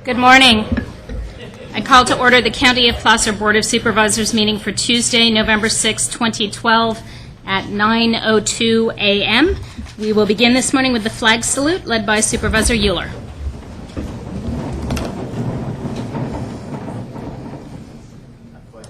Good morning. I call to order the County of Placer Board of Supervisors meeting for Tuesday, November 6, 2012 at 9:02 a.m. We will begin this morning with the flag salute led by Supervisor Euler.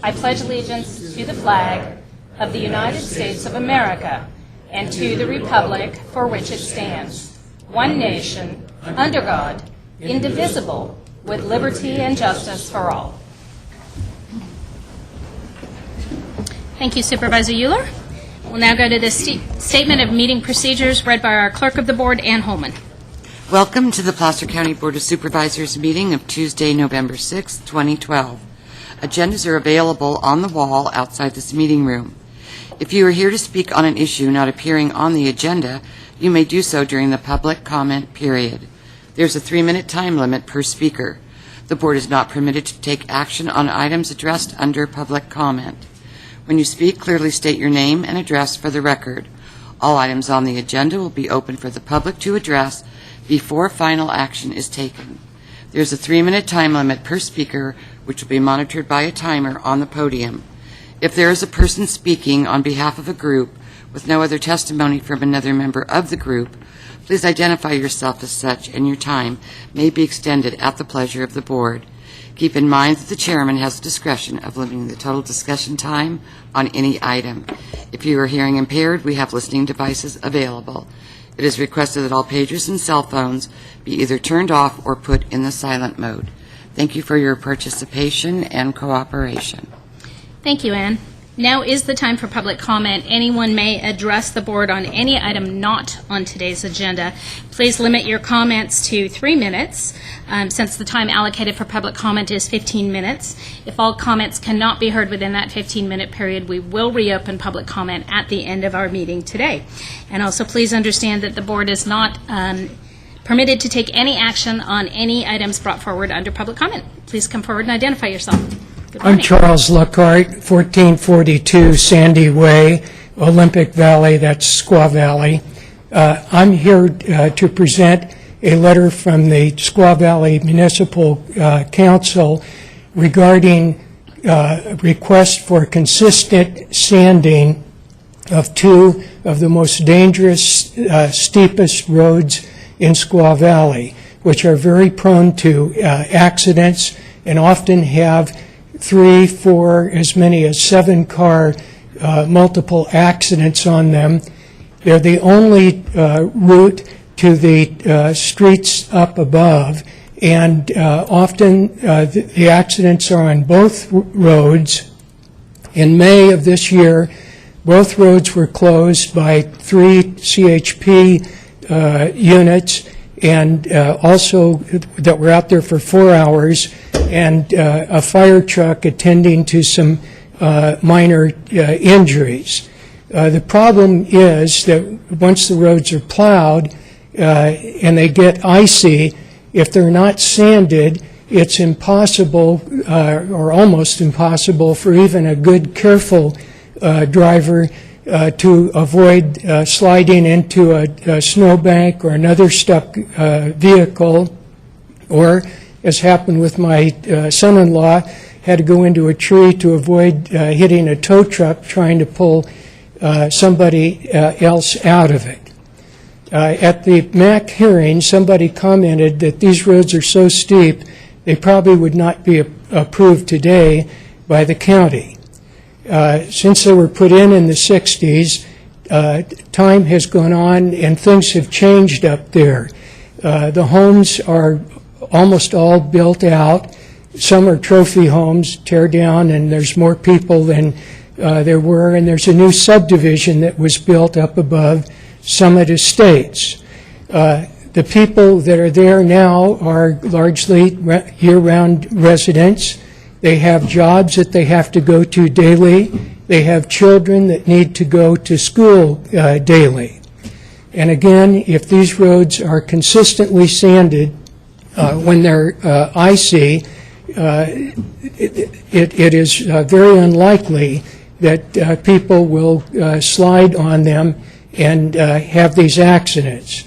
I pledge allegiance to the flag of the United States of America and to the republic for which it stands, one nation, under God, indivisible, with liberty and justice for all. Thank you, Supervisor Euler. We'll now go to the statement of meeting procedures read by our clerk of the board, Ann Holman. Welcome to the Placer County Board of Supervisors meeting of Tuesday, November 6, 2012. Agendas are available on the wall outside this meeting room. If you are here to speak on an issue not appearing on the agenda, you may do so during the public comment period. There's a 3-minute time limit per speaker. The board is not permitted to take action on items addressed under public comment. When you speak, clearly state your name and address for the record. All items on the agenda will be open for the public to address before final action is taken. There's a 3-minute time limit per speaker, which will be monitored by a timer on the podium. If there is a person speaking on behalf of a group with no other testimony from another member of the group, please identify yourself as such, and your time may be extended at the pleasure of the board. Keep in mind that the chairman has the discretion of limiting the total discussion time on any item. If you are hearing impaired, we have listening devices available. It is requested that all pagers and cell phones be either turned off or put in the silent mode. Thank you for your participation and cooperation. Thank you, Ann. Now is the time for public comment. Anyone may address the board on any item not on today's agenda. Please limit your comments to 3 minutes, since the time allocated for public comment is 15 minutes. If all comments cannot be heard within that 15-minute period, we will reopen public comment at the end of our meeting today. And also please understand that the board is not permitted to take any action on any items brought forward under public comment. Please come forward and identify yourself. I'm Charles Lockhart, 1442 Sandy Way, Olympic Valley, that's Squaw Valley. I'm here to present a letter from the Squaw Valley Municipal Council regarding a request for consistent sanding of 2 of the most dangerous, steepest roads in Squaw Valley, which are very prone to accidents and often have 3, 4, as many as 7 car multiple accidents on them. They're the only route to the streets up above, and often the accidents are on both roads. In May of this year, both roads were closed by 3 CHP units, and also that were out there for 4 hours, and a fire truck attending to some minor injuries. The problem is that once the roads are plowed and they get icy, if they're not sanded, it's impossible or almost impossible for even a good, careful driver to avoid sliding into a snowbank or another stuck vehicle, or, as happened with my son-in-law, had to go into a tree to avoid hitting a tow truck trying to pull somebody else out of it. At the MAC hearing, somebody commented that these roads are so steep they probably would not be approved today by the county. Since they were put in the 60s, time has gone on and things have changed up there. The homes are almost all built out. Some are trophy homes, tear down, and there's more people than there were, and there's a new subdivision that was built up above Summit Estates. The people that are there now are largely year-round residents. They have jobs that they have to go to daily. They have children that need to go to school daily. And again, if these roads are consistently sanded when they're icy, it is very unlikely that people will slide on them and have these accidents.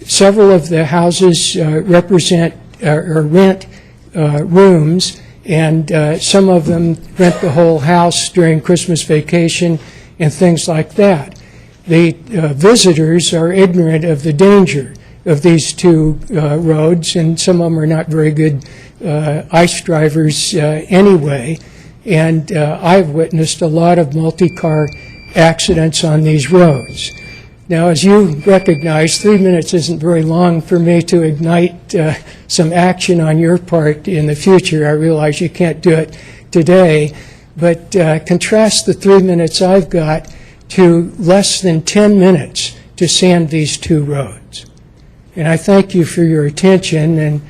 Several of the houses represent or rent rooms, and some of them rent the whole house during Christmas vacation and things like that. The visitors are ignorant of the danger of these two roads, and some of them are not very good ice drivers anyway. And I've witnessed a lot of multi-car accidents on these roads. Now, as you recognize, 3 minutes isn't very long for me to ignite some action on your part in the future. I realize you can't do it today, but contrast the 3 minutes I've got to less than 10 minutes to sand these two roads. And I thank you for your attention, and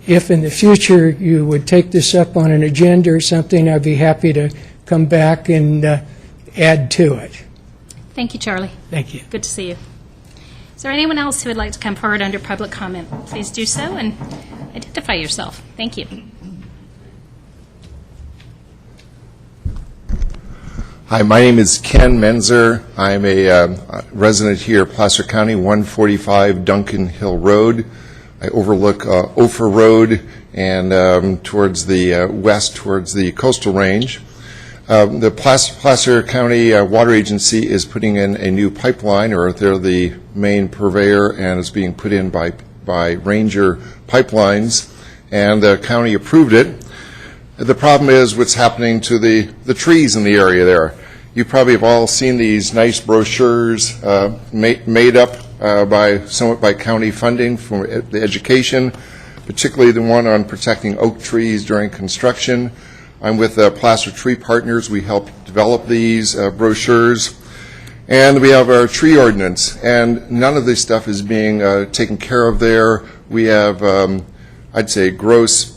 if in the future you would take this up on an agenda or something, I'd be happy to come back and add to it. Thank you, Charlie. Thank you. Good to see you. Is there anyone else who would like to come forward under public comment? Please do so and identify yourself. Thank you. Hi, my name is Ken Menzer. I'm a resident here at Placer County, 145 Duncan Hill Road. I overlook Ophir Road and towards the west, towards the coastal range. The Placer County Water Agency is putting in a new pipeline, or they're the main purveyor, and it's being put in by Ranger Pipelines, and the county approved it. The problem is what's happening to the trees in the area there. You probably have all seen these nice brochures made up somewhat by county funding for the education, particularly the one on protecting oak trees during construction. I'm with Placer Tree Partners. We helped develop these brochures. And we have our tree ordinance, and none of this stuff is being taken care of there. We have, I'd say, gross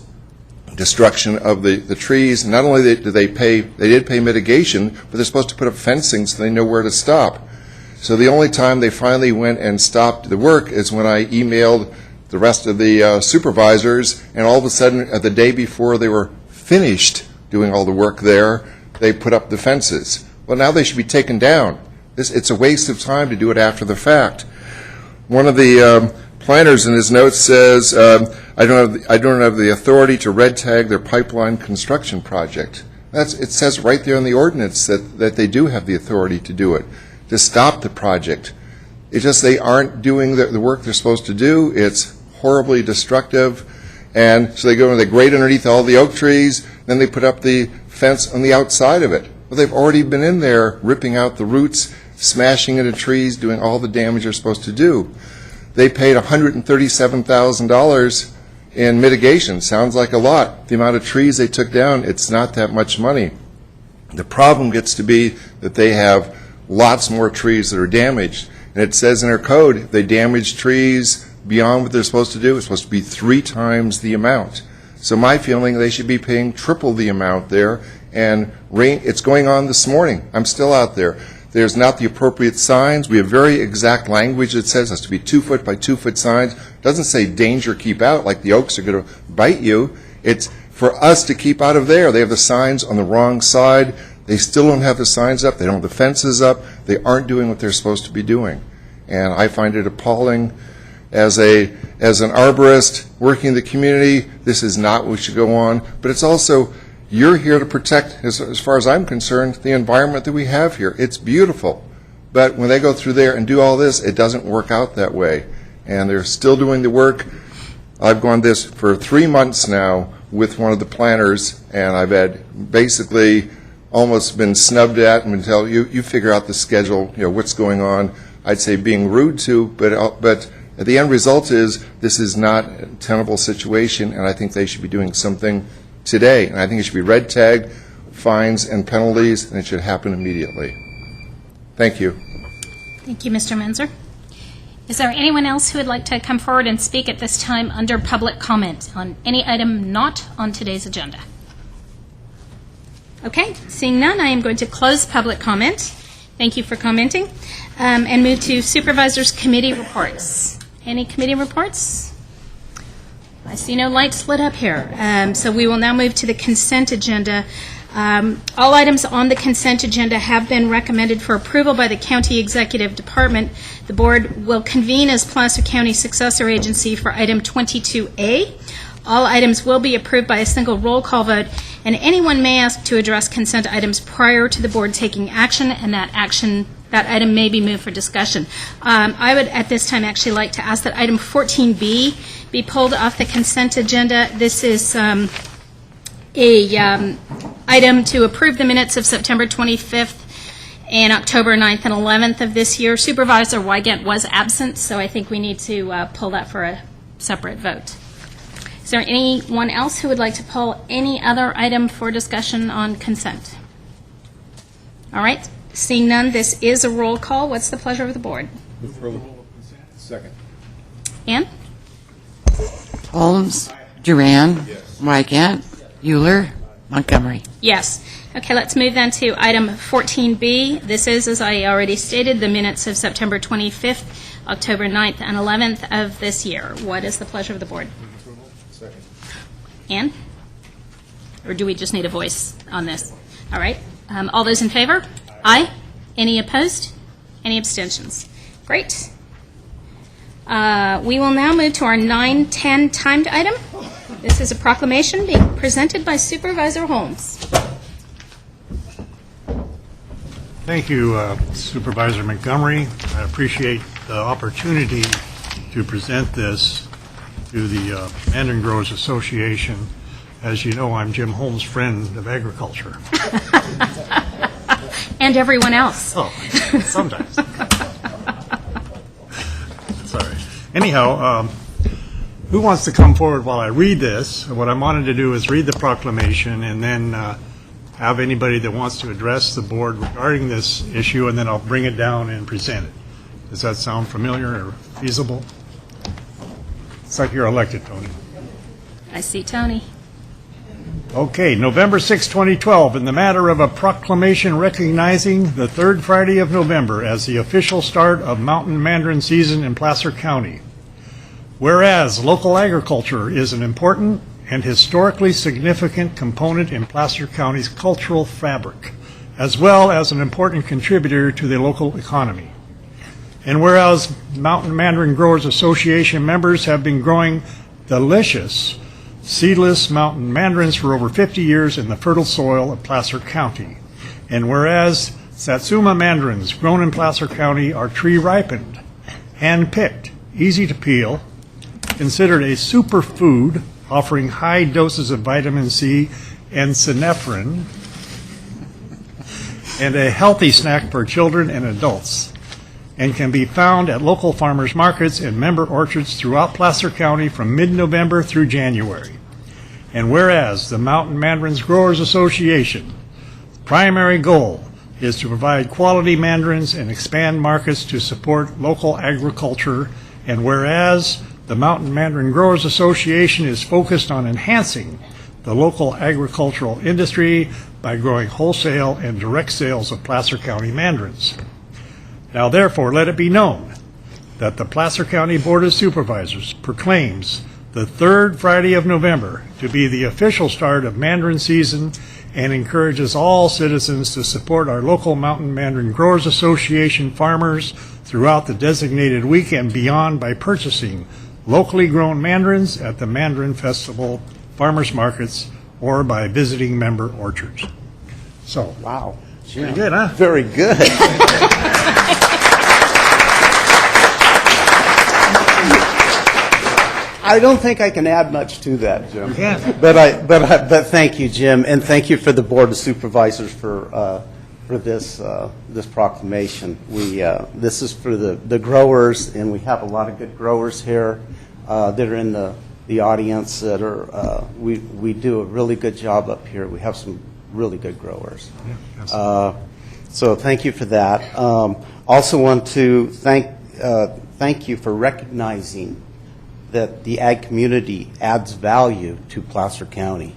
destruction of the trees. Not only did they did pay mitigation, but they're supposed to put up fencing so they know where to stop. So the only time they finally went and stopped the work is when I emailed the rest of the supervisors, and all of a sudden, the day before they were finished doing all the work there, they put up the fences. Well, now they should be taken down. It's a waste of time to do it after the fact. One of the planners in his notes says, I don't have the authority to red tag their pipeline construction project. It says right there in the ordinance that they do have the authority to do it, to stop the project. It's just they aren't doing the work they're supposed to do. It's horribly destructive. And so they go and they grade underneath all the oak trees, then they put up the fence on the outside of it. Well, they've already been in there ripping out the roots, smashing into trees, doing all the damage they're supposed to do. They paid $137,000 in mitigation. Sounds like a lot. The amount of trees they took down, it's not that much money. The problem gets to be that they have lots more trees that are damaged. And it says in their code, if they damage trees beyond what they're supposed to do, it's supposed to be 3 times the amount. So my feeling, they should be paying triple the amount there. And it's going on this morning. I'm still out there. There's not the appropriate signs. We have very exact language that says it has to be 2 foot by 2 foot signs. It doesn't say danger, keep out, like the oaks are going to bite you. It's for us to keep out of there. They have the signs on the wrong side. They still don't have the signs up. They don't have the fences up. They aren't doing what they're supposed to be doing. And I find it appalling. As an arborist working in the community, this is not what should go on. But it's also, you're here to protect, as far as I'm concerned, the environment that we have here. It's beautiful. But when they go through there and do all this, it doesn't work out that way. And they're still doing the work. I've gone this for 3 months now with one of the planners, and I've had basically almost been snubbed at and been told, you figure out the schedule, what's going on. I'd say being rude to, but the end result is this is not a tenable situation, and I think they should be doing something today. And I think it should be red tagged, fines and penalties, and it should happen immediately. Thank you. Thank you, Mr. Menzer. Is there anyone else who would like to come forward and speak at this time under public comment on any item not on today's agenda? Okay, seeing none, I am going to close public comment. Thank you for commenting, and move to Supervisors Committee reports. Any committee reports? I see no lights lit up here. So we will now move to the consent agenda. All items on the consent agenda have been recommended for approval by the County Executive Department. The Board will convene as Placer County successor agency for item 22A. All items will be approved by a single roll call vote, and anyone may ask to address consent items prior to the board taking action, and that item may be moved for discussion. I would at this time actually like to ask that item 14B be pulled off the consent agenda. This is item to approve the minutes of September 25th and October 9th and 11th of this year. Supervisor Wygant was absent, so I think we need to pull that for a separate vote. Is there anyone else who would like to pull any other item for discussion on consent? All right, seeing none, this is a roll call. What's the pleasure of the board? Second. Ann? Holmes, Duran, Wygant, Euler, Montgomery. Yes. Okay, let's move then to item 14B. This is, as I already stated, the minutes of September 25th, October 9th, and 11th of this year. What is the pleasure of the board? Second. Ann? Or do we just need a voice on this? All right. All those in favor? Aye. Any opposed? Any abstentions? Great. We will now move to our 9:10 timed item. This is a proclamation being presented by Supervisor Holmes. Thank you, Supervisor Montgomery. I appreciate the opportunity to present this to the Mandarin Growers Association. As you know, I'm Jim Holmes' friend of agriculture. And everyone else. Oh, sometimes. Sorry. Anyhow, who wants to come forward while I read this? What I wanted to do is read the proclamation and then have anybody that wants to address the board regarding this issue, and then I'll bring it down and present it. Does that sound familiar or feasible? It's like you're elected, Tony. I see Tony. Okay, November 6, 2012, in the matter of a proclamation recognizing the third Friday of November as the official start of mountain mandarin season in Placer County. Whereas local agriculture is an important and historically significant component in Placer County's cultural fabric, as well as an important contributor to the local economy. And whereas Mountain Mandarin Growers Association members have been growing delicious seedless mountain mandarins for over 50 years in the fertile soil of Placer County. And whereas Satsuma mandarins grown in Placer County are tree-ripened, hand-picked, easy to peel, considered a superfood offering high doses of vitamin C and synephrine, and a healthy snack for children and adults, and can be found at local farmers markets and member orchards throughout Placer County from mid-November through January. And whereas the Mountain Mandarins Growers Association primary goal is to provide quality mandarins and expand markets to support local agriculture, and whereas the Mountain Mandarin Growers Association is focused on enhancing the local agricultural industry by growing wholesale and direct sales of Placer County mandarins. Now therefore let it be known that the Placer County Board of Supervisors proclaims the third Friday of November to be the official start of mandarin season and encourages all citizens to support our local Mountain Mandarin Growers Association farmers throughout the designated week and beyond by purchasing locally grown mandarins at the Mandarin Festival, farmers markets, or by visiting member orchards. So, Wow. pretty good, huh? Very good. I don't think I can add much to that, Jim. Yeah. But thank you, Jim, and thank you for the Board of Supervisors for this proclamation. This is for the growers, and we have a lot of good growers here that are in the audience that are. We do a really good job up here. We have some really good growers. Yeah, So thank you for that. Also want to thank you for recognizing that the ag community adds value to Placer County.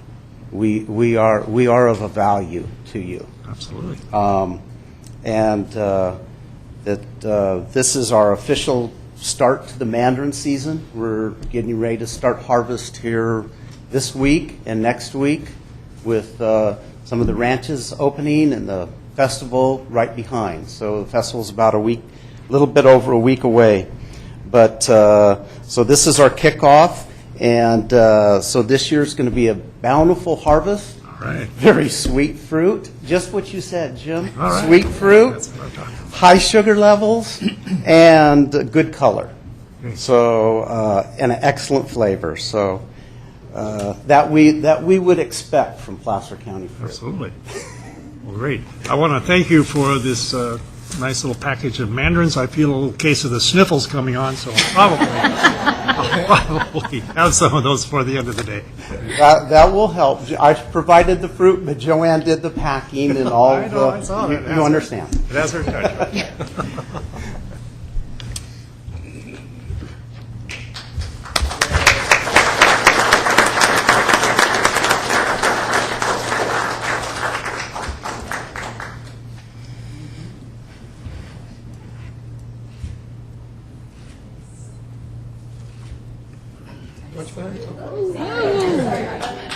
We are of a value to you. absolutely. And that this is our official start to the mandarin season. We're getting ready to start harvest here this week and next week with some of the ranches opening and the festival right behind. So the festival's about a little bit over a week away. But so this is our kickoff, And so this year's going to be a bountiful harvest. All right. Very sweet fruit, just what you said, Jim. All right. Sweet fruit, That's what I'm talking about. high sugar levels, and good color. So, and an excellent flavor. So, that we would expect from Placer County fruit. Absolutely. Well, great. I want to thank you for this nice little package of mandarins. I feel a little case of the sniffles coming on, so I'll probably have some of those for the end of the day. That will help. I provided the fruit, but Joanne did the packing and all I know, I saw that. You understand. It has her touch.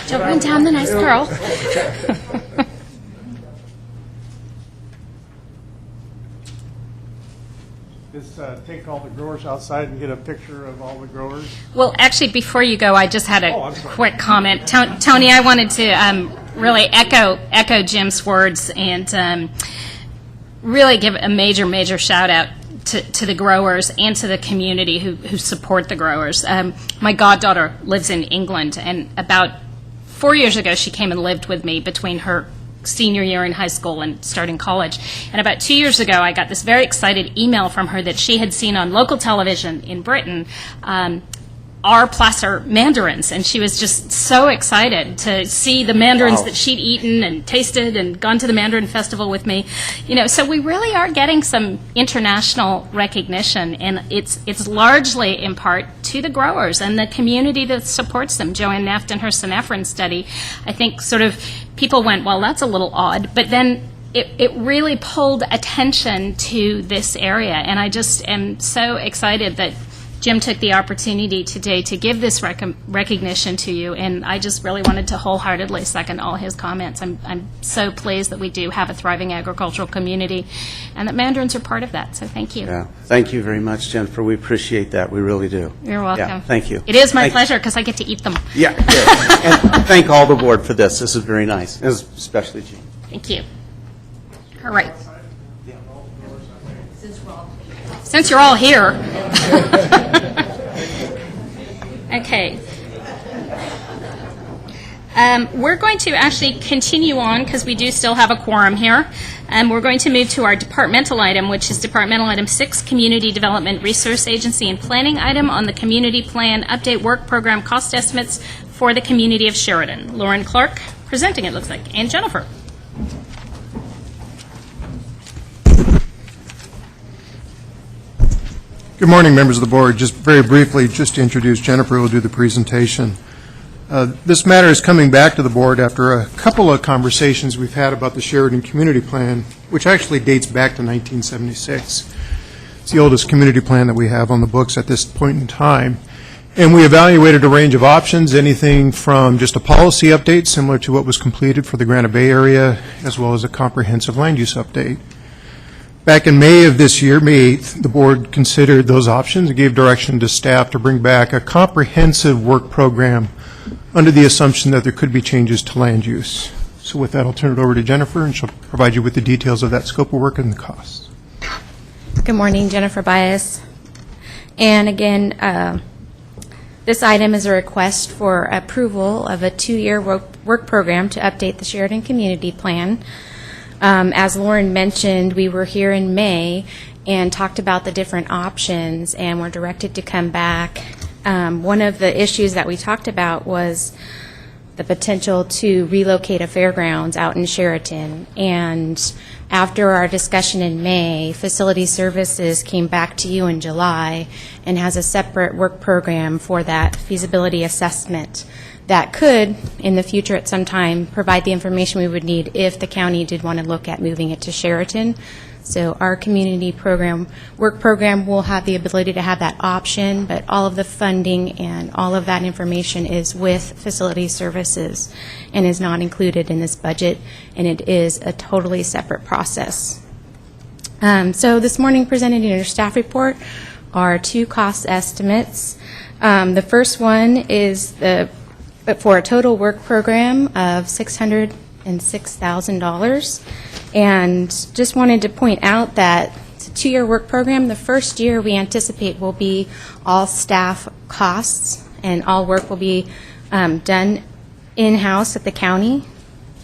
Don't run down the nice girl. Just take all the growers outside and get a picture of all the growers. Well, actually, before you go, I just had Oh, a I'm sorry. quick comment. Tony, I wanted to really echo Jim's words and really give a major shout out to the growers and to the community who support the growers. My goddaughter lives in England, and about 4 years ago, she came and lived with me between her senior year in high school and starting college. And about 2 years ago, I got this very excited email from her that she had seen on local television in Britain our placer mandarins, and she was just so excited to see the mandarins that she'd eaten and tasted and gone to the Mandarin Festival with me. You know, so we really are getting some international recognition, and it's largely in part to the growers and the community that supports them. Joanne Neft and her Synephrine study, I think sort of people went, well, that's a little odd, but then it really pulled attention to this area, and I just am so excited that Jim took the opportunity today to give this recognition to you, and I just really wanted to wholeheartedly second all his comments. I'm so pleased that we do have a thriving agricultural community, and that mandarins are part of that, so thank you. Yeah. Thank you very much, Jennifer. We appreciate that. We really do. You're welcome. Yeah, thank you. It is my Thank- pleasure, because I get to eat them. Yeah, good. And thank all the board for this. This is very nice, especially Jean. Thank you. All right. Since you're all here. Okay. We're going to actually continue on because we do still have a quorum here. We're going to move to our departmental item, which is Departmental Item 6, Community Development Resource Agency and Planning item on the Community Plan Update Work Program Cost Estimates for the Community of Sheridan. Lauren Clark presenting, it looks like, and Jennifer. Good morning, members of the board. Just very briefly, just to introduce Jennifer, who will do the presentation. This matter is coming back to the board after a couple of conversations we've had about the Sheridan Community Plan, which actually dates back to 1976. It's the oldest community plan that we have on the books at this point in time. And we evaluated a range of options, anything from just a policy update similar to what was completed for the Granite Bay area, as well as a comprehensive land use update. Back in May of this year, May 8th, the board considered those options and gave direction to staff to bring back a comprehensive work program under the assumption that there could be changes to land use. So with that, I'll turn it over to Jennifer, and she'll provide you with the details of that scope of work and the costs. Good morning, Jennifer Bias. And again, this item is a request for approval of a 2-year work program to update the Sheridan Community Plan. As Lauren mentioned, we were here in May and talked about the different options and were directed to come back. One of the issues that we talked about was the potential to relocate a fairgrounds out in Sheridan. And after our discussion in May, Facility Services came back to you in July and has a separate work program for that feasibility assessment that could, in the future at some time, provide the information we would need if the county did want to look at moving it to Sheridan. So our community program, work program, will have the ability to have that option, but all of the funding and all of that information is with Facility Services and is not included in this budget, and it is a totally separate process. So this morning presented in your staff report are 2 cost estimates. The first one is for a total work program of $606,000. And just wanted to point out that it's a 2-year work program. The first year we anticipate will be all staff costs, and all work will be done in-house at the county.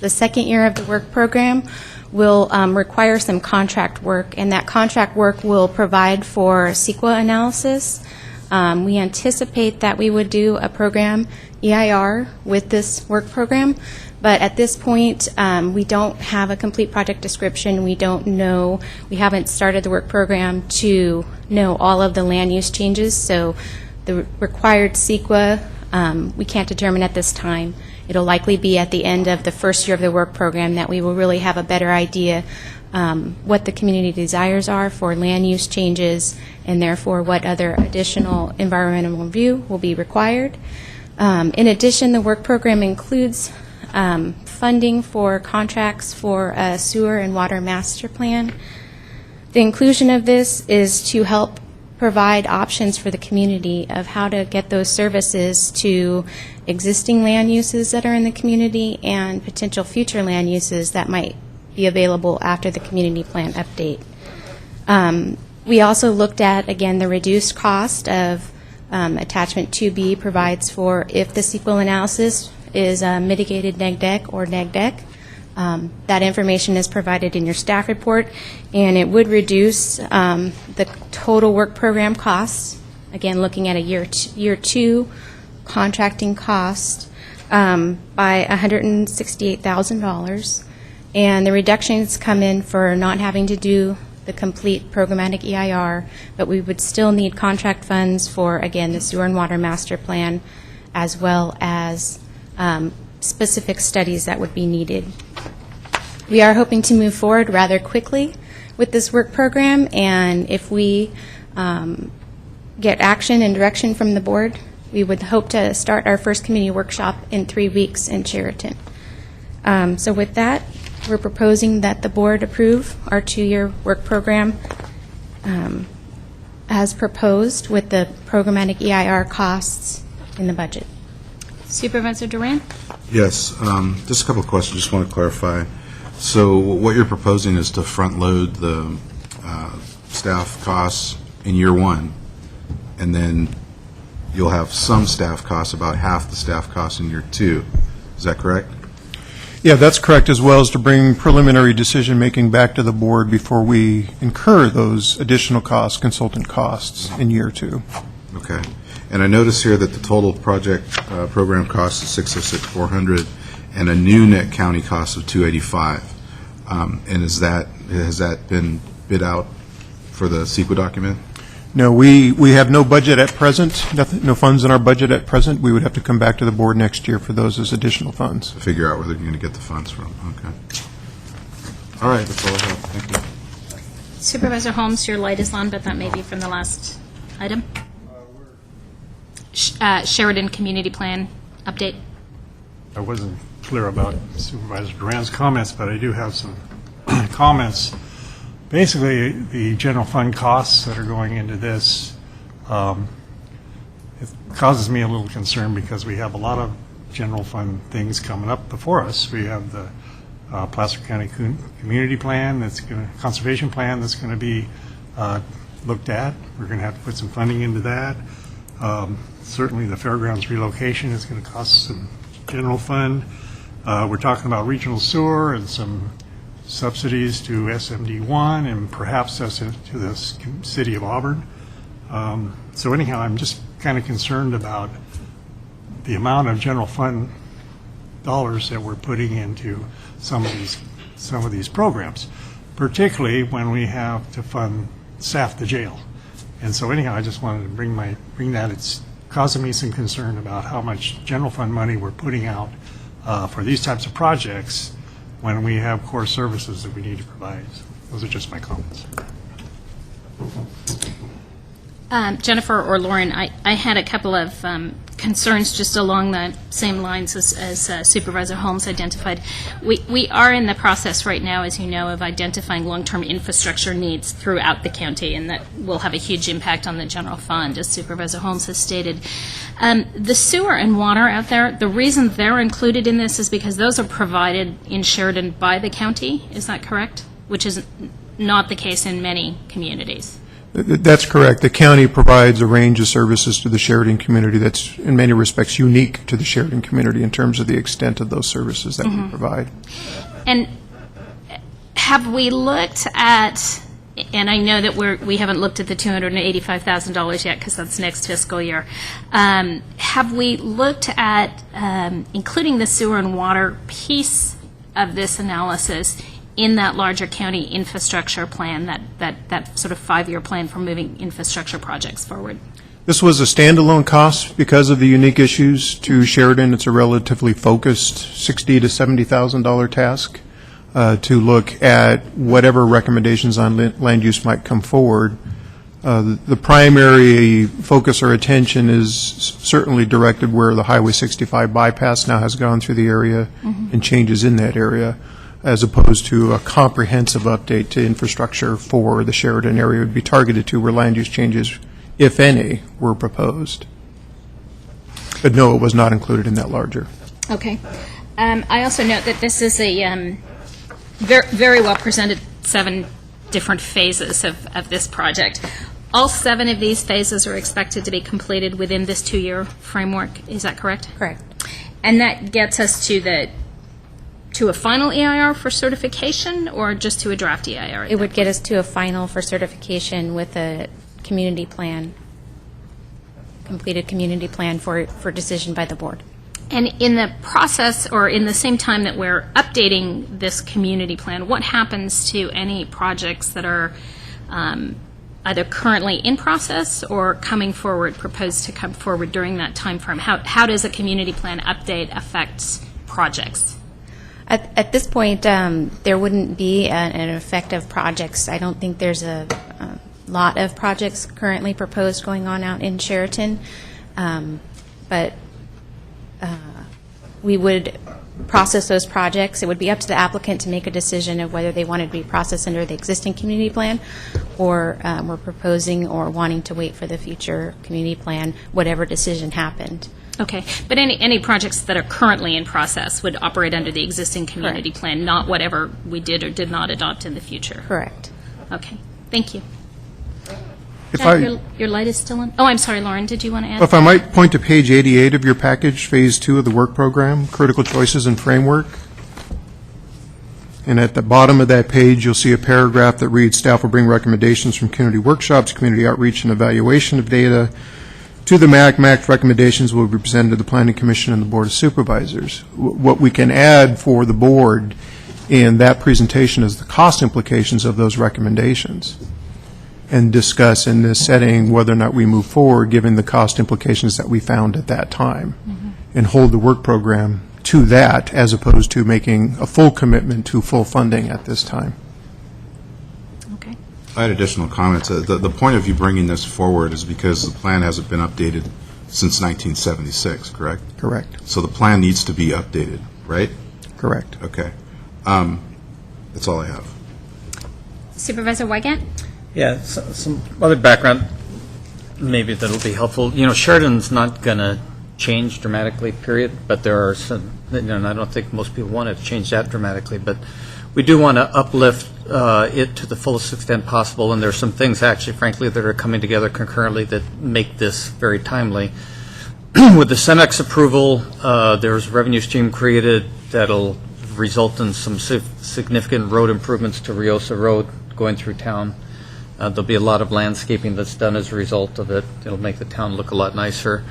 The second year of the work program will require some contract work, and that contract work will provide for CEQA analysis. We anticipate that we would do a program EIR with this work program, but at this point, we don't have a complete project description. We don't know, we haven't started the work program to know all of the land use changes, so the required CEQA, we can't determine at this time. It'll likely be at the end of the first year of the work program that we will really have a better idea what the community desires are for land use changes, and therefore what other additional environmental review will be required. In addition, the work program includes funding for contracts for a sewer and water master plan. The inclusion of this is to help provide options for the community of how to get those services to existing land uses that are in the community and potential future land uses that might be available after the community plan update. We also looked at, again, the reduced cost of attachment 2B provides for if the CEQA analysis is mitigated neg deck or neg deck. That information is provided in your staff report, and it would reduce the total work program costs, again, looking at a year 2 contracting cost by $168,000. And the reductions come in for not having to do the complete programmatic EIR, but we would still need contract funds for, again, the sewer and water master plan, as well as specific studies that would be needed. We are hoping to move forward rather quickly with this work program, and if we get action and direction from the board, we would hope to start our first community workshop in 3 weeks in Sheridan. So with that, we're proposing that the board approve our 2-year work program as proposed with the programmatic EIR costs in the budget. Supervisor Duran? Yes, just a couple of questions, just want to clarify. So what you're proposing is to front-load the staff costs in year 1, and then you'll have some staff costs, about half the staff costs in year 2. Is that correct? Yeah, that's correct, as well as to bring preliminary decision-making back to the board before we incur those additional costs, consultant costs, in year 2. Okay. And I notice here that the total project program cost is $606,400 and a new net county cost of $285. And has that been bid out for the CEQA document? No, we have no budget at present, no funds in our budget at present. We would have to come back to the board next year for those as additional funds. To figure out where they're going to get the funds from. Okay. All right, that's all I have. Thank you. Supervisor Holmes, your light is on, but that may be from the last item. Sheridan Community Plan update. I wasn't clear about Supervisor Duran's comments, but I do have some comments. Basically, the general fund costs that are going into this, it causes me a little concern because we have a lot of general fund things coming up before us. We have the Placer County Community Plan, Conservation Plan that's going to be looked at. We're going to have to put some funding into that. Certainly the fairgrounds relocation is going to cost some general fund. We're talking about regional sewer and some subsidies to SMD1 and perhaps to the city of Auburn. So anyhow, I'm just kind of concerned about the amount of general fund dollars that we're putting into some of these programs, particularly when we have to fund staff the jail. And so anyhow, I just wanted to bring that. It's causing me some concern about how much general fund money we're putting out for these types of projects when we have core services that we need to provide. So those are just my comments. Jennifer or Lauren, I had a couple of concerns just along the same lines as Supervisor Holmes identified. We are in the process right now, as you know, of identifying long-term infrastructure needs throughout the county, and that will have a huge impact on the general fund, as Supervisor Holmes has stated. The sewer and water out there, the reason they're included in this is because those are provided in Sheridan by the county. Is that correct? Which is not the case in many communities. That's correct. The county provides a range of services to the Sheridan community that's in many respects unique to the Sheridan community in terms of the extent of those services that we provide. And have we looked at, and I know that we haven't looked at the $285,000 yet because that's next fiscal year, have we looked at including the sewer and water piece of this analysis in that larger county infrastructure plan, that sort of 5-year plan for moving infrastructure projects forward? This was a standalone cost because of the unique issues to Sheridan. It's a relatively focused $60,000 to $70,000 task to look at whatever recommendations on land use might come forward. The primary focus or attention is certainly directed where the Highway 65 bypass now has gone through the area and changes in that area, as opposed to a comprehensive update to infrastructure for the Sheridan area would be targeted to where land use changes, if any, were proposed. But no, it was not included in that larger. Okay. I also note that this is a very well presented 7 different phases of this project. All 7 of these phases are expected to be completed within this 2-year framework. Is that correct? Correct. And that gets us to a final EIR for certification, or just to a draft EIR? It would get us to a final for certification with a community plan, completed community plan for decision by the board. And in the process, or in the same time that we're updating this community plan, what happens to any projects that are either currently in process or coming forward, proposed to come forward during that time frame? How does a community plan update affect projects? At this point, there wouldn't be an effect of projects. I don't think there's a lot of projects currently proposed going on out in Sheridan, but we would process those projects. It would be up to the applicant to make a decision of whether they wanted to be processed under the existing community plan, or were proposing or wanting to wait for the future community plan, whatever decision happened. Okay, but any projects that are currently in process would operate under the existing community plan, not whatever we did or did not adopt in the future? Correct. Okay, thank you. If Your light is still on? Oh, I'm sorry, Lauren, did you want to add? If I might point to page 88 of your package, Phase 2 of the work program, Critical Choices and Framework. And at the bottom of that page, you'll see a paragraph that reads, staff will bring recommendations from community workshops, community outreach, and evaluation of data to the MAC. MAC recommendations will be presented to the Planning Commission and the Board of Supervisors. What we can add for the board in that presentation is the cost implications of those recommendations, and discuss in this setting whether or not we move forward given the cost implications that we found at that time, and hold the work program to that as opposed to making a full commitment to full funding at this time. Okay. I had additional comments. The point of you bringing this forward is because the plan hasn't been updated since 1976, correct? Correct. So the plan needs to be updated, right? Correct. Okay. That's all I have. Supervisor Wygant? Yeah, some other background, maybe that'll be helpful. You know, Sheridan's not going to change dramatically, period, but there are some, and I don't think most people want it to change that dramatically, but we do want to uplift it to the fullest extent possible, and there are some things, actually, frankly, that are coming together concurrently that make this very timely. With the CEMEX approval, there's a revenue stream created that'll result in some significant road improvements to Riosa Road going through town. There'll be a lot of landscaping that's done as a result of it. It'll make the town look a lot nicer.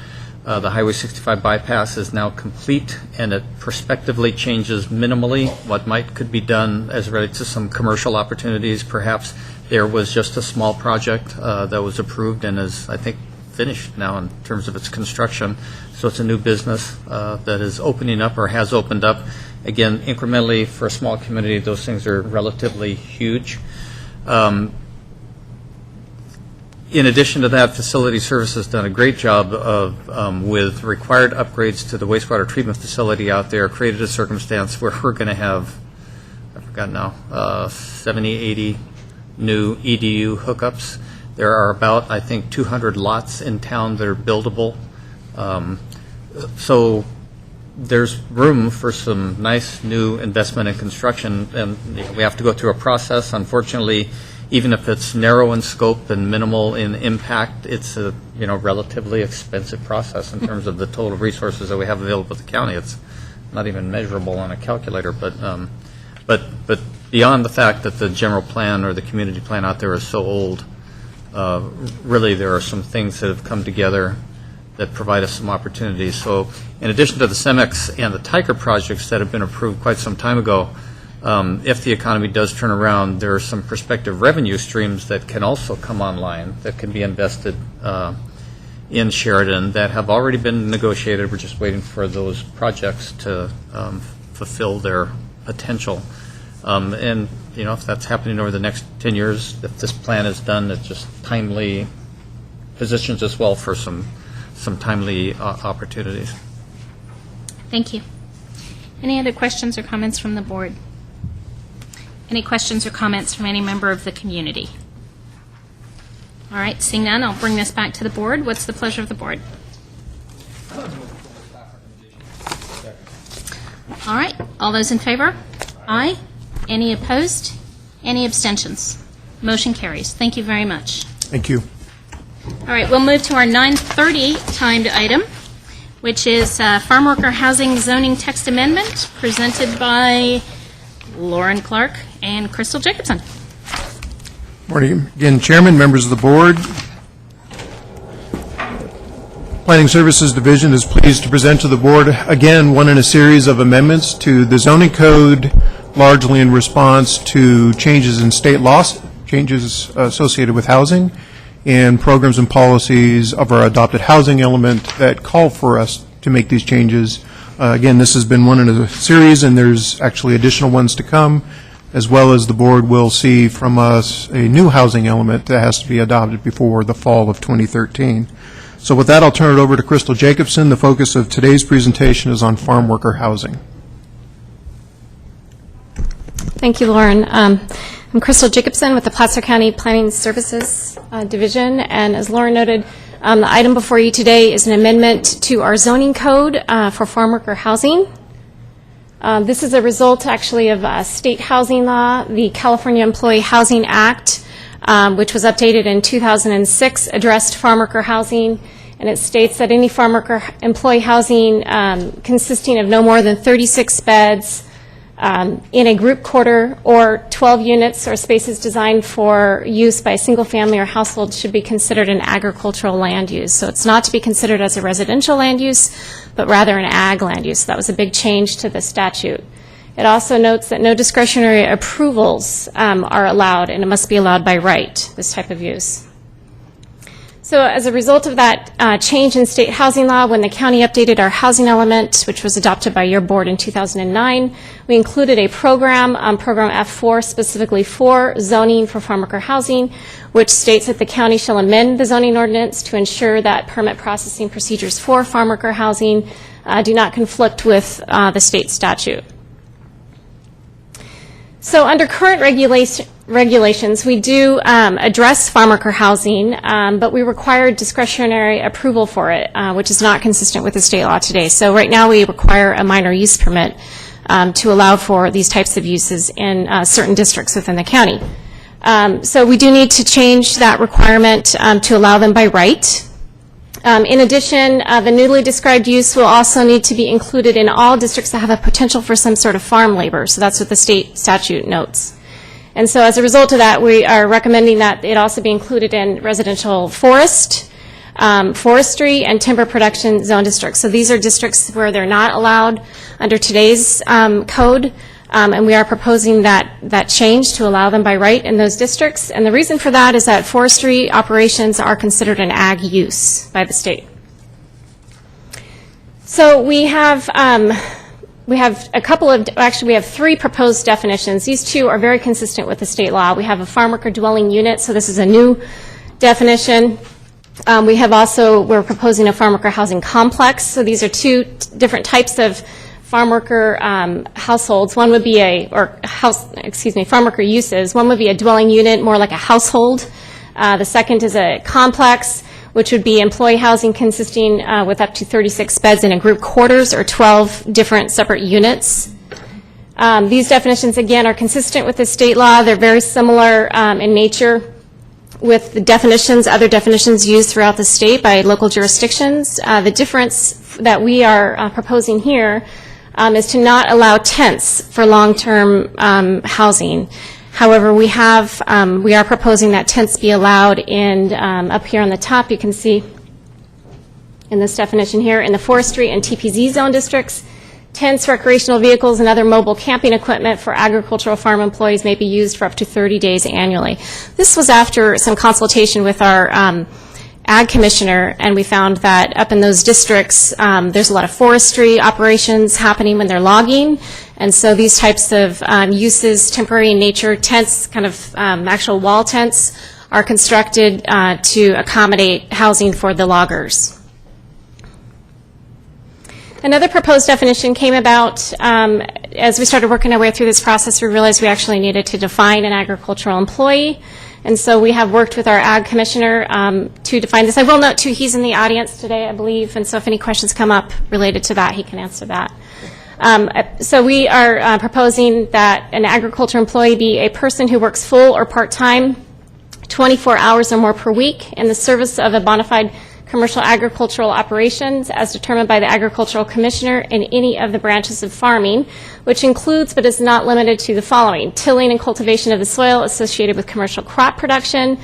The Highway 65 bypass is now complete, and it prospectively changes minimally what could be done as relates to some commercial opportunities. Perhaps there was just a small project that was approved and is, I think, finished now in terms of its construction. So it's a new business that is opening up or has opened up. Again, incrementally for a small community, those things are relatively huge. In addition to that, Facility Services has done a great job of, with required upgrades to the wastewater treatment facility out there, created a circumstance where we're going to have, I forgot now, 70, 80 new EDU hookups. There are about, I think, 200 lots in town that are buildable. So there's room for some nice new investment in construction, and we have to go through a process. Unfortunately, even if it's narrow in scope and minimal in impact, it's a relatively expensive process in terms of the total resources that we have available to the county. It's not even measurable on a calculator, but beyond the fact that the general plan or the community plan out there is so old, really there are some things that have come together that provide us some opportunities. So in addition to the CEMEX and the Tiger projects that have been approved quite some time ago, if the economy does turn around, there are some prospective revenue streams that can also come online that can be invested in Sheridan that have already been negotiated. We're just waiting for those projects to fulfill their potential. And if that's happening over the next 10 years, if this plan is done, it just timely positions us well for some timely opportunities. Thank you. Any other questions or comments from the board? Any questions or comments from any member of the community? All right, seeing none, I'll bring this back to the board. What's the pleasure of the board? All right, all those in favor? Aye. Any opposed? Any abstentions? Motion carries. Thank you very much. Thank you. All right, we'll move to our 9:30 timed item, which is Farmworker Housing Zoning Text Amendment, presented by Lauren Clark and Crystal Jacobson. Morning again, Chairman, members of the board. Planning Services Division is pleased to present to the board again one in a series of amendments to the zoning code, largely in response to changes in state laws, changes associated with housing, and programs and policies of our adopted housing element that call for us to make these changes. Again, this has been one in a series, and there's actually additional ones to come, as well as the board will see from us a new housing element that has to be adopted before the fall of 2013. So with that, I'll turn it over to Crystal Jacobson. The focus of today's presentation is on farm worker housing. Thank you, Lauren. I'm Crystal Jacobson with the Placer County Planning Services Division, and as Lauren noted, the item before you today is an amendment to our zoning code for farm worker housing. This is a result, actually, of state housing law. The California Employee Housing Act, which was updated in 2006, addressed farm worker housing, and it states that any farm worker employee housing consisting of no more than 36 beds in a group quarter or 12 units or spaces designed for use by a single family or household should be considered an agricultural land use. So it's not to be considered as a residential land use, but rather an ag land use. That was a big change to the statute. It also notes that no discretionary approvals are allowed, and it must be allowed by right, this type of use. So as a result of that change in state housing law, when the county updated our housing element, which was adopted by your board in 2009, we included a program, Program F4, specifically for zoning for farm worker housing, which states that the county shall amend the zoning ordinance to ensure that permit processing procedures for farm worker housing do not conflict with the state statute. So under current regulations, we do address farm worker housing, but we require discretionary approval for it, which is not consistent with the state law today. So right now we require a minor use permit to allow for these types of uses in certain districts within the county. So we do need to change that requirement to allow them by right. In addition, the newly described use will also need to be included in all districts that have a potential for some sort of farm labor. So that's what the state statute notes. And so as a result of that, we are recommending that it also be included in residential forestry, and timber production zone districts. So these are districts where they're not allowed under today's code, and we are proposing that change to allow them by right in those districts. And the reason for that is that forestry operations are considered an ag use by the state. So we have a couple of, actually we have three proposed definitions. These two are very consistent with the state law. We have a farm worker dwelling unit, so this is a new definition. We're proposing a farm worker housing complex. So these are two different types of farm worker households. One would be farm worker uses. One would be a dwelling unit, more like a household. The second is a complex, which would be employee housing consisting with up to 36 beds in a group quarters or 12 different separate units. These definitions, again, are consistent with the state law. They're very similar in nature with the other definitions used throughout the state by local jurisdictions. The difference that we are proposing here is to not allow tents for long-term housing. However, we are proposing that tents be allowed in, up here on the top, you can see in this definition here, in the forestry and TPZ zone districts, tents, recreational vehicles, and other mobile camping equipment for agricultural farm employees may be used for up to 30 days annually. This was after some consultation with our ag commissioner, and we found that up in those districts, there's a lot of forestry operations happening when they're logging, and so these types of uses, temporary in nature, tents, kind of actual wall tents, are constructed to accommodate housing for the loggers. Another proposed definition came about as we started working our way through this process. We realized we actually needed to define an agricultural employee. And so we have worked with our ag commissioner to define this. I will note, too, he's in the audience today, I believe, and so if any questions come up related to that, he can answer that. So we are proposing that an agricultural employee be a person who works full or part-time, 24 hours or more per week in the service of a bona fide commercial agricultural operations as determined by the agricultural commissioner in any of the branches of farming, which includes but is not limited to the following: tilling and cultivation of the soil associated with commercial crop production,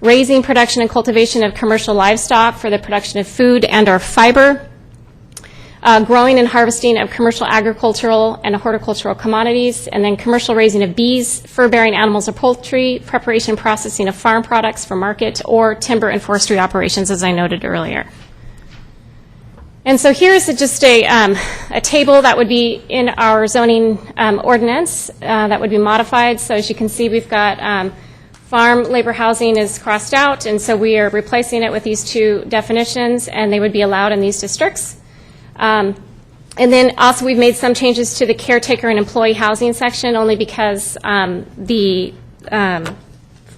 raising, production, and cultivation of commercial livestock for the production of food and or fiber, growing and harvesting of commercial agricultural and horticultural commodities, and then commercial raising of bees, fur-bearing animals or poultry, preparation and processing of farm products for market, or timber and forestry operations, as I noted earlier. And so here's just a table that would be in our zoning ordinance that would be modified. So as you can see, we've got farm labor housing is crossed out, and so we are replacing it with these two definitions, and they would be allowed in these districts. And then also we've made some changes to the caretaker and employee housing section only because the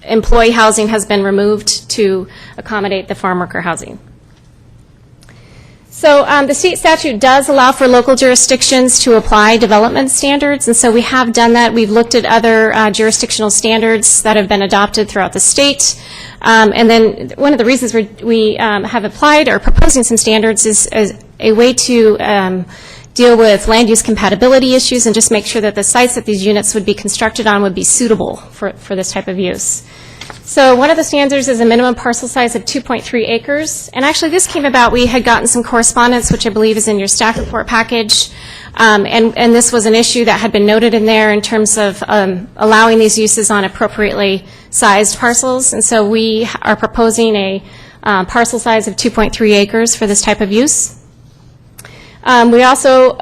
employee housing has been removed to accommodate the farm worker housing. So the state statute does allow for local jurisdictions to apply development standards, and so we have done that. We've looked at other jurisdictional standards that have been adopted throughout the state. And then one of the reasons we have applied or proposing some standards is a way to deal with land use compatibility issues and just make sure that the sites that these units would be constructed on would be suitable for this type of use. So one of the standards is a minimum parcel size of 2.3 acres. And actually this came about, we had gotten some correspondence, which I believe is in your staff report package. And this was an issue that had been noted in there in terms of allowing these uses on appropriately sized parcels. And so we are proposing a parcel size of 2.3 acres for this type of use. We also,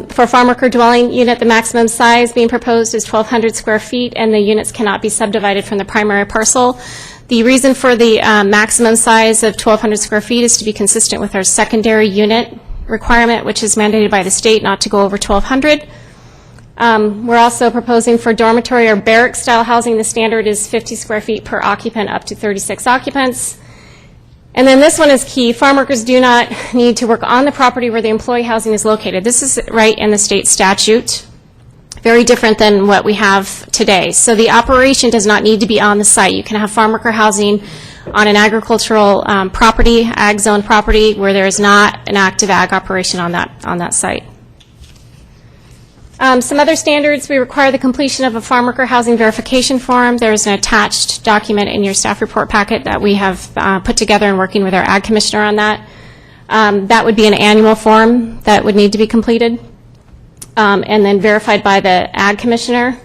for farm worker dwelling unit, the maximum size being proposed is 1,200 square feet, and the units cannot be subdivided from the primary parcel. The reason for the maximum size of 1,200 square feet is to be consistent with our secondary unit requirement, which is mandated by the state not to go over 1,200. We're also proposing for dormitory or barrack-style housing, the standard is 50 square feet per occupant up to 36 occupants. And then this one is key. Farm workers do not need to work on the property where the employee housing is located. This is right in the state statute, very different than what we have today. So the operation does not need to be on the site. You can have farm worker housing on an agricultural property, ag zone property, where there is not an active ag operation on that site. Some other standards: we require the completion of a farm worker housing verification form. There's an attached document in your staff report packet that we have put together and working with our ag commissioner on that. That would be an annual form that would need to be completed and then verified by the ag commissioner.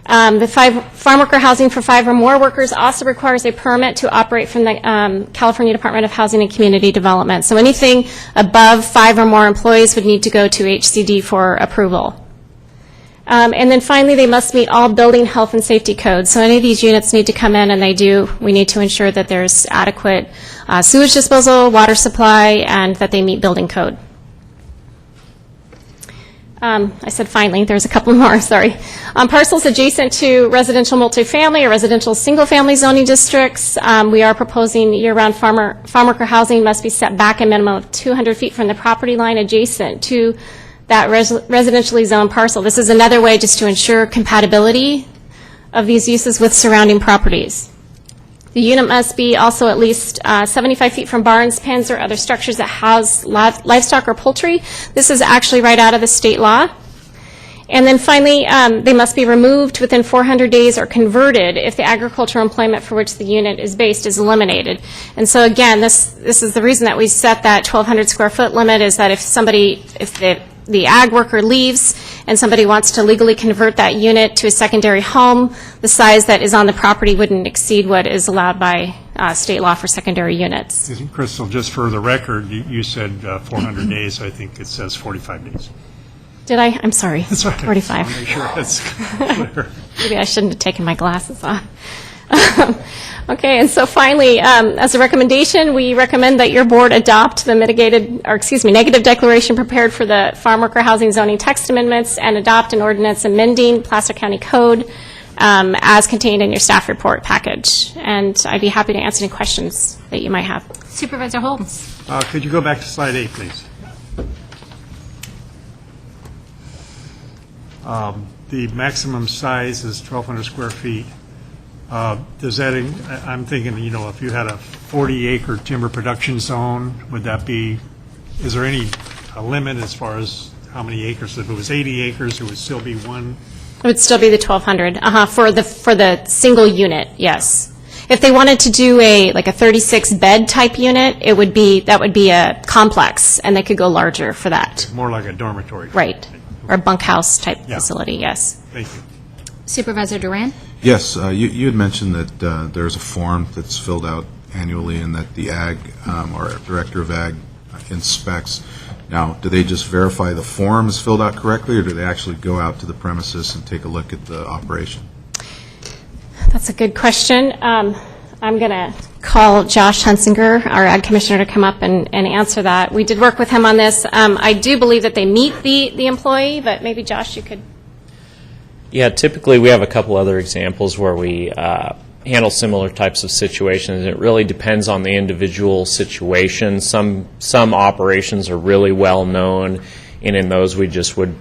The farm worker housing for 5 or more workers also requires a permit to operate from the California Department of Housing and Community Development. So anything above 5 or more employees would need to go to HCD for approval. And then finally, they must meet all building health and safety codes. So any of these units need to come in, and they do. We need to ensure that there's adequate sewage disposal, water supply, and that they meet building code. I said finally, there's a couple more, sorry. Parcels adjacent to residential multifamily or residential single-family zoning districts, we are proposing year-round farmworker housing must be set back a minimum of 200 feet from the property line adjacent to that residentially zoned parcel. This is another way just to ensure compatibility of these uses with surrounding properties. The unit must be also at least 75 feet from barns, pens, or other structures that house livestock or poultry. This is actually right out of the state law. And then finally, they must be removed within 400 days or converted if the agricultural employment for which the unit is based is eliminated. And so again, this is the reason that we set that 1,200 square foot limit, is that if the ag worker leaves and somebody wants to legally convert that unit to a secondary home, the size that is on the property wouldn't exceed what is allowed by state law for secondary units. Crystal, just for the record, you said 400 days. I think it says 45 days. Did I? I'm sorry. That's right. 45. Make sure that's clear. Maybe I shouldn't have taken my glasses off. Okay, and so finally, as a recommendation, we recommend that your board adopt the negative declaration prepared for the farmworker housing zoning text amendments and adopt an ordinance amending Placer County Code as contained in your staff report package. And I'd be happy to answer any questions that you might have. Supervisor Holmes. Could you go back to slide 8, please? The maximum size is 1,200 square feet. Does that, I'm thinking, if you had a 40-acre timber production zone, would that be, is there any limit as far as how many acres? If it was 80 acres, it would still be one? It would still be the 1,200, for the single unit, yes. If they wanted to do a 36-bed type unit, that would be a complex, and they could go larger for that. More like a dormitory. Right, or bunkhouse type facility, yes. Thank you. Supervisor Duran. Yes, you had mentioned that there's a form that's filled out annually and that the ag, or director of ag inspects. Now, do they just verify the form is filled out correctly, or do they actually go out to the premises and take a look at the operation? That's a good question. I'm going to call Josh Hunsinger, our ag commissioner, to come up and answer that. We did work with him on this. I do believe that they meet the employee, but maybe, Josh, you could. Yeah, typically we have a couple other examples where we handle similar types of situations. It really depends on the individual situation. Some operations are really well known, and in those we just would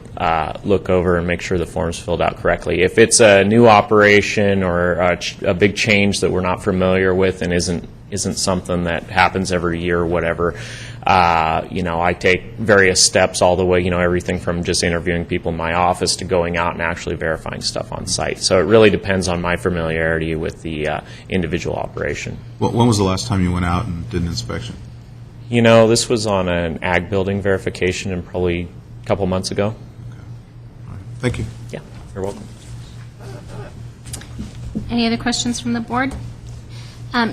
look over and make sure the form's filled out correctly. If it's a new operation or a big change that we're not familiar with and isn't something that happens every year or whatever, I take various steps all the way, everything from just interviewing people in my office to going out and actually verifying stuff on site. So it really depends on my familiarity with the individual operation. When was the last time you went out and did an inspection? This was on an ag building verification and probably a couple months ago. Okay. All right. Thank you. Yeah, you're welcome. Any other questions from the board?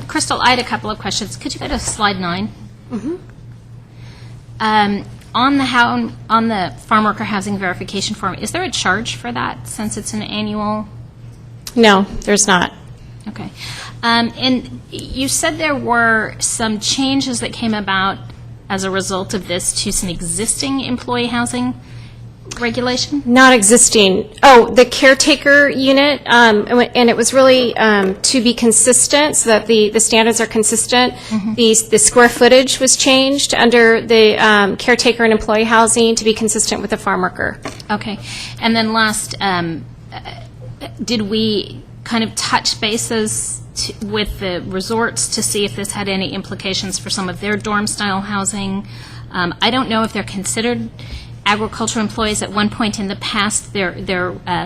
Crystal, I had a couple of questions. Could you go to slide 9? Mm-hmm. On the farm worker housing verification form, is there a charge for that since it's an annual? No, there's not. Okay. And you said there were some changes that came about as a result of this to some existing employee housing regulation? Not existing. Oh, the caretaker unit, and it was really to be consistent so that the standards are consistent. Mm-hmm. The square footage was changed under the caretaker and employee housing to be consistent with the farm worker. Okay. And then last, did we kind of touch bases with the resorts to see if this had any implications for some of their dorm-style housing? I don't know if they're considered agricultural employees. At one point in the past, their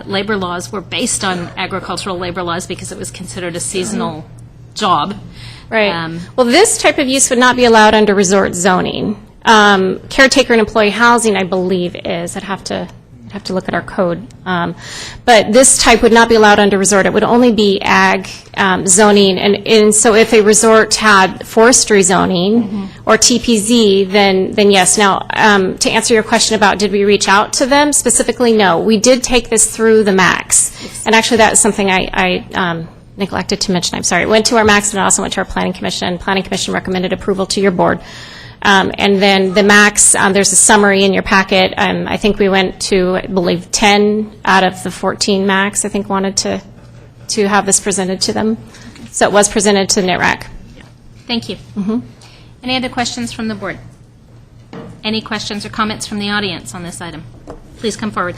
labor laws were based on agricultural labor laws because it was considered a seasonal job. Right. Well, this type of use would not be allowed under resort zoning. Caretaker and employee housing, I believe, is. I'd have to I'd have to look at our code. But this type would not be allowed under resort. It would only be ag zoning. And so if a resort had forestry zoning or TPZ, then yes. Now, to answer your question about did we reach out to them specifically, no. We did take this through the MAX. And actually, that is something I neglected to mention. I'm sorry. It went to our MAX and it also went to our Planning Commission. Planning Commission recommended approval to your board. And then the MAX, there's a summary in your packet. I think we went to, I believe, 10 out of the 14 MAX, I think, wanted to have this presented to them. So it was presented to NITRAC. Thank you. Any other questions from the board? Any questions or comments from the audience on this item? Please come forward.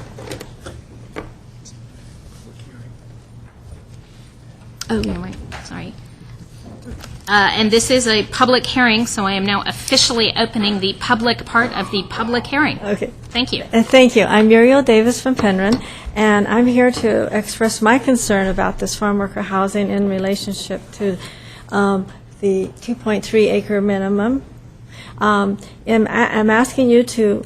Oh, you're right. Sorry. And this is a public hearing, so I am now officially opening the public part of the public hearing. Okay. Thank you. Thank you. I'm Muriel Davis from Penron, and I'm here to express my concern about this farm worker housing in relationship to the 2.3 acre minimum. I'm asking you to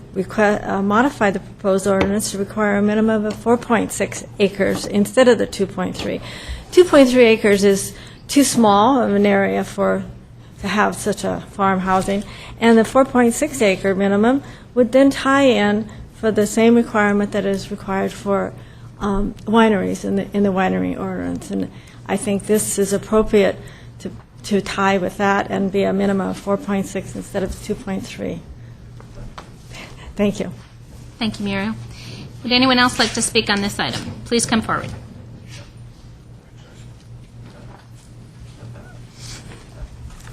modify the proposed ordinance to require a minimum of 4.6 acres instead of the 2.3. 2.3 acres is too small of an area to have such a farm housing, and the 4.6 acre minimum would then tie in for the same requirement that is required for wineries in the winery ordinance. And I think this is appropriate to tie with that and be a minimum of 4.6 instead of 2.3. Thank you. Thank you, Muriel. Would anyone else like to speak on this item? Please come forward.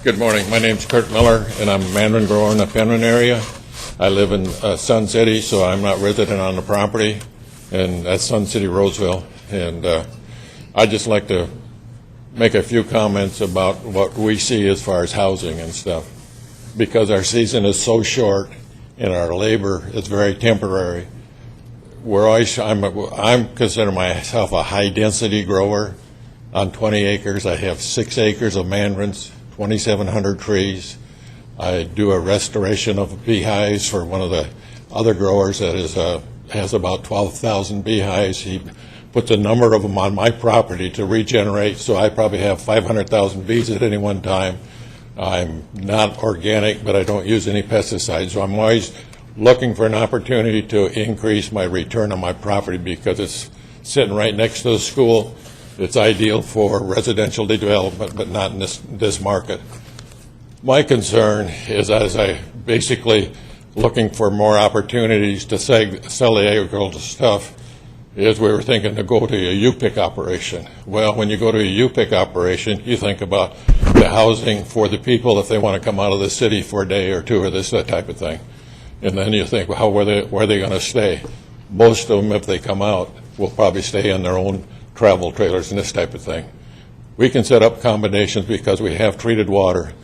Good morning. My name's Kurt Miller, and I'm a mandarin grower in the Penron area. I live in Sun City, so I'm not resident on the property, and that's Sun City, Roseville. And I'd just like to make a few comments about what we see as far as housing and stuff, because our season is so short and our labor is very temporary. I'm consider myself a high-density grower. On 20 acres, I have 6 acres of mandarins, 2,700 trees. I do a restoration of beehives for one of the other growers that has about 12,000 beehives. He puts a number of them on my property to regenerate, so I probably have 500,000 bees at any one time. I'm not organic, but I don't use any pesticides, so I'm always looking for an opportunity to increase my return on my property because it's sitting right next to the school. It's ideal for residential development, but not in this market. My concern is as I basically looking for more opportunities to sell the agricultural stuff is we were thinking to go to a U-pick operation. Well, when you go to a U-pick operation, you think about the housing for the people if they want to come out of the city for a day or two or that type of thing. And then you think, well, where are they going to stay? Most of them, if they come out, will probably stay in their own travel trailers and this type of thing. We can set up combinations because we have treated water.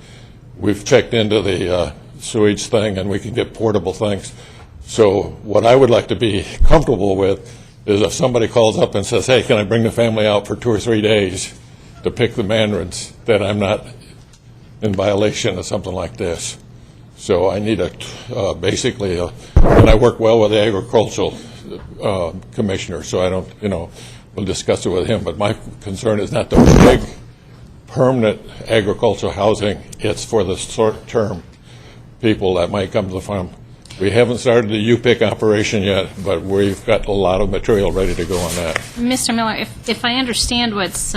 We've checked into the sewage thing, and we can get portable things. So what I would like to be comfortable with is if somebody calls up and says, hey, can I bring the family out for 2 or 3 days to pick the mandarins, that I'm not in violation of something like this. So I need basically, and I work well with the agricultural commissioner, so I don't, we'll discuss it with him, but my concern is not the big permanent agricultural housing, it's for the short-term people that might come to the farm. We haven't started the U-pick operation yet, but we've got a lot of material ready to go on that. Mr. Miller, if I understand what's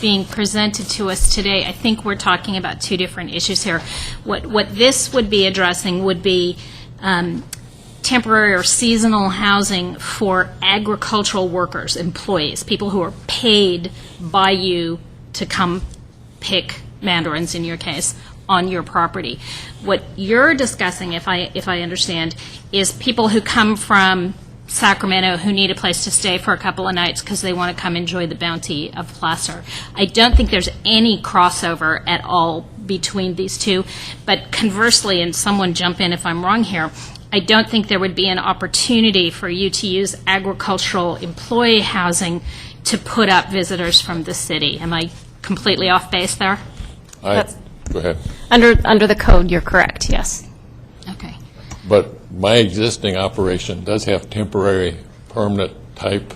being presented to us today, I think we're talking about 2 different issues here. What this would be addressing would be temporary or seasonal housing for agricultural workers, employees, people who are paid by you to come pick mandarins, in your case, on your property. What you're discussing, if I understand, is people who come from Sacramento who need a place to stay for a couple of nights because they want to come enjoy the bounty of Placer. I don't think there's any crossover at all between these two, but conversely, and someone jump in if I'm wrong here, I don't think there would be an opportunity for you to use agricultural employee housing to put up visitors from the city. Am I completely off base there? Go ahead. Under the code, you're correct, yes. Okay. But my existing operation does have temporary permanent type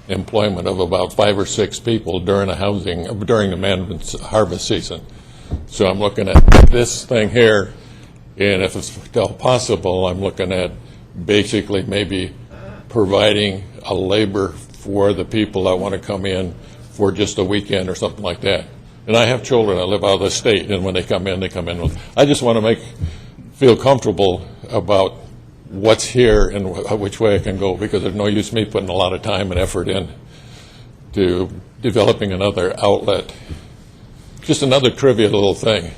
employment of about 5 or 6 people during the management harvest season. So I'm looking at this thing here, and if it's still possible, I'm looking at basically maybe providing a labor for the people that want to come in for just a weekend or something like that. And I have children that live out of the state, and when they come in with. I just want to feel comfortable about what's here and which way I can go, because there's no use me putting a lot of time and effort in to developing another outlet. Just another trivial little thing.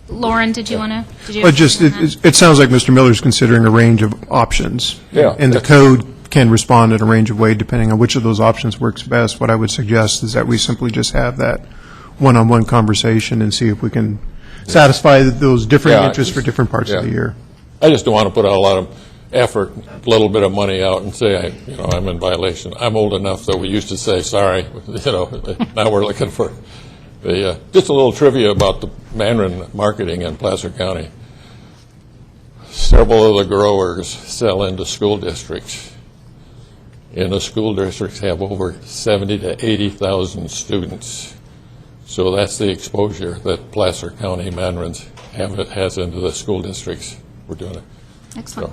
Lauren, did you want to? It sounds like Mr. Miller's considering a range of options. Yeah. And the code can respond in a range of ways depending on which of those options works best. What I would suggest is that we simply just have that one-on-one conversation and see if we can satisfy those different interests for different parts of the year. I just don't want to put out a lot of effort, a little bit of money out and say, I'm in violation. I'm old enough that we used to say, sorry, now we're looking for just a little trivia about the Penron marketing in Placer County. Several of the growers sell into school districts, and the school districts have over 70 to 80,000 students. So that's the exposure that Placer County Penrons has into the school districts. We're doing it. Excellent.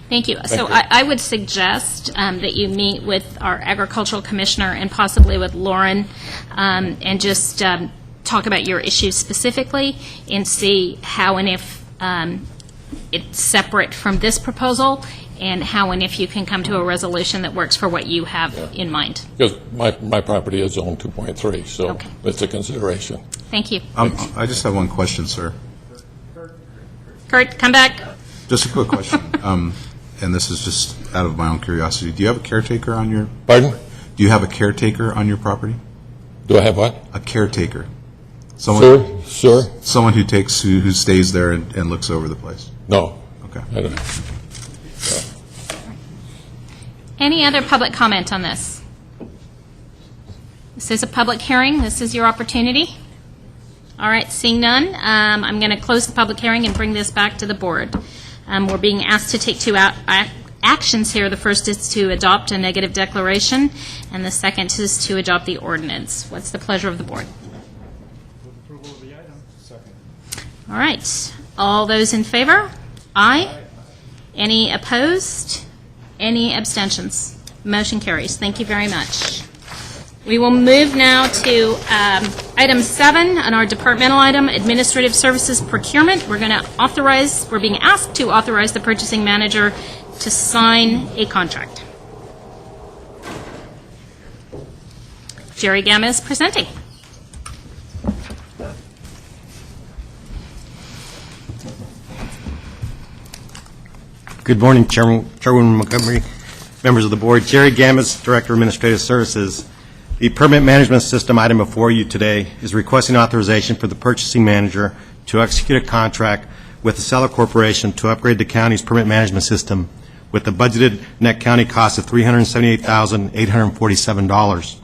Thank you. So I would suggest that you meet with our agricultural commissioner and possibly with Lauren and just talk about your issues specifically and see how and if it's separate from this proposal, and how and if you can come to a resolution that works for what you have in mind. Because my property is zone 2.3, so it's a consideration. Thank you. I just have one question, sir. Kurt, come back. Just a quick question, and this is just out of my own curiosity. Do you have a caretaker on your? Pardon? Do you have a caretaker on your property? Do I have what? A caretaker. Someone, Sir? Someone who stays there and looks over the place. No. Okay. I don't. Any other public comment on this? This is a public hearing. This is your opportunity. All right, seeing none, I'm going to close the public hearing and bring this back to the board. We're being asked to take two actions here. The first is to adopt a negative declaration, and the second is to adopt the ordinance. What's the pleasure of the board? Approval of the item. Second. All right. All those in favor? Aye. Any opposed? Any abstentions? Motion carries. Thank you very much. We will move now to item 7 on our departmental item, Administrative Services Procurement. We're being asked to authorize the purchasing manager to sign a contract. Jerry Gamma is presenting. Good morning, Chairwoman Montgomery, members of the board. Jerry Gammas, Director of Administrative Services. The permit management system item before you today is requesting authorization for the purchasing manager to execute a contract with the Seller Corporation to upgrade the county's permit management system with the budgeted net county cost of $378,847.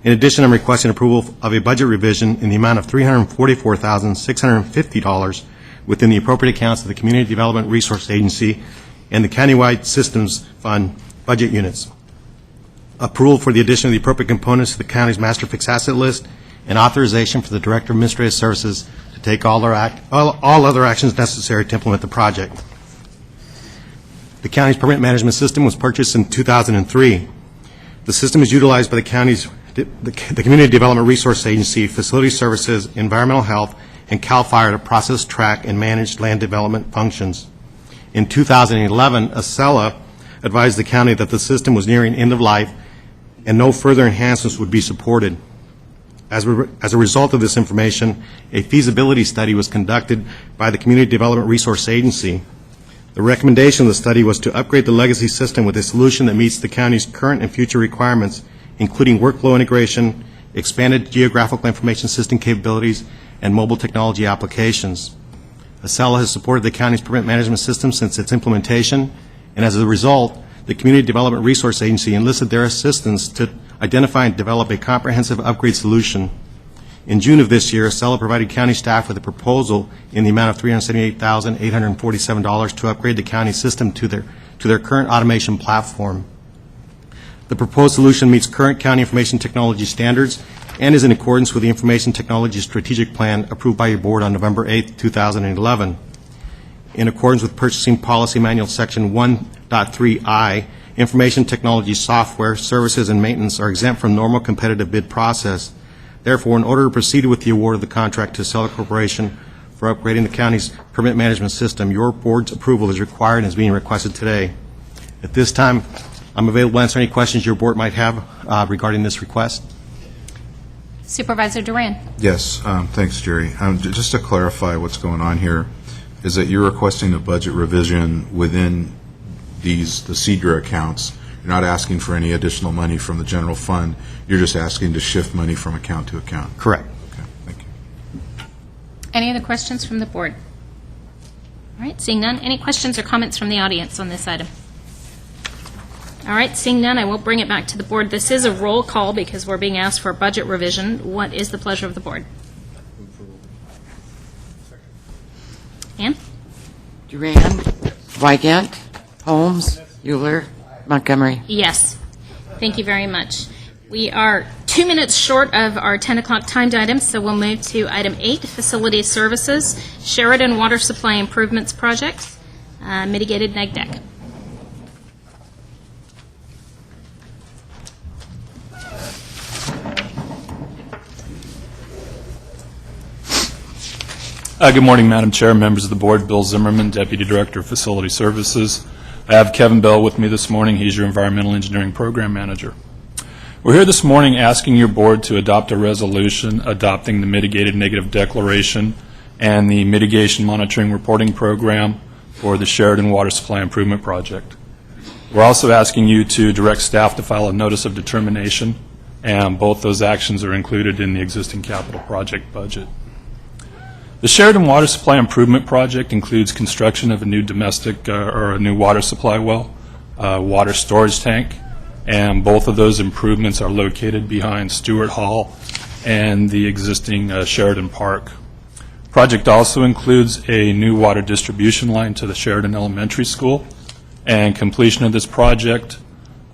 In addition, I'm requesting approval of a budget revision in the amount of $344,650 within the appropriate accounts of the Community Development Resource Agency and the Countywide Systems Fund budget units. Approval for the addition of the appropriate components to the county's master fixed asset list, and authorization for the Director of Administrative Services to take all other actions necessary to implement the project. The county's permit management system was purchased in 2003. The system is utilized by the Community Development Resource Agency, Facility Services, Environmental Health, and CAL FIRE to process, track, and manage land development functions. In 2011, Acela advised the county that the system was nearing end of life and no further enhancements would be supported. As a result of this information, a feasibility study was conducted by the Community Development Resource Agency. The recommendation of the study was to upgrade the legacy system with a solution that meets the county's current and future requirements, including workflow integration, expanded geographical information system capabilities, and mobile technology applications. Acela has supported the county's permit management system since its implementation, and as a result, the Community Development Resource Agency enlisted their assistance to identify and develop a comprehensive upgrade solution. In June of this year, Acela provided county staff with a proposal in the amount of $378,847 to upgrade the county system to their current automation platform. The proposed solution meets current county information technology standards and is in accordance with the Information Technology Strategic Plan approved by your board on November 8, 2011. In accordance with Purchasing Policy Manual Section 1.3I, information technology software, services, and maintenance are exempt from normal competitive bid process. Therefore, in order to proceed with the award of the contract to Seller Corporation for upgrading the county's permit management system, your board's approval is required and is being requested today. At this time, I'm available to answer any questions your board might have regarding this request. Supervisor Duran. Yes, thanks, Jerry. Just to clarify what's going on here, is that you're requesting a budget revision within the CEDRA accounts. You're not asking for any additional money from the general fund. You're just asking to shift money from account to account. Correct. Okay, thank you. Any other questions from the board? All right, seeing none. Any questions or comments from the audience on this item? All right, seeing none, I will bring it back to the board. This is a roll call because we're being asked for a budget revision. What is the pleasure of the board? Ann? Duran, Wygant, Holmes, Euler, Montgomery. Yes. Thank you very much. We are 2 minutes short of our 10 o'clock timed item, so we'll move to item 8, Facility Services, Sheridan Water Supply Improvements Project, mitigated neg deck. Good morning, Madam Chair, members of the board. Bill Zimmerman, Deputy Director of Facility Services. I have Kevin Bell with me this morning. He's your Environmental Engineering Program Manager. We're here this morning asking your board to adopt a resolution adopting the Mitigated Negative Declaration and the Mitigation Monitoring Reporting Program for the Sheridan Water Supply Improvement Project. We're also asking you to direct staff to file a notice of determination, and both those actions are included in the existing capital project budget. The Sheridan Water Supply Improvement Project includes construction of a new domestic or a new water supply well, water storage tank, and both of those improvements are located behind Stewart Hall and the existing Sheridan Park. Project also includes a new water distribution line to the Sheridan Elementary School, and completion of this project,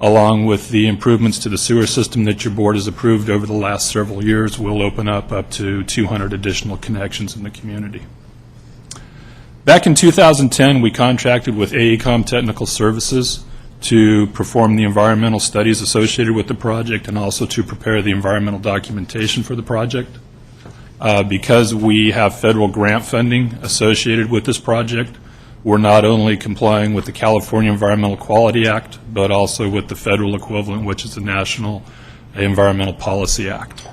along with the improvements to the sewer system that your board has approved over the last several years, will open up to 200 additional connections in the community. Back in 2010, we contracted with AECOM Technical Services to perform the environmental studies associated with the project and also to prepare the environmental documentation for the project. Because we have federal grant funding associated with this project, we're not only complying with the California Environmental Quality Act, but also with the federal equivalent, which is the National Environmental Policy Act.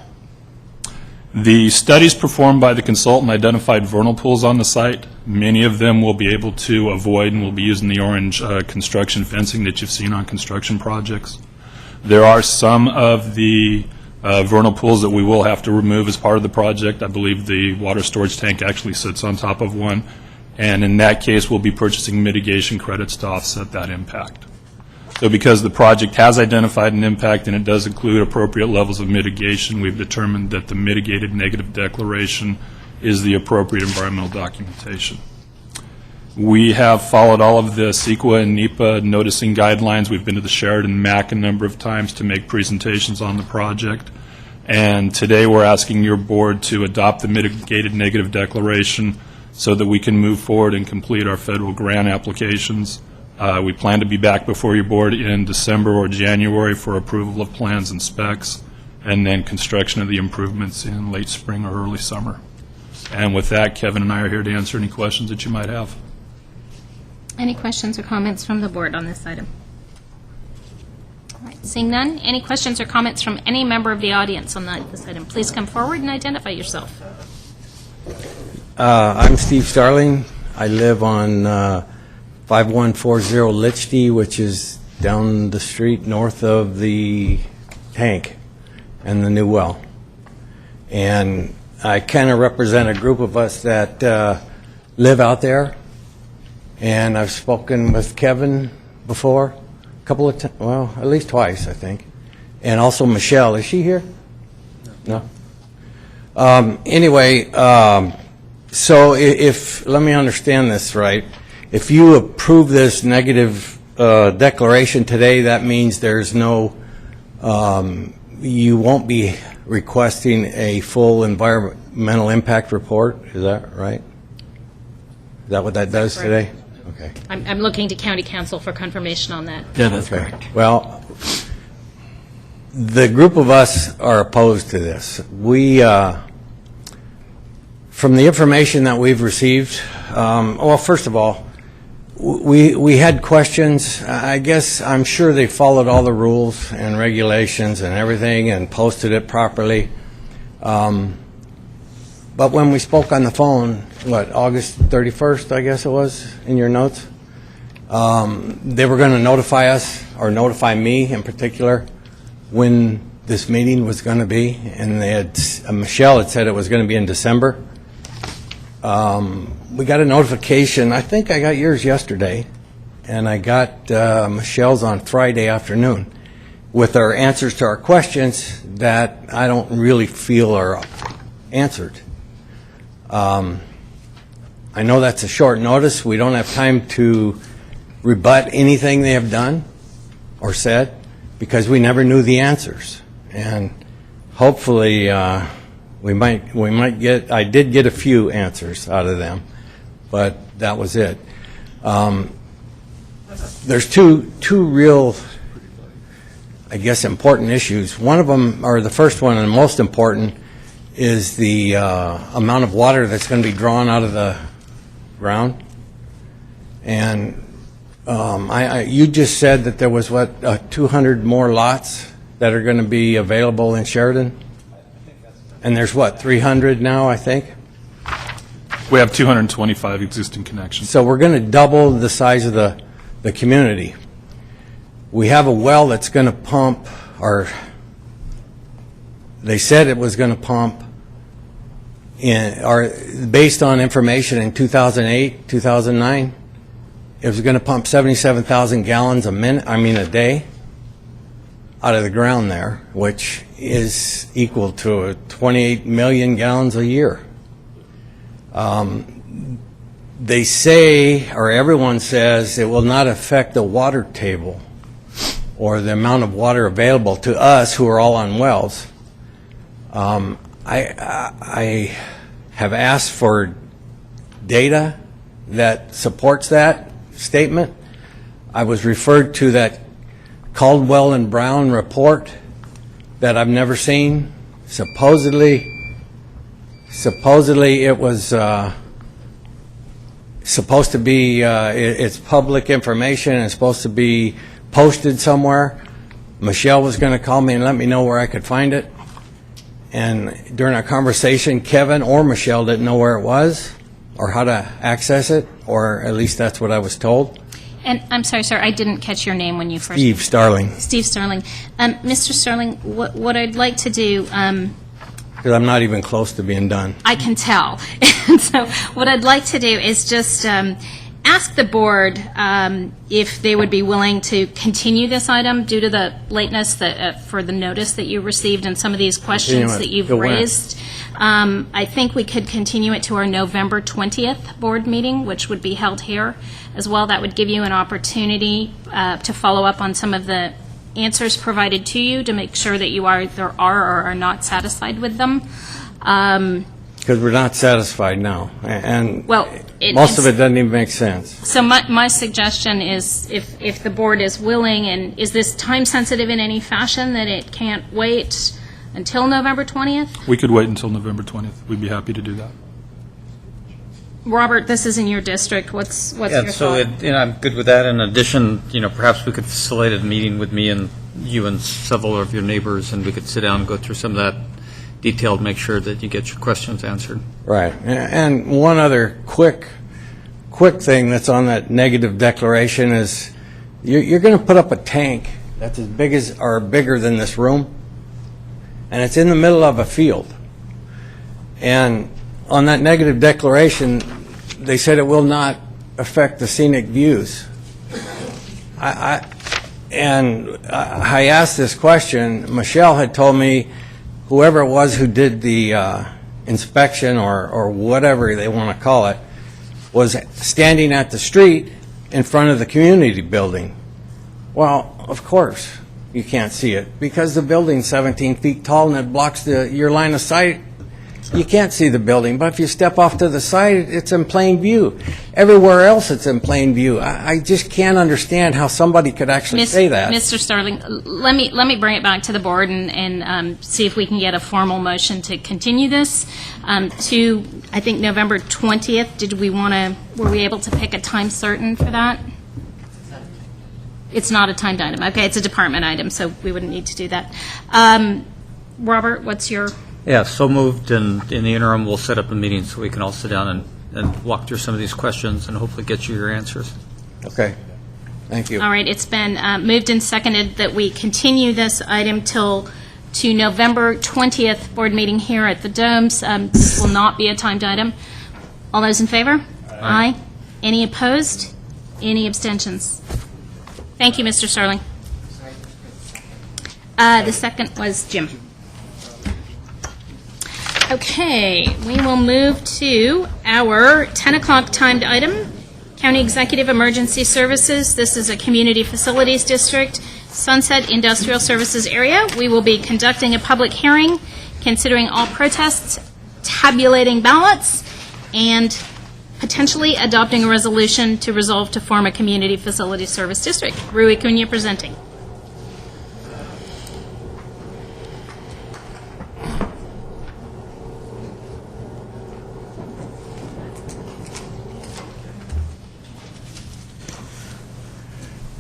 The studies performed by the consultant identified vernal pools on the site. Many of them will be able to avoid and will be using the orange construction fencing that you've seen on construction projects. There are some of the vernal pools that we will have to remove as part of the project. I believe the water storage tank actually sits on top of one. And in that case, we'll be purchasing mitigation credits to offset that impact. So because the project has identified an impact and it does include appropriate levels of mitigation, we've determined that the mitigated negative declaration is the appropriate environmental documentation. We have followed all of the CEQA and NEPA noticing guidelines. We've been to the Sheridan MAC a number of times to make presentations on the project. And today we're asking your board to adopt the mitigated negative declaration so that we can move forward and complete our federal grant applications. We plan to be back before your board in December or January for approval of plans and specs, and then construction of the improvements in late spring or early summer. And with that, Kevin and I are here to answer any questions that you might have. Any questions or comments from the board on this item? All right, seeing none, any questions or comments from any member of the audience on this item? Please come forward and identify yourself. I'm Steve Starling. I live on 5140 Litchty, which is down the street north of the tank and the new well. And I kind of represent a group of us that live out there. And I've spoken with Kevin before, a couple of times, well, at least twice, I think. And also Michelle. Is she here? No? Anyway, so if, let me understand this right, if you approve this negative declaration today, that means there's no You won't be requesting a full environmental impact report, is that right? Is that what that does today? Okay. I'm looking to county council for confirmation on that. Yeah, that's correct. Well, the group of us are opposed to this. We, from the information that we've received, well, first of all, we had questions. I guess I'm sure they followed all the rules and regulations and everything and posted it properly. But when we spoke on the phone, August 31st, I guess it was, in your notes, they were going to notify us, or notify me in particular, when this meeting was going to be, and they had, Michelle had said it was going to be in December. We got a notification, I think I got yours yesterday, and I got Michelle's on Friday afternoon with our answers to our questions that I don't really feel are answered. I know that's a short notice. We don't have time to rebut anything they have done or said because we never knew the answers. And hopefully we might get, I did get a few answers out of them, but that was it. There's two real, I guess, important issues. One of them, or the first one and most important, is the amount of water that's going to be drawn out of the ground. And you just said that there was, 200 more lots that are going to be available in Sheridan? And there's 300 now, I think? We have 225 existing connections. So we're going to double the size of the community. We have a well that's going to pump, or they said it was going to pump, based on information in 2008, 2009, it was going to pump 77,000 gallons a day out of the ground there, which is equal to 28 million gallons a year. They say, or everyone says, it will not affect the water table or the amount of water available to us who are all on wells. I have asked for data that supports that statement. I was referred to that Caldwell and Brown report that I've never seen. Supposedly it was supposed to be, it's public information and it's supposed to be posted somewhere. Michelle was going to call me and let me know where I could find it. And during our conversation, Kevin or Michelle didn't know where it was or how to access it, or at least that's what I was told. And I'm sorry, sir, I didn't catch your name when you first... Steve Starling. Steve Starling. Mr. Starling, what I'd like to do... Because I'm not even close to being done. I can tell. And so what I'd like to do is just ask the board if they would be willing to continue this item due to the lateness for the notice that you received and some of these questions that you've raised. I think we could continue it to our November 20th board meeting, which would be held here as well. That would give you an opportunity to follow up on some of the answers provided to you to make sure that you either are or are not satisfied with them. Because we're not satisfied now, and well, most of it doesn't even make sense. So my suggestion is, if the board is willing, and is this time sensitive in any fashion that it can't wait until November 20th? We could wait until November 20th. We'd be happy to do that. Robert, this is in your district. What's your thought? So I'm good with that. In addition, perhaps we could facilitate a meeting with me and you and several of your neighbors, and we could sit down and go through some of that detailed, make sure that you get your questions answered. Right. And one other quick thing that's on that negative declaration is you're going to put up a tank that's as big as or bigger than this room, and it's in the middle of a field. And on that negative declaration, they said it will not affect the scenic views. I asked this question. Michelle had told me whoever it was who did the inspection or whatever they want to call it was standing at the street in front of the community building. Well, of course, you can't see it. Because the building's 17 feet tall and it blocks your line of sight, you can't see the building. But if you step off to the side, it's in plain view. Everywhere else, it's in plain view. I just can't understand how somebody could actually say that. Mr. Starling, let me bring it back to the board and see if we can get a formal motion to continue this to, I think, November 20th. Were we able to pick a time certain for that? It's not a timed item. Okay, it's a department item, so we wouldn't need to do that. Robert, what's your... Yeah, so moved, and in the interim, we'll set up a meeting so we can all sit down and walk through some of these questions and hopefully get you your answers. Okay. Thank you. All right, it's been moved and seconded that we continue this item to November 20th board meeting here at the Domes. This will not be a timed item. All those in favor? Aye. Any opposed? Any abstentions? Thank you, Mr. Starling. The second was Jim. Okay, we will move to our 10 o'clock timed item, County Executive Emergency Services. This is a Community Facilities District, Sunset Industrial Services Area. We will be conducting a public hearing, considering all protests, tabulating ballots, and potentially adopting a resolution to resolve to form a Community Facilities Service District. Rui Cunha presenting.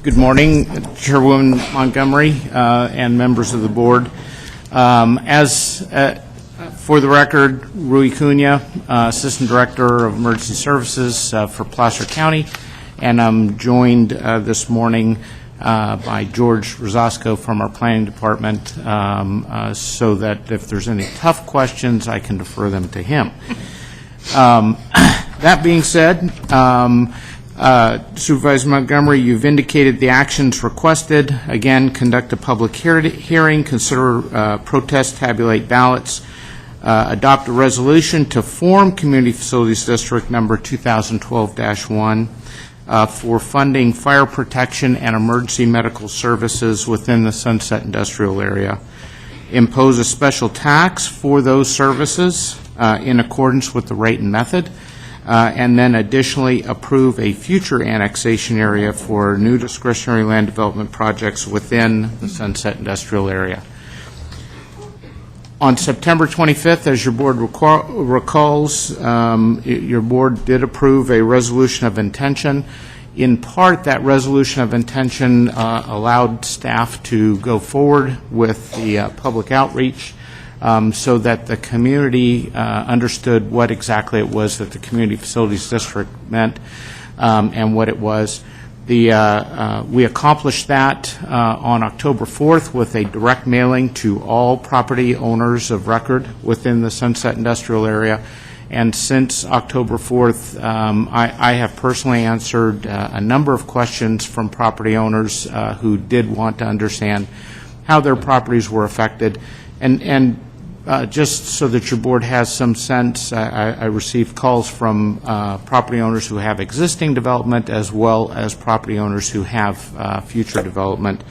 Good morning, Chairwoman Montgomery and members of the board. For the record, Rui Cunha, Assistant Director of Emergency Services for Placer County, and I'm joined this morning by George Rosasco from our Planning Department, so that if there's any tough questions, I can defer them to him. That being said, Supervisor Montgomery, you've indicated the actions requested. Again, conduct a public hearing, consider protest, tabulate ballots, adopt a resolution to form Community Facilities District number 2012-1 for funding fire protection and emergency medical services within the Sunset Industrial Area. Impose a special tax for those services in accordance with the rate and method. And then additionally approve a future annexation area for new discretionary land development projects within the Sunset Industrial Area. On September 25th, as your board recalls, your board did approve a resolution of intention. In part, that resolution of intention allowed staff to go forward with the public outreach so that the community understood what exactly it was that the Community Facilities District meant and what it was. We accomplished that on October 4th with a direct mailing to all property owners of record within the Sunset Industrial Area. And since October 4th, I have personally answered a number of questions from property owners who did want to understand how their properties were affected. And just so that your board has some sense, I received calls from property owners who have existing development as well as property owners who have future development,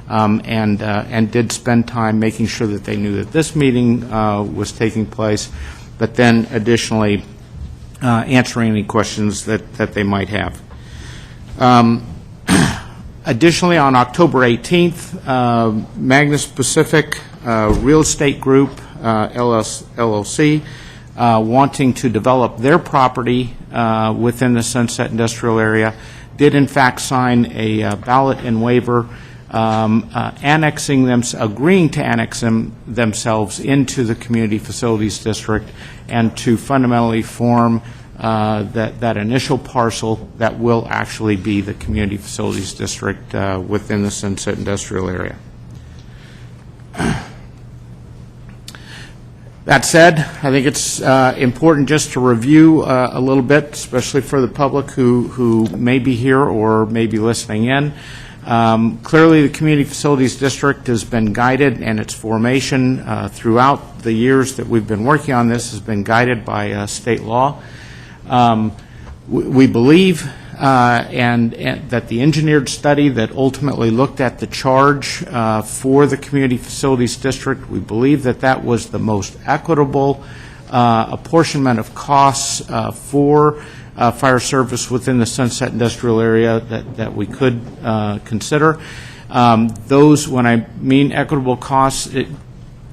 and did spend time making sure that they knew that this meeting was taking place, but then additionally answering any questions that they might have. Additionally, on October 18th, Magnus Pacific Real Estate Group, LLC, wanting to develop their property within the Sunset Industrial Area, did in fact sign a ballot and waiver agreeing to annex themselves into the Community Facilities District and to fundamentally form that initial parcel that will actually be the Community Facilities District within the Sunset Industrial Area. That said, I think it's important just to review a little bit, especially for the public who may be here or may be listening in. Clearly, the Community Facilities District has been guided, and its formation throughout the years that we've been working on this has been guided by state law. We believe and that the engineered study that ultimately looked at the charge for the Community Facilities District, we believe that that was the most equitable apportionment of costs for fire service within the Sunset Industrial Area that we could consider. Those, when I mean equitable costs,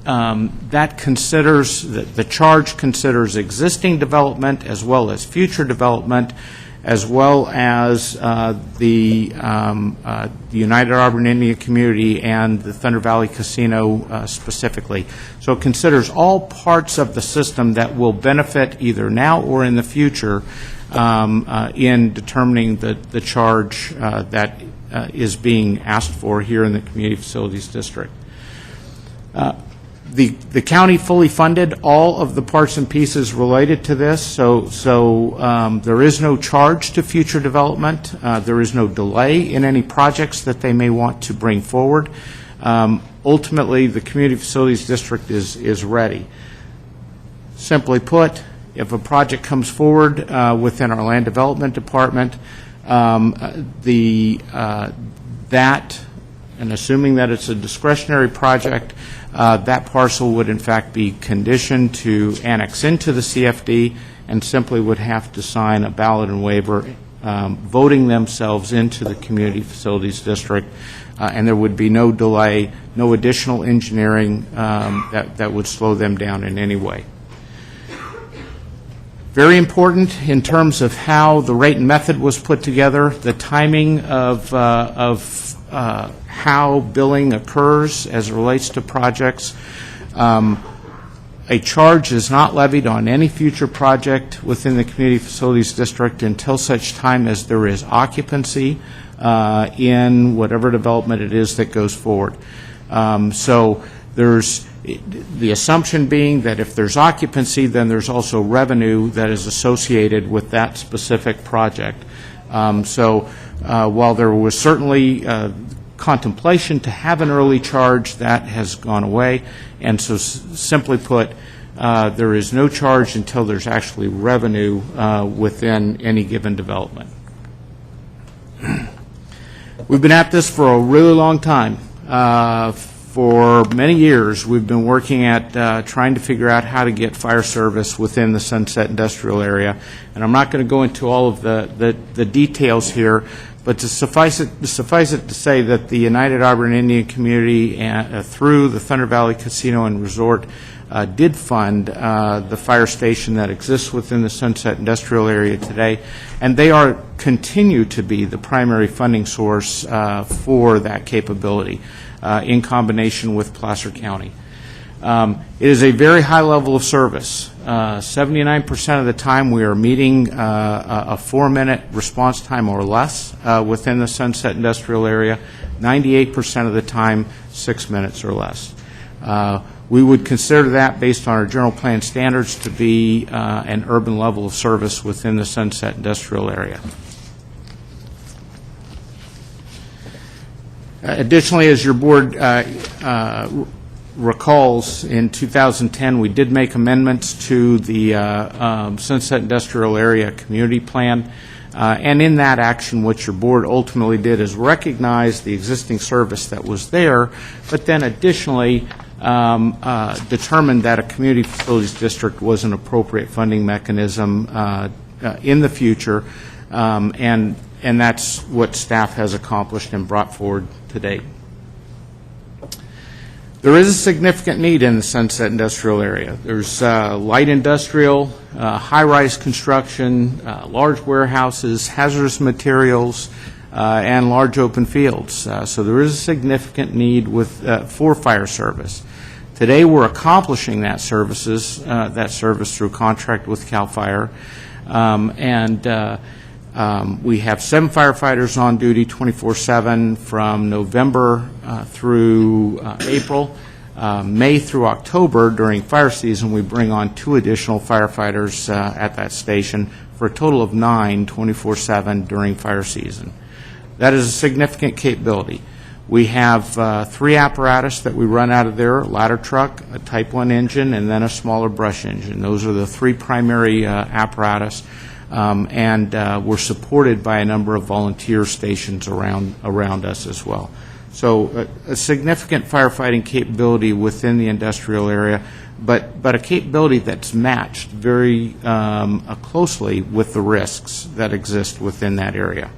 that considers, the charge considers existing development as well as future development, as well as the United Auburn Indian Community and the Thunder Valley Casino specifically. So it considers all parts of the system that will benefit either now or in the future in determining the charge that is being asked for here in the Community Facilities District. The county fully funded all of the parts and pieces related to this, so there is no charge to future development. There is no delay in any projects that they may want to bring forward. Ultimately, the Community Facilities District is ready. Simply put, if a project comes forward within our Land Development Department, and assuming that it's a discretionary project, that parcel would in fact be conditioned to annex into the CFD and simply would have to sign a ballot and waiver voting themselves into the Community Facilities District, and there would be no delay, no additional engineering that would slow them down in any way. Very important in terms of how the rate and method was put together, the timing of how billing occurs as it relates to projects. A charge is not levied on any future project within the Community Facilities District until such time as there is occupancy in whatever development it is that goes forward. So there's the assumption being that if there's occupancy, then there's also revenue that is associated with that specific project. While there was certainly contemplation to have an early charge, that has gone away, and so simply put, there is no charge until there's actually revenue within any given development. We've been at this for a really long time. For many years, we've been working at trying to figure out how to get fire service within the Sunset Industrial Area. And I'm not going to go into all of the details here, but to suffice it to say that the United Auburn Indian Community through the Thunder Valley Casino and Resort did fund the fire station that exists within the Sunset Industrial Area today, and they continue to be the primary funding source for that capability. In combination with Placer County. It is a very high level of service. 79% of the time we are meeting a 4-minute response time or less within the Sunset Industrial Area. 98% of the time, 6 minutes or less. We would consider that, based on our general plan standards, to be an urban level of service within the Sunset Industrial Area. Additionally, as your board recalls, in 2010 we did make amendments to the Sunset Industrial Area Community Plan, and in that action what your board ultimately did is recognize the existing service that was there, but then additionally determined that a Community Facilities District was an appropriate funding mechanism in the future, and that's what staff has accomplished and brought forward to date. There is a significant need in the Sunset Industrial Area. There's light industrial, high-rise construction, large warehouses, hazardous materials, and large open fields. So there is a significant need for fire service. Today we're accomplishing that service through contract with CAL FIRE, we have 7 firefighters on duty 24/7 from November through April. May through October, during fire season, we bring on 2 additional firefighters at that station for a total of 9 24/7 during fire season. That is a significant capability. We have 3 apparatus that we run out of there: a ladder truck, a Type 1 engine, and then a smaller brush engine. Those are the 3 primary apparatus. and we're supported by a number of volunteer stations around us as well. So a significant firefighting capability within the industrial area, but a capability that's matched very closely with the risks that exist within that area.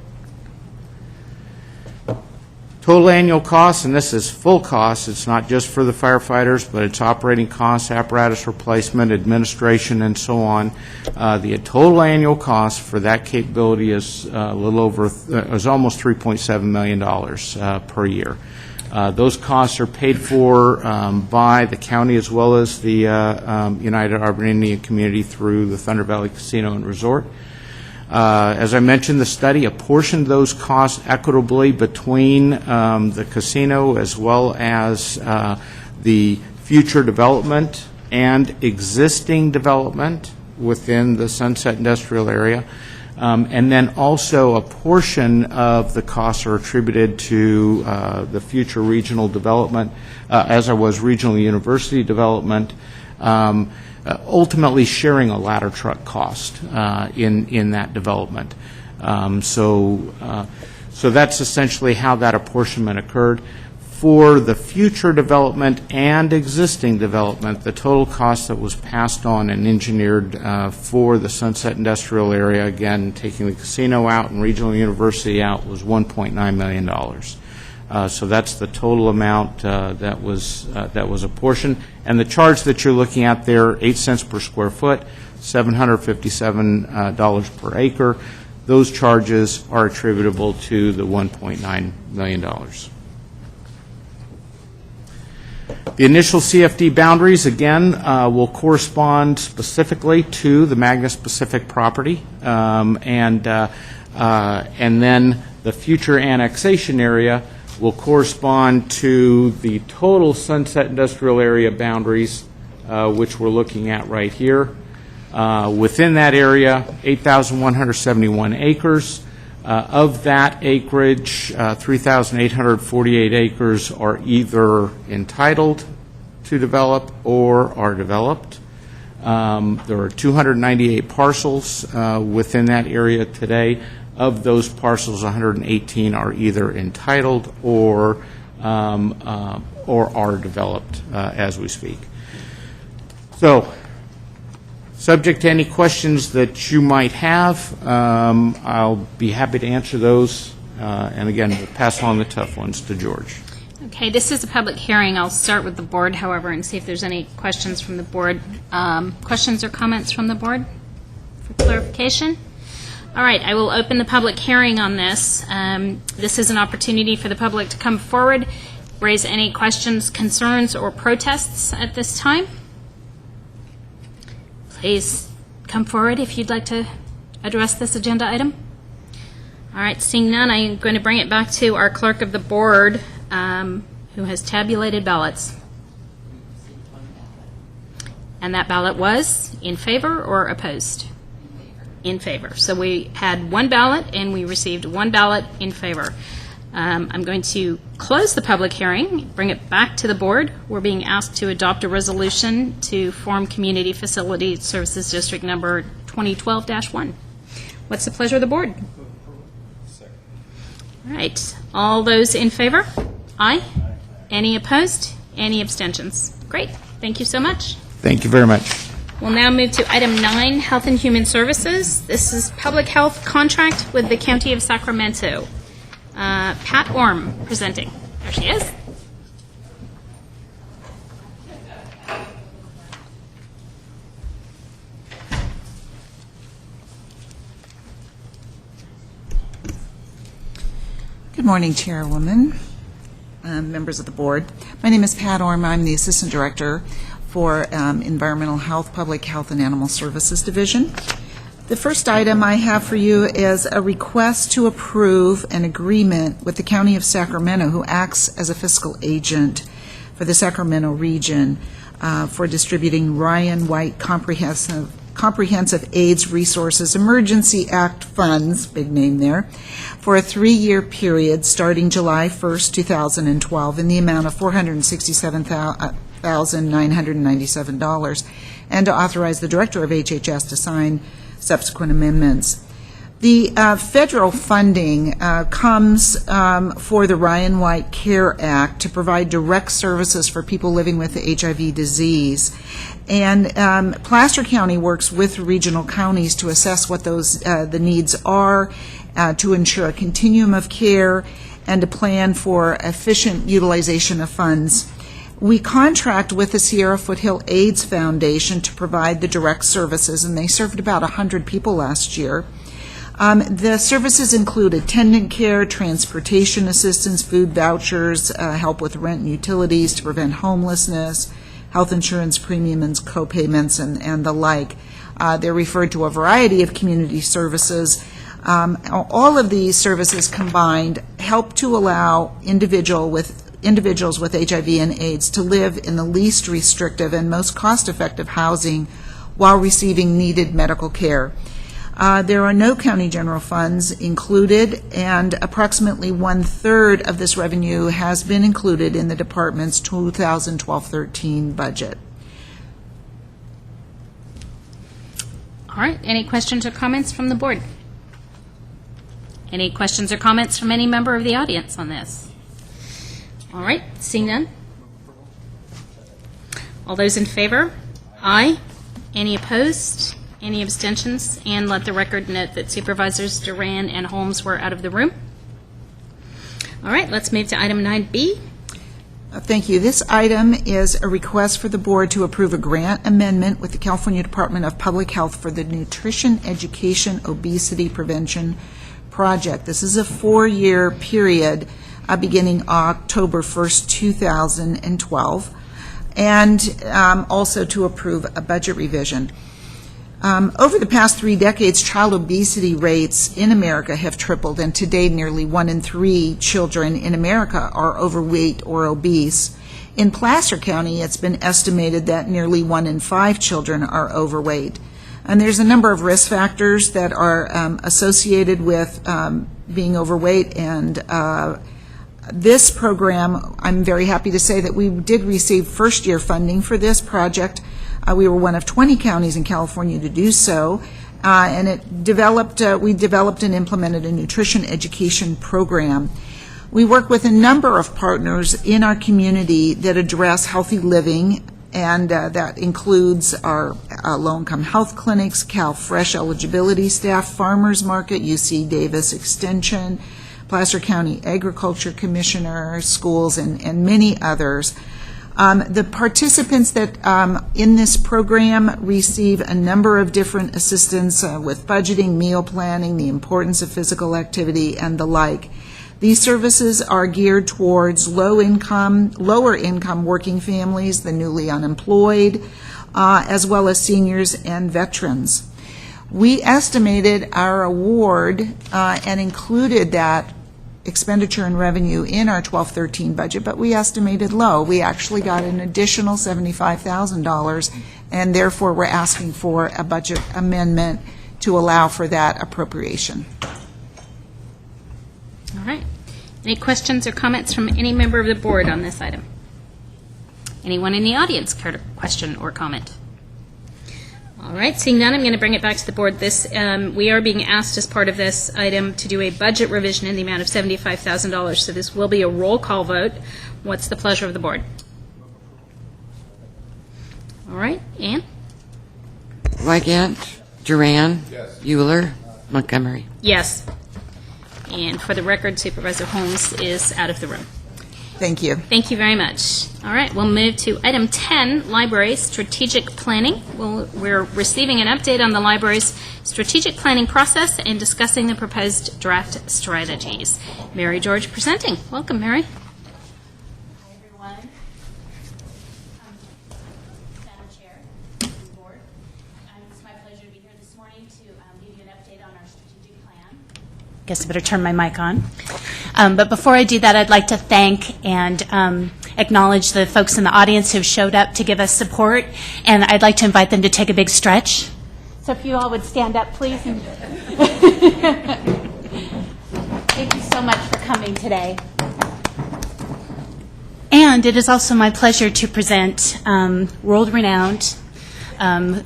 Total annual costs, and this is full costs, it's not just for the firefighters, but it's operating costs, apparatus replacement, administration, and so on. The total annual cost for that capability is a little over, is almost $3.7 million per year. Those costs are paid for by the county as well as the United Arbor Indian community through the Thunder Valley Casino and Resort. As I mentioned, the study apportioned those costs equitably between the casino as well as the future development and existing development within the Sunset Industrial Area. And then also a portion of the costs are attributed to the future regional development, as was regional university development, ultimately sharing a ladder truck cost in that development. So that's essentially how that apportionment occurred. For the future development and existing development, the total cost that was passed on and engineered for the Sunset Industrial Area, again, taking the casino out and regional university out, was $1.9 million. So that's the total amount that was apportioned. And the charge that you're looking at there, 8 cents per square foot, $757 per acre. Those charges are attributable to the $1.9 million. The initial CFD boundaries, again, will correspond specifically to the Magnus Pacific property, and then the future annexation area will correspond to the total Sunset Industrial Area boundaries, which we're looking at right here. Within that area, 8,171 acres. Of that acreage, 3,848 acres are either entitled to develop or are developed. There are 298 parcels within that area today. Of those parcels, 118 are either entitled or are developed as we speak. So, subject to any questions that you might have, I'll be happy to answer those. And again, we'll pass on the tough ones to George. Okay, this is a public hearing. I'll start with the board, however, and see if there's any questions from the board. Questions or comments from the board for clarification? All right, I will open the public hearing on this. This is an opportunity for the public to come forward, raise any questions, concerns, or protests at this time. Please come forward if you'd like to address this agenda item. All right, seeing none, I'm going to bring it back to our clerk of the board, who has tabulated ballots. And that ballot was in favor or opposed? In favor. So we had one ballot, and we received one ballot in favor. I'm going to close the public hearing, bring it back to the board. We're being asked to adopt a resolution to form Community Facility Services District number 2012-1. What's the pleasure of the board? All right. All those in favor? Aye. Any opposed? Any abstentions? Great. Thank you so much. Thank you very much. We'll now move to item 9, Health and Human Services. This is public health contract with the County of Sacramento. Pat Orm presenting. There she is. Good morning, Chairwoman, members of the board. My name is Pat Orm. I'm the Assistant Director for Environmental Health, Public Health, and Animal Services Division. The first item I have for you is a request to approve an agreement with the County of Sacramento, who acts as a fiscal agent for the Sacramento region for distributing Ryan White Comprehensive AIDS Resources Emergency Act funds, big name there, for a 3-year period starting July 1st, 2012 in the amount of $467,997, and to authorize the Director of HHS to sign subsequent amendments. The federal funding comes for the Ryan White CARE Act to provide direct services for people living with the HIV disease. And Placer County works with regional counties to assess what those the needs are, to ensure a continuum of care, and to plan for efficient utilization of funds. We contract with the Sierra Foothill AIDS Foundation to provide the direct services, and they served about 100 people last year. The services include attendant care, transportation assistance, food vouchers, help with rent and utilities to prevent homelessness, health insurance premiums, co-payments, and the like. They're referred to a variety of community services. All of these services combined help to allow individuals with HIV and AIDS to live in the least restrictive and most cost-effective housing while receiving needed medical care. There are no county general funds included, and approximately 1/3 of this revenue has been included in the department's 2012-13 budget. All right, any questions or comments from the board? Any questions or comments from any member of the audience on this? All right, seeing none. All those in favor? Aye. Any opposed? Any abstentions? And let the record note that Supervisors Duran and Holmes were out of the room. All right, let's move to item 9B. Thank you. This item is a request for the board to approve a grant amendment with the California Department of Public Health for the Nutrition Education Obesity Prevention Project. This is a 4-year period beginning October 1st, 2012, and also to approve a budget revision. Over the past 3 decades, child obesity rates in America have tripled, and today nearly 1 in 3 children in America are overweight or obese. In Placer County, it's been estimated that nearly 1 in 5 children are overweight. And there's a number of risk factors that are associated with being overweight, and this program, I'm very happy to say that we did receive first-year funding for this project. We were one of 20 counties in California to do so, and we developed and implemented a nutrition education program. We work with a number of partners in our community that address healthy living, and that includes our low-income health clinics, CalFresh eligibility staff, Farmers Market, UC Davis Extension, Placer County Agriculture Commissioner, schools, and many others. The participants that in this program receive a number of different assistance with budgeting, meal planning, the importance of physical activity, and the like. These services are geared towards lower income working families, the newly unemployed, as well as seniors and veterans. We estimated our award and included that expenditure and revenue in our 12-13 budget, but we estimated low. We actually got an additional $75,000, and therefore we're asking for a budget amendment to allow for that appropriation. All right. Any questions or comments from any member of the board on this item? Anyone in the audience care to question or comment? All right, seeing none, I'm going to bring it back to the board. We are being asked as part of this item to do a budget revision in the amount of $75,000, so this will be a roll call vote. What's the pleasure of the board? All right, Ann? Wygant, Duran, Euler, Montgomery. Yes. And for the record, Supervisor Holmes is out of the room. Thank you. Thank you very much. All right, we'll move to item 10, Library Strategic Planning. We're receiving an update on the library's strategic planning process and discussing the proposed draft strategies. Mary George presenting. Welcome, Mary. Hi, everyone. Madam Chair, Board, it's my pleasure to be here this morning to give you an update on our strategic plan. I guess I better turn my mic on. But before I do that, I'd like to thank and acknowledge the folks in the audience who have showed up to give us support, and I'd like to invite them to take a big stretch. So if you all would stand up, please. Thank you so much for coming today. And it is also my pleasure to present world-renowned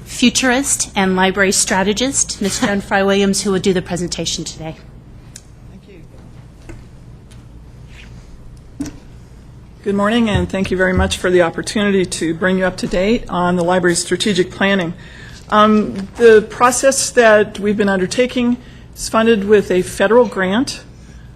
futurist and library strategist, Ms. Joan Fry-Williams, who will do the presentation today. Good morning, and thank you very much for the opportunity to bring you up to date on the library's strategic planning. The process that we've been undertaking is funded with a federal grant.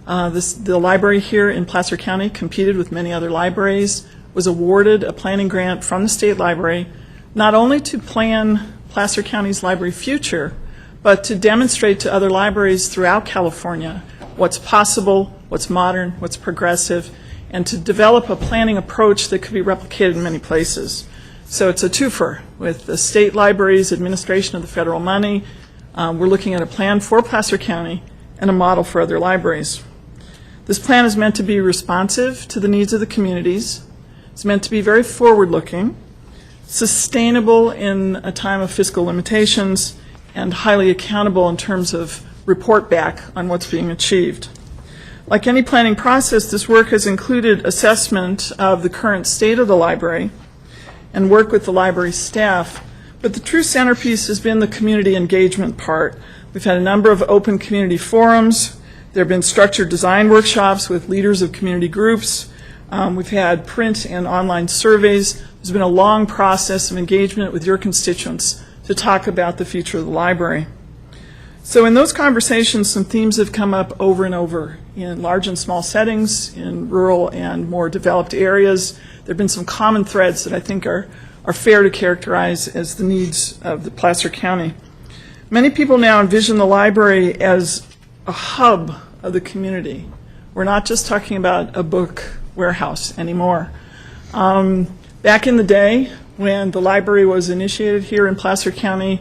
The library here in Placer County competed with many other libraries, was awarded a planning grant from the state library, not only to plan Placer County's library future, but to demonstrate to other libraries throughout California what's possible, what's modern, what's progressive, and to develop a planning approach that could be replicated in many places. So it's a twofer with the state library's administration of the federal money. We're looking at a plan for Placer County and a model for other libraries. This plan is meant to be responsive to the needs of the communities. It's meant to be very forward-looking, sustainable in a time of fiscal limitations, and highly accountable in terms of report back on what's being achieved. Like any planning process, this work has included assessment of the current state of the library and work with the library staff, but the true centerpiece has been the community engagement part. We've had a number of open community forums. There have been structured design workshops with leaders of community groups. We've had print and online surveys. There's been a long process of engagement with your constituents to talk about the future of the library. So in those conversations, some themes have come up over and over in large and small settings, in rural and more developed areas. There have been some common threads that I think are fair to characterize as the needs of the Placer County. Many people now envision the library as a hub of the community. We're not just talking about a book warehouse anymore. Back in the day, when the library was initiated here in Placer County,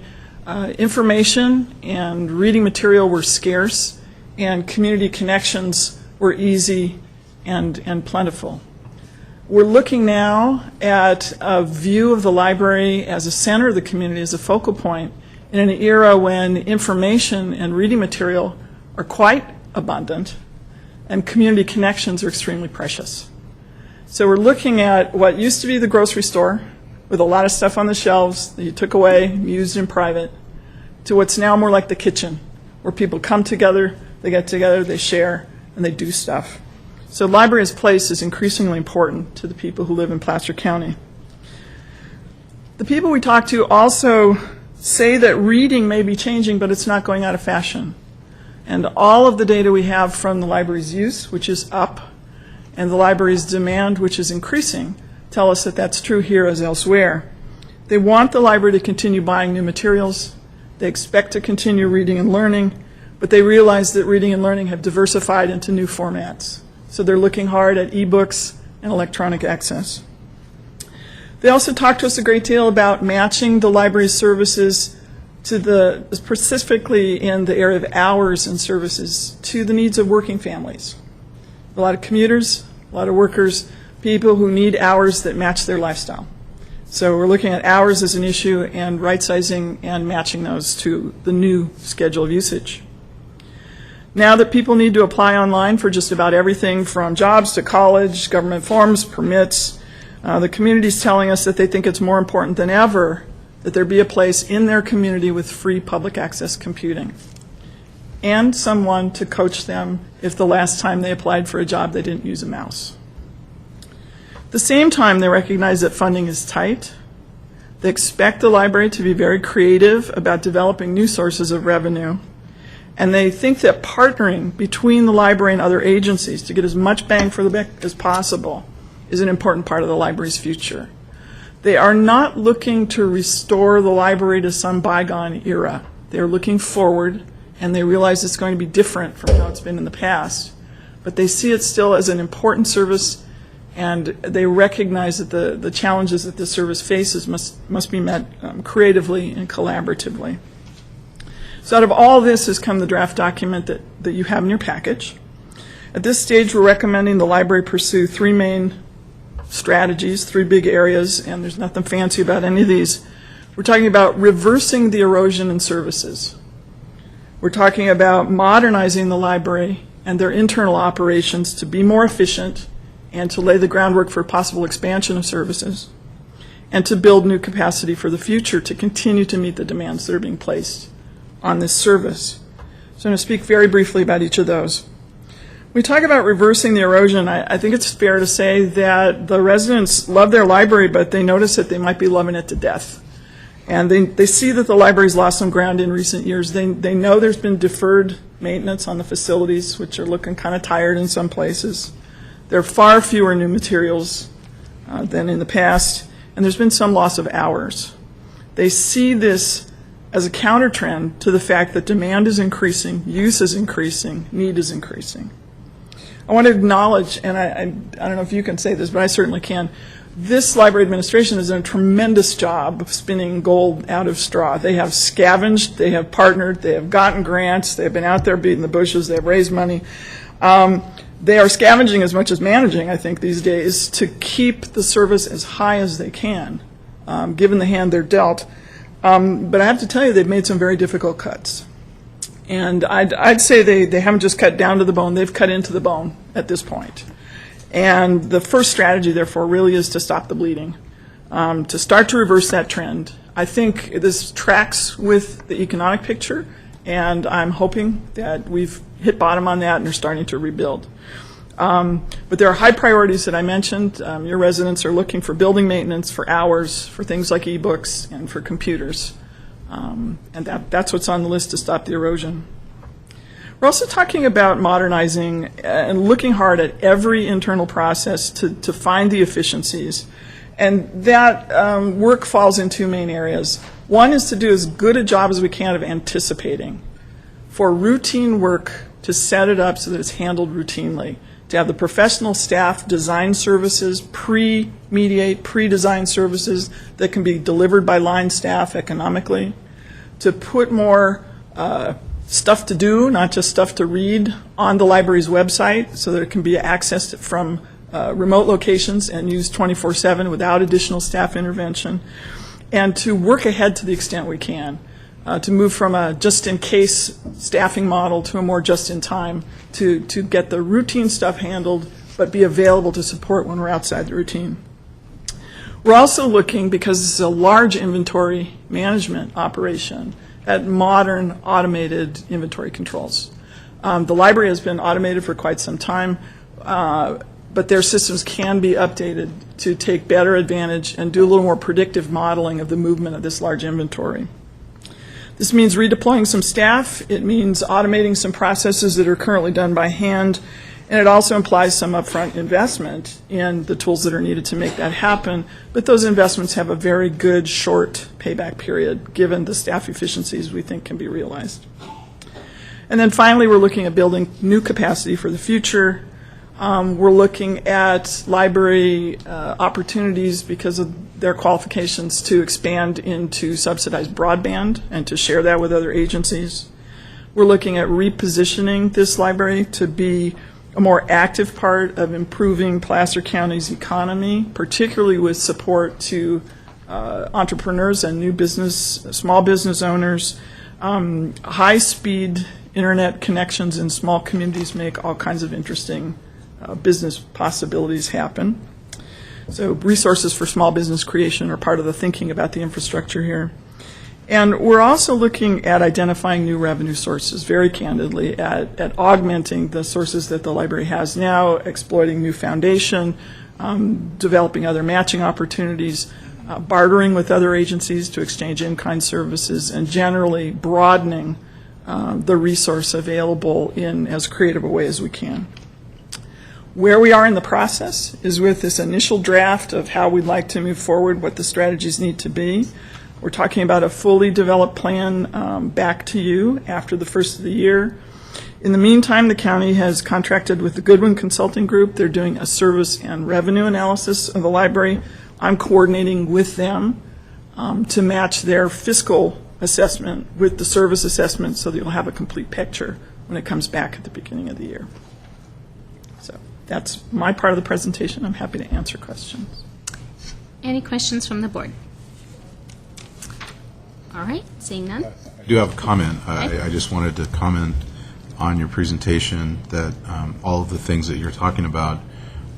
information and reading material were scarce, and community connections were easy and plentiful. We're looking now at a view of the library as a center of the community, as a focal point, in an era when information and reading material are quite abundant and community connections are extremely precious. So we're looking at what used to be the grocery store with a lot of stuff on the shelves that you took away, used in private, to what's now more like the kitchen, where people come together, they get together, they share, and they do stuff. So library's place is increasingly important to the people who live in Placer County. The people we talk to also say that reading may be changing, but it's not going out of fashion. And all of the data we have from the library's use, which is up, and the library's demand, which is increasing, tell us that that's true here as elsewhere. They want the library to continue buying new materials. They expect to continue reading and learning, but they realize that reading and learning have diversified into new formats. So they're looking hard at ebooks and electronic access. They also talk to us a great deal about matching the library's services to specifically in the area of hours and services, to the needs of working families. A lot of commuters, a lot of workers, people who need hours that match their lifestyle. So we're looking at hours as an issue and right-sizing and matching those to the new schedule of usage. Now that people need to apply online for just about everything from jobs to college, government forms, permits, the community is telling us that they think it's more important than ever that there be a place in their community with free public access computing and someone to coach them if the last time they applied for a job they didn't use a mouse. At the same time, they recognize that funding is tight. They expect the library to be very creative about developing new sources of revenue. And they think that partnering between the library and other agencies to get as much bang for the buck as possible is an important part of the library's future. They are not looking to restore the library to some bygone era. They are looking forward, and they realize it's going to be different from how it's been in the past. But they see it still as an important service, and they recognize that the challenges that this service faces must be met creatively and collaboratively. So out of all this has come the draft document that you have in your package. At this stage, we're recommending the library pursue three main strategies, three big areas, and there's nothing fancy about any of these. We're talking about reversing the erosion in services. We're talking about modernizing the library and their internal operations to be more efficient and to lay the groundwork for possible expansion of services. and to build new capacity for the future to continue to meet the demands that are being placed on this service. So I'm going to speak very briefly about each of those. We talk about reversing the erosion. I think it's fair to say that the residents love their library, but they notice that they might be loving it to death. And they see that the library's lost some ground in recent years. They know there's been deferred maintenance on the facilities, which are looking kind of tired in some places. There are far fewer new materials than in the past, and there's been some loss of hours. They see this as a counter trend to the fact that demand is increasing, use is increasing, need is increasing. I want to acknowledge, and I don't know if you can say this, but I certainly can, this library administration has done a tremendous job of spinning gold out of straw. They have scavenged, they have partnered, they have gotten grants, they have been out there beating the bushes, they have raised money. They are scavenging as much as managing, I think, these days to keep the service as high as they can, given the hand they're dealt. But I have to tell you, they've made some very difficult cuts. And I'd say they haven't just cut down to the bone, they've cut into the bone at this point. And the first strategy, therefore, really is to stop the bleeding, to start to reverse that trend. I think this tracks with the economic picture, and I'm hoping that we've hit bottom on that and are starting to rebuild. But there are high priorities that I mentioned. Your residents are looking for building maintenance, for hours, for things like e-books, and for computers. And that's what's on the list to stop the erosion. We're also talking about modernizing and looking hard at every internal process to find the efficiencies. And that work falls in two main areas. One is to do as good a job as we can of anticipating. For routine work, to set it up so that it's handled routinely. To have the professional staff design services, pre-mediate, pre-design services that can be delivered by line staff economically. To put more stuff to do, not just stuff to read, on the library's website so that it can be accessed from remote locations and used 24/7 without additional staff intervention. And to work ahead to the extent we can. To move from a just-in-case staffing model to a more just-in-time, to get the routine stuff handled, but be available to support when we're outside the routine. We're also looking, because this is a large inventory management operation, at modern automated inventory controls. The library has been automated for quite some time, but their systems can be updated to take better advantage and do a little more predictive modeling of the movement of this large inventory. This means redeploying some staff, it means automating some processes that are currently done by hand, and it also implies some upfront investment in the tools that are needed to make that happen, but those investments have a very good short payback period, given the staff efficiencies we think can be realized. And then finally, we're looking at building new capacity for the future. We're looking at library opportunities because of their qualifications to expand into subsidized broadband and to share that with other agencies. We're looking at repositioning this library to be a more active part of improving Placer County's economy, particularly with support to entrepreneurs and new business, small business owners. High-speed internet connections in small communities make all kinds of interesting business possibilities happen. So resources for small business creation are part of the thinking about the infrastructure here. And we're also looking at identifying new revenue sources, very candidly, at augmenting the sources that the library has now, exploiting new foundation, developing other matching opportunities, bartering with other agencies to exchange in-kind services, and generally broadening the resource available in as creative a way as we can. Where we are in the process is with this initial draft of how we'd like to move forward, what the strategies need to be. We're talking about a fully developed plan back to you after the first of the year. In the meantime, the county has contracted with the Goodwin Consulting Group. They're doing a service and revenue analysis of the library. I'm coordinating with them to match their fiscal assessment with the service assessment so that you'll have a complete picture when it comes back at the beginning of the year. So that's my part of the presentation. I'm happy to answer questions. Any questions from the board? All right, seeing none. I do have a comment. I just wanted to comment on your presentation that all of the things that you're talking about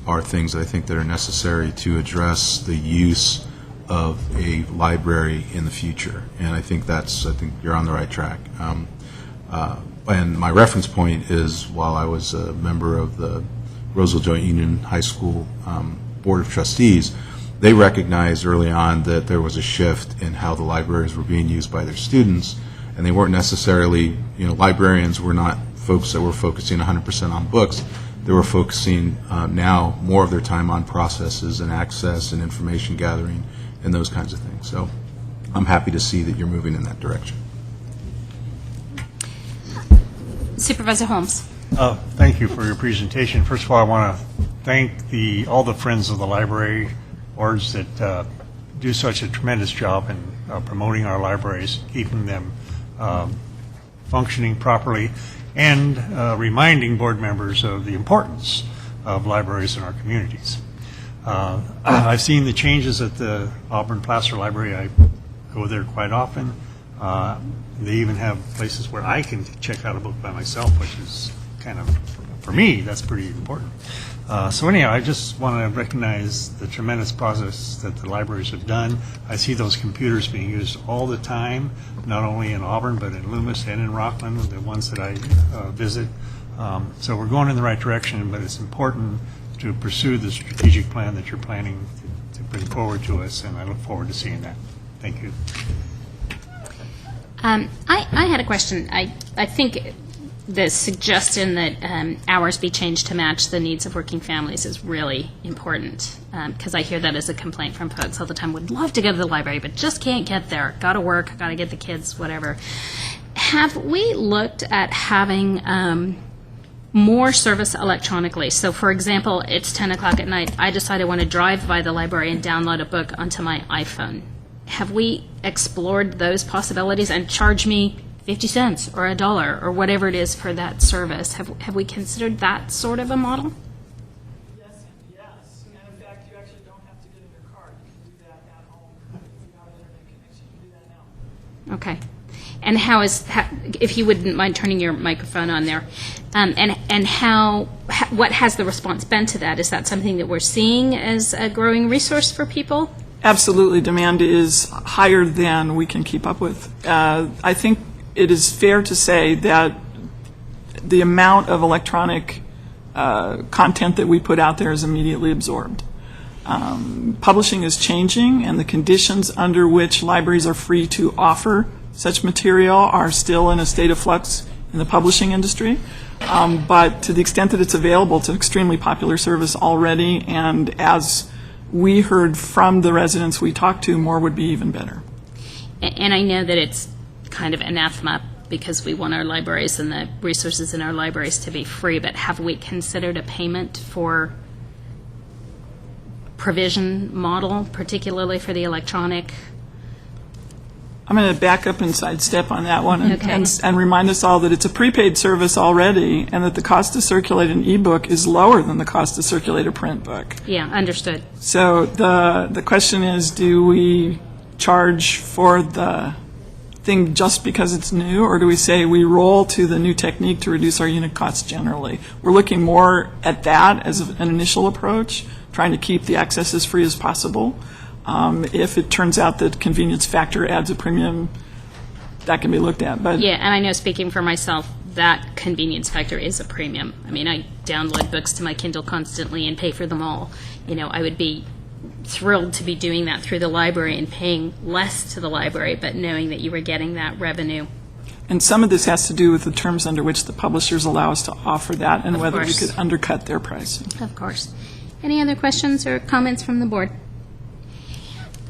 are things that I think that are necessary to address the use of a library in the future, and I think you're on the right track. And my reference point is while I was a member of the Roseville Joint Union High School Board of Trustees, they recognized early on that there was a shift in how the libraries were being used by their students, and they weren't necessarily, librarians were not folks that were focusing 100% on books. They were focusing now more of their time on processes and access and information gathering and those kinds of things. So I'm happy to see that you're moving in that direction. Supervisor Holmes. Thank you for your presentation. First of all, I want to thank all the Friends of the Library boards that do such a tremendous job in promoting our libraries, keeping them functioning properly, and reminding board members of the importance of libraries in our communities. I've seen the changes at the Auburn Placer Library. I go there quite often. They even have places where I can check out a book by myself, which is kind of, for me, that's pretty important. So anyhow, I just want to recognize the tremendous progress that the libraries have done. I see those computers being used all the time, not only in Auburn, but in Loomis and in Rockland, the ones that I visit. So we're going in the right direction, but it's important to pursue the strategic plan that you're planning to bring forward to us, and I look forward to seeing that. Thank you. I had a question. I think the suggestion that hours be changed to match the needs of working families is really important, because I hear that as a complaint from folks all the time. Would love to go to the library, but just can't get there. Got to work, got to get the kids, whatever. Have we looked at having more service electronically? So, for example, it's 10 o'clock at night. I decide I want to drive by the library and download a book onto my iPhone. Have we explored those possibilities and charge me 50 cents or $1 or whatever it is for that service? Have we considered that sort of a model? Yes and yes. And in fact, you actually don't have to get in your car. You can do that at home without internet connection. You can do that now. Okay. And how is, if you wouldn't mind turning your microphone on there, and what has the response been to that? Is that something that we're seeing as a growing resource for people? Absolutely. Demand is higher than we can keep up with. I think it is fair to say that the amount of electronic content that we put out there is immediately absorbed. Publishing is changing, and the conditions under which libraries are free to offer such material are still in a state of flux in the publishing industry. But to the extent that it's available, it's an extremely popular service already, and as we heard from the residents we talked to, more would be even better. And I know that it's kind of anathema because we want our libraries and the resources in our libraries to be free, but have we considered a payment for provision model, particularly for the electronic? I'm going to back up and sidestep on that one Okay. and remind us all that it's a prepaid service already, and that the cost to circulate an ebook is lower than the cost to circulate a print book. Yeah, understood. So the question is, do we charge for the thing just because it's new, or do we say we roll to the new technique to reduce our unit costs generally? We're looking more at that as an initial approach, trying to keep the access as free as possible. If it turns out that convenience factor adds a premium, that can be looked at. But Yeah, and I know, speaking for myself, that convenience factor is a premium. I mean, I download books to my Kindle constantly and pay for them all. I would be thrilled to be doing that through the library and paying less to the library, but knowing that you were getting that revenue. And some of this has to do with the terms under which the publishers allow us to offer that, and Of whether we course. could undercut their pricing. Of course. Any other questions or comments from the board?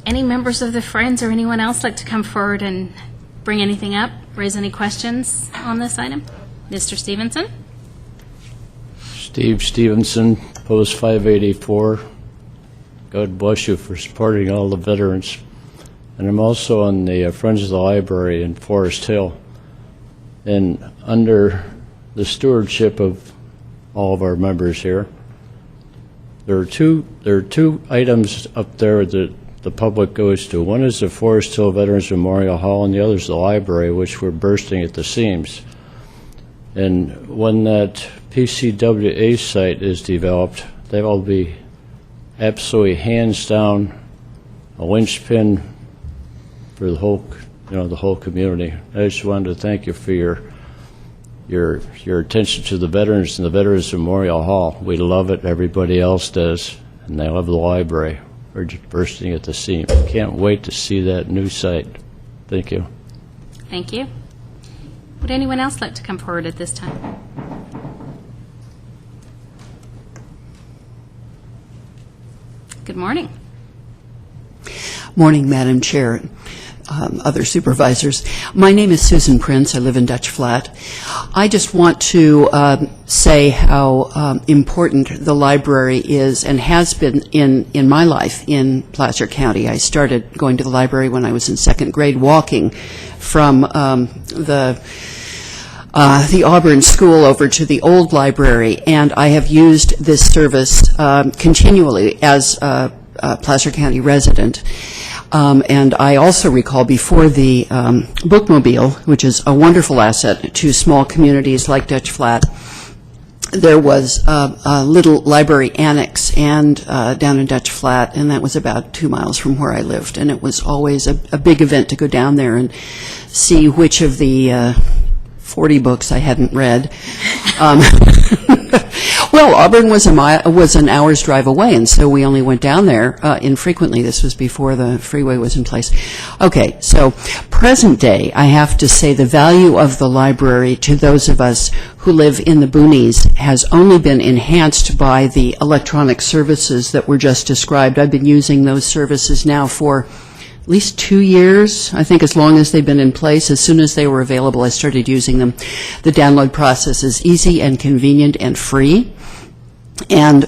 Any members of the Friends or anyone else like to come forward and bring anything up, raise any questions on this item? Mr. Stevenson? Steve Stevenson, Post 584. God bless you for supporting all the veterans. And I'm also on the Friends of the Library in Forest Hill. And under the stewardship of all of our members here, there are two items up there that the public goes to. One is the Forest Hill Veterans Memorial Hall, and the other is the library, which we're bursting at the seams. And when that PCWA site is developed, that will be absolutely hands down linchpin for the whole, the whole community. I just wanted to thank you for your attention to the veterans and the Veterans Memorial Hall. We love it. Everybody else does, and they love the library. We're just bursting at the seam. Can't wait to see that new site. Thank you. Thank you. Would anyone else like to come forward at this time? Good morning. Morning, Madam Chair, other supervisors. My name is Susan Prince. I live in Dutch Flat. I just want to say how important the library is and has been in my life in Placer County. I started going to the library when I was in second grade, walking from the Auburn School over to the old library, and I have used this service continually as a Placer County resident. And I also recall before the bookmobile, which is a wonderful asset to small communities like Dutch Flat, there was a little library annex and down in Dutch Flat, and that was about 2 miles from where I lived. And it was always a big event to go down there and see which of the 40 books I hadn't read. Well, Auburn was an hour's drive away, and so we only went down there infrequently. This was before the freeway was in place. Okay, so present day, I have to say the value of the library to those of us who live in the boonies has only been enhanced by the electronic services that were just described. I've been using those services now for at least 2 years, I think, as long as they've been in place. As soon as they were available, I started using them. The download process is easy and convenient and free. And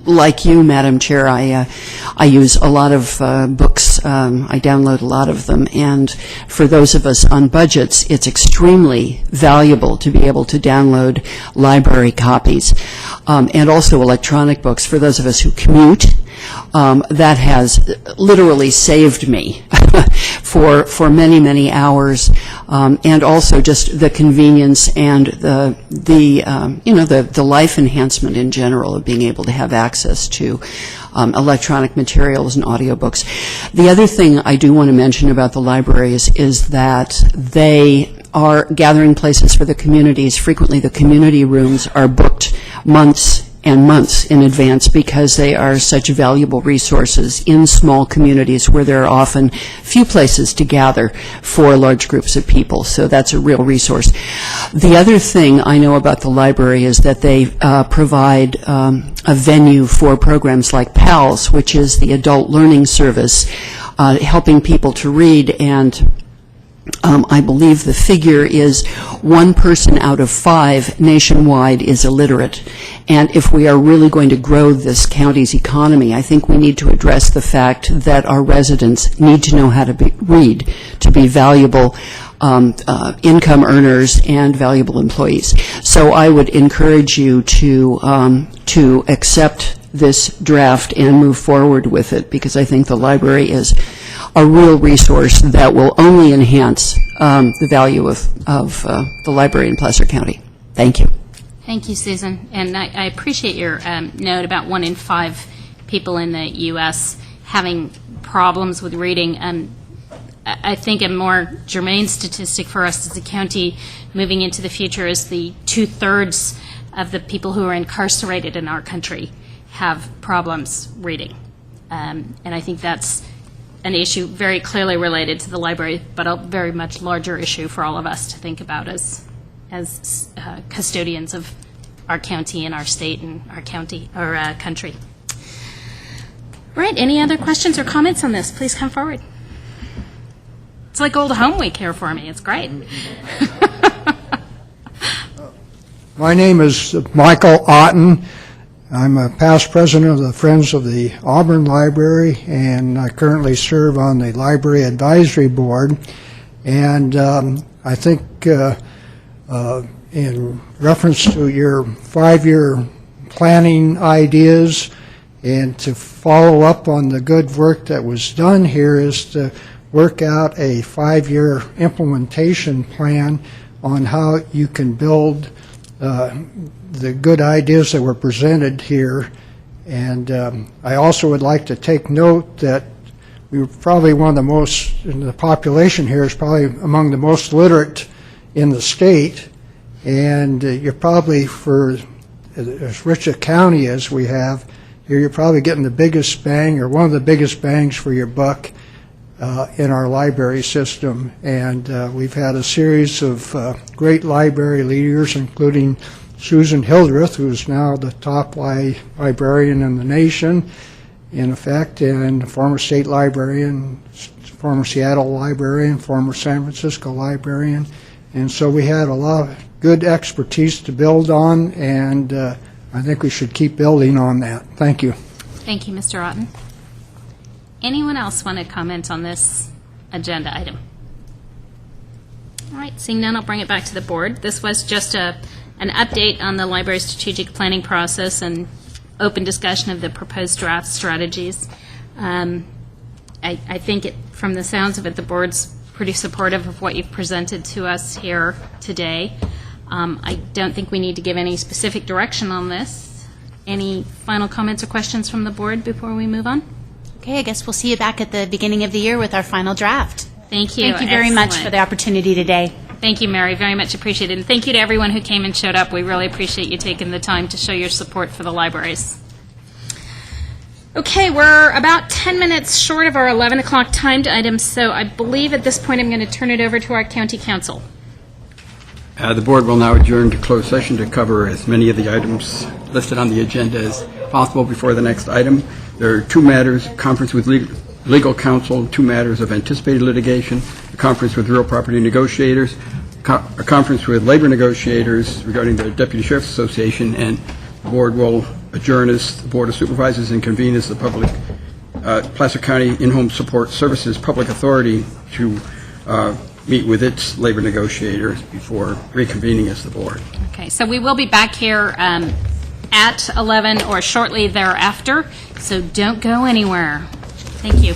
like you, Madam Chair, I use a lot of books. I download a lot of them. And for those of us on budgets, it's extremely valuable to be able to download library copies and also electronic books. For those of us who commute, that has literally saved me for many, many hours, and also just the convenience and the life enhancement in general of being able to have access to electronic materials and audiobooks. The other thing I do want to mention about the libraries is that they are gathering places for the communities. Frequently, the community rooms are booked months and months in advance because they are such valuable resources in small communities where there are often few places to gather for large groups of people. So that's a real resource. The other thing I know about the library is that they provide a venue for programs like PALS, which is the adult learning service, helping people to read, and I believe the figure is 1 person out of 5 nationwide is illiterate. And if we are really going to grow this county's economy, I think we need to address the fact that our residents need to know how to read to be valuable income earners and valuable employees. So I would encourage you to accept this draft and move forward with it, because I think the library is a real resource that will only enhance the value of the library in Placer County. Thank you. Thank you, Susan. And I appreciate your note about 1 in 5 people in the U.S. having problems with reading. I think a more germane statistic for us as a county moving into the future is the 2/3 of the people who are incarcerated in our country have problems reading. And I think that's an issue very clearly related to the library, but a very much larger issue for all of us to think about as custodians of our county and our state and our county or country. Right, any other questions or comments on this? Please come forward. It's like old home week here for me. It's great. My name is Michael Otten. I'm a past president of the Friends of the Auburn Library, and I currently serve on the Library Advisory Board. And I think in reference to your 5-year planning ideas and to follow up on the good work that was done here is to work out a 5-year implementation plan on how you can build the good ideas that were presented here. And I also would like to take note that we're probably one of the most, and the population here is probably among the most literate in the state, and you're probably, for as rich a county as we have, you're probably getting the biggest bang, or one of the biggest bangs for your buck in our library system. And we've had a series of great library leaders, including Susan Hildreth, who's now the top librarian in the nation, in effect, and former state librarian, former Seattle librarian, former San Francisco librarian. And so we had a lot of good expertise to build on, and I think we should keep building on that. Thank you. Thank you, Mr. Otten. Anyone else want to comment on this agenda item? All right, seeing none, I'll bring it back to the board. This was just an update on the library strategic planning process and open discussion of the proposed draft strategies. I think from the sounds of it, the board's pretty supportive of what you've presented to us here today. I don't think we need to give any specific direction on this. Any final comments or questions from the board before we move on? Okay, I guess we'll see you back at the beginning of the year with our final draft. Thank you. Thank you very much Excellent. for the opportunity today. Thank you, Mary. Very much appreciated. And thank you to everyone who came and showed up. We really appreciate you taking the time to show your support for the libraries. Okay, we're about 10 minutes short of our 11 o'clock timed item, so I believe at this point I'm going to turn it over to our county council. The board will now adjourn to closed session to cover as many of the items listed on the agenda as possible before the next item. There are two matters: conference with legal counsel, two matters of anticipated litigation, a conference with real property negotiators, a conference with labor negotiators regarding the Deputy Sheriff's Association, and the board will adjourn as the Board of Supervisors and convene as the public Placer County In-Home Support Services Public Authority to meet with its labor negotiators before reconvening as the board. Okay, so we will be back here at 11 or shortly thereafter, so don't go anywhere. Thank you.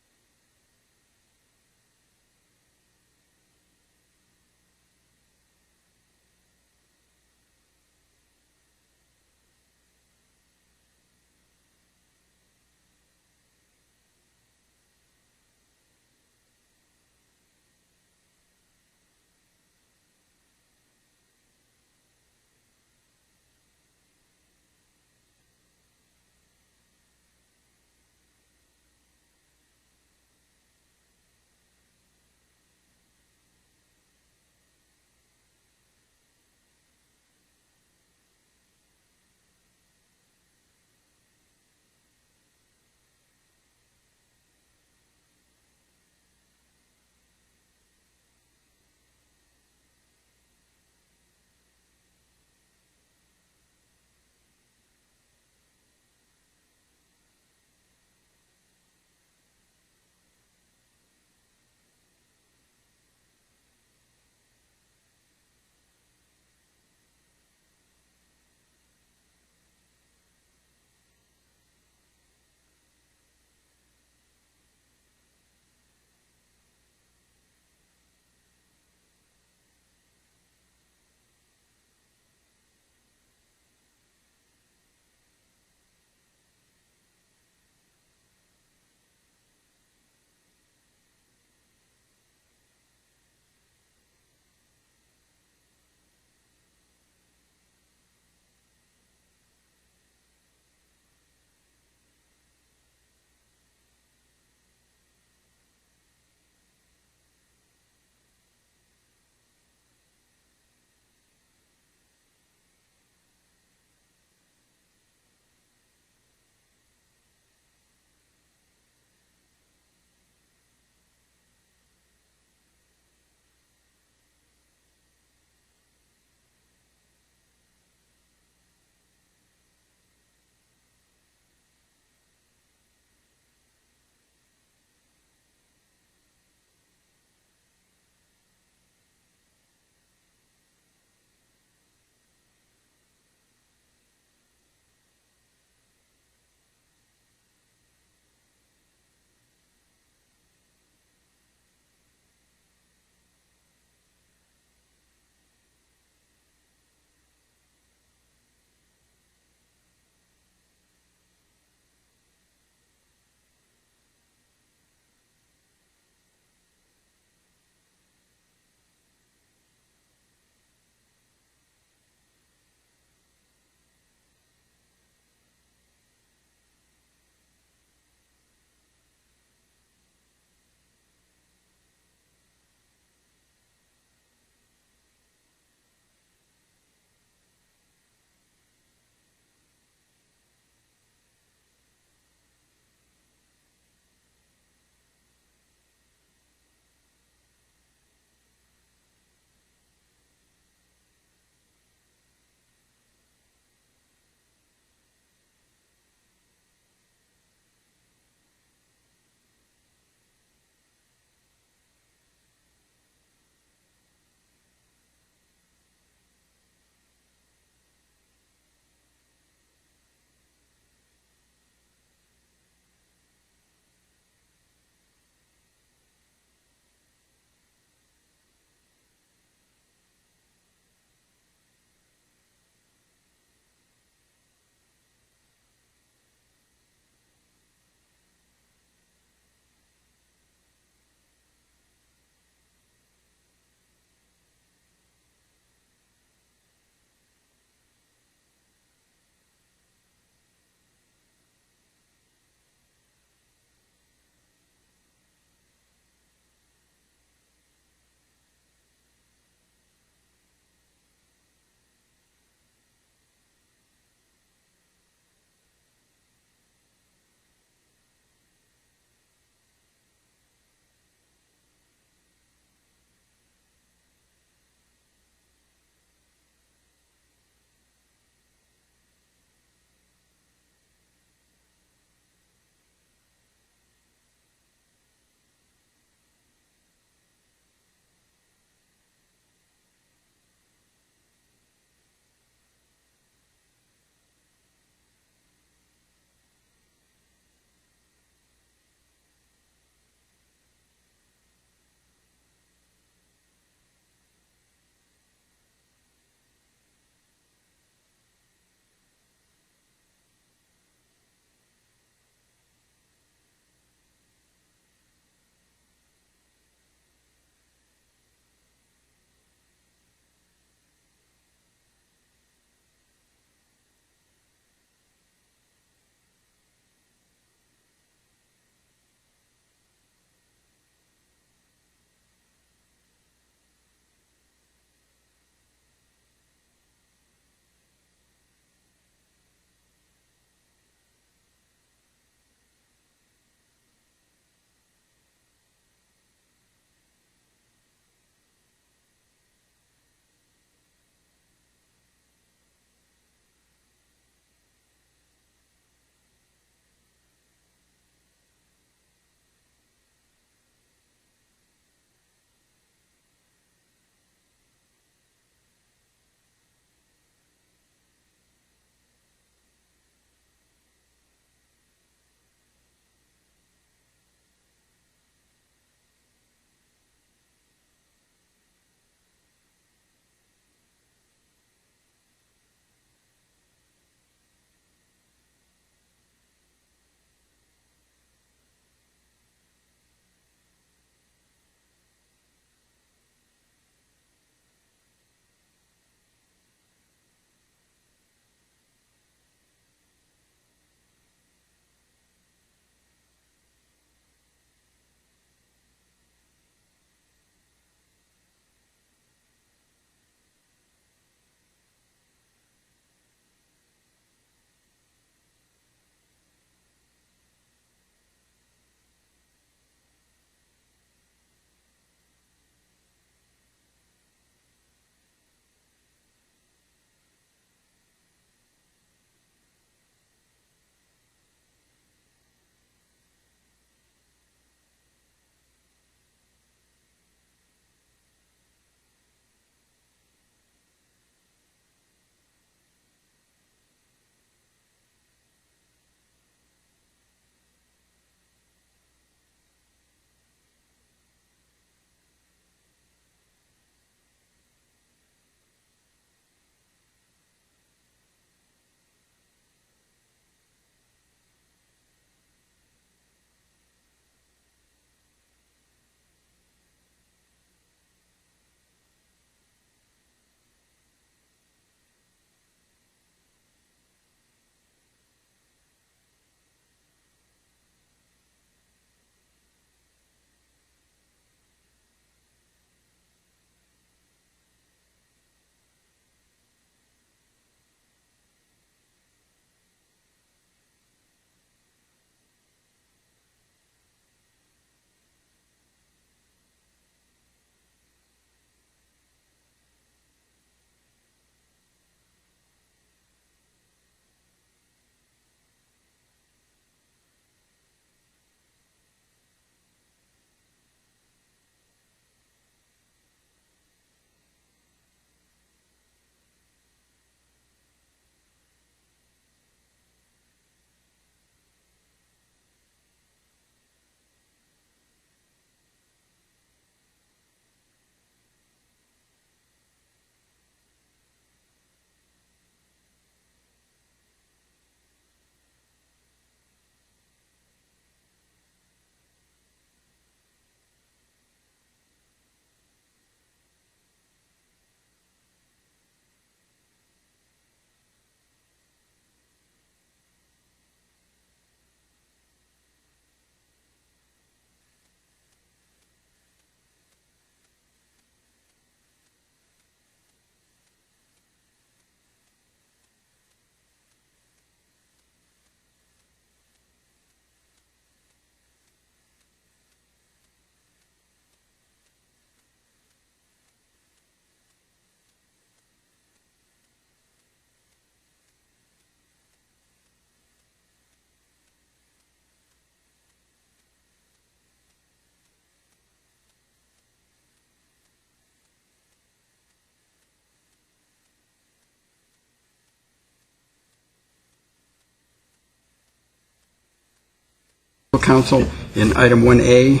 counsel. In item 1A,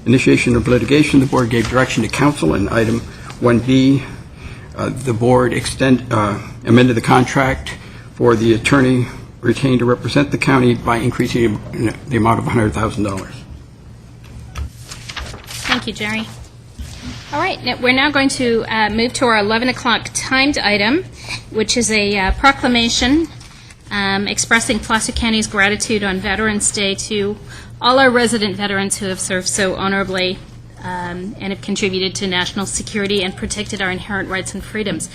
initiation of litigation, the board gave direction to counsel. In item 1B, the board amended the contract for the attorney retained to represent the county by increasing the amount of $100,000. Thank you, Jerry. All right, we're now going to move to our 11 o'clock timed item, which is a proclamation expressing Placer County's gratitude on Veterans Day to all our resident veterans who have served so honorably and have contributed to national security and protected our inherent rights and freedoms.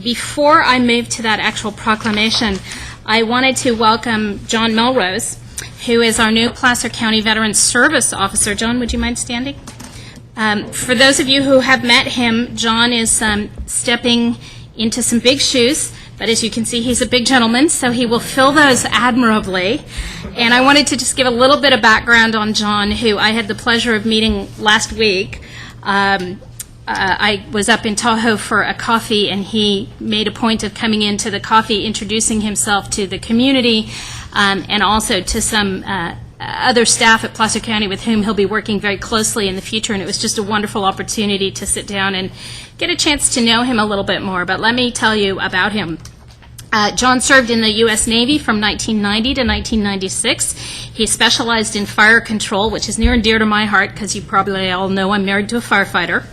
Before I move to that actual proclamation, I wanted to welcome John Melrose, who is our new Placer County Veterans Service Officer. John, would you mind standing? For those of you who have met him, John is stepping into some big shoes, but as you can see, he's a big gentleman, so he will fill those admirably. And I wanted to just give a little bit of background on John, who I had the pleasure of meeting last week. I was up in Tahoe for a coffee, and he made a point of coming into the coffee, introducing himself to the community, and also to some other staff at Placer County with whom he'll be working very closely in the future, and it was just a wonderful opportunity to sit down and get a chance to know him a little bit more. But let me tell you about him. John served in the U.S. Navy from 1990 to 1996. He specialized in fire control, which is near and dear to my heart because you probably all know I'm married to a firefighter.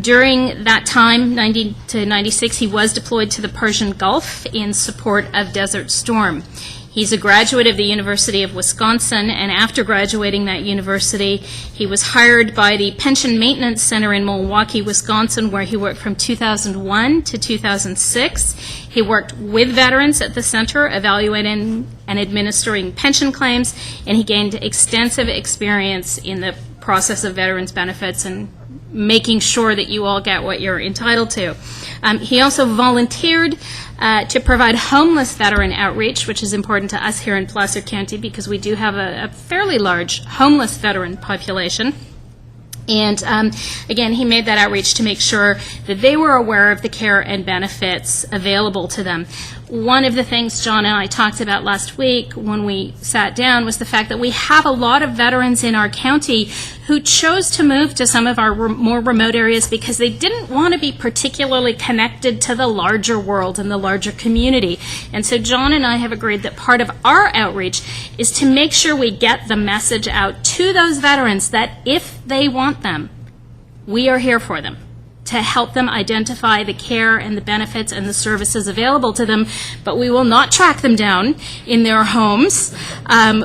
During that time, 90 to 96, he was deployed to the Persian Gulf in support of Desert Storm. He's a graduate of the University of Wisconsin, and after graduating that university, he was hired by the Pension Maintenance Center in Milwaukee, Wisconsin, where he worked from 2001 to 2006. He worked with veterans at the center, evaluating and administering pension claims, and he gained extensive experience in the process of veterans benefits and making sure that you all get what you're entitled to. He also volunteered to provide homeless veteran outreach, which is important to us here in Placer County because we do have a fairly large homeless veteran population. And again, he made that outreach to make sure that they were aware of the care and benefits available to them. One of the things John and I talked about last week when we sat down was the fact that we have a lot of veterans in our county who chose to move to some of our more remote areas because they didn't want to be particularly connected to the larger world and the larger community. And so John and I have agreed that part of our outreach is to make sure we get the message out to those veterans that if they want them, we are here for them, to help them identify the care and the benefits and the services available to them, but we will not track them down in their homes.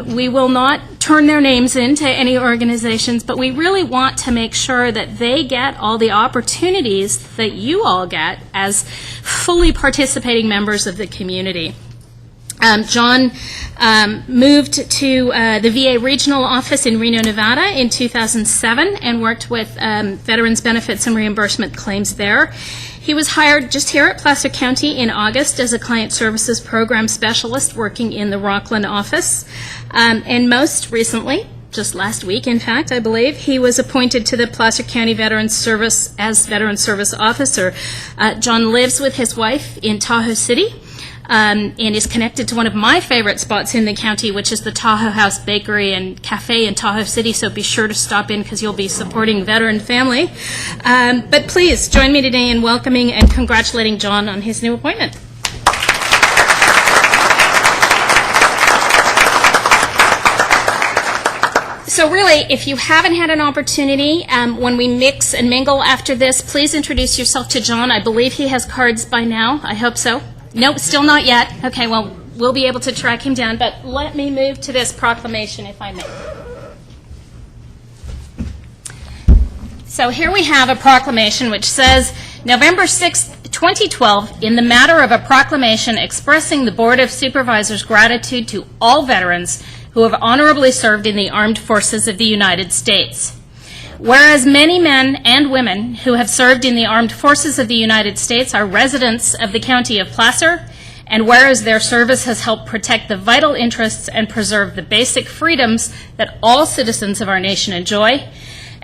We will not turn their names into any organizations, but we really want to make sure that they get all the opportunities that you all get as fully participating members of the community. John moved to the VA regional office in Reno, Nevada in 2007 and worked with veterans benefits and reimbursement claims there. He was hired just here at Placer County in August as a client services program specialist working in the Rockland office. And most recently, just last week, in fact, I believe, he was appointed to the Placer County Veterans Service as Veterans Service Officer. John lives with his wife in Tahoe City. And is connected to one of my favorite spots in the county, which is the Tahoe House Bakery and Cafe in Tahoe City, so be sure to stop in because you'll be supporting veteran family. But please join me today in welcoming and congratulating John on his new appointment. So really, if you haven't had an opportunity, when we mix and mingle after this, please introduce yourself to John. I believe he has cards by now. I hope so. Nope, still not yet. Okay, well, we'll be able to track him down, but let me move to this proclamation, if I may. So here we have a proclamation which says, November 6, 2012, in the matter of a proclamation expressing the Board of Supervisors' gratitude to all veterans who have honorably served in the armed forces of the United States. Whereas many men and women who have served in the armed forces of the United States are residents of the county of Placer, and whereas their service has helped protect the vital interests and preserve the basic freedoms that all citizens of our nation enjoy,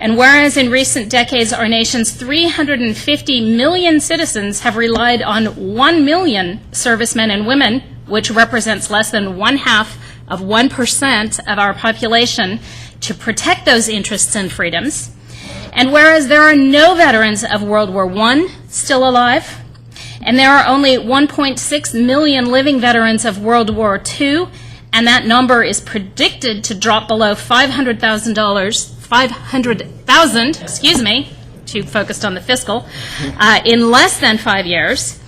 and whereas in recent decades our nation's 350 million citizens have relied on 1 million servicemen and women, which represents less than 1/2 of 1% of our population to protect those interests and freedoms. And whereas there are no veterans of World War I still alive, and there are only 1.6 million living veterans of World War II, and that number is predicted to drop below $500,000, excuse me, too focused on the fiscal, in less than 5 years.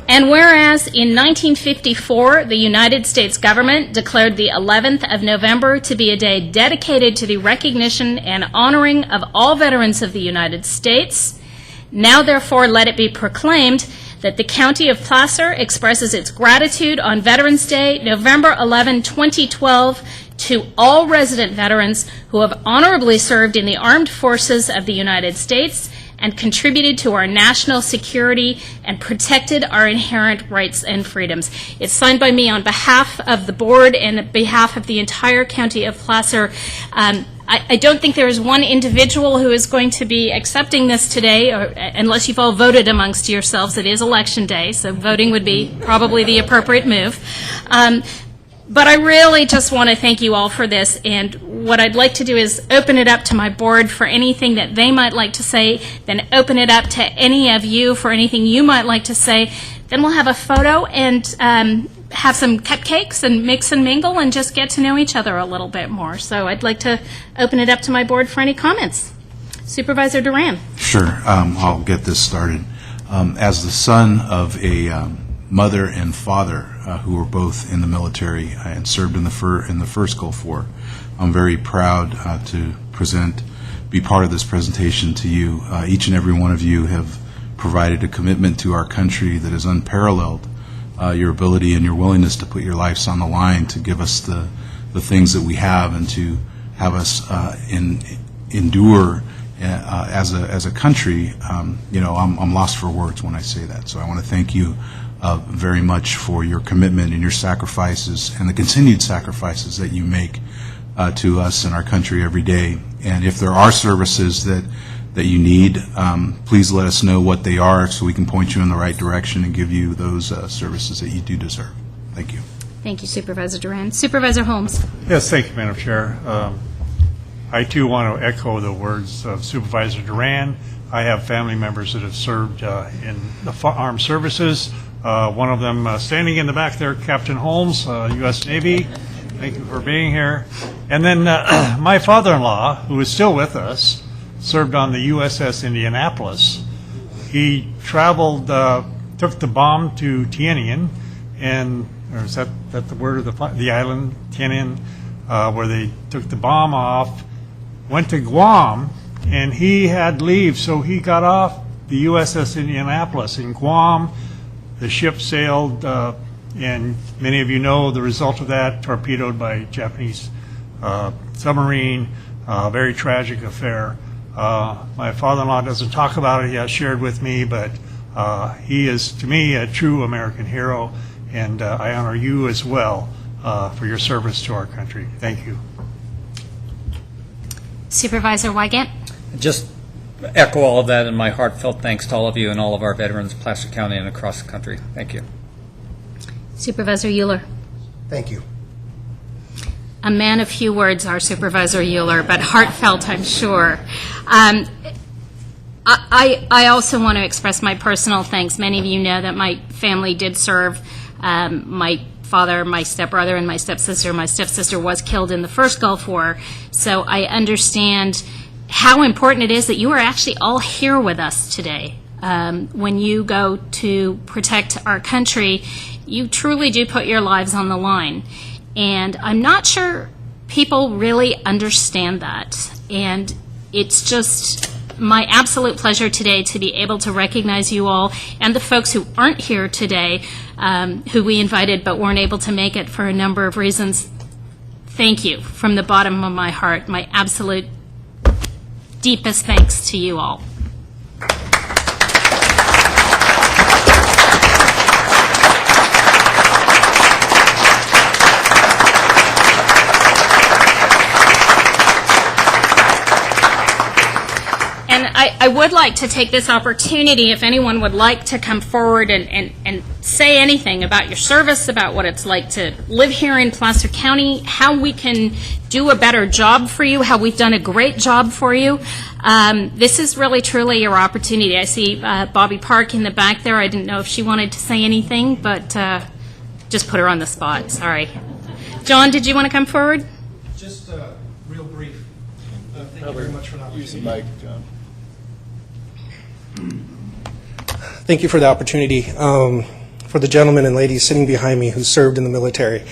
And whereas in 1954, the United States government declared the 11th of November to be a day dedicated to the recognition and honoring of all veterans of the United States, now therefore let it be proclaimed that the County of Placer expresses its gratitude on Veterans Day, November 11, 2012, to all resident veterans who have honorably served in the armed forces of the United States and contributed to our national security and protected our inherent rights and freedoms. It's signed by me on behalf of the board and on behalf of the entire County of Placer. I don't think there is one individual who is going to be accepting this today, unless you've all voted amongst yourselves. It is Election Day, so voting would be probably the appropriate move. But I really just want to thank you all for this, and what I'd like to do is open it up to my board for anything that they might like to say, then open it up to any of you for anything you might like to say. Then we'll have a photo and have some cupcakes and mix and mingle and just get to know each other a little bit more. So I'd like to open it up to my board for any comments. Supervisor Duran. Sure, I'll get this started. As the son of a mother and father who were both in the military and served in the first Gulf War, I'm very proud to be part of this presentation to you. Each and every one of you have provided a commitment to our country that is unparalleled. Your ability and your willingness to put your lives on the line to give us the things that we have and to have us endure as a country. I'm lost for words when I say that. So I want to thank you very much for your commitment and your sacrifices and the continued sacrifices that you make to us and our country every day. And if there are services that you need, please let us know what they are so we can point you in the right direction and give you those services that you do deserve. Thank you. Thank you, Supervisor Duran. Supervisor Holmes. Yes, thank you, Madam Chair. I too want to echo the words of Supervisor Duran. I have family members that have served in the armed services. One of them standing in the back there, Captain Holmes, U.S. Navy. Thank you for being here. And then my father-in-law, who is still with us, served on the USS Indianapolis. He traveled, took the bomb to Tinian, or is that the word of the island, Tinian, where they took the bomb off, went to Guam, and he had leave, so he got off the USS Indianapolis in Guam. The ship sailed, and many of you know the result of that, torpedoed by Japanese submarine, very tragic affair. My father-in-law doesn't talk about it. He has shared with me, but he is, to me, a true American hero, and I honor you as well for your service to our country. Thank you. Supervisor Wygant. Just echo all of that and my heartfelt thanks to all of you and all of our veterans, Placer County and across the country. Thank you. Supervisor Euler. Thank you. A man of few words, our Supervisor Euler, but heartfelt, I'm sure. I also want to express my personal thanks. Many of you know that my family did serve. My father, my stepbrother, and my stepsister. My stepsister was killed in the first Gulf War, so I understand how important it is that you are actually all here with us today. When you go to protect our country, you truly do put your lives on the line. And I'm not sure people really understand that. And it's just my absolute pleasure today to be able to recognize you all and the folks who aren't here today, who we invited but weren't able to make it for a number of reasons. Thank you from the bottom of my heart. My absolute deepest thanks to you all. And I would like to take this opportunity, if anyone would like to come forward and say anything about your service, about what it's like to live here in Placer County, how we can do a better job for you, how we've done a great job for you. This is really, truly your opportunity. I see Bobby Park in the back there. I didn't know if she wanted to say anything, but just put her on the spot. Sorry. John, did you want to come forward? Just real brief. Thank you very much for the opportunity. Use the mic, John. Thank you for the opportunity. For the gentlemen and ladies sitting behind me who served in the military,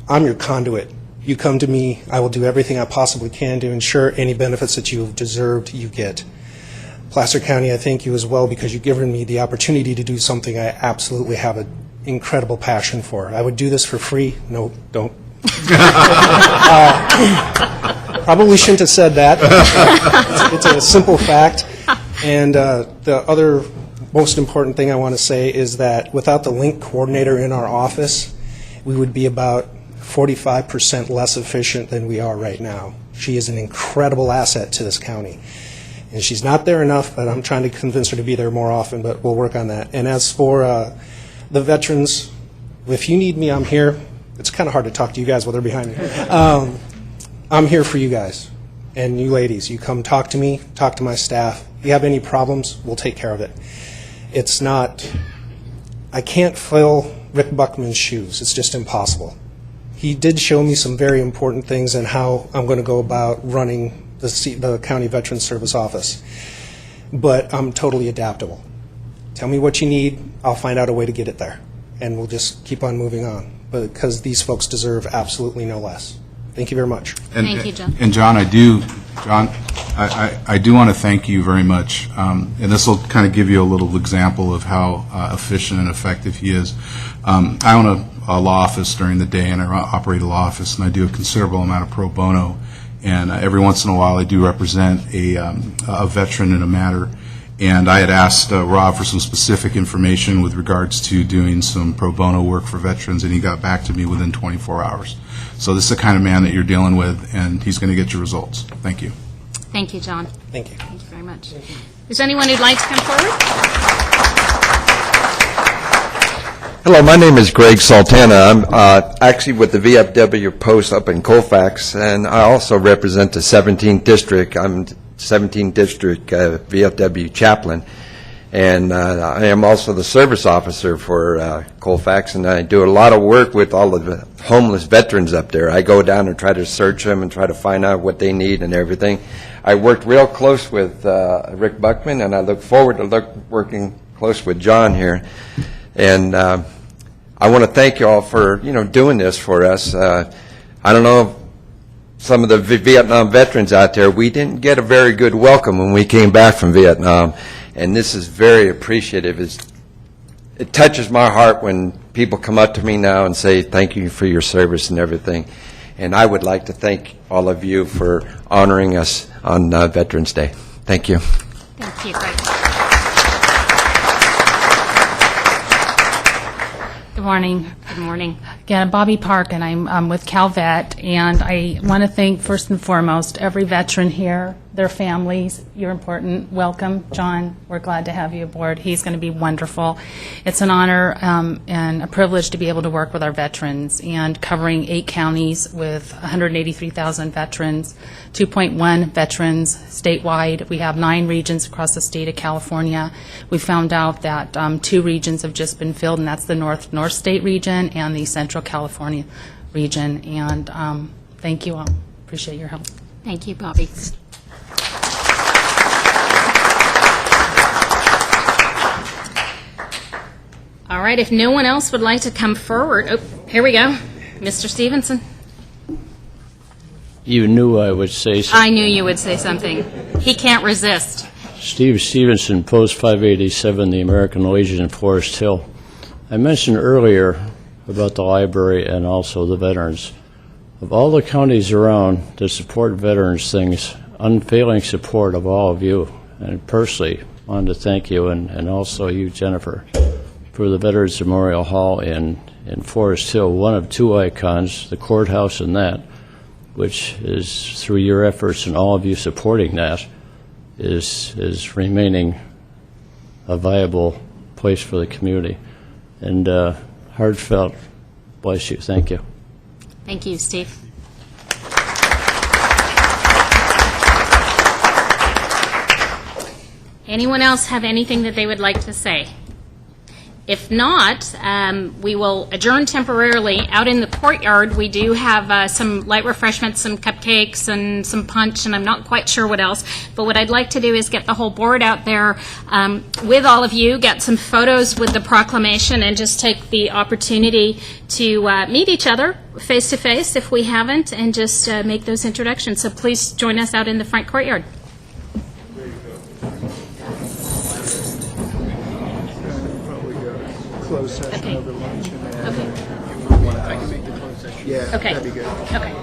I'm your conduit. You come to me, I will do everything I possibly can to ensure any benefits that you have deserved, you get. Placer County, I thank you as well because you've given me the opportunity to do something I absolutely have an incredible passion for. I would do this for free. No, don't. Probably shouldn't have said that. It's a simple fact. And the other most important thing I want to say is that without the link coordinator in our office, we would be about 45% less efficient than we are right now. She is an incredible asset to this county. And she's not there enough, but I'm trying to convince her to be there more often, but we'll work on that. And as for the veterans, if you need me, I'm here. It's kind of hard to talk to you guys while they're behind me. I'm here for you guys. And you ladies, you come talk to me, talk to my staff. If you have any problems, we'll take care of it. It's not, I can't fill Rick Buckman's shoes. It's just impossible. He did show me some very important things and how I'm going to go about running the County Veterans Service Office. But I'm totally adaptable. Tell me what you need, I'll find out a way to get it there. And we'll just keep on moving on, because these folks deserve absolutely no less. Thank you very much. Thank you, John. And John, I do want to thank you very much. And this will kind of give you a little example of how efficient and effective he is. I own a law office during the day, and I operate a law office, and I do a considerable amount of pro bono. And every once in a while, I do represent a veteran in a matter. And I had asked Rob for some specific information with regards to doing some pro bono work for veterans, and he got back to me within 24 hours. So this is the kind of man that you're dealing with, and he's going to get your results. Thank you. Thank you, John. Thank you. Thank you very much. Is there anyone who'd like to come forward? Hello, my name is Greg Sultana. I'm actually with the VFW post up in Colfax, and I also represent the 17th District. I'm 17th District VFW chaplain, and I am also the service officer for Colfax, and I do a lot of work with all of the homeless veterans up there. I go down and try to search them and try to find out what they need and everything. I worked real close with Rick Buckman, and I look forward to working close with John here. And I want to thank you all for, doing this for us. I don't know if some of the Vietnam veterans out there, we didn't get a very good welcome when we came back from Vietnam, and this is very appreciative. It touches my heart when people come up to me now and say thank you for your service and everything. And I would like to thank all of you for honoring us on Veterans Day. Thank you. Thank you, Greg. Good morning. Good morning. Again, I'm Bobby Park, and I'm with CalVet, and I want to thank first and foremost every veteran here, their families. You're important. Welcome, John. We're glad to have you aboard. He's going to be wonderful. It's an honor and a privilege to be able to work with our veterans, and covering 8 counties with 183,000 veterans, 2.1 veterans statewide. We have 9 regions across the state of California. We found out that 2 regions have just been filled, and that's the North State region and the Central California region. And thank you all. Appreciate your help. Thank you, Bobby. All right, if no one else would like to come forward, oh, here we go. Mr. Stevenson. You knew I would say something. I knew you would say something. He can't resist. Steve Stevenson, Post 587, the American Legion in Forest Hill. I mentioned earlier about the library and also the veterans. Of all the counties around that support veterans things, unfailing support of all of you, and personally wanted to thank you, and also you, Jennifer, for the Veterans Memorial Hall in Forest Hill, one of 2 icons, the courthouse and that, which is through your efforts and all of you supporting that, is remaining a viable place for the community. And heartfelt bless you. Thank you. Thank you, Steve. Anyone else have anything that they would like to say? If not, we will adjourn temporarily. Out in the courtyard, we do have some light refreshments, some cupcakes, and some punch, and I'm not quite sure what else. But what I'd like to do is get the whole board out there with all of you, get some photos with the proclamation, and just take the opportunity to meet each other face-to-face if we haven't, and just make those introductions. So please join us out in the front courtyard. Closed session Okay. over lunch and then. Okay. I can make the closed session. Yeah, Okay. that'd be good. Okay.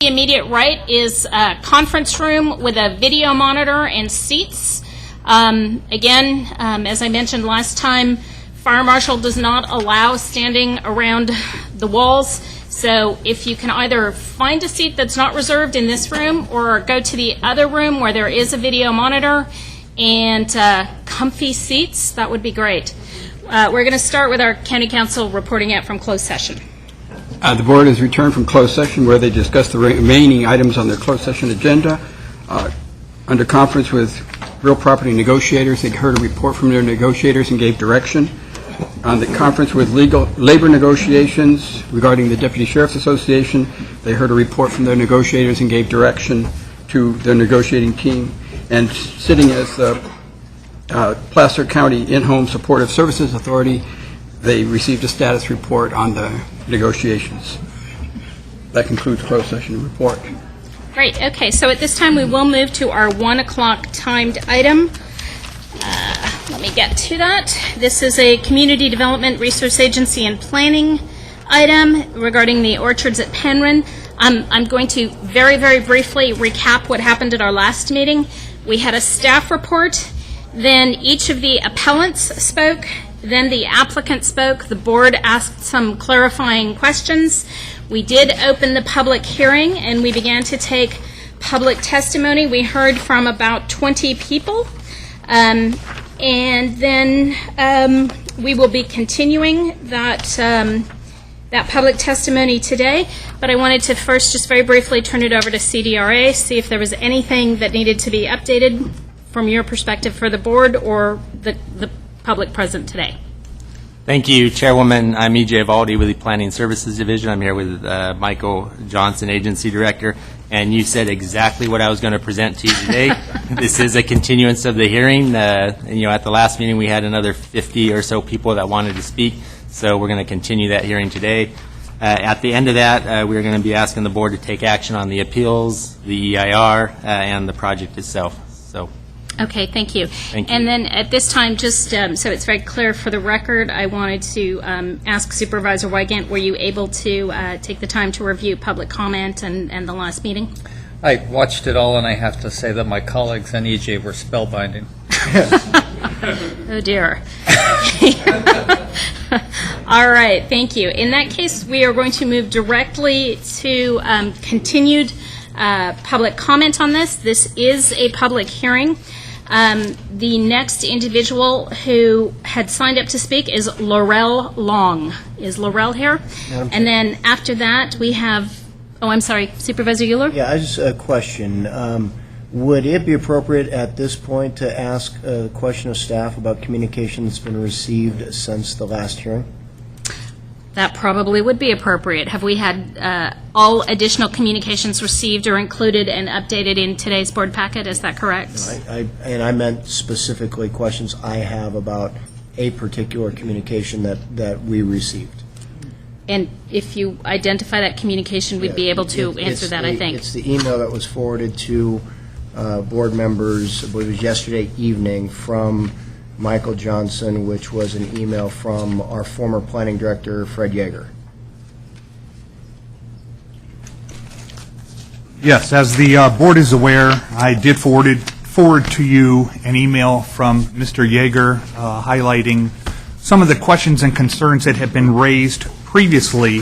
the immediate right is a conference room with a video monitor and seats. Again, as I mentioned last time, Fire Marshal does not allow standing around the walls. So if you can either find a seat that's not reserved in this room or go to the other room where there is a video monitor and comfy seats, that would be great. We're going to start with our County Council reporting out from closed session. The board has returned from closed session where they discussed the remaining items on their closed session agenda. Under conference with real property negotiators, they heard a report from their negotiators and gave direction. On the conference with labor negotiations regarding the Deputy Sheriff's Association, they heard a report from their negotiators and gave direction to their negotiating team. And sitting as the Placer County In-Home Supportive Services Authority, they received a status report on the negotiations. That concludes closed session report. Great. Okay, so at this time we will move to our 1 o'clock timed item. Let me get to that. This is a Community Development Resource Agency and Planning item regarding the orchards at Penron. I'm going to very, very briefly recap what happened at our last meeting. We had a staff report, then each of the appellants spoke, then the applicant spoke. The board asked some clarifying questions. We did open the public hearing and we began to take public testimony. We heard from about 20 people. And then we will be continuing that public testimony today. But I wanted to first just very briefly turn it over to CDRA, see if there was anything that needed to be updated from your perspective for the board or the public present today. Thank you, Chairwoman. I'm E.J. Valdi with the Planning Services Division. I'm here with Michael Johnson, Agency Director, and you said exactly what I was going to present to you today. This is a continuance of the hearing. At the last meeting we had another 50 or so people that wanted to speak, so we're going to continue that hearing today. At the end of that, we're going to be asking the board to take action on the appeals, the EIR, and the project itself. So. Okay, thank you. Thank you. And then at this time, just so it's very clear for the record, I wanted to ask Supervisor Wygant, were you able to take the time to review public comment and the last meeting? I watched it all, and I have to say that my colleagues and EJ were spellbinding. Oh, dear. All right, thank you. In that case, we are going to move directly to continued public comment on this. This is a public hearing. The next individual who had signed up to speak is Laurel Long. Is Laurel here? And then after that, we have, I'm sorry, Supervisor Euler? Yeah, I just a question. Would it be appropriate at this point to ask a question of staff about communication that's been received since the last hearing? That probably would be appropriate. Have we had all additional communications received or included and updated in today's board packet? Is that correct? I meant specifically questions I have about a particular communication that we received. And if you identify that communication, we'd be able to answer that, I think. It's the email that was forwarded to board members, I believe it was yesterday evening, from Michael Johnson, which was an email from our former planning director, Fred Yeager. Yes, as the board is aware, I did forward to you an email from Mr. Yeager highlighting some of the questions and concerns that have been raised previously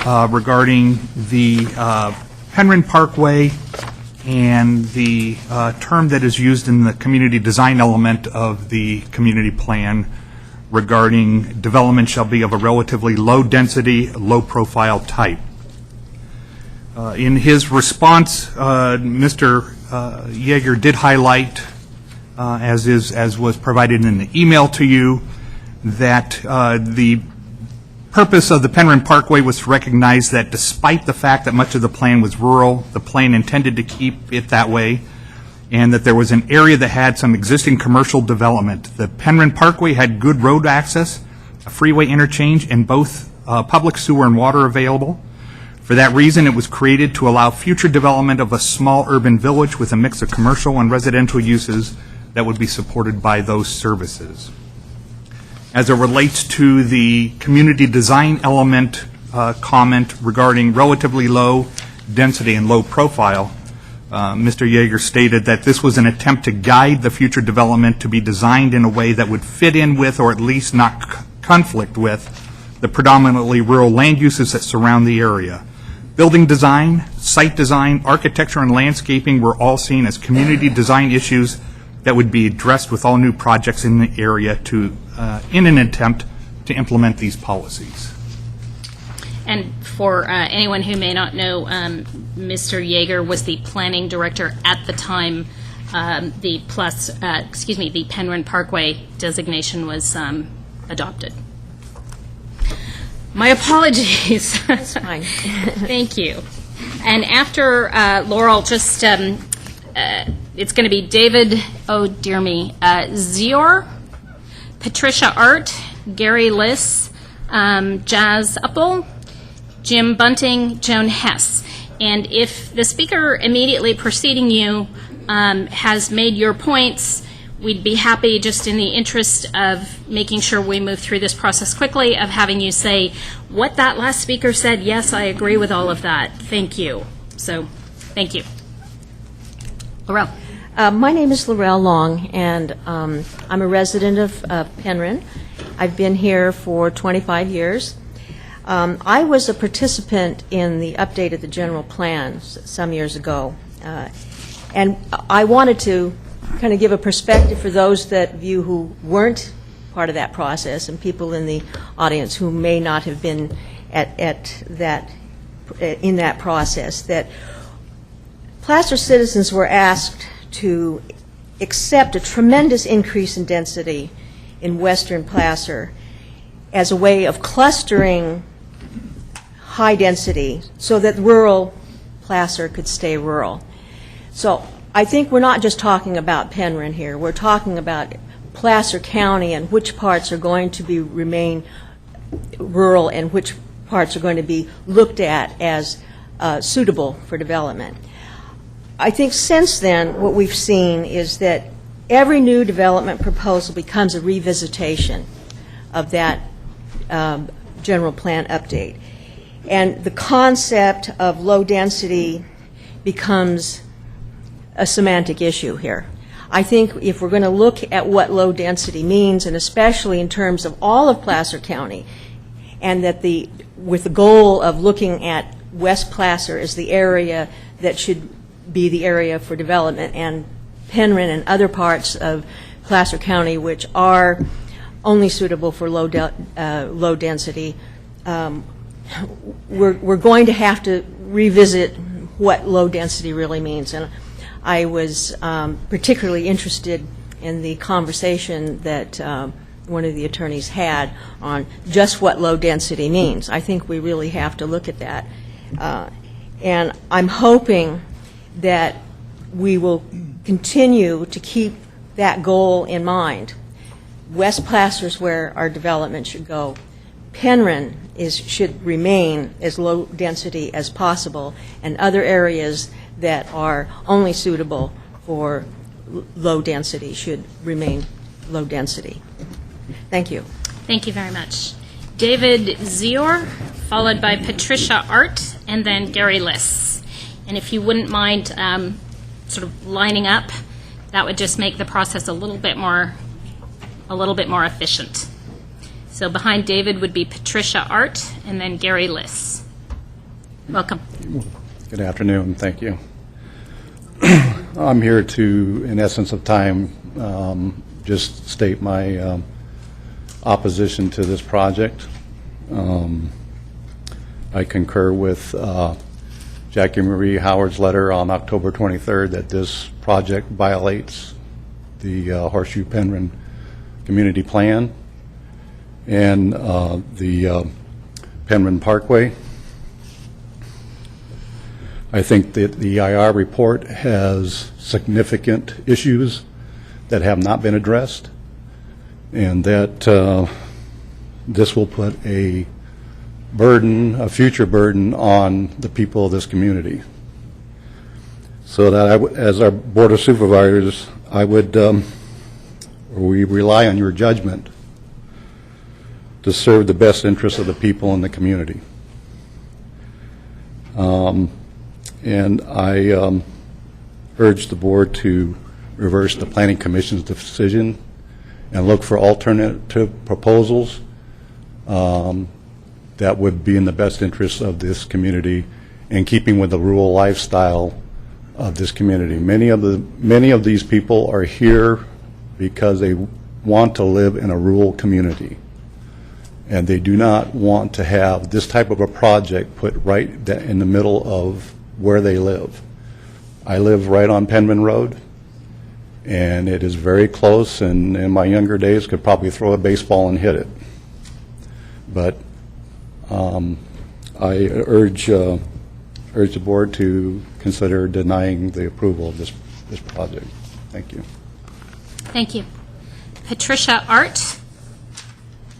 regarding the Penron Parkway and the term that is used in the community design element of the community plan regarding development shall be of a relatively low density, low profile type. In his response, Mr. Yeager did highlight, as was provided in the email to you, that the purpose of the Penron Parkway was to recognize that despite the fact that much of the plan was rural, the plan intended to keep it that way, and that there was an area that had some existing commercial development. The Penron Parkway had good road access, a freeway interchange, and both public sewer and water available. For that reason, it was created to allow future development of a small urban village with a mix of commercial and residential uses that would be supported by those services. As it relates to the community design element comment regarding relatively low density and low profile, Mr. Yeager stated that this was an attempt to guide the future development to be designed in a way that would fit in with, or at least not conflict with, the predominantly rural land uses that surround the area. Building design, site design, architecture, and landscaping were all seen as community design issues that would be addressed with all new projects in the area in an attempt to implement these policies. And for anyone who may not know, Mr. Yeager was the planning director at the time the Penron Parkway designation was adopted. My apologies. That's fine. Thank you. And after Laurel, just it's going to be David, Zior, Patricia Art, Gary Liss, Jazz Uppel, Jim Bunting, Joan Hess. And if the speaker immediately preceding you has made your points, we'd be happy, just in the interest of making sure we move through this process quickly, of having you say what that last speaker said. Yes, I agree with all of that. Thank you. So, thank you. Laurel. My name is Laurel Long, and I'm a resident of Penron. I've been here for 25 years. I was a participant in the update of the general plan some years ago, and I wanted to kind of give a perspective for those of you who weren't part of that process, and people in the audience who may not have been in that process, that Placer citizens were asked to accept a tremendous increase in density in western Placer as a way of clustering high density so that rural Placer could stay rural. So I think we're not just talking about Penron here. We're talking about Placer County and which parts are going to remain rural and which parts are going to be looked at as suitable for development. I think since then what we've seen is that every new development proposal becomes a revisitation of that general plan update. And the concept of low density becomes a semantic issue here. I think if we're going to look at what low density means, and especially in terms of all of Placer County, and that with the goal of looking at West Placer as the area that should be the area for development, and Penron and other parts of Placer County which are only suitable for low density, we're going to have to revisit what low density really means. And I was particularly interested in the conversation that one of the attorneys had on just what low density means. I think we really have to look at that. And I'm hoping that we will continue to keep that goal in mind. West Placer is where our development should go. Penron should remain as low density as possible, and other areas that are only suitable for low density should remain low density. Thank you. Thank you very much. David Zior, followed by Patricia Art, and then Gary Liss. And if you wouldn't mind sort of lining up, that would just make the process a little bit more efficient. So behind David would be Patricia Art, and then Gary Liss. Welcome. Good afternoon. Thank you. I'm here to, in essence of time, just state my opposition to this project. I concur with Jackie Marie Howard's letter on October 23rd that this project violates the Horseshoe Penron Community Plan and the Penron Parkway. I think that the EIR report has significant issues that have not been addressed, and that this will put a future burden on the people of this community. So that as our Board of Supervisors, we rely on your judgment to serve the best interests of the people in the community. And I urge the board to reverse the Planning Commission's decision and look for alternative proposals that would be in the best interest of this community, in keeping with the rural lifestyle of this community. Many of these people are here because they want to live in a rural community, and they do not want to have this type of a project put right in the middle of where they live. I live right on Penron Road, and it is very close, and in my younger days could probably throw a baseball and hit it. But I urge the board to consider denying the approval of this project. Thank you. Thank you. Patricia Art,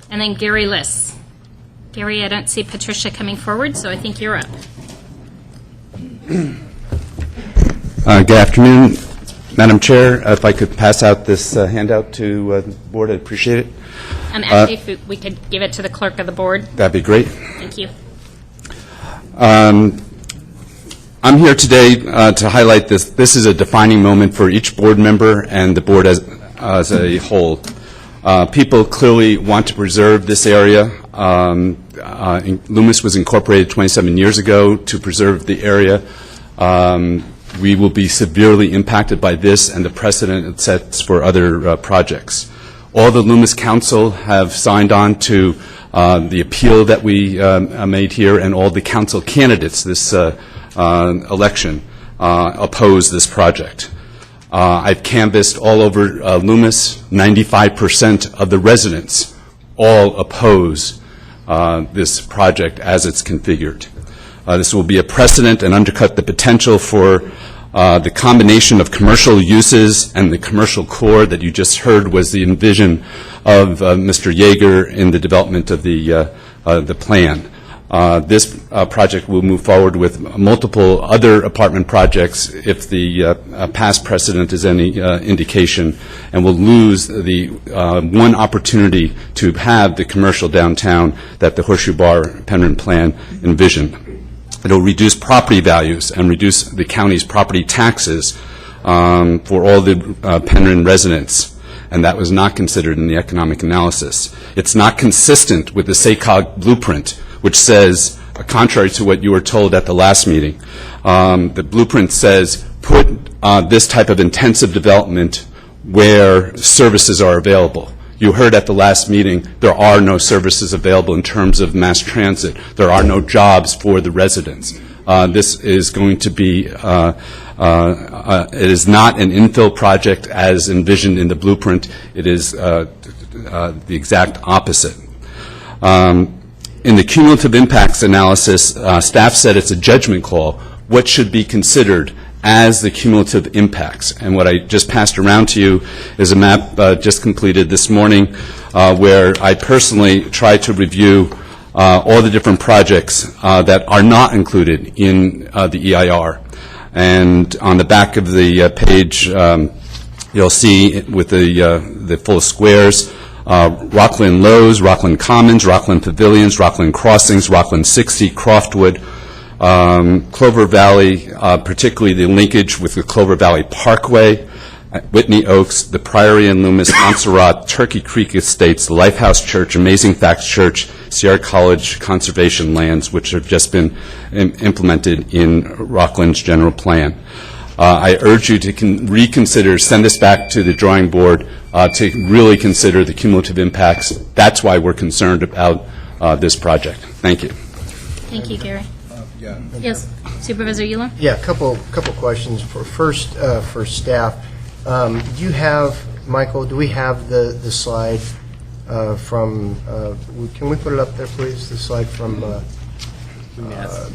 and then Gary Liss. Gary, I don't see Patricia coming forward, so I think you're up. Good afternoon, Madam Chair. If I could pass out this handout to the board, I'd appreciate it. Actually, if we could give it to the clerk of the board. That'd be great. Thank you. I'm here today to highlight this. This is a defining moment for each board member and the board as a whole. People clearly want to preserve this area. Loomis was incorporated 27 years ago to preserve the area. We will be severely impacted by this and the precedent it sets for other projects. All the Loomis Council have signed on to the appeal that we made here, and all the council candidates this election oppose this project. I've canvassed all over Loomis. 95% of the residents all oppose this project as it's configured. This will be a precedent and undercut the potential for the combination of commercial uses and the commercial core that you just heard was the envision of Mr. Yeager in the development of the plan. This project will move forward with multiple other apartment projects if the past precedent is any indication, and will lose the one opportunity to have the commercial downtown that the Horseshoe Bar Penron plan envisioned. It will reduce property values and reduce the county's property taxes for all the Penron residents, and that was not considered in the economic analysis. It's not consistent with the SACOG blueprint, which says, contrary to what you were told at the last meeting, the blueprint says put this type of intensive development where services are available. You heard at the last meeting there are no services available in terms of mass transit. There are no jobs for the residents. This is going to be, it is not an infill project as envisioned in the blueprint. It is the exact opposite. In the cumulative impacts analysis, staff said it's a judgment call. What should be considered as the cumulative impacts? And what I just passed around to you is a map just completed this morning where I personally tried to review all the different projects that are not included in the EIR. And on the back of the page, you'll see with the full squares, Rockland Lowe's, Rockland Commons, Rockland Pavilions, Rockland Crossings, Rockland 60, Croftwood, Clover Valley, particularly the linkage with the Clover Valley Parkway, Whitney Oaks, the Priory and Loomis, Montserrat, Turkey Creek Estates, Lifehouse Church, Amazing Facts Church, Sierra College Conservation Lands, which have just been implemented in Rockland's general plan. I urge you to reconsider, send this back to the drawing board to really consider the cumulative impacts. That's why we're concerned about this project. Thank you. Thank you, Gary. Yes, Supervisor Elam? Yeah, a couple questions. First, for staff, do you have, Michael, do we have the slide from, can we put it up there, please, the slide from Mr.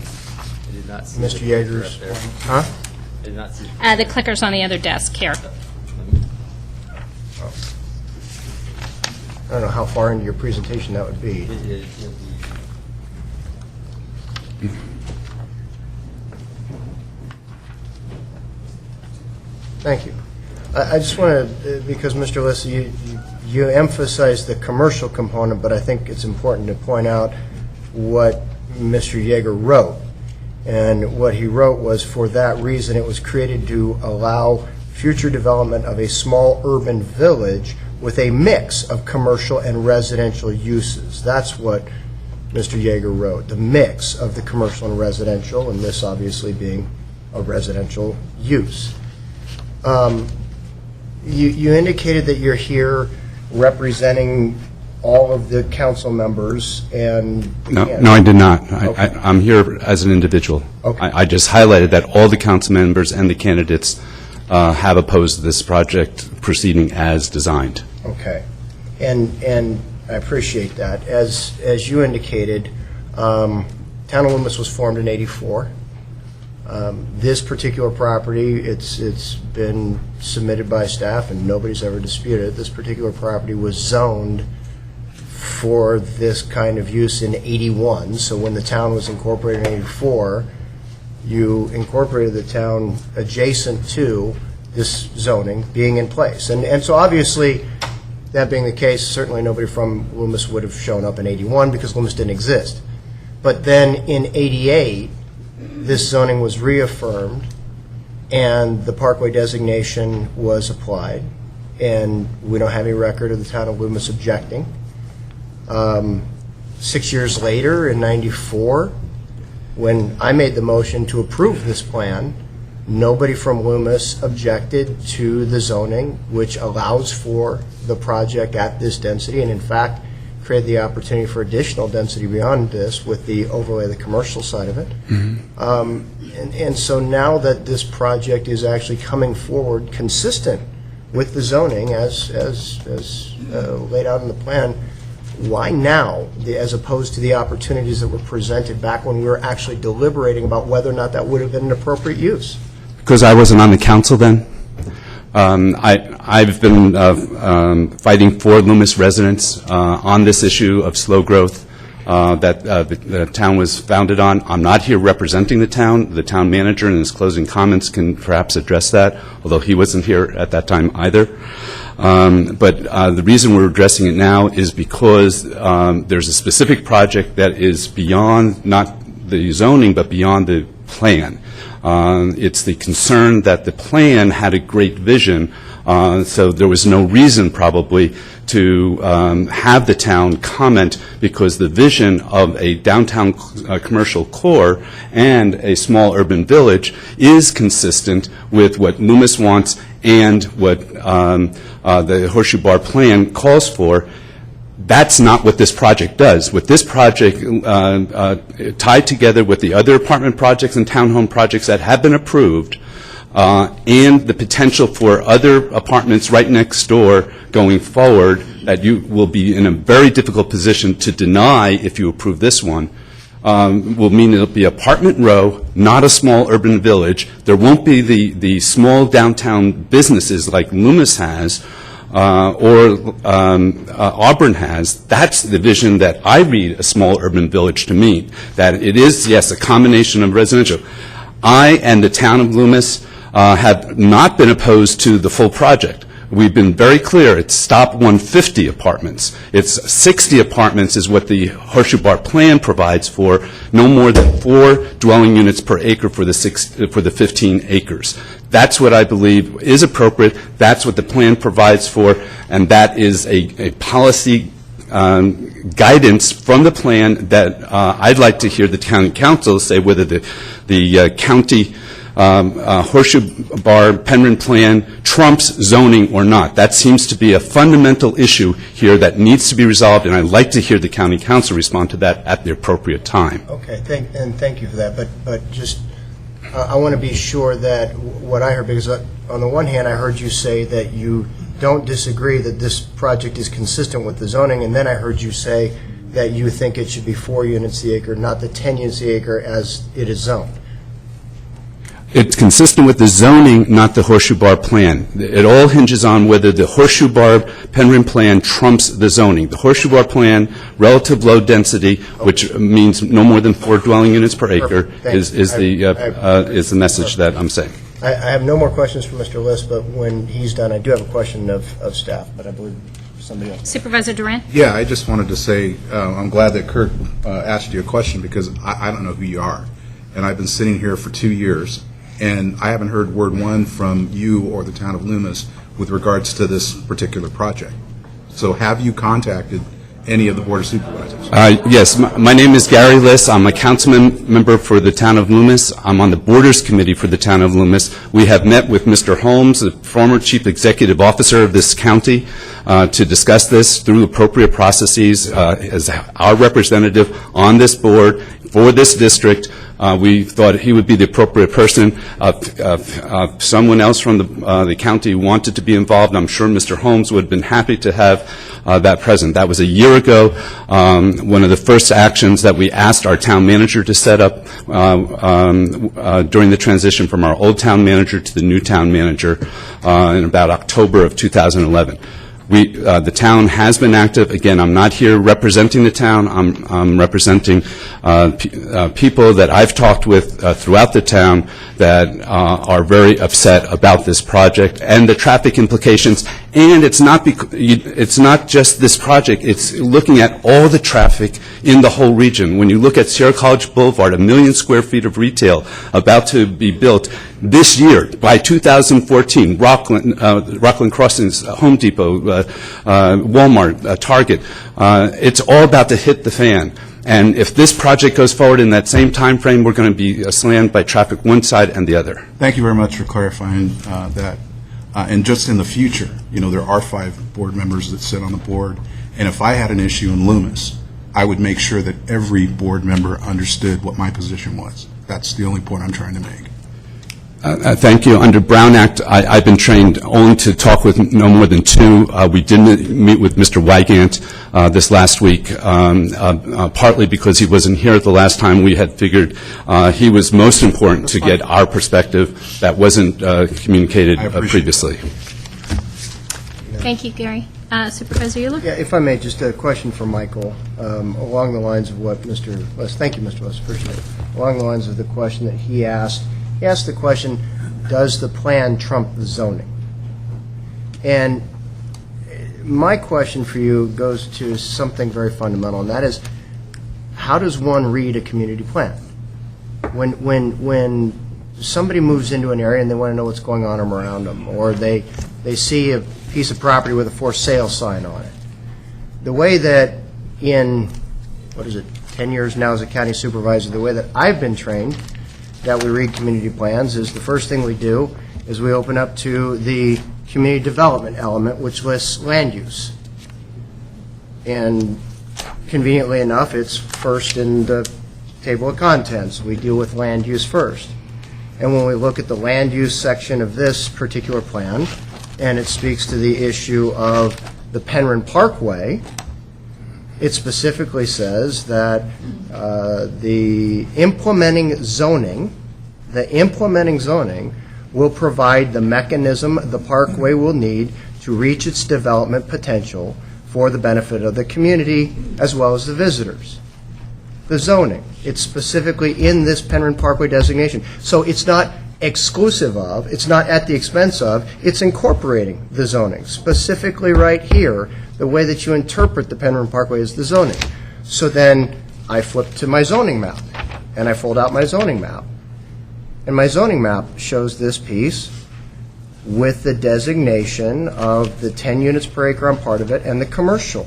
Yeager's? Huh? The clicker's on the other desk here. I don't know how far into your presentation that would be. Thank you. I just want to, because Mr. Lissa, you emphasized the commercial component, but I think it's important to point out what Mr. Yeager wrote. And what he wrote was, for that reason, it was created to allow future development of a small urban village with a mix of commercial and residential uses. That's what Mr. Yeager wrote, the mix of the commercial and residential, and this obviously being a residential use. You indicated that you're here representing all of the council members, and... No, I did not. Okay. I'm here as an individual. Okay. I just highlighted that all the council members and the candidates have opposed this project proceeding as designed. Okay. And I appreciate that. As you indicated, Town of Loomis was formed in '84. This particular property, it's been submitted by staff, and nobody's ever disputed it. This particular property was zoned for this kind of use in '81. So when the town was incorporated in '84, you incorporated the town adjacent to this zoning being in place. And so obviously, that being the case, certainly nobody from Loomis would have shown up in '81 because Loomis didn't exist. But then in '88, this zoning was reaffirmed and the parkway designation was applied, and we don't have any record of the town of Loomis objecting. 6 years later, in '94, when I made the motion to approve this plan, nobody from Loomis objected to the zoning, which allows for the project at this density, and in fact created the opportunity for additional density beyond this with the overlay of the commercial side of it. And so now that this project is actually coming forward consistent with the zoning as laid out in the plan, why now, as opposed to the opportunities that were presented back when we were actually deliberating about whether or not that would have been an appropriate use? Because I wasn't on the council then. I've been fighting for Loomis residents on this issue of slow growth that the town was founded on. I'm not here representing the town. The town manager in his closing comments can perhaps address that, although he wasn't here at that time either. But the reason we're addressing it now is because there's a specific project that is beyond not the zoning, but beyond the plan. It's the concern that the plan had a great vision, so there was no reason probably to have the town comment, because the vision of a downtown commercial core and a small urban village is consistent with what Loomis wants and what the Horseshoe Bar plan calls for. That's not what this project does. What this project, tied together with the other apartment projects and townhome projects that have been approved, and the potential for other apartments right next door going forward, that you will be in a very difficult position to deny if you approve this one, will mean it'll be apartment row, not a small urban village. There won't be the small downtown businesses like Loomis has, or Auburn has. That's the vision that I read a small urban village to mean, that it is, yes, a combination of residential. I and the town of Loomis have not been opposed to the full project. We've been very clear. It's stop 150 apartments. It's 60 apartments is what the Horseshoe Bar plan provides for, no more than 4 dwelling units per acre for the 15 acres. That's what I believe is appropriate. That's what the plan provides for, and that is a policy guidance from the plan that I'd like to hear the county council say whether the county Horseshoe Bar Penron plan trumps zoning or not. That seems to be a fundamental issue here that needs to be resolved, and I'd like to hear the county council respond to that at the appropriate time. Okay, thank you for that. But just, I want to be sure that what I heard, because on the one hand, I heard you say that you don't disagree that this project is consistent with the zoning, and then I heard you say that you think it should be 4 units the acre, not the 10 units the acre as it is zoned. It's consistent with the zoning, not the Horseshoe Bar plan. It all hinges on whether the Horseshoe Bar Penron plan trumps the zoning. The Horseshoe Bar plan, relative low density, which means no more than 4 dwelling units per acre, is the message that I'm saying. I have no more questions for Mr. List, but when he's done, I do have a question of staff, but I believe somebody else. Supervisor Duran? Yeah, I just wanted to say I'm glad that Kirk asked you a question, because I don't know who you are. and I've been sitting here for 2 years, and I haven't heard word one from you or the town of Loomis with regards to this particular project. So have you contacted any of the Board of Supervisors? Yes, my name is Gary Liss. I'm a councilman member for the town of Loomis. I'm on the Borders Committee for the town of Loomis. We have met with Mr. Holmes, the former chief executive officer of this county, to discuss this through appropriate processes as our representative on this board for this district. We thought he would be the appropriate person. Someone else from the county wanted to be involved. I'm sure Mr. Holmes would have been happy to have that present. That was a year ago. One of the first actions that we asked our town manager to set up during the transition from our old town manager to the new town manager in about October of 2011. The town has been active. Again, I'm not here representing the town. I'm representing people that I've talked with throughout the town that are very upset about this project and the traffic implications. And it's not just this project. It's looking at all the traffic in the whole region. When you look at Sierra College Boulevard, 1 million square feet of retail about to be built this year, by 2014, Rockland Crossings, Home Depot, Walmart, Target. It's all about to hit the fan. And if this project goes forward in that same time frame, we're going to be slammed by traffic one side and the other. Thank you very much for clarifying that. And just in the future, there are 5 board members that sit on the board. And if I had an issue in Loomis, I would make sure that every board member understood what my position was. That's the only point I'm trying to make. Thank you. Under Brown Act, I've been trained only to talk with no more than 2. We didn't meet with Mr. Wygant this last week, partly because he wasn't here the last time. We had figured he was most important to get our perspective that wasn't communicated previously. Thank you, Gary. Supervisor Euler? Yeah, if I may, just a question for Michael, along the lines of what Mr. West, thank you, Mr. West, appreciate it. Along the lines of the question that he asked the question, does the plan trump the zoning? And my question for you goes to something very fundamental, and that is, how does one read a community plan? When somebody moves into an area and they want to know what's going on around them, or they see a piece of property with a for sale sign on it, the way that in, 10 years now as a county supervisor, the way that I've been trained that we read community plans is the first thing we do is we open up to the community development element, which lists land use. And conveniently enough, it's first in the table of contents. We deal with land use first. And when we look at the land use section of this particular plan, and it speaks to the issue of the Penron Parkway, it specifically says that the implementing zoning will provide the mechanism the parkway will need to reach its development potential for the benefit of the community as well as the visitors. The zoning, it's specifically in this Penron Parkway designation. So it's not exclusive of, it's not at the expense of, it's incorporating the zoning. Specifically right here, the way that you interpret the Penron Parkway is the zoning. So then I flip to my zoning map, and I fold out my zoning map. And my zoning map shows this piece with the designation of the 10 units per acre on part of it and the commercial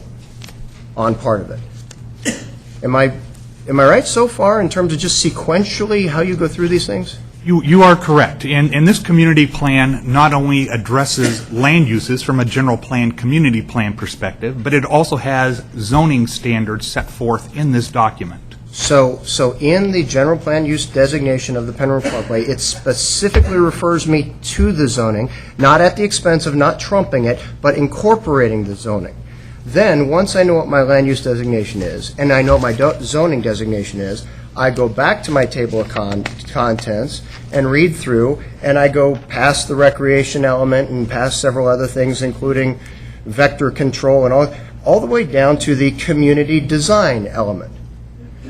on part of it. Am I right so far in terms of just sequentially how you go through these things? You are correct. And this community plan not only addresses land uses from a general plan, community plan perspective, but it also has zoning standards set forth in this document. So in the general plan use designation of the Penron Parkway, it specifically refers me to the zoning, not at the expense of not trumping it, but incorporating the zoning. Then, once I know what my land use designation is, and I know what my zoning designation is, I go back to my table of contents and read through, and I go past the recreation element and past several other things, including vector control and all the way down to the community design element.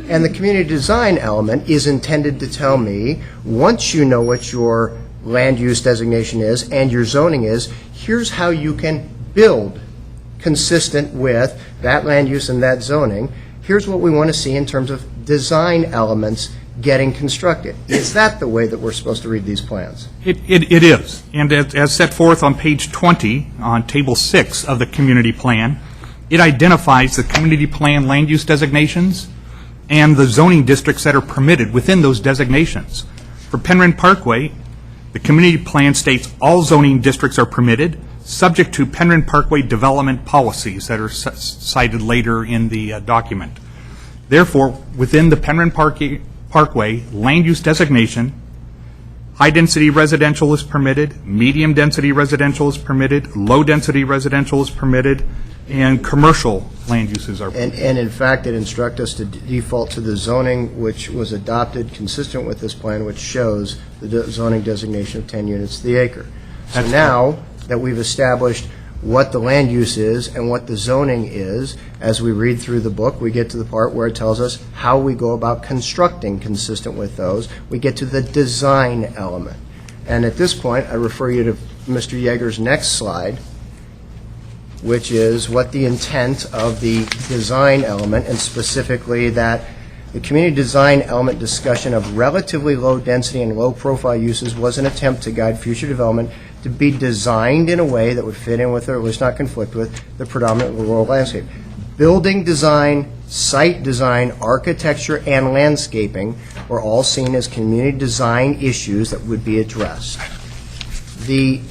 And the community design element is intended to tell me, once you know what your land use designation is and your zoning is, here's how you can build consistent with that land use and that zoning. Here's what we want to see in terms of design elements getting constructed. Is that the way that we're supposed to read these plans? It is. And as set forth on page 20, on Table 6 of the community plan, it identifies the community plan land use designations and the zoning districts that are permitted within those designations. For Penron Parkway, the community plan states all zoning districts are permitted, subject to Penron Parkway development policies that are cited later in the document. Therefore, within the Penron Parkway land use designation, high-density residential is permitted, medium-density residential is permitted, low-density residential is permitted, and commercial land uses are permitted. And in fact, it instructs us to default to the zoning which was adopted consistent with this plan, which shows the zoning designation of 10 units to the acre. So now that we've established what the land use is and what the zoning is, as we read through the book, we get to the part where it tells us how we go about constructing consistent with those. We get to the design element. And at this point, I refer you to Mr. Yeager's next slide, which is what the intent of the design element, and specifically that the community design element discussion of relatively low density and low profile uses was an attempt to guide future development to be designed in a way that would fit in with, or at least not conflict with, the predominant rural landscape. Building design, site design, architecture, and landscaping were all seen as community design issues that would be addressed. The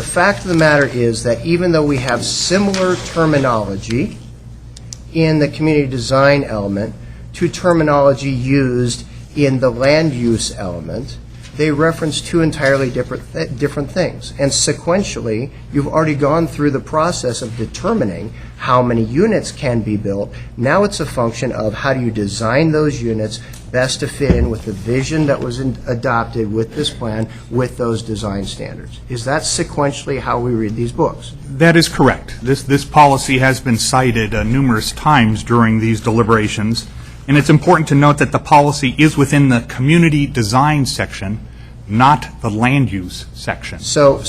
fact of the matter is that even though we have similar terminology in the community design element to terminology used in the land use element, they reference two entirely different things. And sequentially, you've already gone through the process of determining how many units can be built. Now it's a function of how do you design those units best to fit in with the vision that was adopted with this plan with those design standards. Is that sequentially how we read these books? That is correct. This policy has been cited numerous times during these deliberations, and it's important to note that the policy is within the community design section, not the land use section. So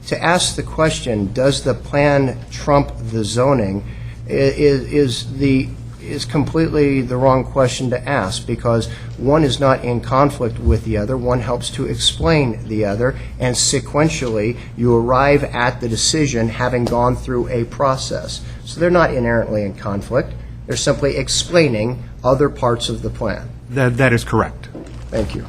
to ask the question, does the plan trump the zoning, is completely the wrong question to ask, because one is not in conflict with the other. One helps to explain the other, and sequentially you arrive at the decision having gone through a process. So they're not inherently in conflict. They're simply explaining other parts of the plan. That is correct. Thank you.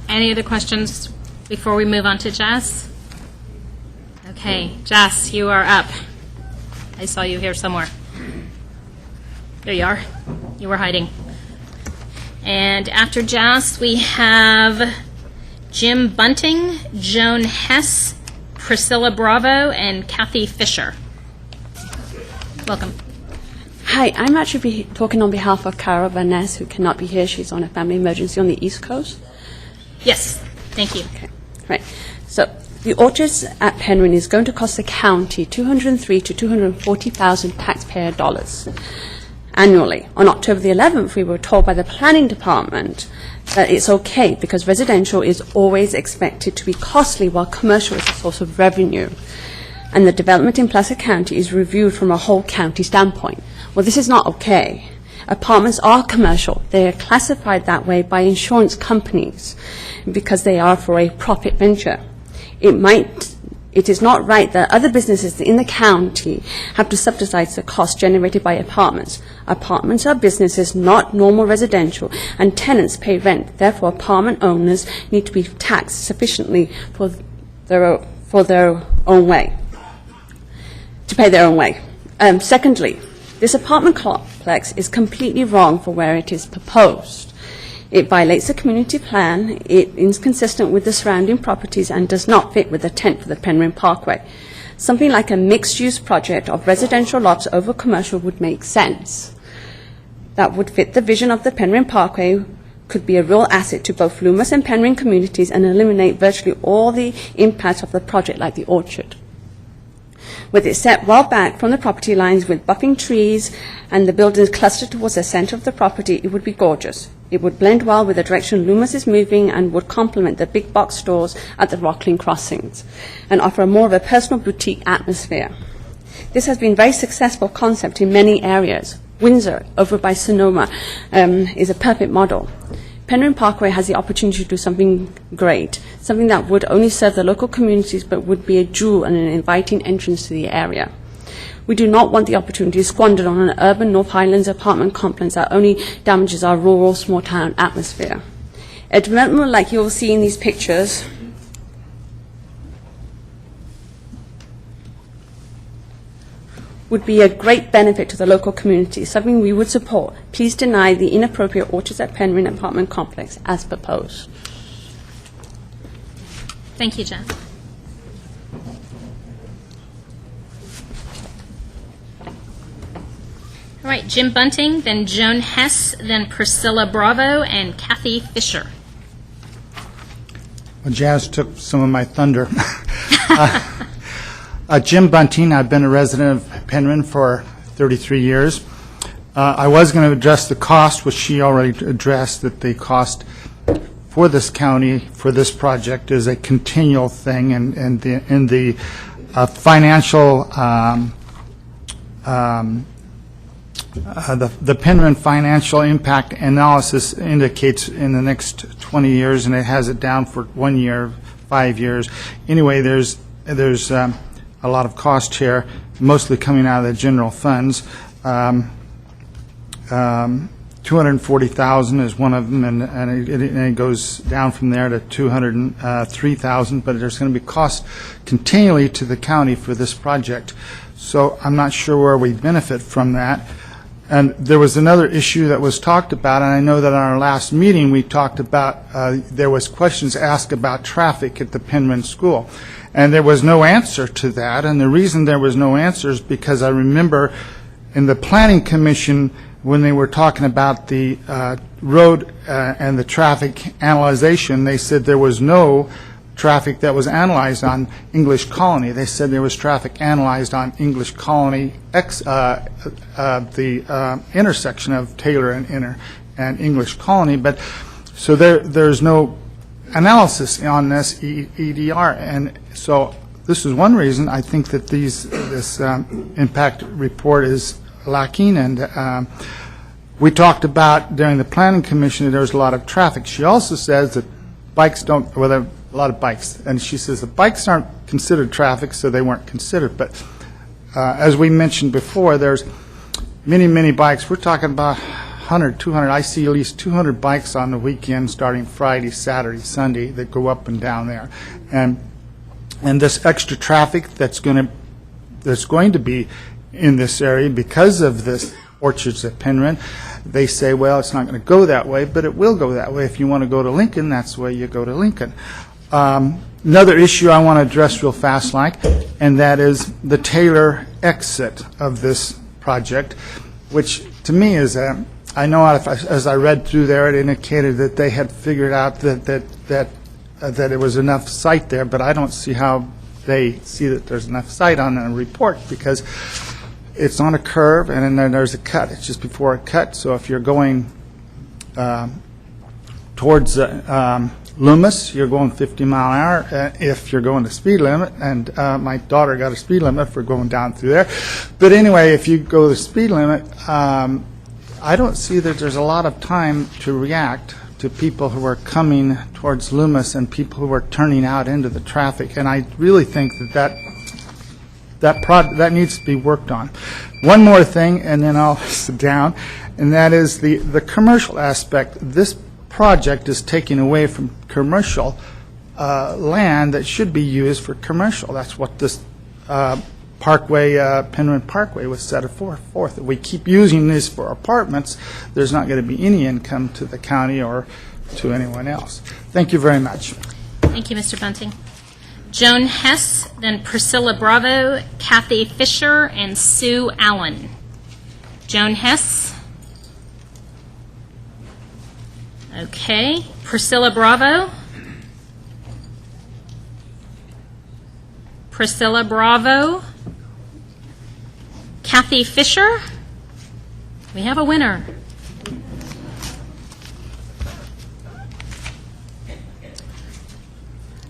Any other questions before we move on to Jess? Okay, Jess, you are up. I saw you here somewhere. There you are. You were hiding. And after Jess, we have Jim Bunting, Joan Hess, Priscilla Bravo, and Kathy Fisher. Welcome. Hi, I'm actually talking on behalf of Cara Van Ness, who cannot be here. She's on a family emergency on the East Coast. Yes, thank you. Okay, right. So the orchards at Penron is going to cost the county $203,000 to $240,000 taxpayer dollars annually. On October the 11th, we were told by the planning department that it's okay because residential is always expected to be costly while commercial is a source of revenue. And the development in Placer County is reviewed from a whole county standpoint. Well, this is not okay. Apartments are commercial. They are classified that way by insurance companies because they are for a profit venture. It is not right that other businesses in the county have to subsidize the cost generated by apartments. Apartments are businesses, not normal residential, and tenants pay rent. Therefore, apartment owners need to be taxed sufficiently for their own way, to pay their own way. Secondly, this apartment complex is completely wrong for where it is proposed. It violates the community plan, it is inconsistent with the surrounding properties, and does not fit with the intent for the Penron Parkway. Something like a mixed-use project of residential lots over commercial would make sense. That would fit the vision of the Penron Parkway, could be a real asset to both Loomis and Penron communities, and eliminate virtually all the impacts of the project like the orchard. With it set well back from the property lines with buffing trees and the buildings clustered towards the center of the property, it would be gorgeous. It would blend well with the direction Loomis is moving and would complement the big box stores at the Rockland crossings and offer more of a personal boutique atmosphere. This has been a very successful concept in many areas. Windsor, over by Sonoma, is a perfect model. Penron Parkway has the opportunity to do something great, something that would only serve the local communities but would be a jewel and an inviting entrance to the area. We do not want the opportunity squandered on an urban North Highlands apartment complex that only damages our rural small town atmosphere. A development like you'll see in these pictures would be a great benefit to the local community, something we would support. Please deny the inappropriate Orchards at Penron apartment complex as proposed. Thank you, Jen. All right, Jim Bunting, then Joan Hess, then Priscilla Bravo, and Kathy Fisher. Well, Jazz took some of my thunder. Jim Bunting, I've been a resident of Penron for 33 years. I was going to address the cost, which she already addressed, that the cost for this county, for this project, is a continual thing, and in the financial the Penron financial impact analysis indicates in the next 20 years, and it has it down for 1 year, 5 years. Anyway, there's a lot of cost here, mostly coming out of the general funds. $240,000 is one of them, and it goes down from there to $203,000. But there's going to be cost continually to the county for this project. So I'm not sure where we benefit from that. And there was another issue that was talked about, and I know that on our last meeting we talked about, there was questions asked about traffic at the Penron School. And there was no answer to that, and the reason there was no answer is because I remember in the Planning Commission when they were talking about the road and the traffic analyzation, they said there was no traffic that was analyzed on English Colony. They said there was traffic analyzed on English Colony, the intersection of Taylor and English Colony, but so there's no analysis on this EDR, and so this is one reason I think that this impact report is lacking. And we talked about during the Planning Commission that there's a lot of traffic. She also says that bikes don't, well, there are a lot of bikes, and she says the bikes aren't considered traffic, so they weren't considered. But as we mentioned before, there's many bikes. We're talking about 100, 200. I see at least 200 bikes on the weekend, starting Friday, Saturday, Sunday, that go up and down there. And this extra traffic that's going to be in this area because of this Orchards at Penron, they say, well, it's not going to go that way, but it will go that way. If you want to go to Lincoln, that's the way you go to Lincoln. Another issue I want to address real fast, and that is the Taylor exit of this project, which to me is I know as I read through there, it indicated that they had figured out that it was enough site there, but I don't see how they see that there's enough site on a report, because it's on a curve and then there's a cut. It's just before a cut, so if you're going towards Loomis, you're going 50 mile an hour if you're going the speed limit, and my daughter got a speed limit for going down through there. But anyway, if you go the speed limit, I don't see that there's a lot of time to react to people who are coming towards Loomis and people who are turning out into the traffic, and I really think that needs to be worked on. One more thing, and then I'll sit down, and that is the commercial aspect. This project is taking away from commercial land that should be used for commercial. That's what this Parkway, Penron Parkway was set forth. If we keep using this for apartments, there's not going to be any income to the county or to anyone else. Thank you very much. Thank you, Mr. Bunting. Joan Hess, then Priscilla Bravo, Kathy Fisher, and Sue Allen. Joan Hess. Okay. Priscilla Bravo. Priscilla Bravo. Kathy Fisher. We have a winner.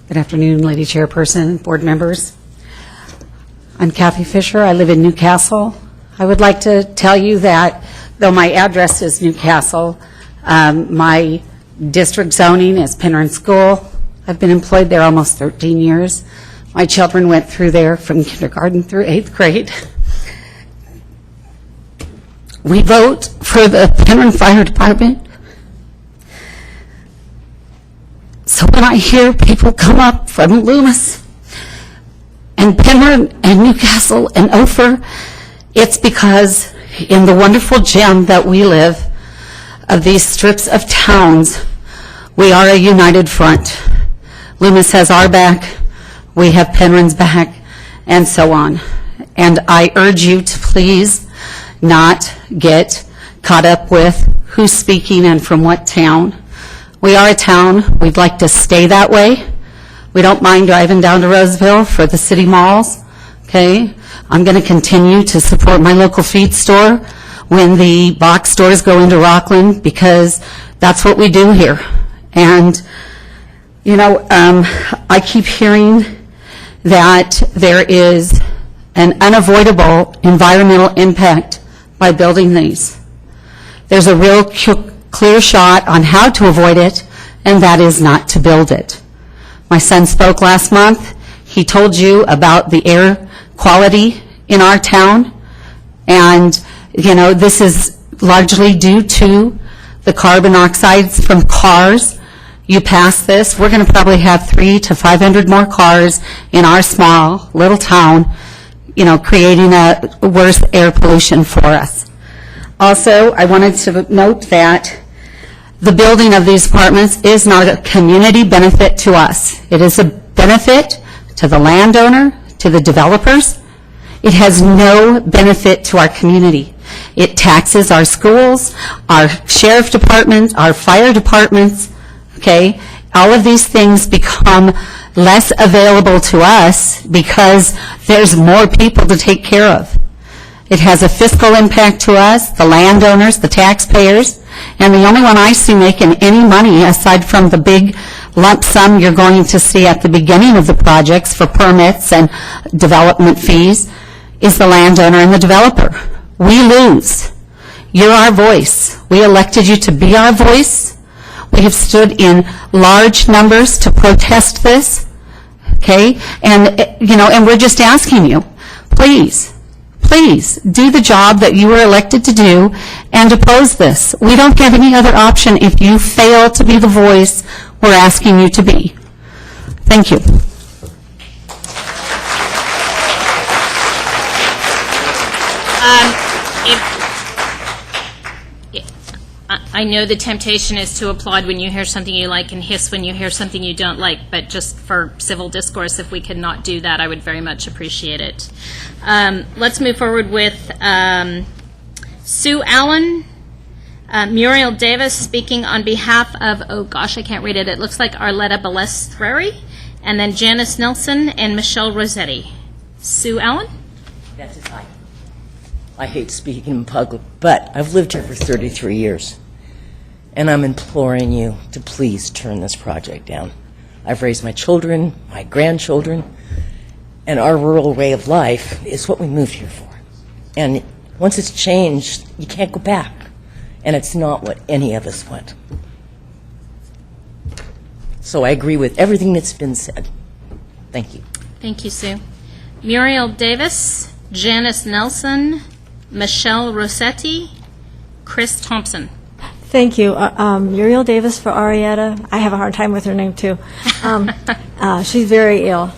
Good afternoon, Lady Chairperson, board members. I'm Kathy Fisher. I live in Newcastle. I would like to tell you that though my address is Newcastle, my district zoning is Penron School. I've been employed there almost 13 years. My children went through there from kindergarten through 8th grade. We vote for the Penron Fire Department. So when I hear people come up from Loomis and Penron and Newcastle and Ophir, it's because in the wonderful gem that we live, of these strips of towns, we are a united front. Loomis has our back, we have Penron's back, and so on. And I urge you to please not get caught up with who's speaking and from what town. We are a town, we'd like to stay that way. We don't mind driving down to Roseville for the city malls, okay? I'm going to continue to support my local feed store when the box stores go into Rockland, because that's what we do here. And, you know, I keep hearing that there is an unavoidable environmental impact by building these. There's a real clear shot on how to avoid it, and that is not to build it. My son spoke last month. He told you about the air quality in our town, and you know, this is largely due to the carbon oxides from cars. You pass this, we're going to probably have 300 to 500 more cars in our small little town, you know, creating a worse air pollution for us. Also, I wanted to note that the building of these apartments is not a community benefit to us. It is a benefit to the landowner, to the developers. It has no benefit to our community. It taxes our schools, our sheriff departments, our fire departments, okay? All of these things become less available to us because there's more people to take care of. It has a fiscal impact to us, the landowners, the taxpayers, and the only one I see making any money, aside from the big lump sum you're going to see at the beginning of the projects for permits and development fees, is the landowner and the developer. We lose. You're our voice. We elected you to be our voice. We have stood in large numbers to protest this, okay? And, you know, and we're just asking you, please, please do the job that you were elected to do and oppose this. We don't have any other option if you fail to be the voice we're asking you to be. Thank you. I know the temptation is to applaud when you hear something you like and hiss when you hear something you don't like, but just for civil discourse, if we could not do that, I would very much appreciate it. Let's move forward with Sue Allen, Muriel Davis speaking on behalf of, oh gosh, I can't read it. It looks like Arletta Balestreri, and then Janice Nelson and Michelle Rossetti. Sue Allen? That's it. I hate speaking in public, but I've lived here for 33 years, and I'm imploring you to please turn this project down. I've raised my children, my grandchildren, and our rural way of life is what we moved here for. And once it's changed, you can't go back, and it's not what any of us want. So I agree with everything that's been said. Thank you. Thank you, Sue. Muriel Davis, Janice Nelson, Michelle Rossetti, Chris Thompson. Thank you. Muriel Davis for Arietta. I have a hard time with her name, too. She's very ill.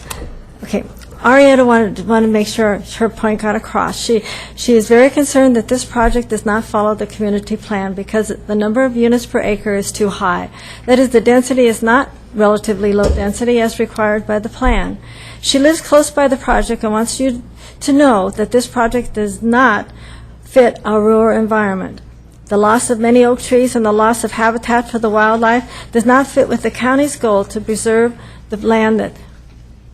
Okay. Arietta wanted to make sure her point got across. She is very concerned that this project does not follow the community plan because the number of units per acre is too high. That is, the density is not relatively low density as required by the plan. She lives close by the project and wants you to know that this project does not fit our rural environment. The loss of many oak trees and the loss of habitat for the wildlife does not fit with the county's goal to preserve the land that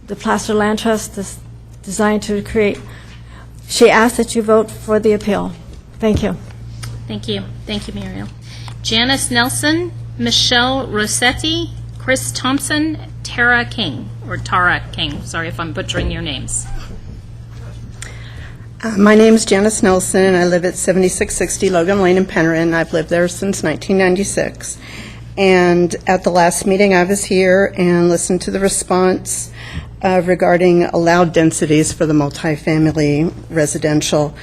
the Placer Land Trust is designed to create. She asks that you vote for the appeal. Thank you. Thank you. Thank you, Muriel. Janice Nelson, Michelle Rossetti, Chris Thompson, Tara King, or Tara King. Sorry if I'm butchering your names. My name is Janice Nelson, and I live at 7660 Logan Lane in Penron. I've lived there since 1996. And at the last meeting, I was here and listened to the response regarding allowed densities for the multifamily residential.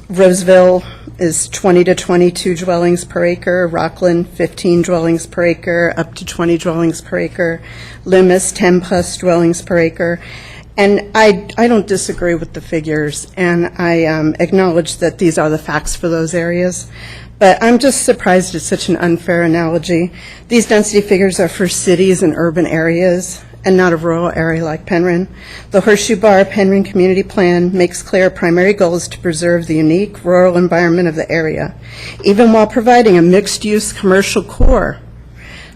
Roseville is 20 to 22 dwellings per acre, Rockland 15 dwellings per acre, up to 20 dwellings per acre, Loomis 10 plus dwellings per acre. And I don't disagree with the figures, and I acknowledge that these are the facts for those areas. But I'm just surprised it's such an unfair analogy. These density figures are for cities and urban areas, and not a rural area like Penron. The Horseshoe Bar Penron Community Plan makes clear primary goal is to preserve the unique rural environment of the area, even while providing a mixed-use commercial core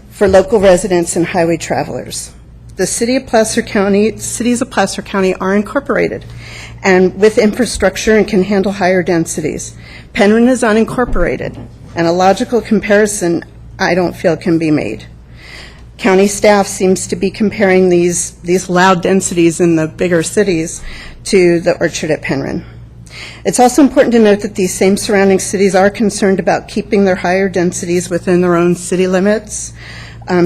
for local residents and highway travelers. The cities of Placer County are incorporated and with infrastructure and can handle higher densities. Penron is unincorporated, and a logical comparison I don't feel can be made. County staff seems to be comparing these loud densities in the bigger cities to the orchard at Penron. It's also important to note that these same surrounding cities are concerned about keeping their higher densities within their own city limits,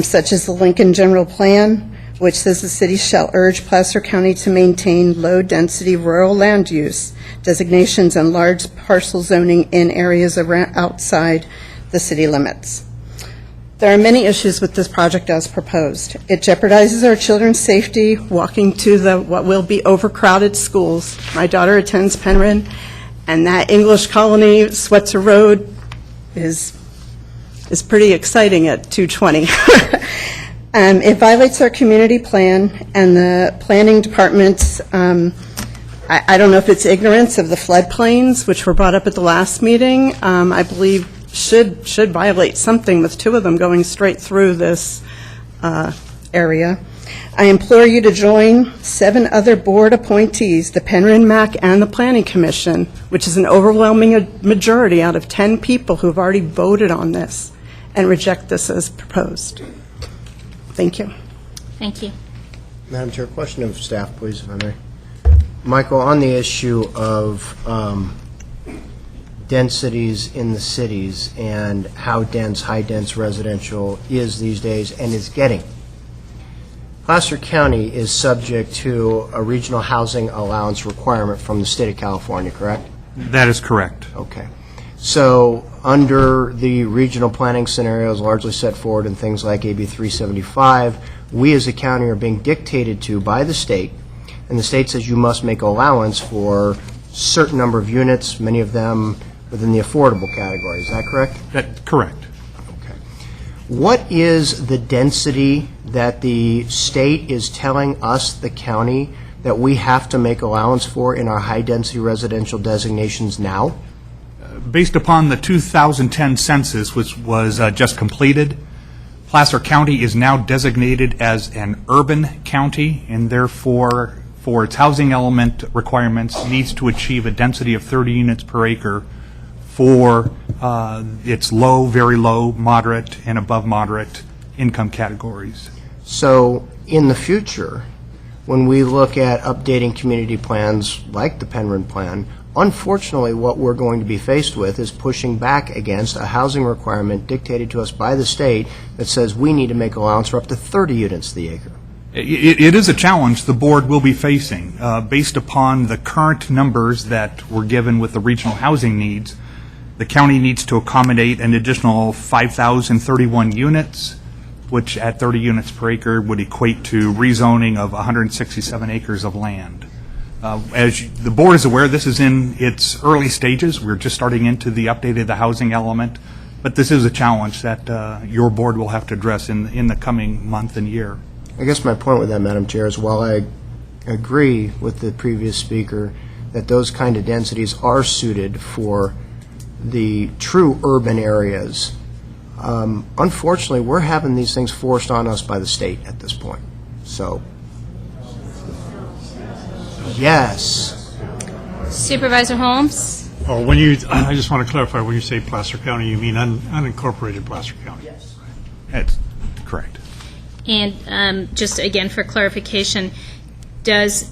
such as the Lincoln General Plan, which says the city shall urge Placer County to maintain low-density rural land use designations and large parcel zoning in areas outside the city limits. There are many issues with this project as proposed. It jeopardizes our children's safety walking to what will be overcrowded schools. My daughter attends Penron, and that English colony, Swetzer Road, is pretty exciting at 220. It violates our community plan, and the planning department's, I don't know if it's ignorance of the floodplains, which were brought up at the last meeting, I believe should violate something with two of them going straight through this area. I implore you to join 7 other board appointees, the Penron MAC and the Planning Commission, which is an overwhelming majority out of 10 people who have already voted on this, and reject this as proposed. Thank you. Thank you. Madam Chair, question of staff, please, if I may. Michael, on the issue of densities in the cities and how dense, high-dense residential is these days and is getting, Placer County is subject to a regional housing allowance requirement from the state of California, correct? That is correct. Okay. So under the regional planning scenarios largely set forward in things like AB 375, we as a county are being dictated to by the state, and the state says you must make allowance for a certain number of units, many of them within the affordable category. Is that correct? Correct. Okay. What is the density that the state is telling us, the county, that we have to make allowance for in our high-density residential designations now? Based upon the 2010 census, which was just completed, Placer County is now designated as an urban county, and therefore, for its housing element requirements, needs to achieve a density of 30 units per acre for its low, very low, moderate, and above moderate income categories. So in the future, when we look at updating community plans like the Penron plan, unfortunately, what we're going to be faced with is pushing back against a housing requirement dictated to us by the state that says we need to make allowance for up to 30 units the acre. It is a challenge the board will be facing. Based upon the current numbers that were given with the regional housing needs, the county needs to accommodate an additional 5,031 units, which at 30 units per acre would equate to rezoning of 167 acres of land. As the board is aware, this is in its early stages. We're just starting into the update of the housing element, but this is a challenge that your board will have to address in the coming month and year. I guess my point with that, Madam Chair, is while I agree with the previous speaker that those kind of densities are suited for the true urban areas, unfortunately, we're having these things forced on us by the state at this point. So, yes. Supervisor Holmes? Oh, I just want to clarify, when you say Placer County, you mean unincorporated Placer County? Yes. That's correct. And just again for clarification, does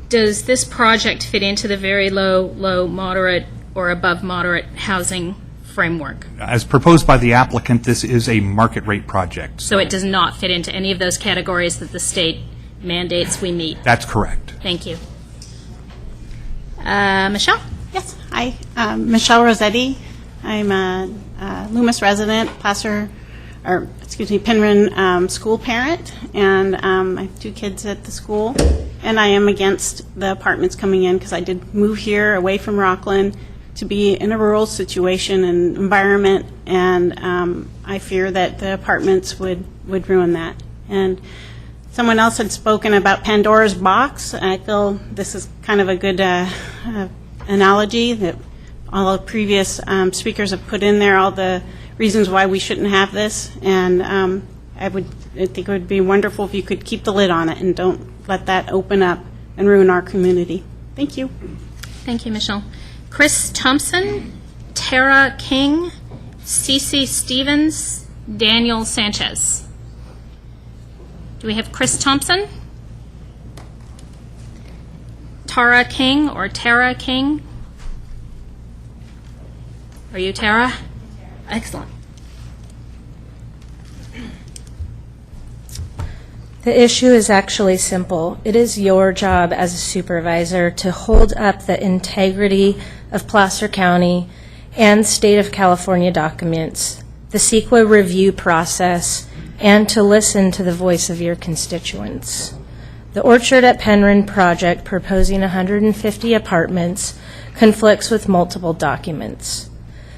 does this project fit into the very low, moderate, or above moderate housing framework? As proposed by the applicant, this is a market rate project. So it does not fit into any of those categories that the state mandates we meet? That's correct. Thank you. Michelle? Yes, hi. Michelle Rossetti. I'm a Loomis resident, Penron school parent, and I have 2 kids at the school. And I am against the apartments coming in because I did move here away from Rockland to be in a rural situation and environment, and I fear that the apartments would ruin that. And someone else had spoken about Pandora's box. I feel this is kind of a good analogy that all the previous speakers have put in there, all the reasons why we shouldn't have this. And I think it would be wonderful if you could keep the lid on it and don't let that open up and ruin our community. Thank you. Thank you, Michelle. Chris Thompson, Tara King, Cece Stevens, Daniel Sanchez. Do we have Chris Thompson? Tara King or Tara King? Are you Tara? Excellent. The issue is actually simple. It is your job as a supervisor to hold up the integrity of Placer County and State of California documents, the CEQA review process, and to listen to the voice of your constituents. The Orchard at Penron project proposing 150 apartments conflicts with multiple documents.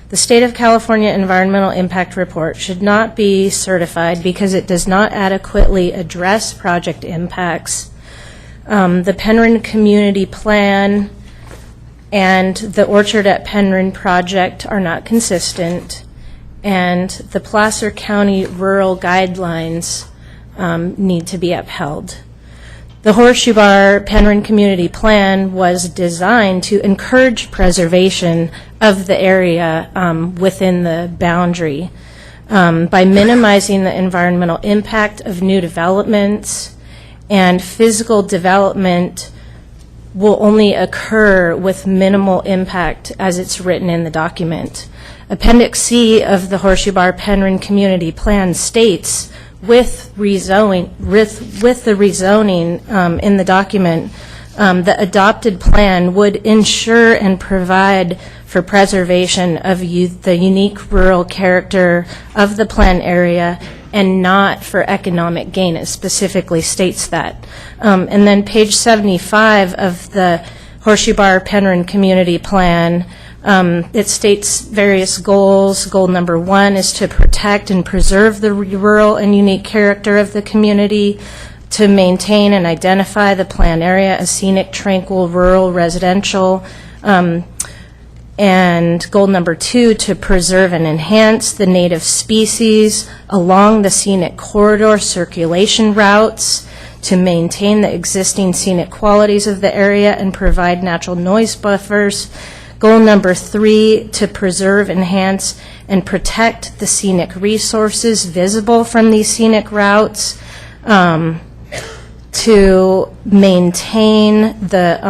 The State of California Environmental Impact Report should not be certified because it does not adequately address project impacts. The Penron Community Plan and the Orchard at Penron project are not consistent, and the Placer County rural guidelines need to be upheld. The Horseshoe Bar Penron Community Plan was designed to encourage preservation of the area within the boundary by minimizing the environmental impact of new developments, and physical development will only occur with minimal impact as it's written in the document. Appendix C of the Horseshoe Bar Penron Community Plan states, with the rezoning in the document, the adopted plan would ensure and provide for preservation of the unique rural character of the plan area and not for economic gain. It specifically states that. And then page 75 of the Horseshoe Bar Penron Community Plan, it states various goals. Goal number 1 is to protect and preserve the rural and unique character of the community, to maintain and identify the plan area as scenic, tranquil, rural, residential, and goal number 2, to preserve and enhance the native species along the scenic corridor circulation routes, to maintain the existing scenic qualities of the area and provide natural noise buffers. Goal number 3, to preserve, enhance, and protect the scenic resources visible from these scenic routes, to maintain the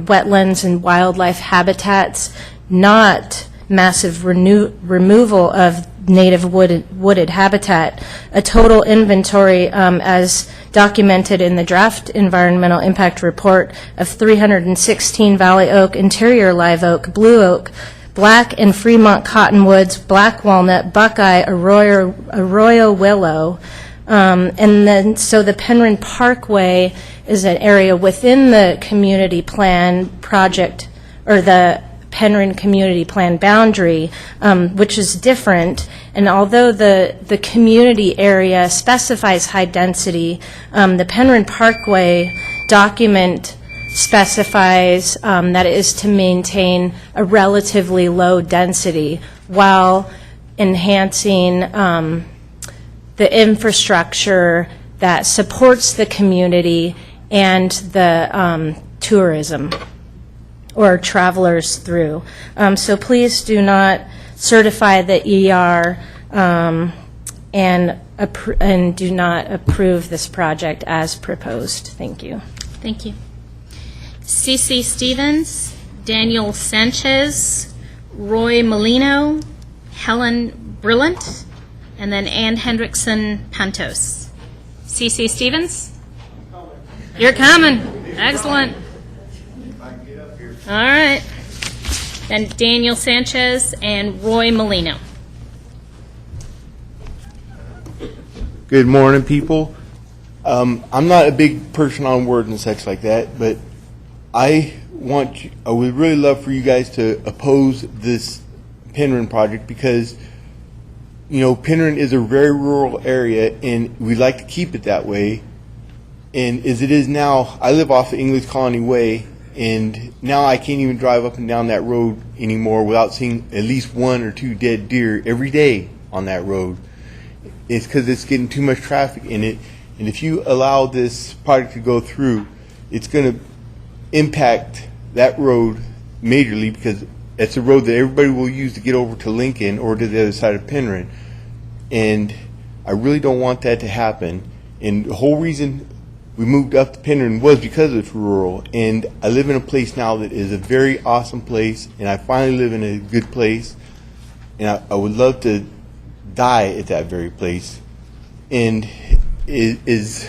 wetlands and wildlife habitats, not massive removal of native wooded habitat. A total inventory, as documented in the draft environmental impact report, of 316 valley oak, interior live oak, blue oak, black and Fremont cottonwoods, black walnut, buckeye, arroyo willow. And then, so the Penron Parkway is an area within the community plan project, or the Penron Community Plan boundary, which is different. And although the community area specifies high density, the Penron Parkway document specifies that it is to maintain a relatively low density while enhancing the infrastructure that supports the community and the tourism or travelers through. So please do not certify the ER and do not approve this project as proposed. Thank you. Thank you. C.C. Stevens, Daniel Sanchez, Roy Molino, Helen Brillant, and then Ann Hendrickson Pantos. C.C. Stevens? You're coming. Excellent. All right. Then Daniel Sanchez and Roy Molino. Good morning, people. I'm not a big person on words and such like that, but I would really love for you guys to oppose this Penron project because, you know, Penron is a very rural area and we'd like to keep it that way. And as it is now, I live off the English Colony Way, and now I can't even drive up and down that road anymore without seeing at least 1 or 2 dead deer every day on that road. It's because it's getting too much traffic in it. And if you allow this project to go through, it's going to impact that road majorly because it's a road that everybody will use to get over to Lincoln or to the other side of Penron. And I really don't want that to happen. And the whole reason we moved up to Penron was because it's rural. And I live in a place now that is a very awesome place, and I finally live in a good place. And I would love to die at that very place. And English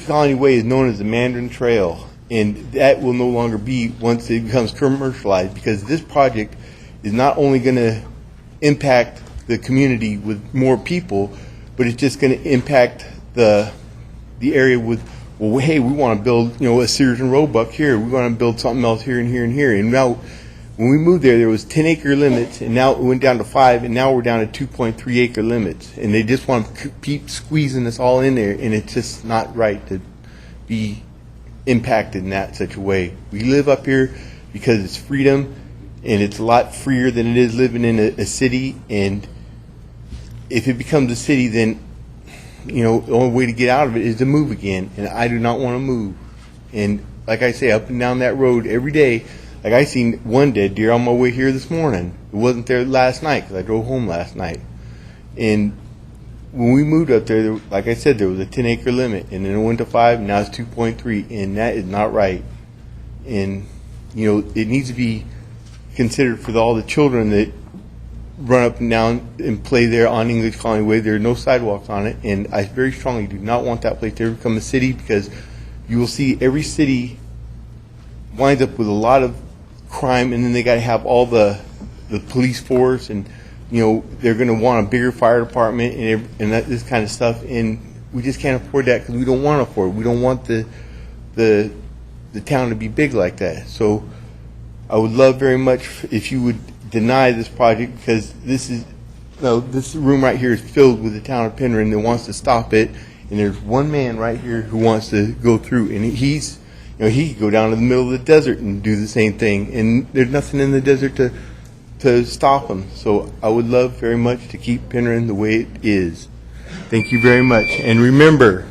Colony Way is known as the Mandarin Trail, and that will no longer be once it becomes commercialized, because this project is not only going to impact the community with more people, but it's just going to impact the area with, well, hey, we want to build, you know, a Sears and Roebuck here. We want to build something else here and here and here. And now, when we moved there was 10-acre limits, and now it went down to 5, and now we're down to 2.3-acre limits. And they just want to keep squeezing us all in there, and it's just not right to be impacted in that such a way. We live up here because it's freedom, and it's a lot freer than it is living in a city. And if it becomes a city, then, you know, the only way to get out of it is to move again, and I do not want to move. And like I say, up and down that road every day, like I seen 1 dead deer on my way here this morning. It wasn't there last night because I drove home last night. And when we moved up there, like I said, there was a 10-acre limit, and then it went to 5, and now it's 2.3, and that is not right. And, you know, it needs to be considered for all the children that run up and down and play there on English Colony Way. There are no sidewalks on it, and I very strongly do not want that place to ever become a city, because you will see every city winds up with a lot of crime, and then they got to have all the police force, and, you know, they're going to want a bigger fire department and this kind of stuff, and we just can't afford that because we don't want to afford it. We don't want the town to be big like that. So I would love very much if you would deny this project, because this room right here is filled with the town of Penron that wants to stop it, and there's one man right here who wants to go through, and he could go down to the middle of the desert and do the same thing, and there's nothing in the desert to stop him. So I would love very much to keep Penron the way it is. Thank you very much, and remember.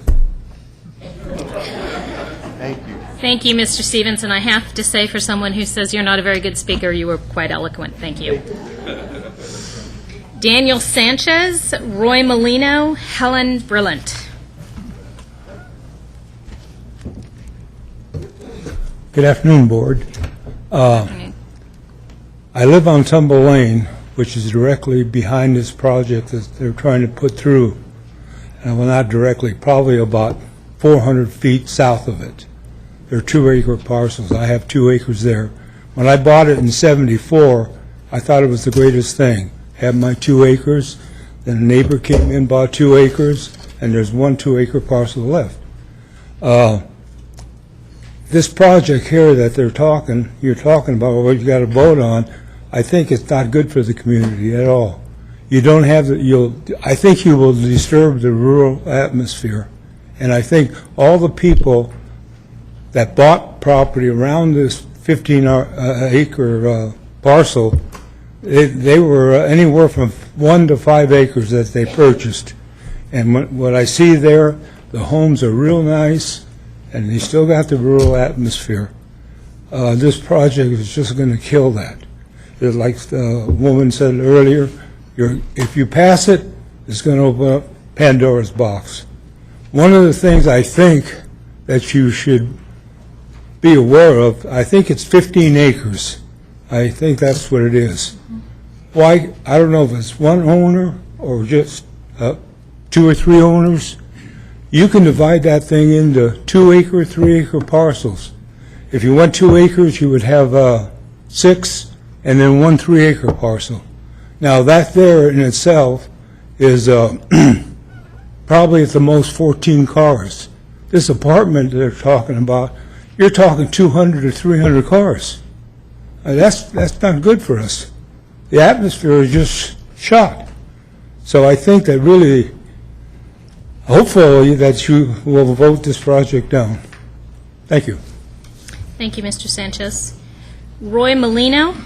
Thank you. Thank you, Mr. Stevens, and I have to say, for someone who says you're not a very good speaker, you were quite eloquent. Thank you. Daniel Sanchez, Roy Molino, Helen Brillant. Good afternoon, Board. I live on Tumble Lane, which is directly behind this project that they're trying to put through. And well, not directly, probably about 400 feet south of it. They're 2-acre parcels. I have 2 acres there. When I bought it in '74, I thought it was the greatest thing. Had my 2 acres, then a neighbor came in, bought 2 acres, and there's 1 2-acre parcel left. This project here that you're talking about, what you got to vote on, I think it's not good for the community at all. You don't have I think you will disturb the rural atmosphere. And I think all the people that bought property around this 15-acre parcel, they were anywhere from 1 to 5 acres that they purchased. And what I see there, the homes are real nice, and they still got the rural atmosphere. This project is just going to kill that. Like the woman said earlier, if you pass it, it's going to open up Pandora's box. One of the things I think that you should be aware of, I think it's 15 acres. I think that's what it is. Why, I don't know if it's one owner or just 2 or 3 owners. You can divide that thing into 2-acre, 3-acre parcels. If you went 2 acres, you would have 6 and then 1 3-acre parcel. Now, that there in itself is probably at the most 14 cars. This apartment they're talking about, you're talking 200 or 300 cars. That's not good for us. The atmosphere is just shot. So I think that really, hopefully, that you will vote this project down. Thank you. Thank you, Mr. Sanchez. Roy Molino,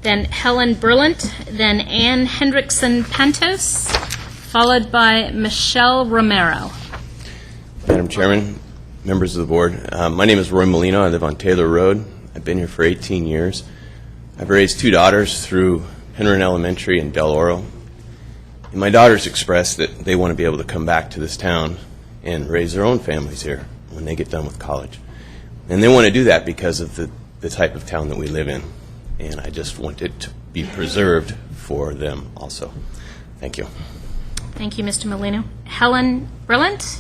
then Helen Burlant, then Ann Hendrickson Pantos, followed by Michelle Romero. Madam Chairman, members of the board, my name is Roy Molino. I live on Taylor Road. I've been here for 18 years. I've raised 2 daughters through Penron Elementary and Del Oro. And my daughters expressed that they want to be able to come back to this town and raise their own families here when they get done with college. And they want to do that because of the type of town that we live in. And I just want it to be preserved for them also. Thank you. Thank you, Mr. Molino. Helen Burlant,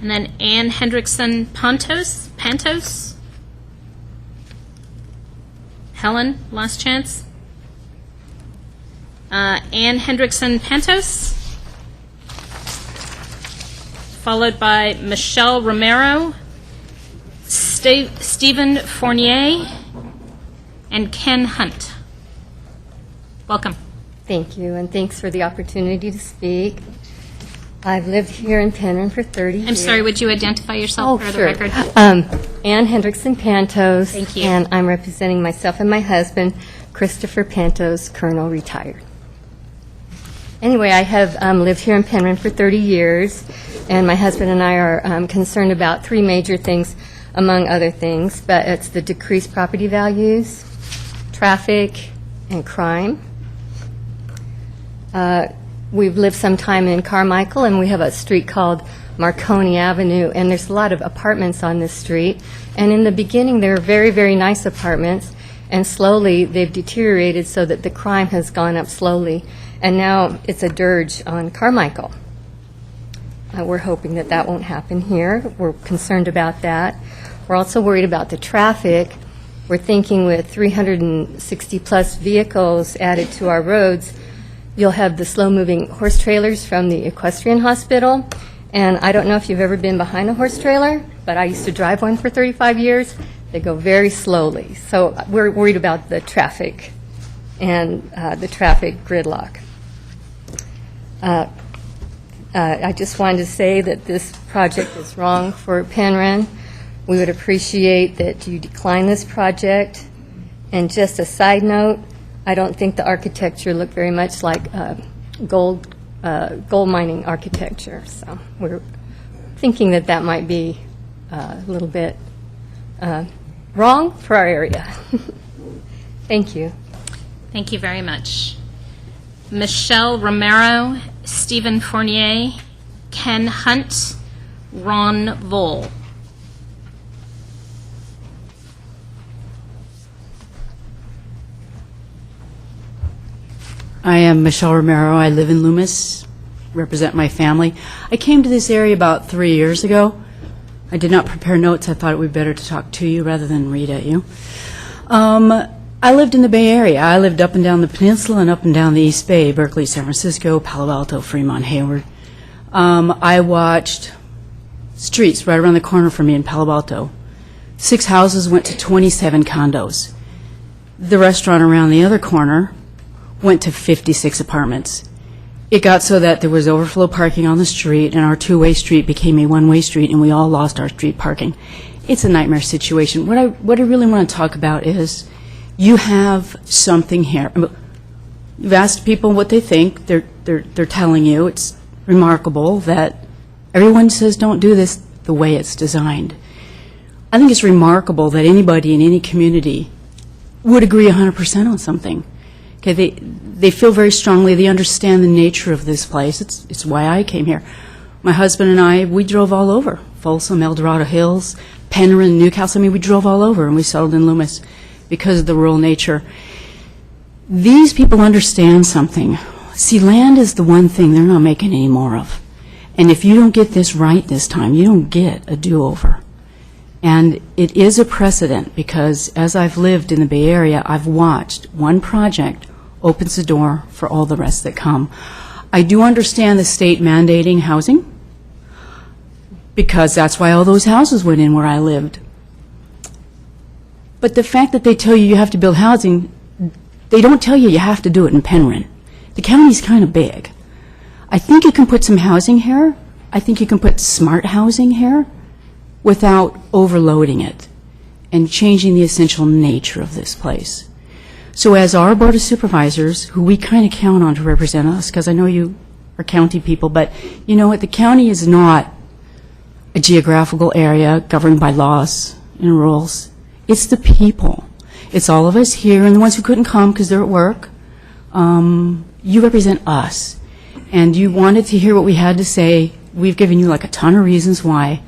and then Ann Hendrickson Pantos. Helen, last chance. Ann Hendrickson Pantos, followed by Michelle Romero, Stephen Fournier, and Ken Hunt. Welcome. Thank you, and thanks for the opportunity to speak. I've lived here in Penron for 30 years. I'm sorry, would you identify yourself for the record? Ann Hendrickson Pantos. Thank you. And I'm representing myself and my husband, Christopher Pantos, Colonel, retired. Anyway, I have lived here in Penron for 30 years, and my husband and I are concerned about 3 major things, among other things, but it's the decreased property values, traffic, and crime. We've lived some time in Carmichael, and we have a street called Marconi Avenue, and there's a lot of apartments on this street. And in the beginning, they were very, very nice apartments, and slowly they've deteriorated so that the crime has gone up slowly. And now it's a dirge on Carmichael. We're hoping that that won't happen here. We're concerned about that. We're also worried about the traffic. We're thinking with 360-plus vehicles added to our roads, you'll have the slow-moving horse trailers from the equestrian hospital. And I don't know if you've ever been behind a horse trailer, but I used to drive one for 35 years. They go very slowly. So we're worried about the traffic and the traffic gridlock. I just wanted to say that this project is wrong for Penron. We would appreciate that you decline this project. And just a side note, I don't think the architecture looked very much like gold mining architecture. So we're thinking that that might be a little bit wrong for our area. Thank you. Thank you very much. Michelle Romero, Stephen Fournier, Ken Hunt, Ron Vole. I am Michelle Romero. I live in Loomis, represent my family. I came to this area about 3 years ago. I did not prepare notes. I thought it would be better to talk to you rather than read at you. I lived in the Bay Area. I lived up and down the peninsula and up and down the East Bay, Berkeley, San Francisco, Palo Alto, Fremont, Hayward. I watched streets right around the corner from me in Palo Alto. 6 houses went to 27 condos. The restaurant around the other corner went to 56 apartments. It got so that there was overflow parking on the street, and our two-way street became a one-way street, and we all lost our street parking. It's a nightmare situation. What I really want to talk about is you have something here. You've asked people what they think. They're telling you. It's remarkable that everyone says don't do this the way it's designed. I think it's remarkable that anybody in any community would agree 100% on something. Okay, they feel very strongly. They understand the nature of this place. It's why I came here. My husband and I, we drove all over, Folsom, El Dorado Hills, Penron, Newcastle. I mean, we drove all over and we settled in Loomis because of the rural nature. These people understand something. See, land is the one thing they're not making any more of. And if you don't get this right this time, you don't get a do-over. And it is a precedent because as I've lived in the Bay Area, I've watched one project opens the door for all the rest that come. I do understand the state mandating housing because that's why all those houses went in where I lived. But the fact that they tell you you have to build housing, they don't tell you you have to do it in Penron. The county's kind of big. I think you can put some housing here. I think you can put smart housing here without overloading it and changing the essential nature of this place. So as our Board of Supervisors, who we kind of count on to represent us, because I know you are county people, but you know what, the county is not a geographical area governed by laws and rules. It's the people. It's all of us here and the ones who couldn't come because they're at work. You represent us. And you wanted to hear what we had to say. We've given you like a ton of reasons why.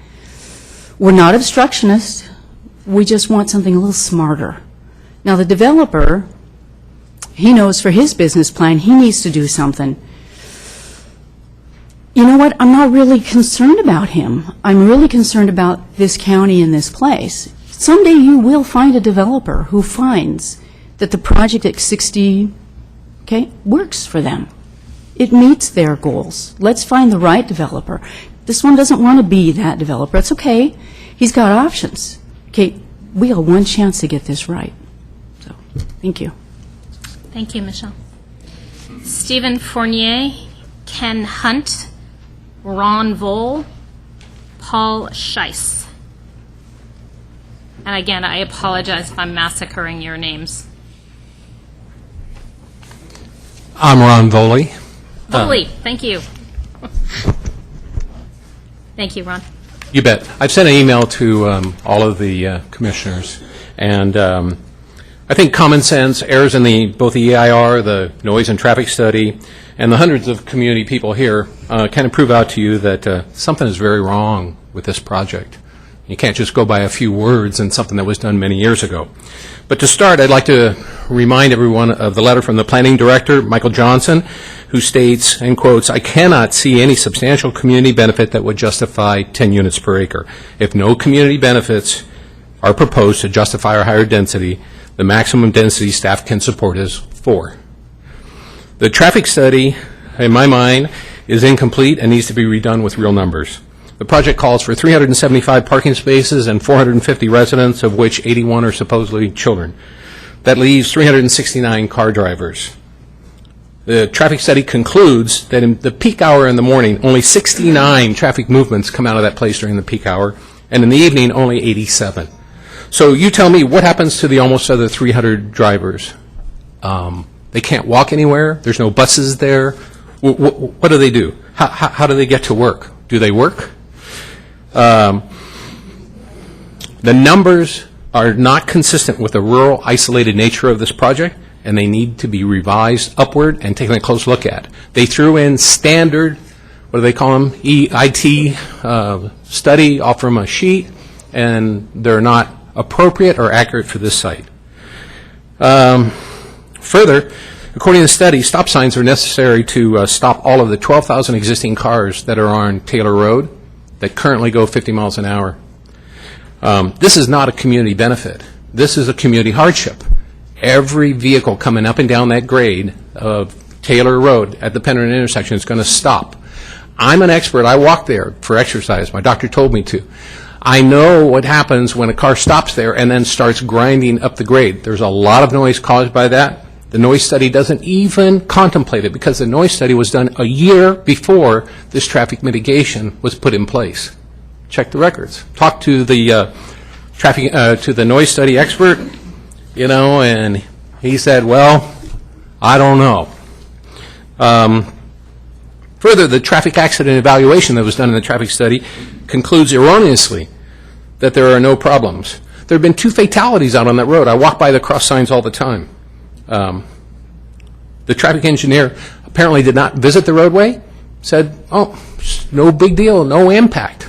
We're not obstructionists. We just want something a little smarter. Now, the developer, he knows for his business plan, he needs to do something. You know what? I'm not really concerned about him. I'm really concerned about this county and this place. Someday you will find a developer who finds that the project at 60, works for them. It meets their goals. Let's find the right developer. This one doesn't want to be that developer. It's okay. He's got options. Okay, we got one chance to get this right. So, thank you. Thank you, Michelle. Stephen Fournier, Ken Hunt, Ron Vole, Paul Scheiss. And again, I apologize if I'm massacring your names. I'm Ron Voley. Foley, thank you. Thank you, Ron. You bet. I've sent an email to all of the commissioners, and I think common sense, errors in both the EIR, the noise and traffic study, and the hundreds of community people here kind of prove out to you that something is very wrong with this project. You can't just go by a few words and something that was done many years ago. But to start, I'd like to remind everyone of the letter from the planning director, Michael Johnson, who states, and quotes, "I cannot see any substantial community benefit that would justify 10 units per acre. If no community benefits are proposed to justify our higher density, the maximum density staff can support is 4. The traffic study, in my mind, is incomplete and needs to be redone with real numbers. The project calls for 375 parking spaces and 450 residents, of which 81 are supposedly children. That leaves 369 car drivers. The traffic study concludes that in the peak hour in the morning, only 69 traffic movements come out of that place during the peak hour, and in the evening, only 87. So you tell me, what happens to the almost other 300 drivers? They can't walk anywhere? There's no buses there? What do they do? How do they get to work? Do they work? The numbers are not consistent with the rural, isolated nature of this project, and they need to be revised upward and taken a close look at. They threw in standard, what do they call them, EIT study off from a sheet, and they're not appropriate or accurate for this site. Further, according to the study, stop signs are necessary to stop all of the 12,000 existing cars that are on Taylor Road that currently go 50 miles an hour. This is not a community benefit. This is a community hardship. Every vehicle coming up and down that grade of Taylor Road at the Penron intersection is going to stop. I'm an expert. I walk there for exercise. My doctor told me to. I know what happens when a car stops there and then starts grinding up the grade. There's a lot of noise caused by that. The noise study doesn't even contemplate it because the noise study was done a year before this traffic mitigation was put in place. Check the records. Talk to the to the noise study expert, and he said, well, I don't know. Further, the traffic accident evaluation that was done in the traffic study concludes erroneously that there are no problems. There have been 2 fatalities out on that road. I walk by the cross signs all the time. The traffic engineer apparently did not visit the roadway, said, oh, no big deal, no impact.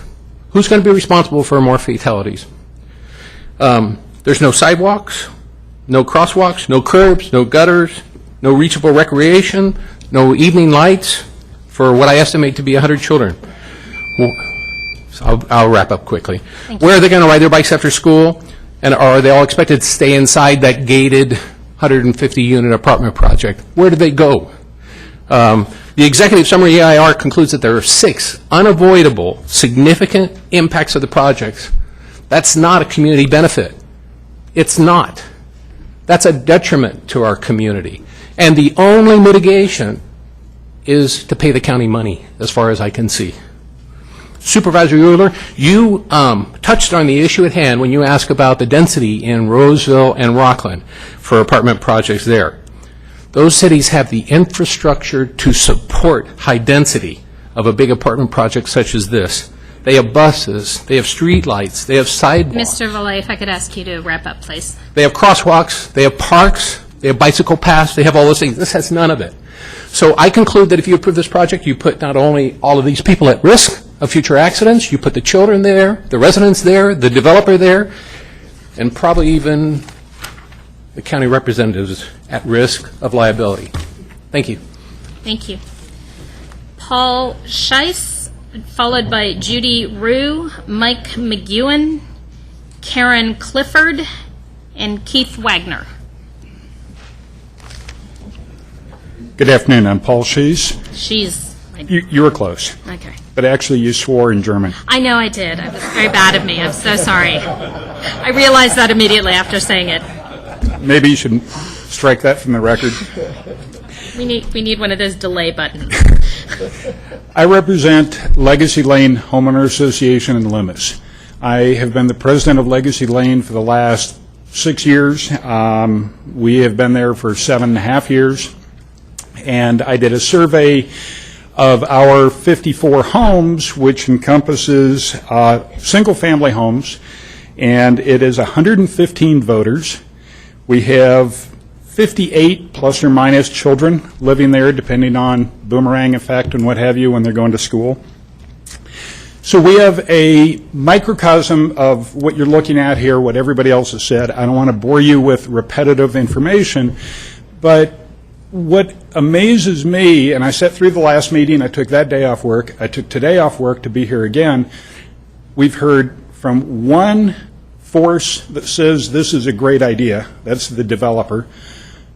Who's going to be responsible for more fatalities? There's no sidewalks, no crosswalks, no curbs, no gutters, no reachable recreation, no evening lights for what I estimate to be 100 children. So I'll wrap up quickly. Where are they going to ride their bikes after school? And are they all expected to stay inside that gated 150-unit apartment project? Where do they go? The executive summary EIR concludes that there are 6 unavoidable, significant impacts of the projects. That's not a community benefit. It's not. That's a detriment to our community. And the only mitigation is to pay the county money, as far as I can see. Supervisor Euler, you touched on the issue at hand when you asked about the density in Roseville and Rockland for apartment projects there. Those cities have the infrastructure to support high density of a big apartment project such as this. They have buses, they have street lights, they have sidewalks. Mr. Valet, if I could ask you to wrap up, please. They have crosswalks, they have parks, they have bicycle paths, they have all those things. This has none of it. So I conclude that if you approve this project, you put not only all of these people at risk of future accidents, you put the children there, the residents there, the developer there, and probably even the county representatives at risk of liability. Thank you. Thank you. Paul Scheiss, followed by Judy Rue, Mike McEwen, Karen Clifford, and Keith Wagner. Good afternoon. I'm Paul Schees. You were close. Okay. But actually, you swore in German. I know I did. It was very bad of me. I'm so sorry. I realized that immediately after saying it. Maybe you should strike that from the record. We need one of those delay buttons. I represent Legacy Lane Homeowner Association in Loomis. I have been the president of Legacy Lane for the last 6 years. We have been there for 7.5 years. And I did a survey of our 54 homes, which encompasses single-family homes, and it is 115 voters. We have 58 plus or minus children living there, depending on boomerang effect and what have you when they're going to school. So we have a microcosm of what you're looking at here, what everybody else has said. I don't want to bore you with repetitive information, but what amazes me, and I sat through the last meeting, I took that day off work, I took today off work to be here again, we've heard from one force that says this is a great idea, that's the developer.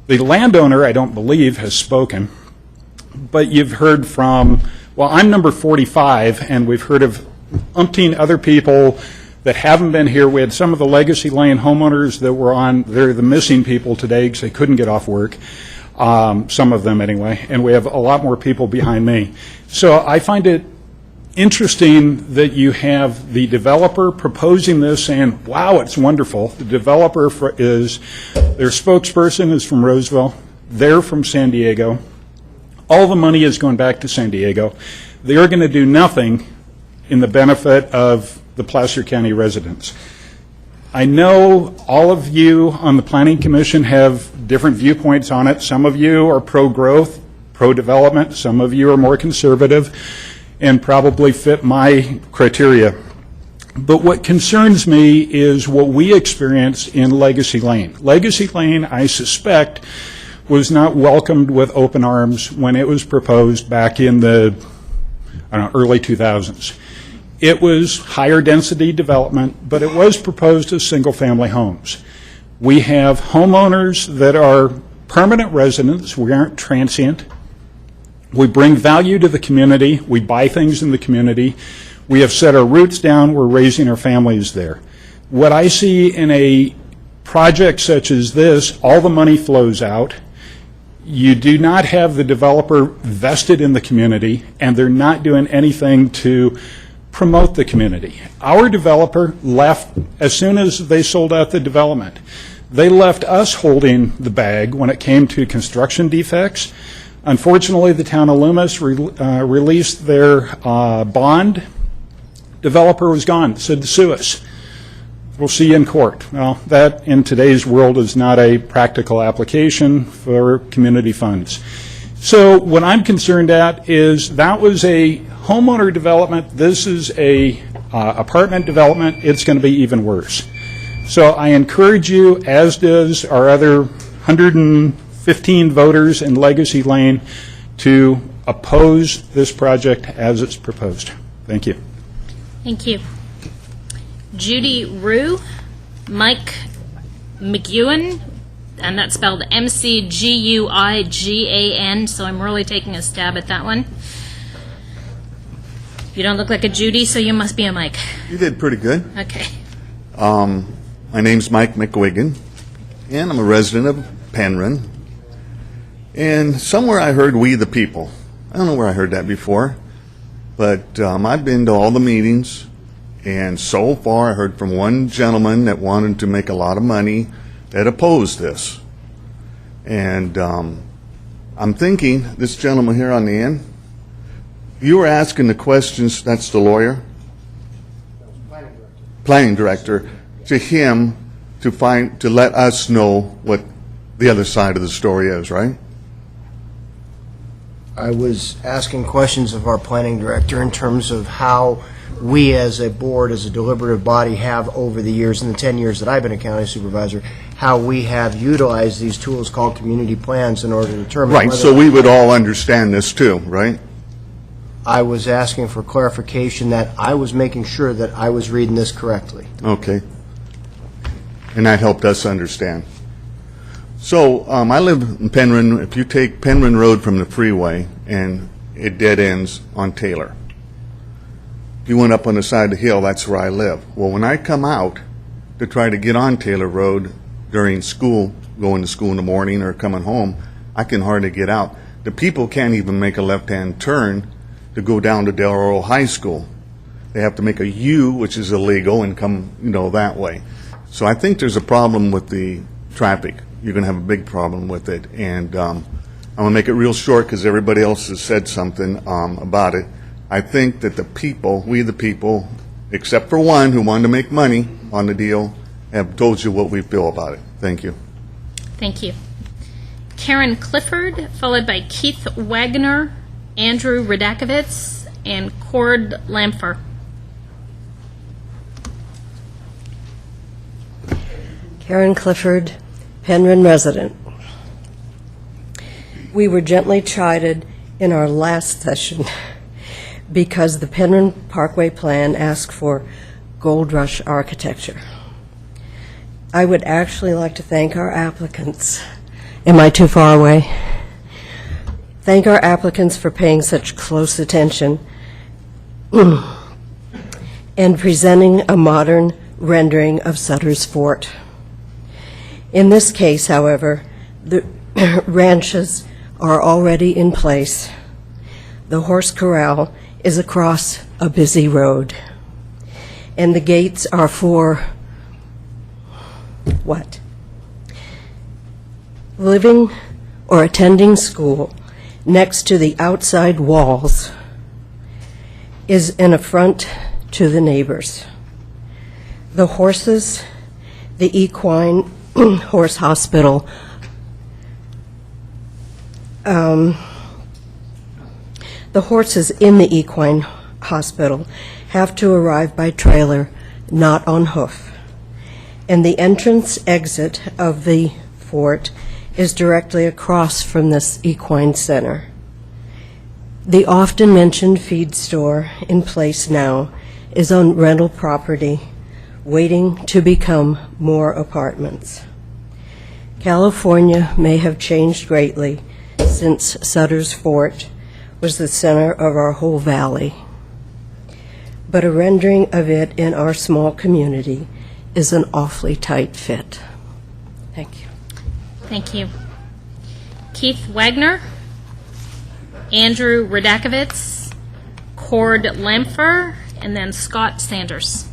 The landowner, I don't believe, has spoken, but you've heard from, well, I'm number 45, and we've heard of umpteen other people that haven't been here. We had some of the Legacy Lane homeowners that were on, they're the missing people today because they couldn't get off work. Some of them anyway, and we have a lot more people behind me. So I find it interesting that you have the developer proposing this saying, wow, it's wonderful. The developer is, their spokesperson is from Roseville. They're from San Diego. All the money is going back to San Diego. They're going to do nothing in the benefit of the Placer County residents. I know all of you on the Planning Commission have different viewpoints on it. Some of you are pro-growth, pro-development. Some of you are more conservative and probably fit my criteria. But what concerns me is what we experience in Legacy Lane. Legacy Lane, I suspect, was not welcomed with open arms when it was proposed back in the early 2000s. It was higher density development, but it was proposed as single-family homes. We have homeowners that are permanent residents. We aren't transient. We bring value to the community. We buy things in the community. We have set our roots down. We're raising our families there. What I see in a project such as this, all the money flows out. You do not have the developer vested in the community, and they're not doing anything to promote the community. Our developer left as soon as they sold out the development. They left us holding the bag when it came to construction defects. Unfortunately, the town of Loomis released their bond. Developer was gone, said to sue us. We'll see you in court. Well, that in today's world is not a practical application for community funds. So what I'm concerned at is that was a homeowner development. This is a apartment development. It's going to be even worse. So I encourage you, as does our other 115 voters in Legacy Lane, to oppose this project as it's proposed. Thank you. Thank you. Judy Rue, Mike McEwen, and that's spelled McGuigan, so I'm really taking a stab at that one. You don't look like a Judy, so you must be a Mike. You did pretty good. Okay. My name's Mike McWigan, and I'm a resident of Penron. And somewhere I heard "we the people." I don't know where I heard that before, but I've been to all the meetings, and so far I heard from one gentleman that wanted to make a lot of money that opposed this. And I'm thinking, this gentleman here on the end, you were asking the questions, that's the lawyer? Planning director, to him to let us know what the other side of the story is, right? I was asking questions of our planning director in terms of how we as a board, as a deliberative body, have over the years, in the 10 years that I've been a county supervisor, how we have utilized these tools called community plans in order to determine Right, whether... so we would all understand this too, right? I was asking for clarification that I was making sure that I was reading this correctly. Okay. And that helped us understand. So I live in Penron. If you take Penron Road from the freeway and it dead ends on Taylor, if you went up on the side of the hill, that's where I live. Well, when I come out to try to get on Taylor Road during school, going to school in the morning or coming home, I can hardly get out. The people can't even make a left-hand turn to go down to Del Oro High School. They have to make a U, which is illegal, and come, that way. So I think there's a problem with the traffic. You're going to have a big problem with it. And I'm going to make it real short because everybody else has said something about it. I think that the people, we the people, except for one who wanted to make money on the deal, have told you what we feel about it. Thank you. Thank you. Karen Clifford, followed by Keith Wagner, Andrew Radakovitz, and Cord Lamfer. Karen Clifford, Penron resident. We were gently chided in our last session because the Penron Parkway Plan asked for Gold Rush architecture. I would actually like to thank our applicants. Am I too far away? Thank our applicants for paying such close attention and presenting a modern rendering of Sutter's Fort. In this case, however, the ranches are already in place. The horse corral is across a busy road, and the gates are for what? Living or attending school next to the outside walls is an affront to the neighbors. The horses, the equine horse hospital, the horses in the equine hospital have to arrive by trailer, not on hoof. And the entrance exit of the fort is directly across from this equine center. The often mentioned feed store in place now is on rental property, waiting to become more apartments. California may have changed greatly since Sutter's Fort was the center of our whole valley, but a rendering of it in our small community is an awfully tight fit. Thank you. Thank you. Keith Wagner, Andrew Radakovitz, Cord Lamfer, and then Scott Sanders.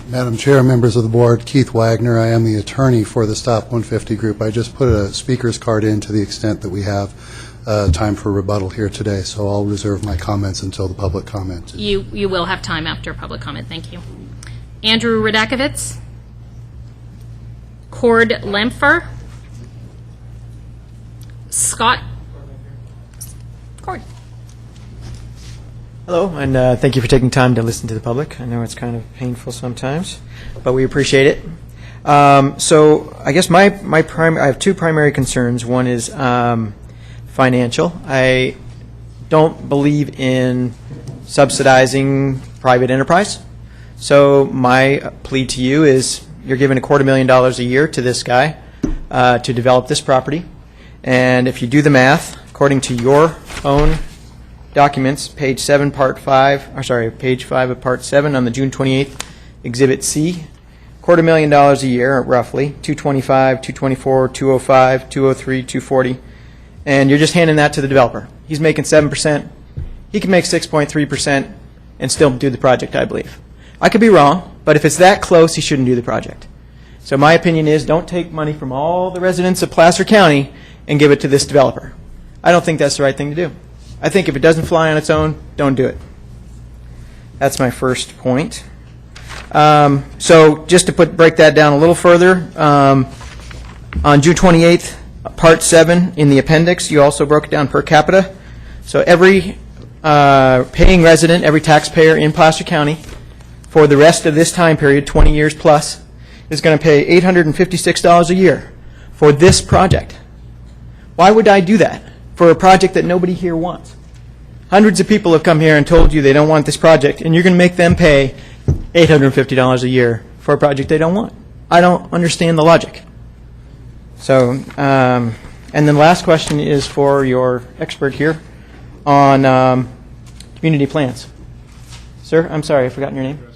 Madam Chair, members of the board, Keith Wagner. I am the attorney for the Stop 150 group. I just put a speaker's card in to the extent that we have time for rebuttal here today, so I'll reserve my comments until the public comment. You will have time after public comment. Thank you. Andrew Radakovitz, Cord Lamfer, Scott. Cord. Hello, and thank you for taking time to listen to the public. I know it's kind of painful sometimes, but we appreciate it. So I guess I have two primary concerns. One is financial. I don't believe in subsidizing private enterprise. So my plea to you is you're giving $250,000 a year to this guy to develop this property. And if you do the math, according to your own documents, page 5 of part 7 on the June 28th Exhibit C, $250,000 a year, roughly, 225, 224, 205, 203, 240, and you're just handing that to the developer. He's making 7%. He can make 6.3% and still do the project, I believe. I could be wrong, but if it's that close, he shouldn't do the project. So my opinion is don't take money from all the residents of Placer County and give it to this developer. I don't think that's the right thing to do. I think if it doesn't fly on its own, don't do it. That's my first point. So just to break that down a little further, on June 28th, Part 7 in the appendix, you also broke it down per capita. So every paying resident, every taxpayer in Placer County for the rest of this time period, 20 years plus, is going to pay $856 a year for this project. Why would I do that for a project that nobody here wants? Hundreds of people have come here and told you they don't want this project, and you're going to make them pay $850 a year for a project they don't want. I don't understand the logic. So, and then the last question is for your expert here on community plans. Sir, I'm sorry, I've forgotten your name.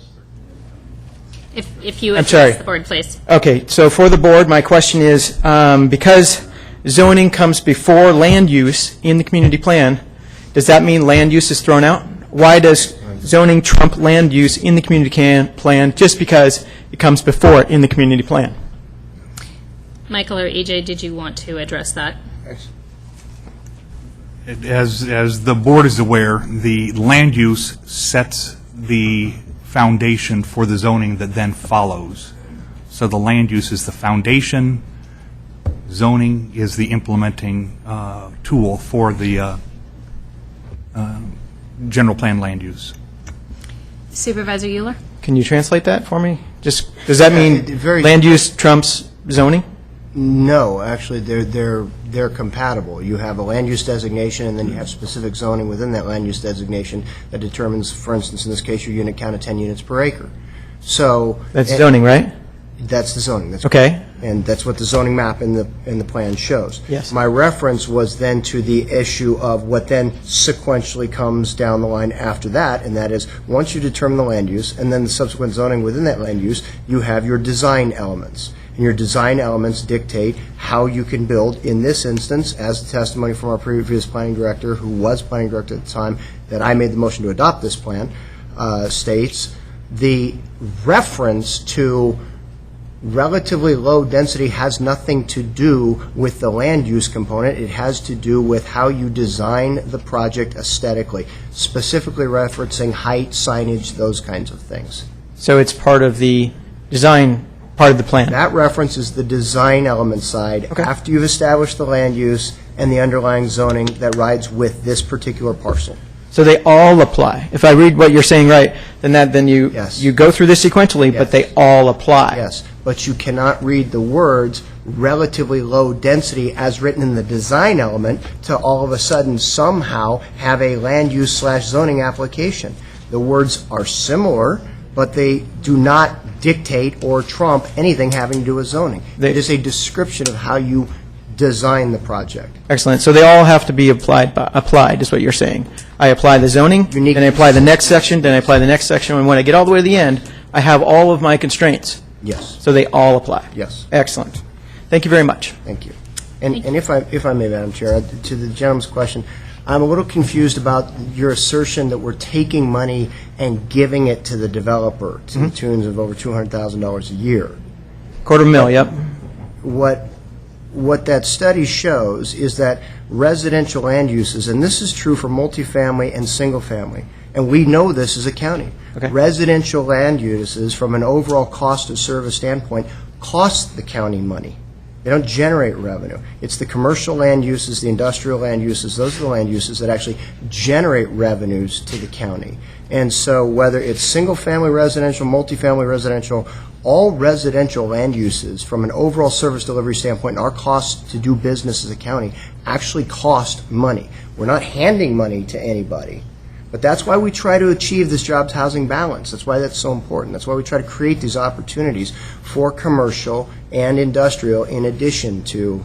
If you I'm sorry. address the board, please. Okay, so for the board, my question is, because zoning comes before land use in the community plan, does that mean land use is thrown out? Why does zoning trump land use in the community plan just because it comes before it in the community plan? Michael or EJ, did you want to address that? As the board is aware, the land use sets the foundation for the zoning that then follows. So the land use is the foundation, zoning is the implementing tool for the general plan land use. Supervisor Euler? Can you translate that for me? Just does that mean land use trumps zoning? No, actually, they're compatible. You have a land use designation, and then you have specific zoning within that land use designation that determines, for instance, in this case, your unit count of 10 units per acre. So that's zoning, right? That's the zoning. That's okay. And that's what the zoning map in the plan shows. Yes. My reference was then to the issue of what then sequentially comes down the line after that, and that is once you determine the land use and then the subsequent zoning within that land use, you have your design elements. And your design elements dictate how you can build. In this instance, as the testimony from our previous planning director, who was planning director at the time that I made the motion to adopt this plan, states the reference to relatively low density has nothing to do with the land use component. It has to do with how you design the project aesthetically, specifically referencing height, signage, those kinds of things. So it's part of the design part of the plan. That reference is the design element side. Okay. After you've established the land use and the underlying zoning that rides with this particular parcel. So they all apply. If I read what you're saying right, then you go through this sequentially, but they all apply. Yes, but you cannot read the words relatively low density as written in the design element to all of a sudden somehow have a land use / zoning application. The words are similar, but they do not dictate or trump anything having to do with zoning. It is a description of how you design the project. Excellent. So they all have to be applied is what you're saying. I apply the zoning, then I apply the next section, then I apply the next section, and when I get all the way to the end, I have all of my constraints. Yes. So they all apply. Yes. Excellent. Thank you very much. Thank you. And if I may, Madam Chair, to the gentleman's question, I'm a little confused about your assertion that we're taking money and giving it to the developer to the tunes of over $200,000 a year. $250,000, yep. What that study shows is that residential land uses, and this is true for multifamily and single family, and we know this as a county. Okay. Residential land uses, from an overall cost of service standpoint, cost the county money. They don't generate revenue. It's the commercial land uses, the industrial land uses, those are the land uses that actually generate revenues to the county. And so whether it's single-family residential, multifamily residential, all residential land uses, from an overall service delivery standpoint, and our costs to do business as a county, actually cost money. We're not handing money to anybody, but that's why we try to achieve this jobs housing balance. That's why that's so important. That's why we try to create these opportunities for commercial and industrial in addition to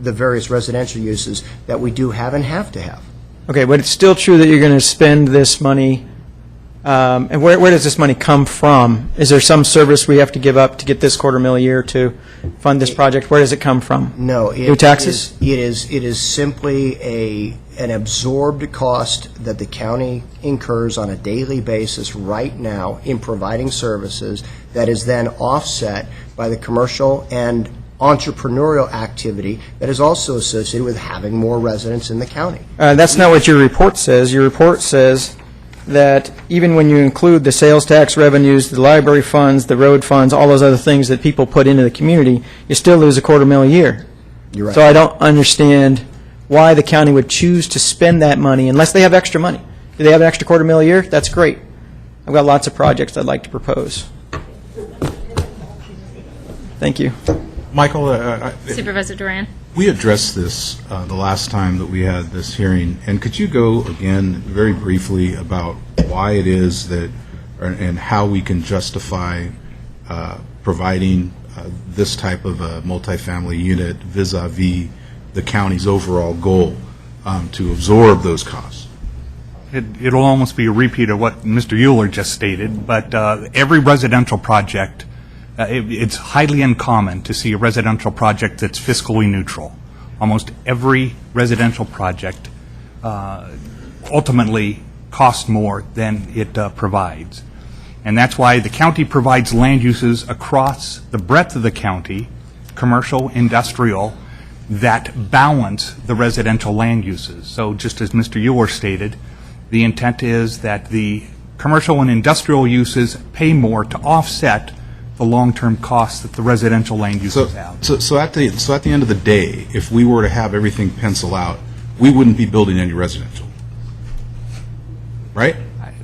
the various residential uses that we do have and have to have. Okay, but it's still true that you're going to spend this money, and where does this money come from? Is there some service we have to give up to get this $250,000 a year to fund this project? Where does it come from? No. New taxes? It is simply an absorbed cost that the county incurs on a daily basis right now in providing services that is then offset by the commercial and entrepreneurial activity that is also associated with having more residents in the county. That's not what your report says. Your report says that even when you include the sales tax revenues, the library funds, the road funds, all those other things that people put into the community, you still lose $250,000 a year. You're right. So I don't understand why the county would choose to spend that money unless they have extra money. Do they have an extra $250,000 a year? That's great. I've got lots of projects I'd like to propose. Thank you. Michael, Supervisor Duran. we addressed this the last time that we had this hearing, and could you go again very briefly about why it is that, and how we can justify providing this type of a multifamily unit vis-a-vis the county's overall goal to absorb those costs? It'll almost be a repeat of what Mr. Euler just stated, but every residential project, it's highly uncommon to see a residential project that's fiscally neutral. Almost every residential project ultimately costs more than it provides. And that's why the county provides land uses across the breadth of the county, commercial, industrial, that balance the residential land uses. So just as Mr. Euler stated, the intent is that the commercial and industrial uses pay more to offset the long-term costs that the residential land uses have. So at the end of the day, if we were to have everything pencil out, we wouldn't be building any residential, right?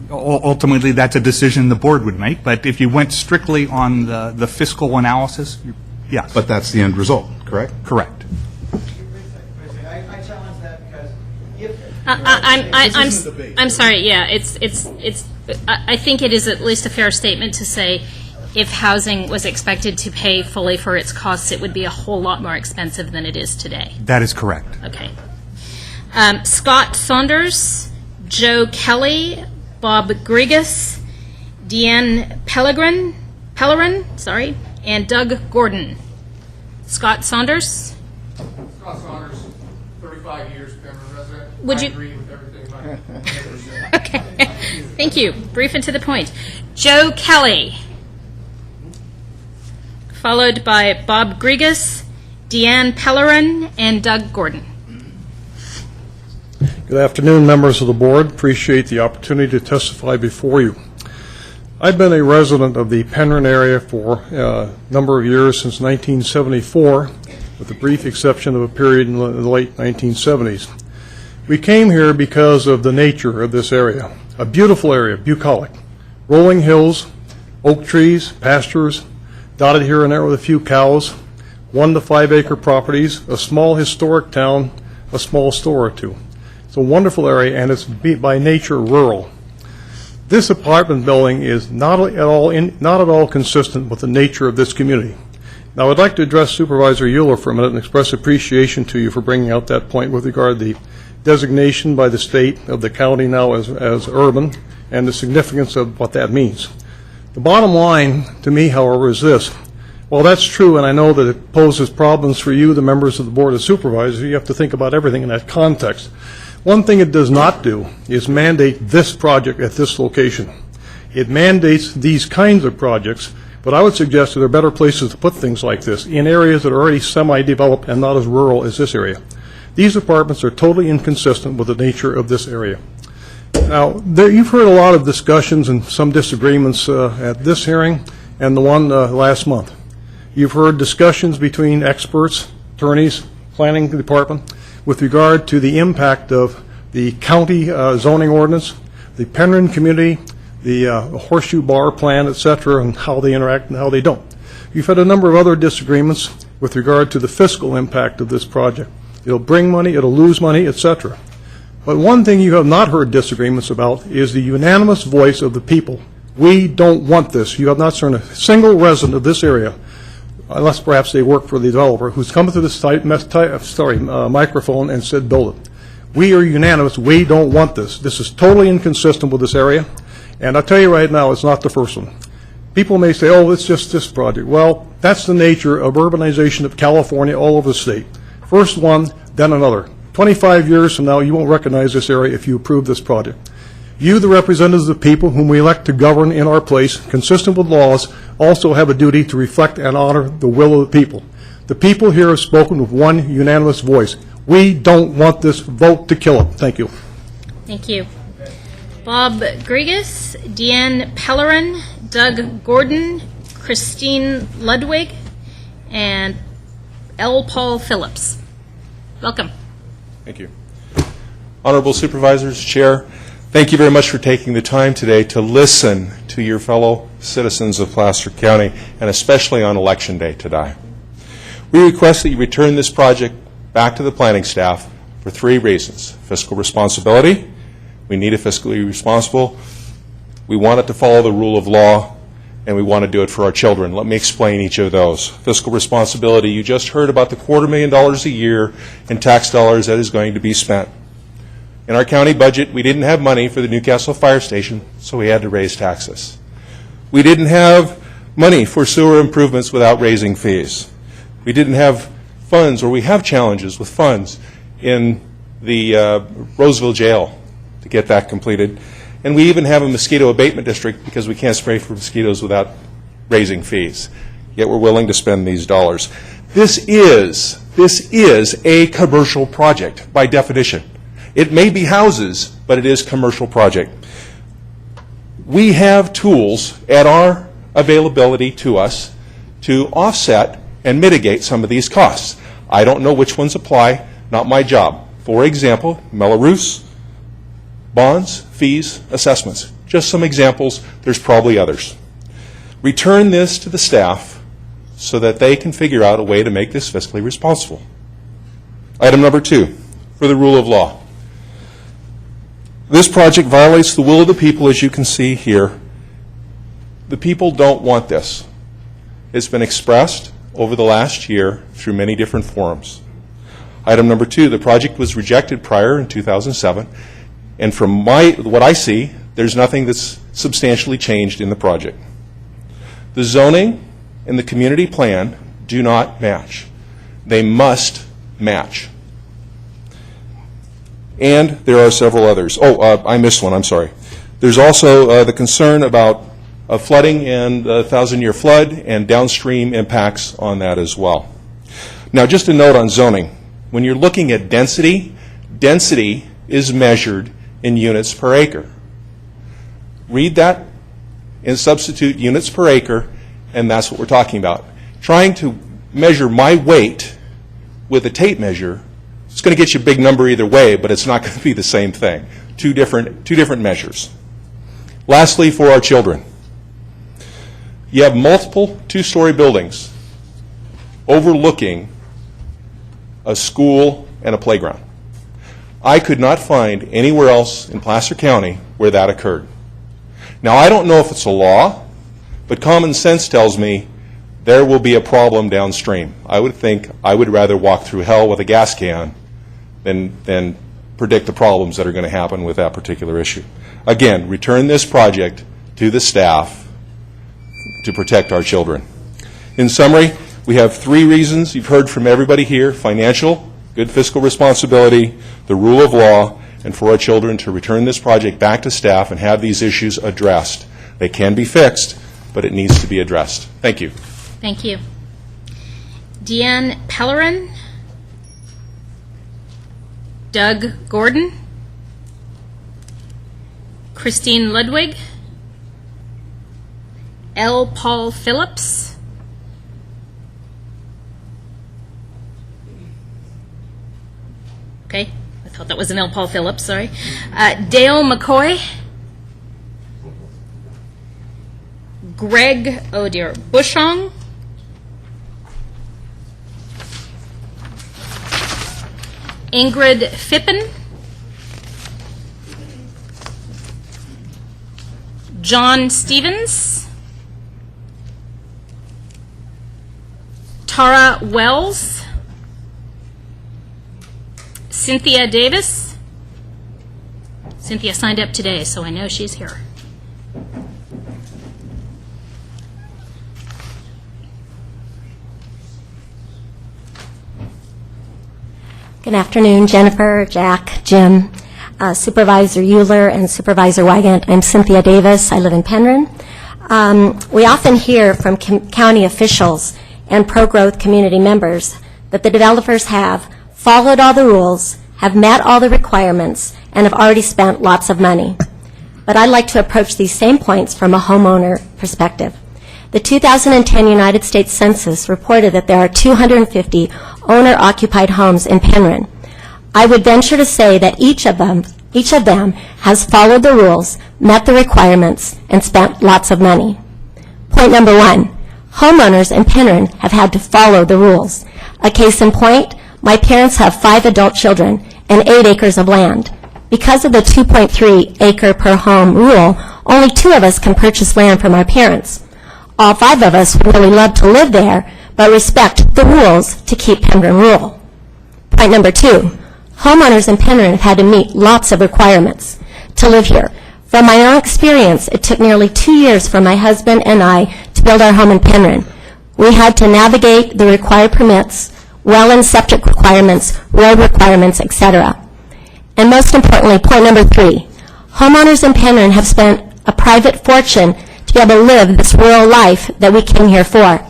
Ultimately, that's a decision the board would make, but if you went strictly on the fiscal analysis, yes. But that's the end result, correct? Correct. I challenge that because if I'm sorry. Yeah, I think it is at least a fair statement to say, if housing was expected to pay fully for its costs, it would be a whole lot more expensive than it is today. That is correct. Okay. Scott Saunders, Joe Kelly, Bob Grigas, Deanne Pellegrin, and Doug Gordon. Scott Saunders. Scott Saunders, 35 years, Penron resident. Would you agree with everything my Okay. Thank you. Brief and to the point. Joe Kelly, followed by Bob Grigas, Deanne Pellerin, and Doug Gordon. Good afternoon, members of the board. Appreciate the opportunity to testify before you. I've been a resident of the Penron area for a number of years, since 1974, with the brief exception of a period in the late 1970s. We came here because of the nature of this area. A beautiful area, bucolic. Rolling hills, oak trees, pastures, dotted here and there with a few cows, 1 to 5 acre properties, a small historic town, a small store or two. It's a wonderful area, and it's by nature rural. This apartment building is not at all consistent with the nature of this community. Now, I'd like to address Supervisor Euler for a minute and express appreciation to you for bringing out that point with regard to the designation by the state of the county now as urban and the significance of what that means. The bottom line to me, however, is this. While that's true, and I know that it poses problems for you, the members of the Board of Supervisors, you have to think about everything in that context. One thing it does not do is mandate this project at this location. It mandates these kinds of projects, but I would suggest that there are better places to put things like this, in areas that are already semi-developed and not as rural as this area. These apartments are totally inconsistent with the nature of this area. Now, you've heard a lot of discussions and some disagreements at this hearing and the one last month. You've heard discussions between experts, attorneys, planning department, with regard to the impact of the county zoning ordinance, the Penron community, the horseshoe bar plan, et cetera, and how they interact and how they don't. You've had a number of other disagreements with regard to the fiscal impact of this project. It'll bring money, it'll lose money, etc. But one thing you have not heard disagreements about is the unanimous voice of the people. We don't want this. You have not seen a single resident of this area, unless perhaps they work for the developer, who's come to this microphone and said, build it. We are unanimous. We don't want this. This is totally inconsistent with this area. And I'll tell you right now, it's not the first one. People may say, oh, it's just this project. Well, that's the nature of urbanization of California all over the state. First one, then another. 25 years from now, you won't recognize this area if you approve this project. You, the representatives of the people whom we elect to govern in our place, consistent with laws, also have a duty to reflect and honor the will of the people. The people here have spoken with one unanimous voice. We don't want this. Vote to kill it. Thank you. Thank you. Bob Grigas, Deanne Pellerin, Doug Gordon, Christine Ludwig, and L. Paul Phillips. Welcome. Thank you. Honorable Supervisors, Chair, thank you very much for taking the time today to listen to your fellow citizens of Placer County, and especially on Election Day today. We request that you return this project back to the planning staff for 3 reasons. Fiscal responsibility. We need it fiscally responsible. We want it to follow the rule of law, and we want to do it for our children. Let me explain each of those. Fiscal responsibility, you just heard about the $250,000 a year in tax dollars that is going to be spent. In our county budget, we didn't have money for the Newcastle Fire Station, so we had to raise taxes. We didn't have money for sewer improvements without raising fees. We didn't have funds, or we have challenges with funds in the Roseville Jail to get that completed. And we even have a mosquito abatement district because we can't spray for mosquitoes without raising fees. Yet we're willing to spend these dollars. This is a commercial project by definition. It may be houses, but it is a commercial project. We have tools at our availability to us to offset and mitigate some of these costs. I don't know which ones apply, not my job. For example, Melrose, bonds, fees, assessments. Just some examples, there's probably others. Return this to the staff so that they can figure out a way to make this fiscally responsible. Item number 2, for the rule of law. This project violates the will of the people, as you can see here. The people don't want this. It's been expressed over the last year through many different forums. Item number 2, the project was rejected prior in 2007, and from what I see, there's nothing that's substantially changed in the project. The zoning and the community plan do not match. They must match. And there are several others. I missed one, I'm sorry. There's also the concern about flooding and the 1,000-year flood and downstream impacts on that as well. Now, just a note on zoning. When you're looking at density, density is measured in units per acre. Read that and substitute units per acre, and that's what we're talking about. Trying to measure my weight with a tape measure, it's going to get you a big number either way, but it's not going to be the same thing. Two different measures. Lastly, for our children, you have multiple 2-story buildings overlooking a school and a playground. I could not find anywhere else in Placer County where that occurred. Now, I don't know if it's a law, but common sense tells me there will be a problem downstream. I would think I would rather walk through hell with a gas can than predict the problems that are going to happen with that particular issue. Again, return this project to the staff to protect our children. In summary, we have 3 reasons you've heard from everybody here: financial, good fiscal responsibility, the rule of law, and for our children to return this project back to staff and have these issues addressed. They can be fixed, but it needs to be addressed. Thank you. Thank you. Deanne Pellerin, Doug Gordon, Christine Ludwig, L. Paul Phillips, okay, I thought that was an L. Paul Phillips, sorry, Dale McCoy, Greg, Bushong, Ingrid Fippen. John Stevens. Tara Wells. Cynthia Davis. Cynthia signed up today, so I know she's here. Good afternoon, Jennifer, Jack, Jim, Supervisor Euler, and Supervisor Wygant. I'm Cynthia Davis. I live in Penron. We often hear from county officials and pro-growth community members that the developers have followed all the rules, have met all the requirements, and have already spent lots of money. But I'd like to approach these same points from a homeowner perspective. The 2010 United States Census reported that there are 250 owner-occupied homes in Penron. I would venture to say that each of them has followed the rules, met the requirements, and spent lots of money. Point number one, homeowners in Penron have had to follow the rules. A case in point, my parents have 5 adult children and 8 acres of land. Because of the 2.3 acre per home rule, only 2 of us can purchase land from our parents. All 5 of us would really love to live there, but respect the rules to keep Penron rural. Point number 2, homeowners in Penron have had to meet lots of requirements to live here. From my own experience, it took nearly 2 years for my husband and I to build our home in Penron. We had to navigate the required permits, well and septic requirements, road requirements, etc. And most importantly, point number 3, homeowners in Penron have spent a private fortune to be able to live this rural life that we came here for.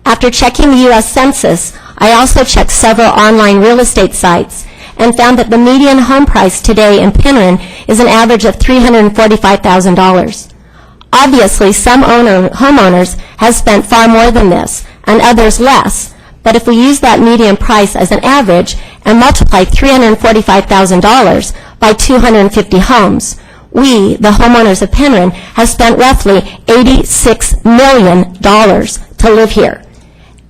After checking the U.S. Census, I also checked several online real estate sites and found that the median home price today in Penron is an average of $345,000. Obviously, some homeowners have spent far more than this, and others less. But if we use that median price as an average and multiply $345,000 by 250 homes, we, the homeowners of Penron, have spent roughly $86 million to live here.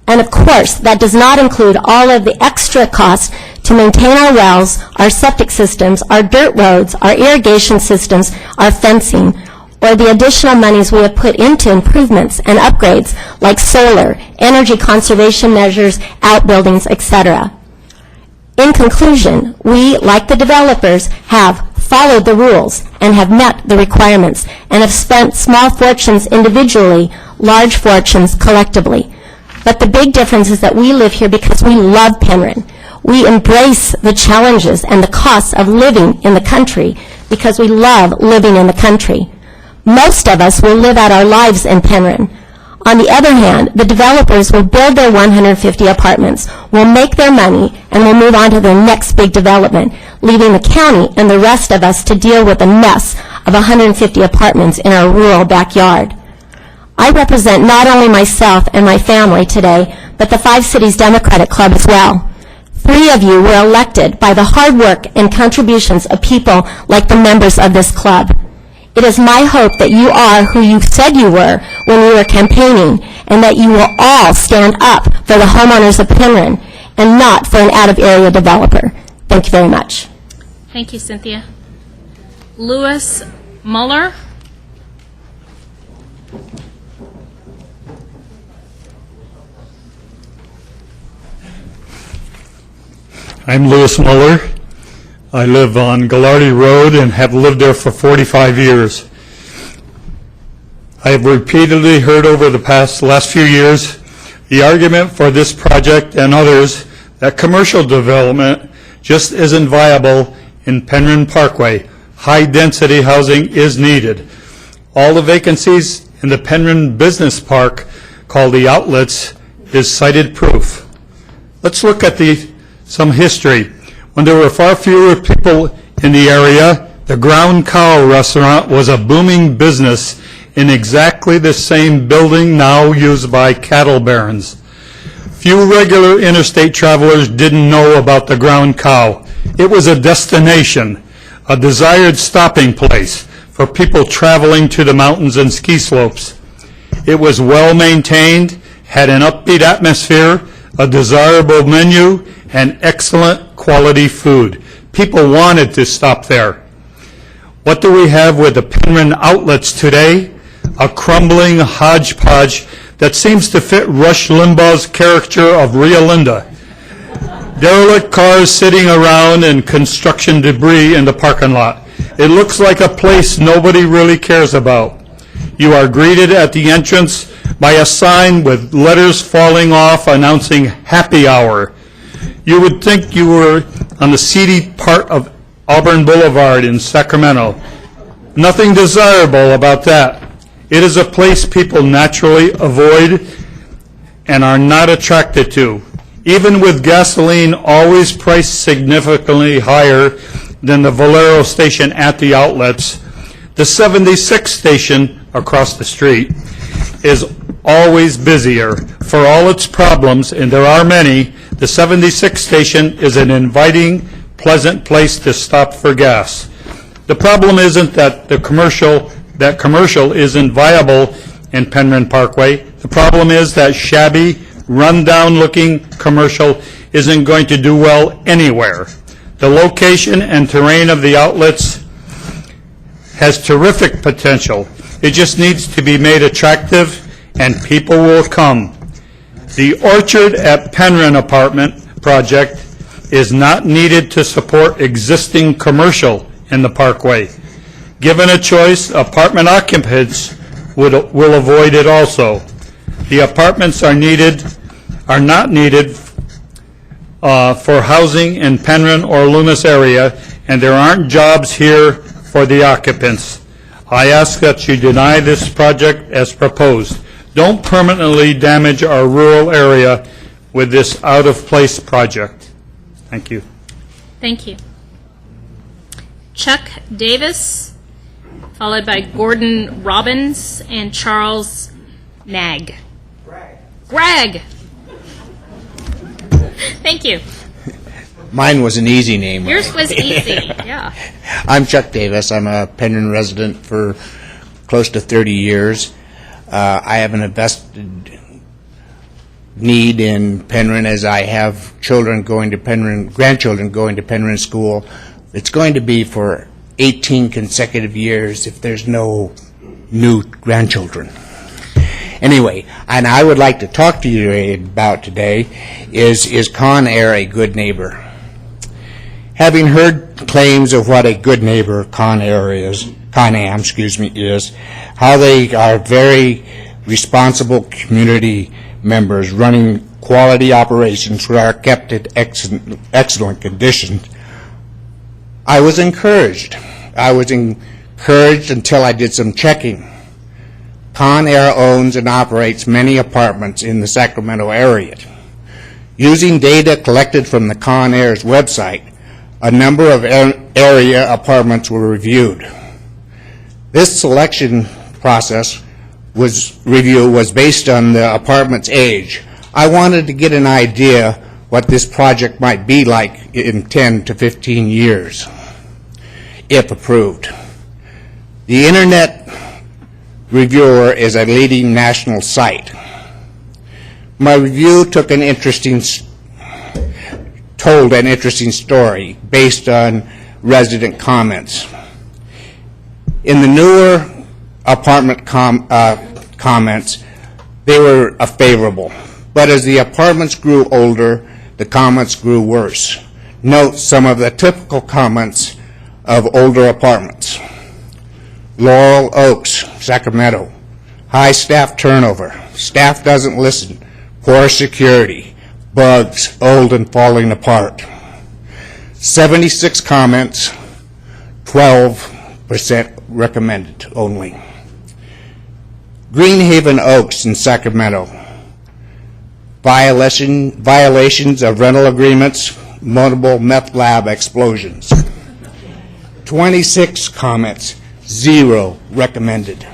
And of course, that does not include all of the extra costs to maintain our wells, our septic systems, our dirt roads, our irrigation systems, our fencing, or the additional monies we have put into improvements and upgrades like solar, energy conservation measures, outbuildings, etc. In conclusion, we, like the developers, have followed the rules and have met the requirements and have spent small fortunes individually, large fortunes collectively. But the big difference is that we live here because we love Penron. We embrace the challenges and the costs of living in the country because we love living in the country. Most of us will live out our lives in Penron. On the other hand, the developers will build their 150 apartments, will make their money, and will move on to their next big development, leaving the county and the rest of us to deal with the mess of 150 apartments in our rural backyard. I represent not only myself and my family today, but the 5 Cities Democratic Club as well. 3 of you were elected by the hard work and contributions of people like the members of this club. It is my hope that you are who you said you were when you were campaigning, and that you will all stand up for the homeowners of Penron and not for an out-of-area developer. Thank you very much. Thank you, Cynthia. Louis Muller. I'm Louis Muller. I live on Gallardi Road and have lived there for 45 years. I have repeatedly heard over the last few years the argument for this project and others that commercial development just isn't viable in Penron Parkway. High-density housing is needed. All the vacancies in the Penron Business Park, called the Outlets, is cited proof. Let's look at some history. When there were far fewer people in the area, the Ground Cow restaurant was a booming business in exactly the same building now used by cattle barons. Few regular interstate travelers didn't know about the Ground Cow. It was a destination, a desired stopping place for people traveling to the mountains and ski slopes. It was well maintained, had an upbeat atmosphere, a desirable menu, and excellent quality food. People wanted to stop there. What do we have with the Penron outlets today? A crumbling hodgepodge that seems to fit Rush Limbaugh's caricature of Rhea Linda. Derelict cars sitting around and construction debris in the parking lot. It looks like a place nobody really cares about. You are greeted at the entrance by a sign with letters falling off announcing happy hour. You would think you were on the seedy part of Auburn Boulevard in Sacramento. Nothing desirable about that. It is a place people naturally avoid and are not attracted to. Even with gasoline always priced significantly higher than the Valero station at the outlets, the 76 station across the street is always busier. For all its problems, and there are many, the 76 station is an inviting, pleasant place to stop for gas. The problem isn't that commercial isn't viable in Penron Parkway. The problem is that shabby, run-down-looking commercial isn't going to do well anywhere. The location and terrain of the outlets has terrific potential. It just needs to be made attractive, and people will come. The Orchard at Penron apartment project is not needed to support existing commercial in the Parkway. Given a choice, apartment occupants will avoid it also. The apartments are not needed for housing in Penron or Loomis area, and there aren't jobs here for the occupants. I ask that you deny this project as proposed. Don't permanently damage our rural area with this out-of-place project. Thank you. Thank you. Chuck Davis, followed by Gordon Robbins and Charles Nag. Greg. Thank you. Mine was an easy name. Yours was easy, yeah. I'm Chuck Davis. I'm a Penron resident for close to 30 years. I have an invested need in Penron as I have children going to Penron, grandchildren going to Penron school. It's going to be for 18 consecutive years if there's no new grandchildren. Anyway, and I would like to talk to you about today is Con Air a good neighbor? Having heard claims of what a good neighbor Con Am is, how they are very responsible community members running quality operations that are kept in excellent condition, I was encouraged. I was encouraged until I did some checking. Con Air owns and operates many apartments in the Sacramento area. Using data collected from the Con Air's website, a number of area apartments were reviewed. This selection process was based on the apartment's age. I wanted to get an idea what this project might be like in 10 to 15 years, if approved. The Internet Reviewer is a leading national site. My review told an interesting story based on resident comments. In the newer apartment comments, they were favorable. But as the apartments grew older, the comments grew worse. Note some of the typical comments of older apartments. Laurel Oaks, Sacramento. High staff turnover. Staff doesn't listen. Poor security. Bugs, old and falling apart. 76 comments, 12% recommended only. Greenhaven Oaks in Sacramento. Violations of rental agreements, multiple meth lab explosions. 26 comments, 0 recommended.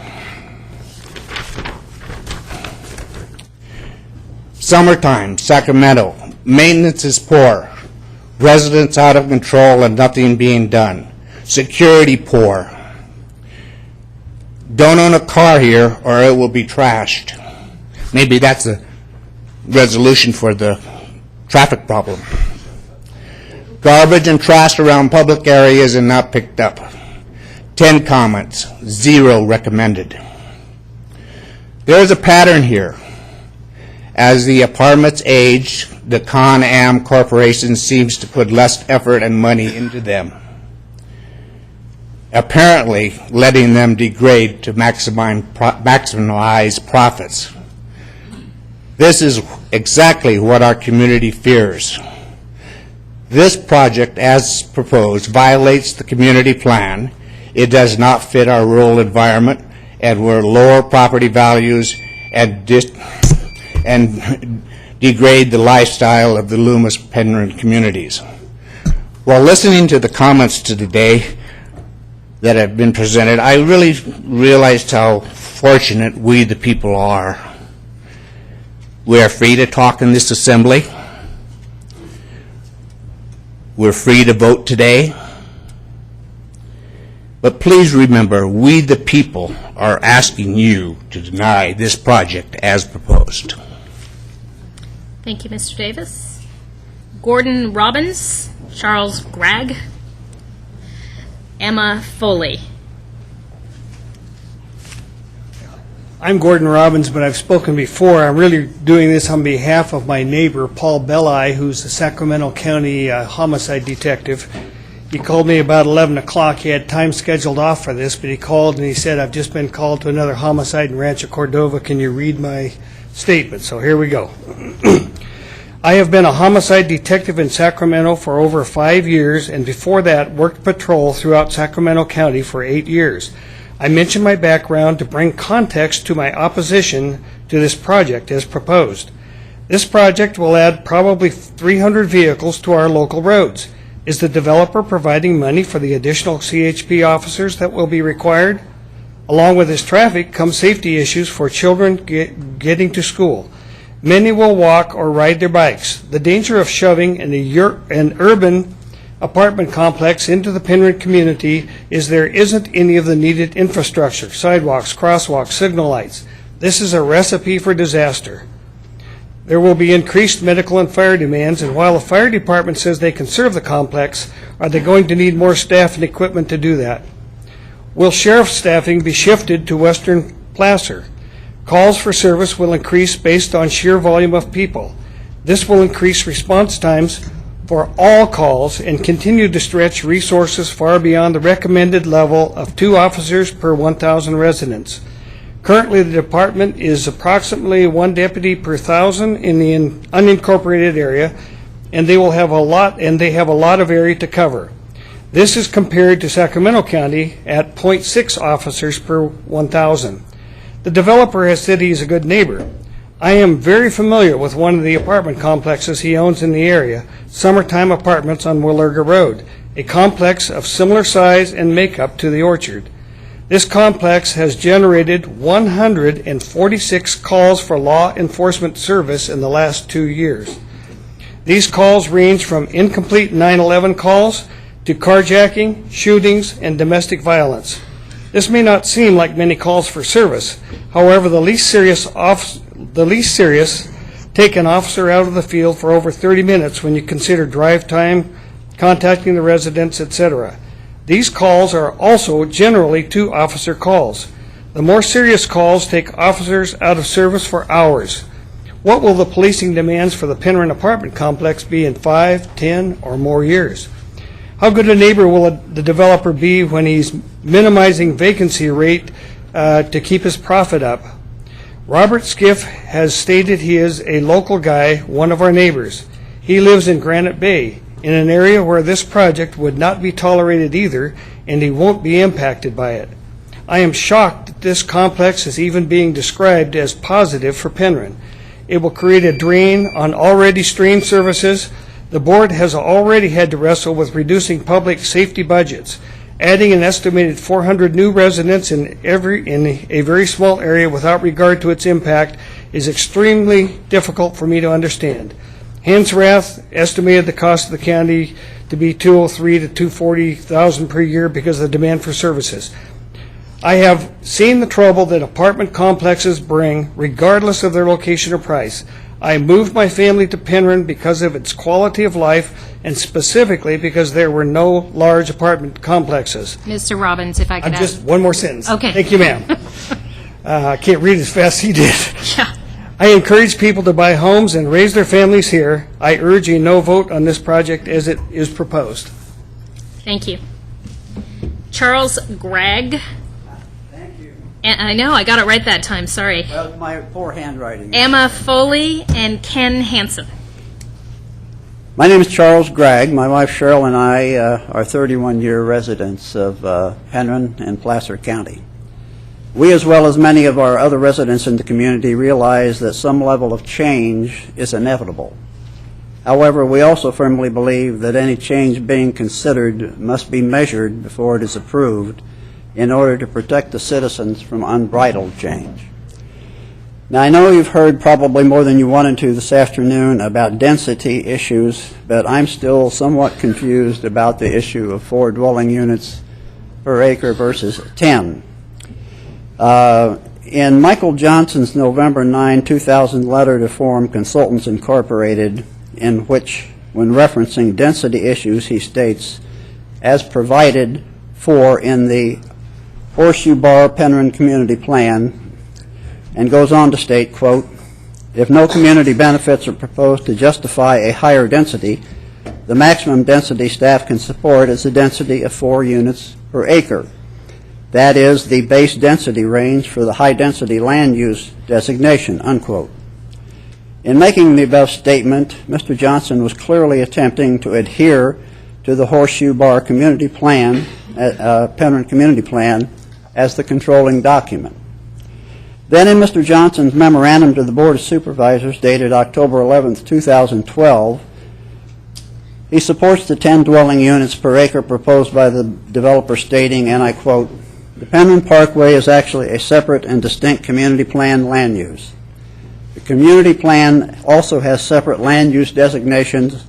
Summertime, Sacramento. Maintenance is poor. Residents out of control and nothing being done. Security poor. Don't own a car here or it will be trashed. Maybe that's a resolution for the traffic problem. Garbage and trash around public areas are not picked up. 10 comments, 0 recommended. There is a pattern here. As the apartments age, the Con-Am Corporation seems to put less effort and money into them, apparently letting them degrade to maximize profits. This is exactly what our community fears. This project, as proposed, violates the community plan. It does not fit our rural environment and will lower property values and degrade the lifestyle of the Loomis Penron communities. While listening to the comments today that have been presented, I really realized how fortunate we the people are. We are free to talk in this assembly. We're free to vote today. But please remember, we the people are asking you to deny this project as proposed. Thank you, Mr. Davis. Gordon Robbins, Charles Gregg, Emma Foley. I'm Gordon Robbins, but I've spoken before. I'm really doing this on behalf of my neighbor, Paul Belli, who's the Sacramento County homicide detective. He called me about 11 o'clock. He had time scheduled off for this, but he called and he said, I've just been called to another homicide in Rancho Cordova. Can you read my statement? So here we go. I have been a homicide detective in Sacramento for over 5 years, and before that worked patrol throughout Sacramento County for 8 years. I mention my background to bring context to my opposition to this project as proposed. This project will add probably 300 vehicles to our local roads. Is the developer providing money for the additional CHP officers that will be required? Along with this traffic come safety issues for children getting to school. Many will walk or ride their bikes. The danger of shoving an urban apartment complex into the Penron community is there isn't any of the needed infrastructure, sidewalks, crosswalks, signal lights. This is a recipe for disaster. There will be increased medical and fire demands, and while the fire department says they can serve the complex, are they going to need more staff and equipment to do that? Will sheriff's staffing be shifted to Western Placer? Calls for service will increase based on sheer volume of people. This will increase response times for all calls and continue to stretch resources far beyond the recommended level of 2 officers per 1,000 residents. Currently, the department is approximately 1 deputy per 1,000 in the unincorporated area, and they have a lot of area to cover. This is compared to Sacramento County at 0.6 officers per 1,000. The developer has said he's a good neighbor. I am very familiar with one of the apartment complexes he owns in the area, Summertime Apartments on Willerga Road, a complex of similar size and makeup to the Orchard. This complex has generated 146 calls for law enforcement service in the last 2 years. These calls range from incomplete 911 calls to carjacking, shootings, and domestic violence. This may not seem like many calls for service. However, the least serious take an officer out of the field for over 30 minutes when you consider drive time, contacting the residents, etc. These calls are also generally 2-officer calls. The more serious calls take officers out of service for hours. What will the policing demands for the Penron apartment complex be in 5, 10, or more years? How good a neighbor will the developer be when he's minimizing vacancy rate to keep his profit up? Robert Skiff has stated he is a local guy, one of our neighbors. He lives in Granite Bay, in an area where this project would not be tolerated either, and he won't be impacted by it. I am shocked that this complex is even being described as positive for Penron. It will create a drain on already strained services. The board has already had to wrestle with reducing public safety budgets. Adding an estimated 400 new residents in a very small area without regard to its impact is extremely difficult for me to understand. Hansrath estimated the cost of the county to be $203,000 to $240,000 per year because of the demand for services. I have seen the trouble that apartment complexes bring regardless of their location or price. I moved my family to Penron because of its quality of life and specifically because there were no large apartment complexes. Mr. Robbins, if I could ask. Just one more sentence. Okay. Thank you, ma'am. I can't read as fast as he did. Yeah. I encourage people to buy homes and raise their families here. I urge a no vote on this project as it is proposed. Thank you. Charles Gregg. Thank you. And I know, I got it right that time, sorry. Well, my poor handwriting. Emma Foley and Ken Hansen. My name is Charles Gregg. My wife Cheryl and I are 31-year residents of Penron and Placer County. We, as well as many of our other residents in the community, realize that some level of change is inevitable. However, we also firmly believe that any change being considered must be measured before it is approved in order to protect the citizens from unbridled change. Now, I know you've heard probably more than you wanted to this afternoon about density issues, but I'm still somewhat confused about the issue of 4 dwelling units per acre versus 10. In Michael Johnson's November 9, 2000 letter to Forum Consultants Incorporated, in which, when referencing density issues, he states, as provided for in the Horseshoe Bar Penron Community Plan, and goes on to state, quote, if no community benefits are proposed to justify a higher density, the maximum density staff can support is a density of 4 units per acre. That is the base density range for the high-density land use designation, unquote. In making the above statement, Mr. Johnson was clearly attempting to adhere to the Horseshoe Bar Community Plan, Penron Community Plan, as the controlling document. Then in Mr. Johnson's memorandum to the Board of Supervisors dated October 11, 2012, he supports the 10 dwelling units per acre proposed by the developer, stating, and I quote, the Penron Parkway is actually a separate and distinct community plan land use. The community plan also has separate land use designations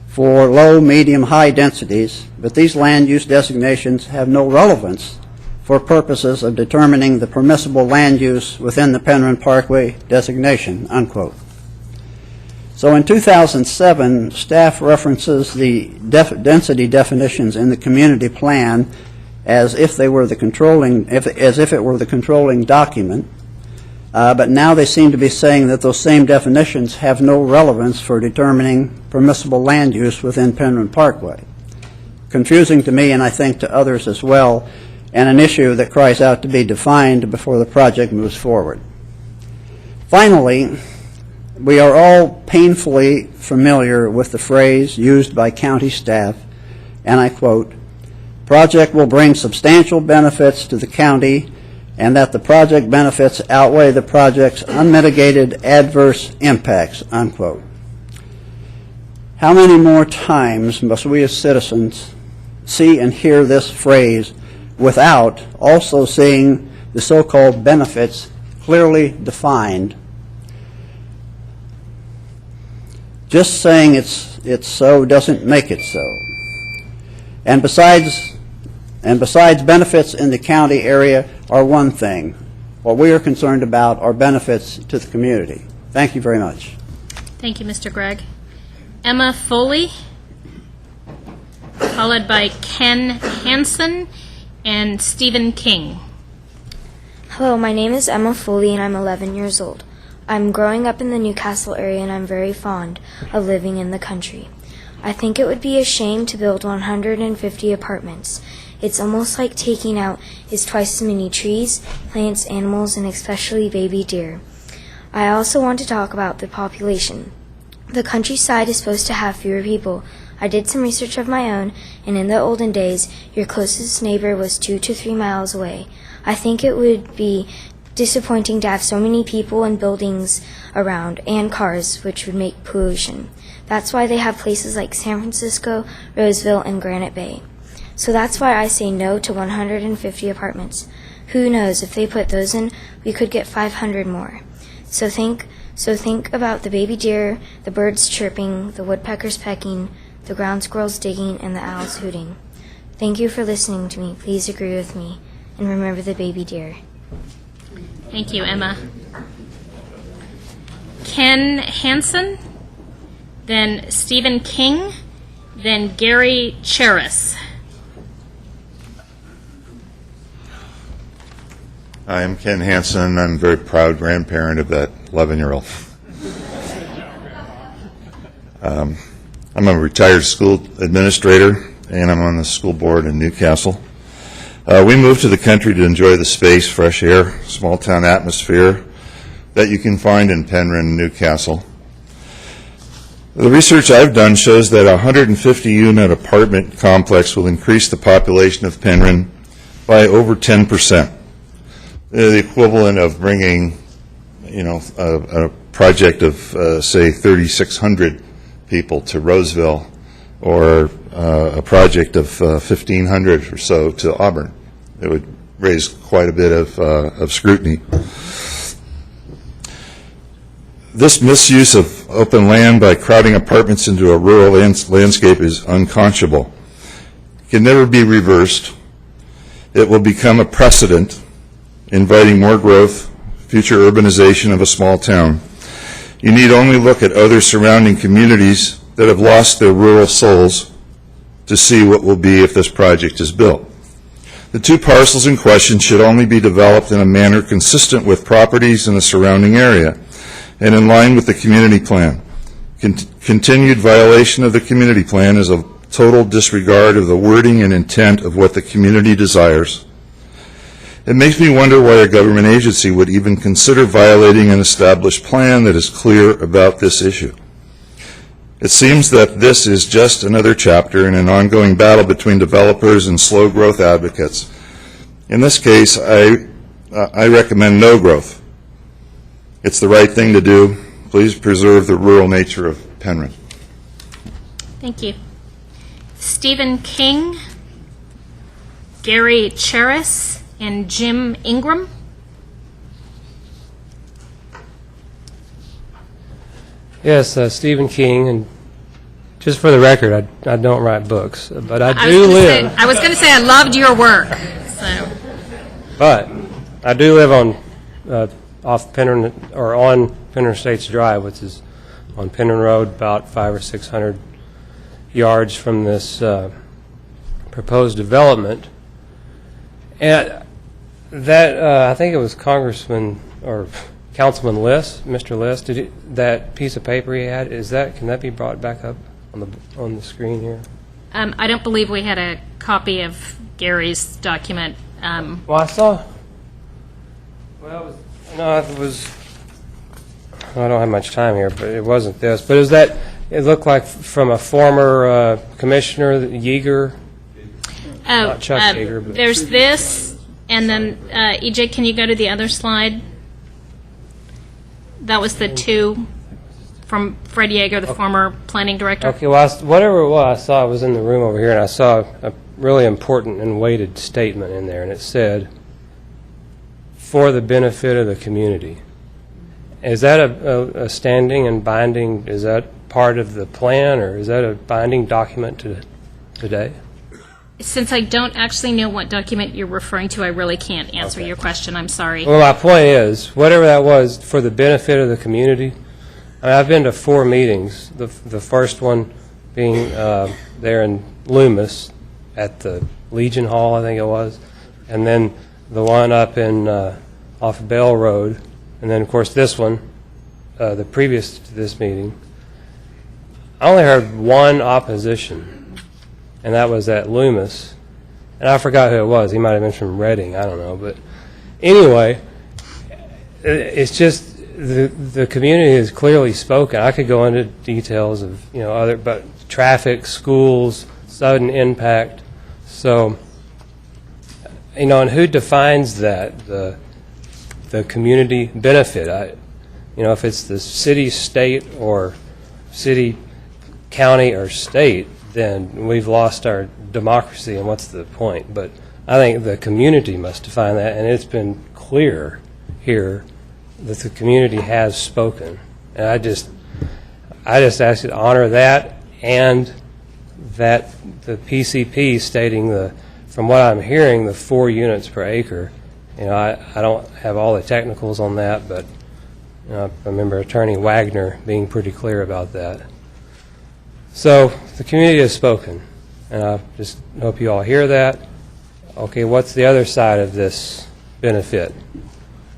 for low, medium, high densities, but these land use designations have no relevance for purposes of determining the permissible land use within the Penron Parkway designation, unquote. So in 2007, staff references the density definitions in the community plan as if they were the controlling, as if it were the controlling document, but now they seem to be saying that those same definitions have no relevance for determining permissible land use within Penron Parkway. Confusing to me, and I think to others as well, and an issue that cries out to be defined before the project moves forward. Finally, we are all painfully familiar with the phrase used by county staff, and I quote, project will bring substantial benefits to the county and that the project benefits outweigh the project's unmitigated adverse impacts, unquote. How many more times must we as citizens see and hear this phrase without also seeing the so-called benefits clearly defined? Just saying it's so doesn't make it so. And besides benefits in the county area are one thing. What we are concerned about are benefits to the community. Thank you very much. Thank you, Mr. Gregg. Emma Foley, followed by Ken Hansen and Stephen King. Hello, my name is Emma Foley and I'm 11 years old. I'm growing up in the Newcastle area and I'm very fond of living in the country. I think it would be a shame to build 150 apartments. It's almost like taking out is twice as many trees, plants, animals, and especially baby deer. I also want to talk about the population. The countryside is supposed to have fewer people. I did some research of my own, and in the olden days, your closest neighbor was 2 to 3 miles away. I think it would be disappointing to have so many people and buildings around, and cars, which would make pollution. That's why they have places like San Francisco, Roseville, and Granite Bay. So that's why I say no to 150 apartments. Who knows, if they put those in, we could get 500 more. So think about the baby deer, the birds chirping, the woodpeckers pecking, the ground squirrels digging, and the owls hooting. Thank you for listening to me. Please agree with me. And remember the baby deer. Thank you, Emma. Ken Hansen, then Stephen King, then Gary Cheris. Hi, I'm Ken Hansen. I'm a very proud grandparent of that 11-year-old. I'm a retired school administrator, and I'm on the school board in Newcastle. We moved to the country to enjoy the space, fresh air, small town atmosphere that you can find in Penron and Newcastle. The research I've done shows that a 150-unit apartment complex will increase the population of Penron by over 10%. The equivalent of bringing, a project of, say, 3,600 people to Roseville, or a project of 1,500 or so to Auburn. It would raise quite a bit of scrutiny. This misuse of open land by crowding apartments into a rural landscape is unconscionable. It can never be reversed. It will become a precedent, inviting more growth, future urbanization of a small town. You need only look at other surrounding communities that have lost their rural souls to see what will be if this project is built. The two parcels in question should only be developed in a manner consistent with properties in the surrounding area and in line with the community plan. Continued violation of the community plan is a total disregard of the wording and intent of what the community desires. It makes me wonder why a government agency would even consider violating an established plan that is clear about this issue. It seems that this is just another chapter in an ongoing battle between developers and slow growth advocates. In this case, I recommend no growth. It's the right thing to do. Please preserve the rural nature of Penron. Thank you. Stephen King, Gary Cheris, and Jim Ingram. Yes, Stephen King, and just for the record, I don't write books, but I do live. I was going to say I loved your work. So. But I do live on off Penron, or on Penron Estates Drive, which is on Penron Road, about 500 or 600 yards from this proposed development. And that I think it was Congressman or Councilman Liss, Mr. Liss, that piece of paper he had, can that be brought back up on the screen here? I don't believe we had a copy of Gary's document. Well, I saw. Well, it was. I don't have much time here, but it wasn't this. But it looked like from a former commissioner, Yeager. Not Chuck Yeager. But There's this, and then EJ, can you go to the other slide? That was the two from Fred Yeager, the former planning director. Okay, well, whatever it was, I saw it was in the room over here, and I saw a really important and weighted statement in there, and it said, "For the benefit of the community." Is that a standing and binding, is that part of the plan, or is that a binding document today? Since I don't actually know what document you're referring to, I really can't answer your question. I'm sorry. Well, my point is, whatever that was, for the benefit of the community. I've been to 4 meetings, the first one being there in Loomis at the Legion Hall, I think it was, and then the one up in off Bell Road, and then, of course, this one, the previous to this meeting. I only heard one opposition, and that was at Loomis, and I forgot who it was. He might have been from Reading, I don't know, but anyway, it's just the community has clearly spoken. I could go into details of but traffic, schools, sudden impact. So, and who defines that the community benefit? If it's the city, state, or city, county, or state, then we've lost our democracy, and what's the point? But I think the community must define that, and it's been clear here that the community has spoken. And I just ask you to honor that, and that the PCP stating from what I'm hearing, the 4 units per acre. I don't have all the technicals on that, but I remember Attorney Wagner being pretty clear about that. So the community has spoken, and I just hope you all hear that. Okay, what's the other side of this benefit?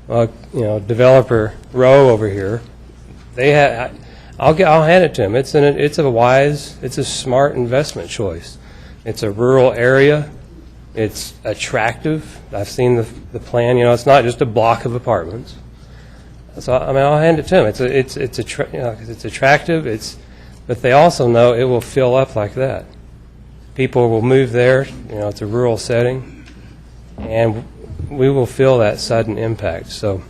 Well, developer Rowe over here, I'll hand it to him. It's a smart investment choice. It's a rural area. It's attractive. I've seen the plan. It's not just a block of apartments. So I'll hand it to him. It's attractive. But they also know it will fill up like that. People will move there. It's a rural setting, and we will feel that sudden impact. So,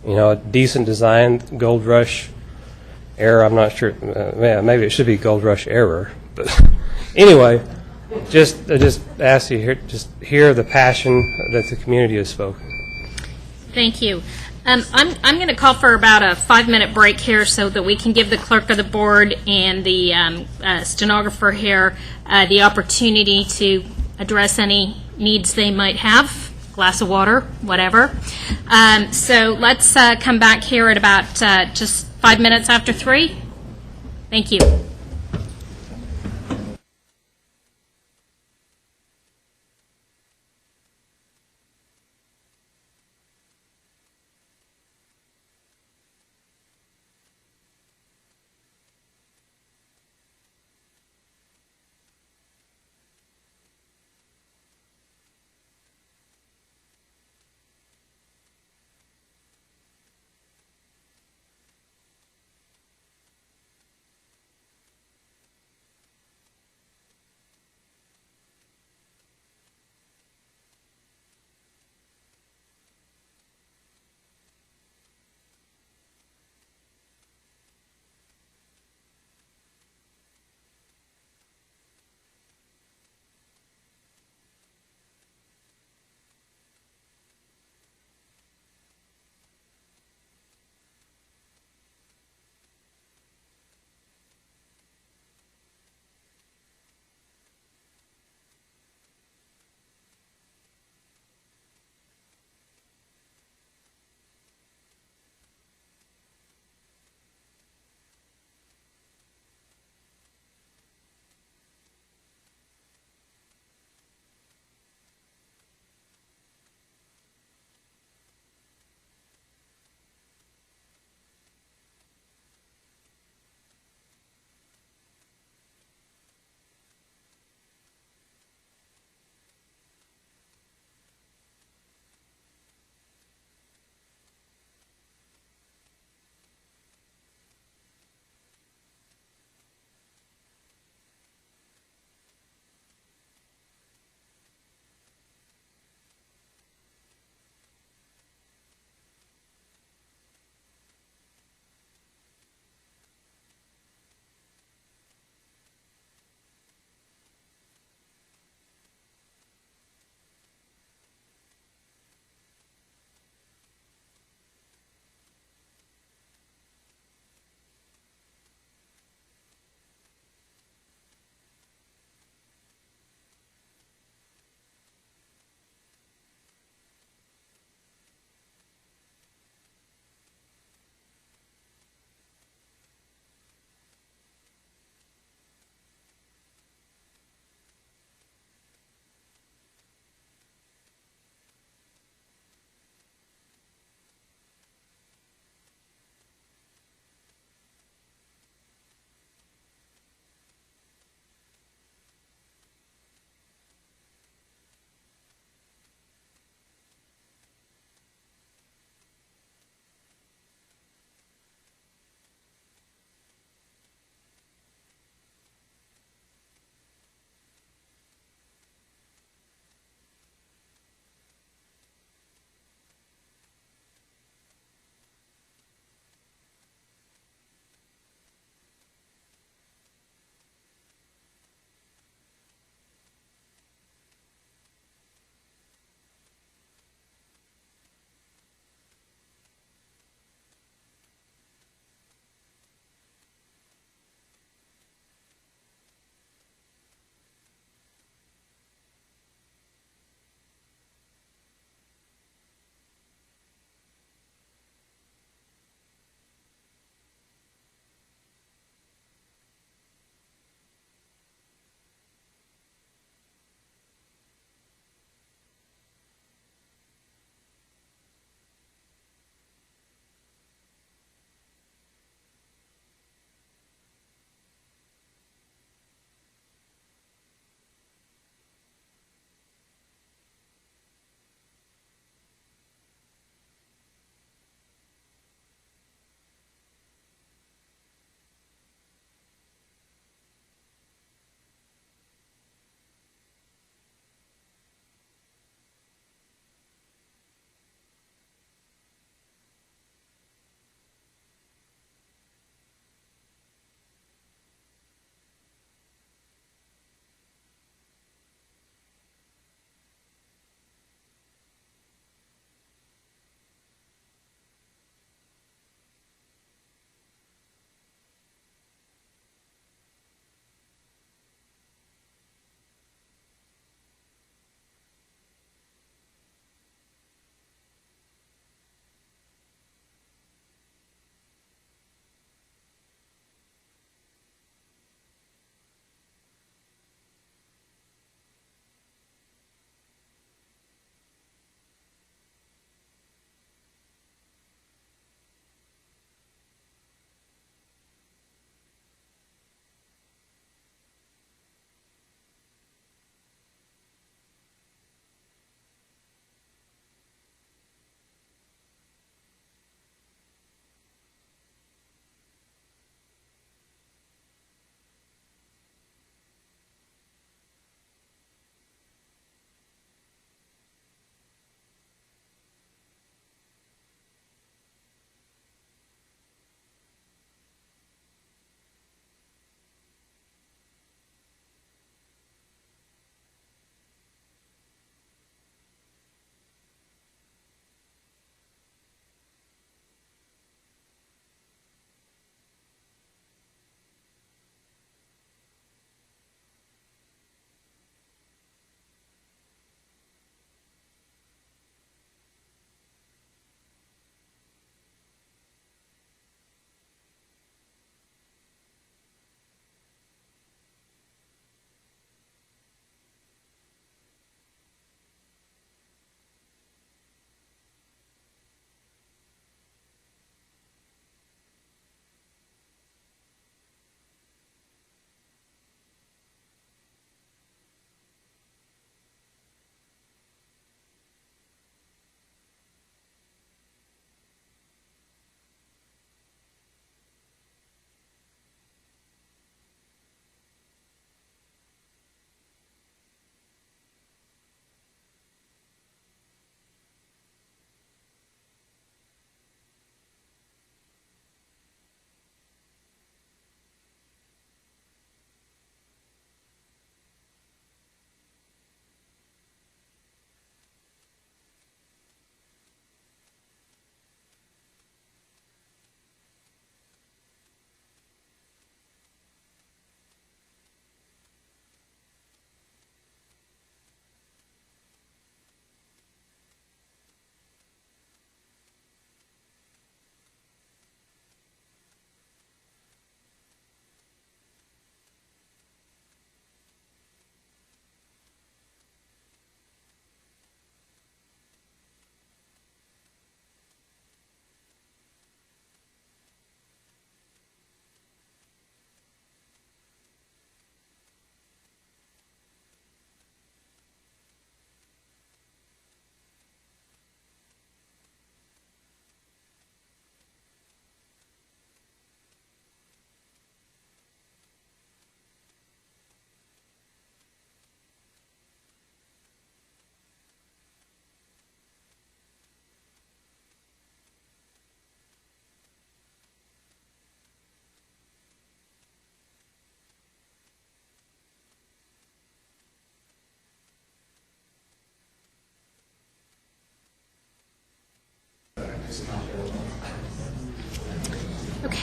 a decent design, Gold Rush era. I'm not sure. Maybe it should be Gold Rush error. But anyway, I just ask you here, just hear the passion that the community has spoken. Thank you. I'm going to call for about a 5-minute break here so that we can give the clerk of the board and the stenographer here the opportunity to address any needs they might have, glass of water, whatever. So let's come back here at about just 5 minutes after 3. Thank you.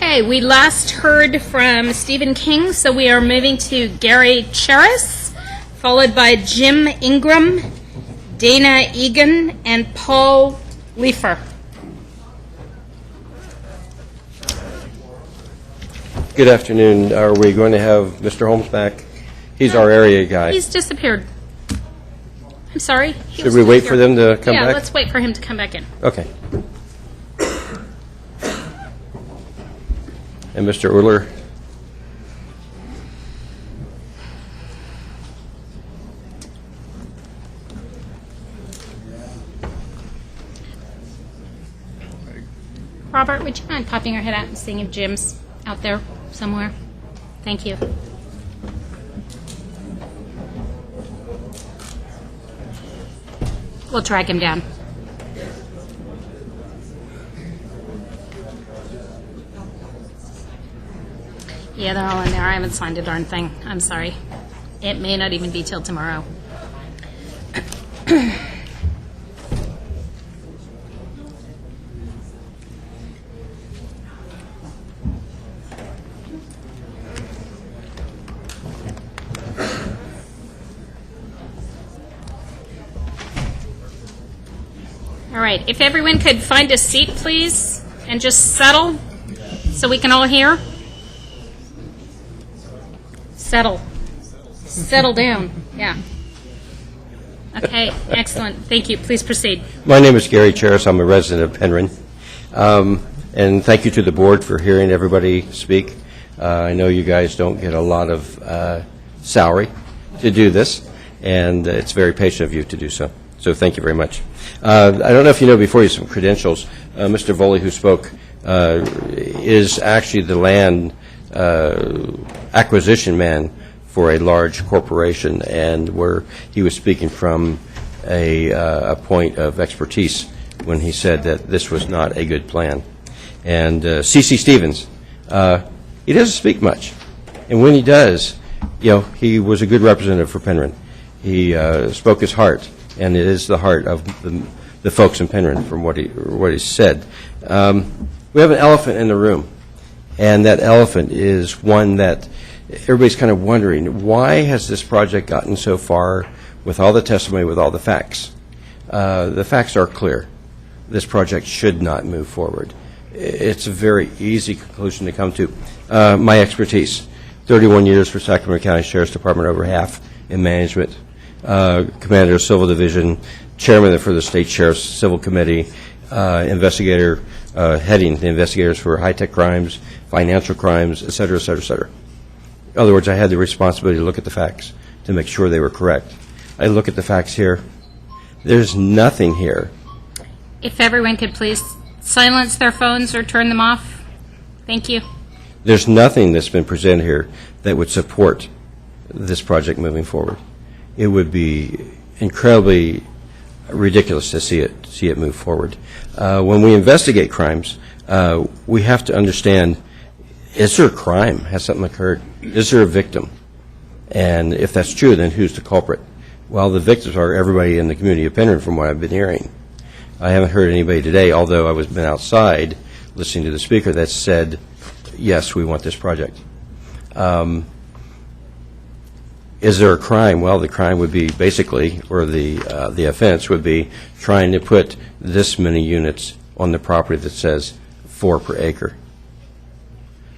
Okay, we last heard from Stephen King, so we are moving to Gary Cheris, followed by Jim Ingram, Dana Egan, and Paul Leifer. Good afternoon. Are we going to have Mr. Holmes back? He's our area guy. He's disappeared. I'm sorry. Should we wait for them to come back? Yeah, let's wait for him to come back in. Okay. And Mr. Euler? Robert, would you mind popping your head out and seeing if Jim's out there somewhere? Thank you. We'll track him down. Yeah, they're all in there. I haven't signed a darn thing. I'm sorry. It may not even be till tomorrow. All right, if everyone could find a seat, please, and just settle so we can all hear. Settle. Settle down. Yeah. Okay, excellent. Thank you. Please proceed. My name is Gary Cheris. I'm a resident of Penron. And thank you to the board for hearing everybody speak. I know you guys don't get a lot of salary to do this, and it's very patient of you to do so. So thank you very much. I don't know if you know before you some credentials. Mr. Voley, who spoke, is actually the land acquisition man for a large corporation, and where he was speaking from a point of expertise when he said that this was not a good plan. And C.C. Stevens, he doesn't speak much, and when he does, he was a good representative for Penron. He spoke his heart, and it is the heart of the folks in Penron from what he said. We have an elephant in the room, and that elephant is one that everybody's kind of wondering, why has this project gotten so far with all the testimony, with all the facts? The facts are clear. This project should not move forward. It's a very easy conclusion to come to. My expertise, 31 years for Sacramento County Sheriff's Department, over half in management, commander of Civil Division, chairman for the State Sheriff's Civil Committee, investigator, heading the investigators for high-tech crimes, financial crimes, et cetera, et cetera, et cetera. In other words, I had the responsibility to look at the facts to make sure they were correct. I look at the facts here. There's nothing here. If everyone could please silence their phones or turn them off. Thank you. There's nothing that's been presented here that would support this project moving forward. It would be incredibly ridiculous to see it move forward. When we investigate crimes, we have to understand, is there a crime? Has something occurred? Is there a victim? And if that's true, then who's the culprit? Well, the victims are everybody in the community of Penron, from what I've been hearing. I haven't heard anybody today, although I was been outside listening to the speaker, that said, yes, we want this project. Is there a crime? Well, the crime would be basically, or the offense would be trying to put this many units on the property that says 4 per acre.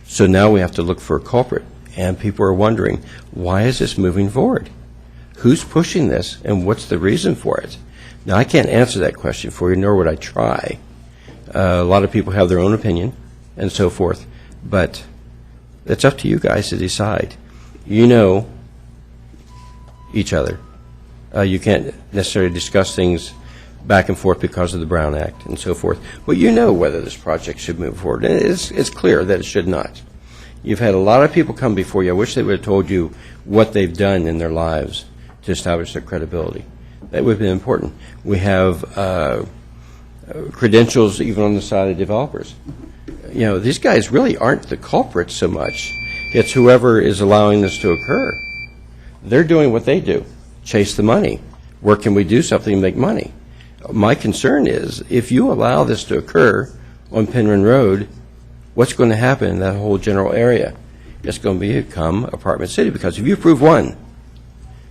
So now we have to look for a culprit, and people are wondering, why is this moving forward? Who's pushing this, and what's the reason for it? Now, I can't answer that question for you, nor would I try. A lot of people have their own opinion, and so forth, but it's up to you guys to decide. You know each other. You can't necessarily discuss things back and forth because of the Brown Act and so forth. But you know whether this project should move forward. And it's clear that it should not. You've had a lot of people come before you. I wish they would have told you what they've done in their lives to establish their credibility. That would have been important. We have credentials even on the side of developers. These guys really aren't the culprits so much. It's whoever is allowing this to occur. They're doing what they do, chase the money. Where can we do something and make money? My concern is, if you allow this to occur on Penron Road, what's going to happen in that whole general area? It's going to become apartment city, because if you approve one,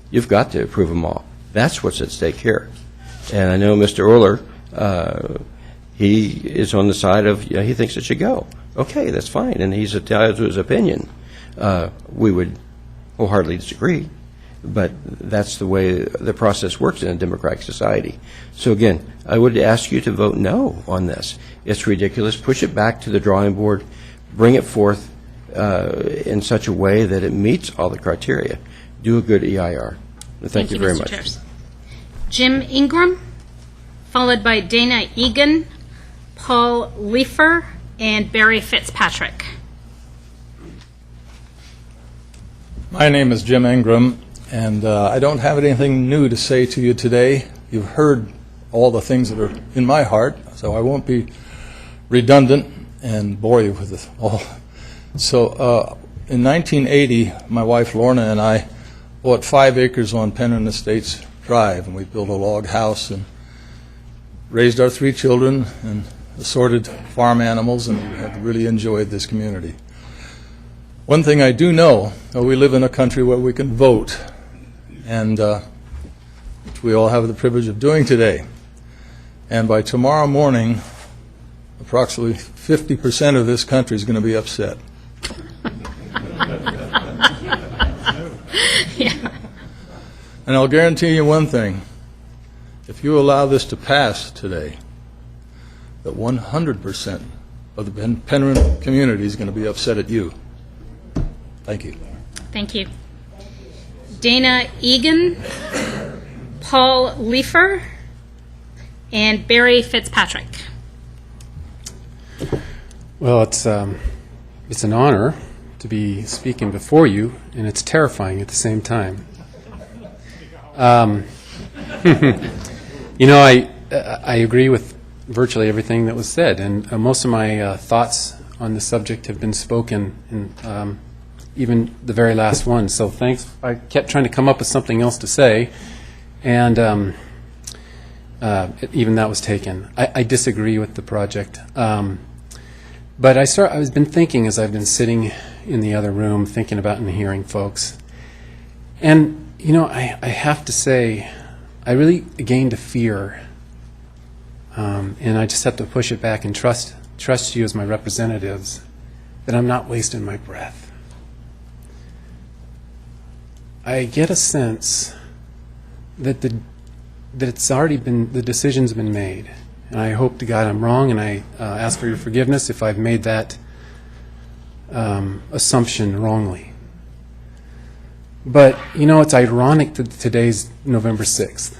you've got to approve them all. That's what's at stake here. And I know Mr. Euler, he is on the side of, he thinks it should go. Okay, that's fine, and he's entitled to his opinion. We would wholeheartedly disagree, but that's the way the process works in a democratic society. So again, I would ask you to vote no on this. It's ridiculous. Push it back to the drawing board. Bring it forth in such a way that it meets all the criteria. Do a good EIR. Thank you very Mr. much. Chair. Jim Ingram, followed by Dana Egan, Paul Leifer, and Barry Fitzpatrick. My name is Jim Ingram, and I don't have anything new to say to you today. You've heard all the things that are in my heart, so I won't be redundant and bore you with it all. So in 1980, my wife Lorna and I bought 5 acres on Penron Estates Drive, and we built a log house and raised our 3 children and assorted farm animals, and we have really enjoyed this community. One thing I do know, we live in a country where we can vote, and which we all have the privilege of doing today. And by tomorrow morning, approximately 50% of this country is going to be upset. Yeah. And I'll guarantee you one thing. If you allow this to pass today, that 100% of the Penron community is going to be upset at you. Thank you. Thank you. Dana Egan, Paul Leifer, and Barry Fitzpatrick. Well, it's an honor to be speaking before you, and it's terrifying at the same time. You know, I agree with virtually everything that was said, and most of my thoughts on the subject have been spoken, and even the very last one. So thanks. I kept trying to come up with something else to say, and even that was taken. I disagree with the project. But I've been thinking as I've been sitting in the other room, thinking about and hearing folks. And, you know, I have to say, I really gained a fear. And I just have to push it back and trust you as my representatives that I'm not wasting my breath. I get a sense that it's already been, the decision's been made. And I hope to God I'm wrong, and I ask for your forgiveness if I've made that assumption wrongly. But, you know, it's ironic that today's November 6th.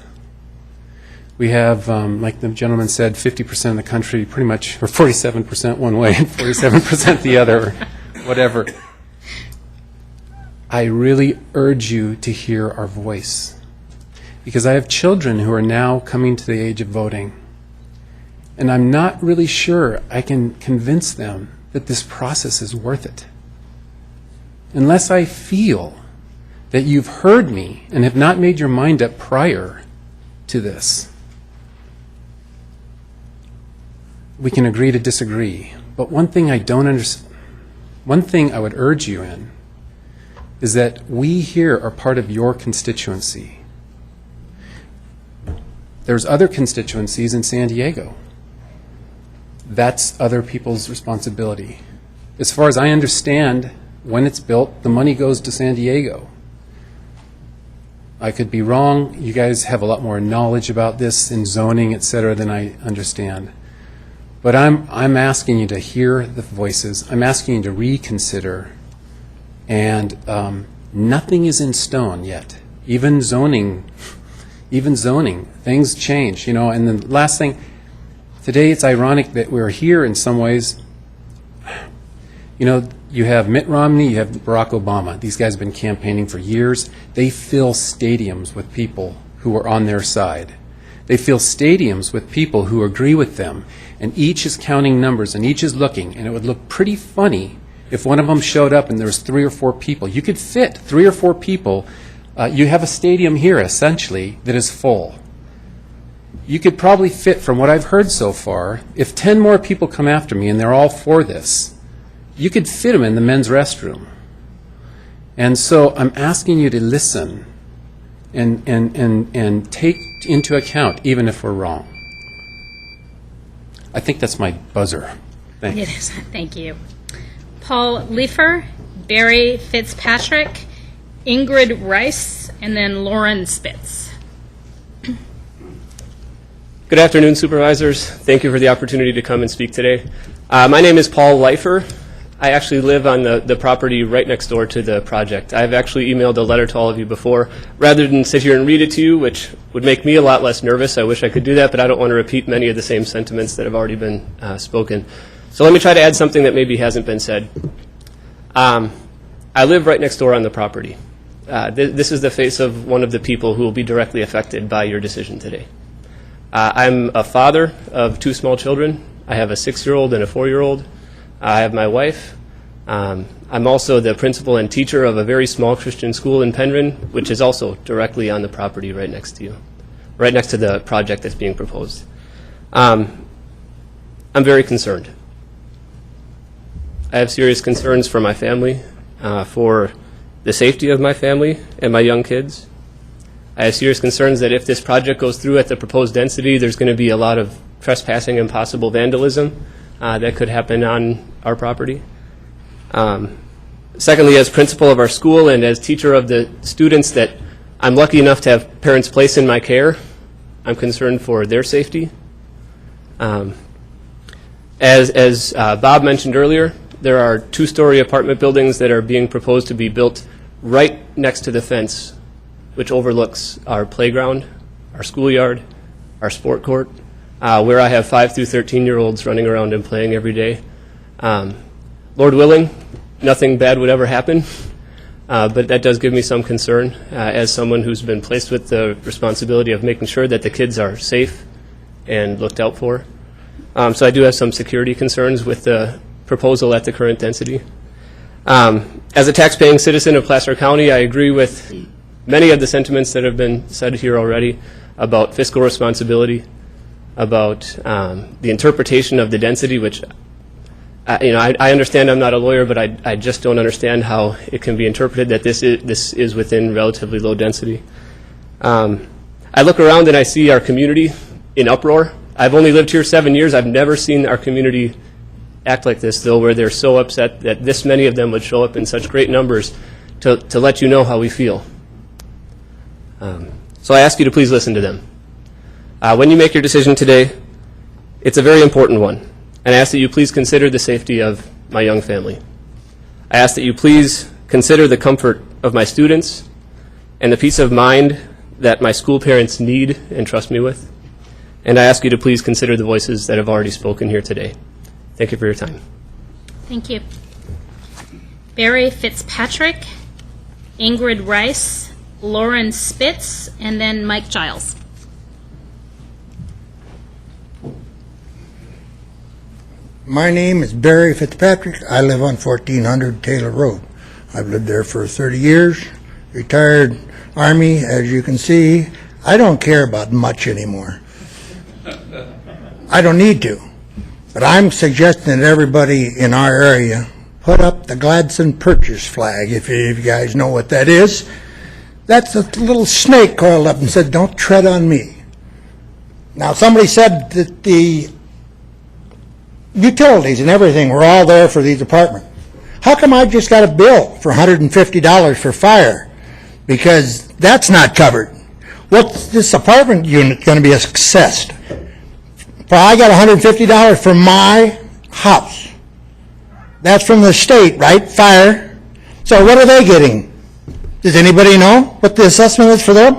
We have, like the gentleman said, 50% of the country pretty much, or 47% one way and 47% the other, or whatever. I really urge you to hear our voice, because I have children who are now coming to the age of voting, and I'm not really sure I can convince them that this process is worth it unless I feel that you've heard me and have not made your mind up prior to this. We can agree to disagree, but one thing I don't understand, one thing I would urge you in, is that we here are part of your constituency. There's other constituencies in San Diego. That's other people's responsibility. As far as I understand, when it's built, the money goes to San Diego. I could be wrong. You guys have a lot more knowledge about this in zoning, et cetera, than I understand. But I'm asking you to hear the voices. I'm asking you to reconsider. And nothing is in stone yet. Even zoning, things change, you know. And the last thing, today it's ironic that we're here in some ways. You know, you have Mitt Romney, you have Barack Obama. These guys have been campaigning for years. They fill stadiums with people who are on their side. They fill stadiums with people who agree with them. And each is counting numbers and each is looking. And it would look pretty funny if one of them showed up and there was 3 or 4 people. You could fit 3 or 4 people. You have a stadium here, essentially, that is full. You could probably fit, from what I've heard so far, if 10 more people come after me and they're all for this, you could fit them in the men's restroom. And so I'm asking you to listen and take into account, even if we're wrong. I think that's my buzzer. Thank you. It is. Thank you. Paul Leifer, Barry Fitzpatrick, Ingrid Rice, and then Lauren Spitz. Good afternoon, Supervisors. Thank you for the opportunity to come and speak today. My name is Paul Leifer. I actually live on the property right next door to the project. I've actually emailed a letter to all of you before. Rather than sit here and read it to you, which would make me a lot less nervous, I wish I could do that, but I don't want to repeat many of the same sentiments that have already been spoken. So let me try to add something that maybe hasn't been said. I live right next door on the property. This is the face of one of the people who will be directly affected by your decision today. I'm a father of 2 small children. I have a 6-year-old and a 4-year-old. I have my wife. I'm also the principal and teacher of a very small Christian school in Penron, which is also directly on the property right next to you, right next to the project that's being proposed. I'm very concerned. I have serious concerns for my family, for the safety of my family and my young kids. I have serious concerns that if this project goes through at the proposed density, there's going to be a lot of trespassing and possible vandalism that could happen on our property. Secondly, as principal of our school and as teacher of the students that I'm lucky enough to have parents place in my care, I'm concerned for their safety. As Bob mentioned earlier, there are 2-story apartment buildings that are being proposed to be built right next to the fence, which overlooks our playground, our schoolyard, our sport court, where I have 5 through 13-year-olds running around and playing every day. Lord willing, nothing bad would ever happen, but that does give me some concern as someone who's been placed with the responsibility of making sure that the kids are safe and looked out for. So I do have some security concerns with the proposal at the current density. As a taxpaying citizen of Placer County, I agree with many of the sentiments that have been said here already about fiscal responsibility, about the interpretation of the density, which I understand. I'm not a lawyer, but I just don't understand how it can be interpreted that this is within relatively low density. I look around and I see our community in uproar. I've only lived here 7 years. I've never seen our community act like this, though, where they're so upset that this many of them would show up in such great numbers to let you know how we feel. So I ask you to please listen to them. When you make your decision today, it's a very important one, and I ask that you please consider the safety of my young family. I ask that you please consider the comfort of my students and the peace of mind that my school parents need and trust me with. And I ask you to please consider the voices that have already spoken here today. Thank you for your time. Thank you. Barry Fitzpatrick, Ingrid Rice, Lauren Spitz, and then Mike Giles. My name is Barry Fitzpatrick. I live on 1400 Taylor Road. I've lived there for 30 years, retired Army, as you can see. I don't care about much anymore. I don't need to. But I'm suggesting that everybody in our area put up the Gladstone Purchase flag, if you guys know what that is. That's a little snake coiled up and said, "Don't tread on me." Now, somebody said that the utilities and everything were all there for these apartments. How come I just got a bill for $150 for fire? Because that's not covered. What's this apartment unit going to be assessed? Well, I got $150 for my house. That's from the state, right? Fire. So what are they getting? Does anybody know what the assessment is for them?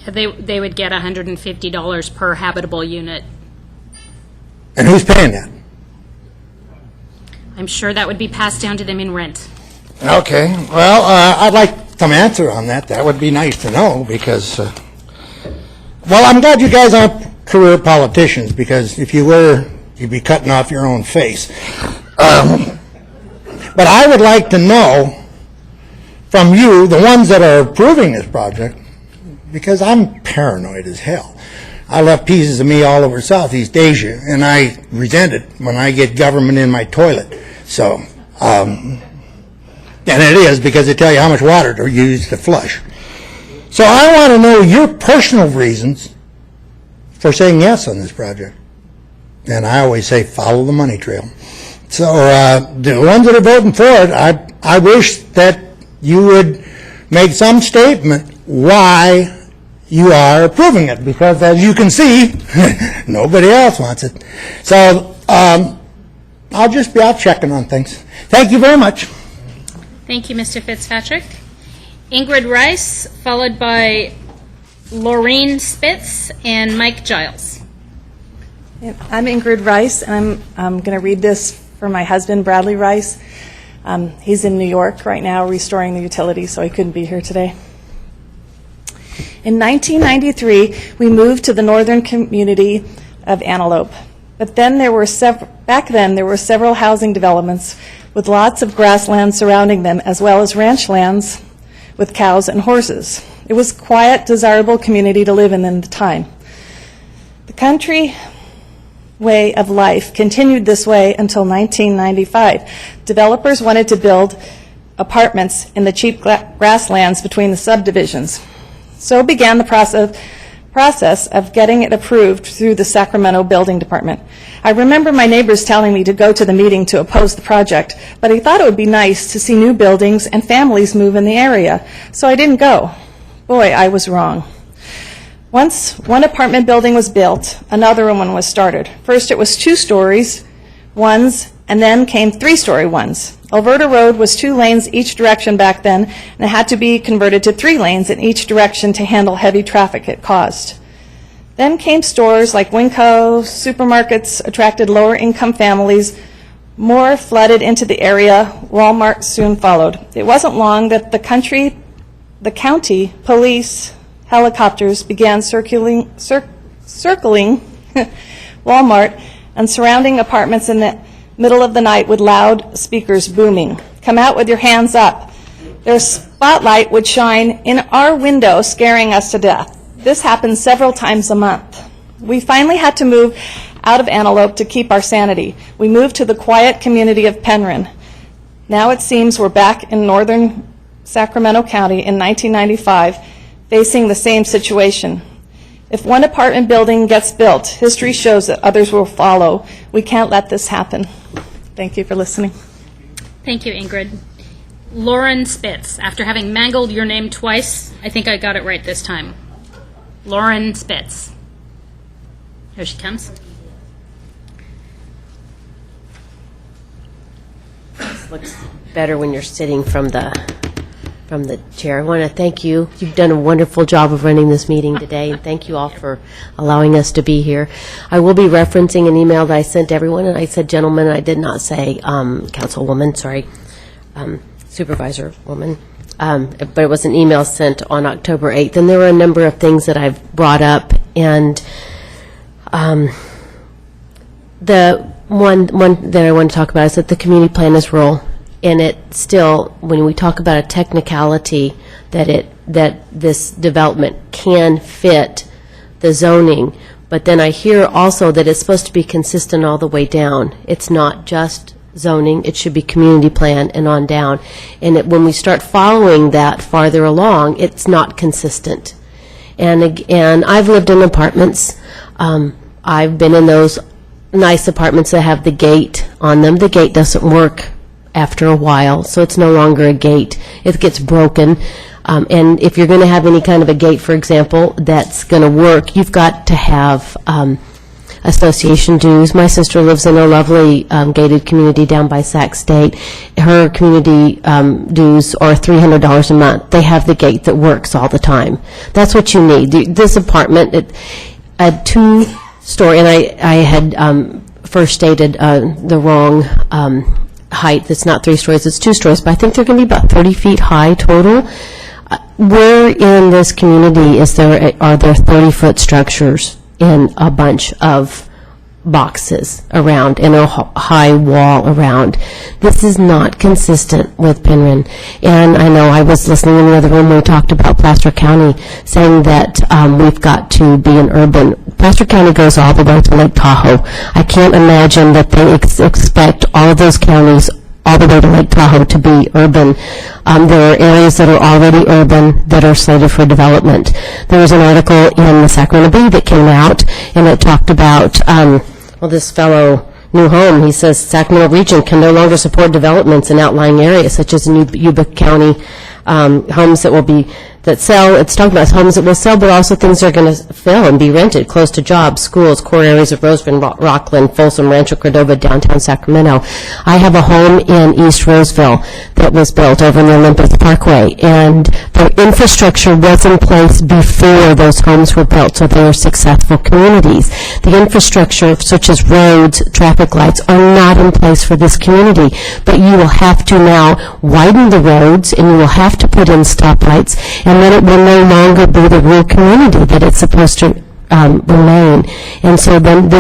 They would get $150 per habitable unit. And who's paying that? I'm sure that would be passed down to them in rent. Okay. Well, I'd like some answer on that. That would be nice to know because, well, I'm glad you guys aren't career politicians, because if you were, you'd be cutting off your own face. But I would like to know from you, the ones that are approving this project, because I'm paranoid as hell. I left pieces of me all over Southeast Asia, and I resent it when I get government in my toilet. So, and it is because they tell you how much water to use to flush. So I want to know your personal reasons for saying yes on this project. And I always say follow the money trail. So the ones that are voting for it, I wish that you would make some statement why you are approving it, because as you can see, nobody else wants it. So I'll just be out checking on things. Thank you very much. Thank you, Mr. Fitzpatrick. Ingrid Rice, followed by Laureen Spitz and Mike Giles. I'm Ingrid Rice, and I'm going to read this for my husband, Bradley Rice. He's in New York right now restoring the utilities, so he couldn't be here today. In 1993, we moved to the northern community of Antelope. But then back then there were several housing developments with lots of grassland surrounding them, as well as ranch lands with cows and horses. It was a quiet, desirable community to live in the time. The country way of life continued this way until 1995. Developers wanted to build apartments in the cheap grasslands between the subdivisions. So began the process of getting it approved through the Sacramento Building Department. I remember my neighbors telling me to go to the meeting to oppose the project, but I thought it would be nice to see new buildings and families move in the area, so I didn't go. Boy, I was wrong. Once one apartment building was built, another one was started. First it was 2 stories, ones, and then came 3-story ones. Alberta Road was 2 lanes each direction back then, and it had to be converted to 3 lanes in each direction to handle heavy traffic it caused. Then came stores like Winco, supermarkets attracted lower income families, more flooded into the area, Walmart soon followed. It wasn't long that the county police helicopters began circling Walmart and surrounding apartments in the middle of the night with loud speakers booming. Come out with your hands up. Their spotlight would shine in our window, scaring us to death. This happened several times a month. We finally had to move out of Antelope to keep our sanity. We moved to the quiet community of Penron. Now it seems we're back in northern Sacramento County in 1995, facing the same situation. If one apartment building gets built, history shows that others will follow. We can't let this happen. Thank you for listening. Thank you, Ingrid. Lauren Spitz. After having mangled your name twice, I think I got it right this time. Lauren Spitz. Here she comes. This looks better when you're sitting from the chair. I want to thank you. You've done a wonderful job of running this meeting today, and thank you all for allowing us to be here. I will be referencing an email that I sent to everyone, and I said gentleman, I did not say councilwoman, sorry, supervisor woman. But it was an email sent on October 8th, and there were a number of things that I've brought up, and the one that I want to talk about is that the community plan is rural. And it still, when we talk about a technicality that this development can fit the zoning, but then I hear also that it's supposed to be consistent all the way down. It's not just zoning, it should be community plan and on down. And when we start following that farther along, it's not consistent. And I've lived in apartments. I've been in those nice apartments that have the gate on them. The gate doesn't work after a while, so it's no longer a gate. It gets broken. And if you're going to have any kind of a gate, for example, that's going to work, you've got to have association dues. My sister lives in a lovely gated community down by Sac State. Her community dues are $300 a month. They have the gate that works all the time. That's what you need. This apartment, a 2-story, and I had first stated the wrong height. It's not 3 stories, it's 2 stories, but I think they're going to be about 30 feet high total. Where in this community are there 30-foot structures in a bunch of boxes around and a high wall around? This is not consistent with Penron. And I know I was listening in the other room when we talked about Placer County saying that we've got to be an urban Placer County goes all the way to Lake Tahoe. I can't imagine that they expect all of those counties all the way to Lake Tahoe to be urban. There are areas that are already urban that are slated for development. There was an article in the Sacramento Bee that came out, and it talked about, this fellow, New Home, he says Sacramento region can no longer support developments in outlying areas such as in Yuba County, homes that will be, that sell, it's talking about homes that will sell, but also things that are going to fill and be rented close to jobs, schools, core areas of Roseville, Rockland, Folsom, Rancho Cordova, downtown Sacramento. I have a home in East Roseville that was built over in the Olympus Parkway, and the infrastructure was in place before those homes were built, so they were successful communities. The infrastructure, such as roads, traffic lights, are not in place for this community, but you will have to now widen the roads, and you will have to put in stoplights, and then it will no longer be the rural community that it's supposed to remain. And so then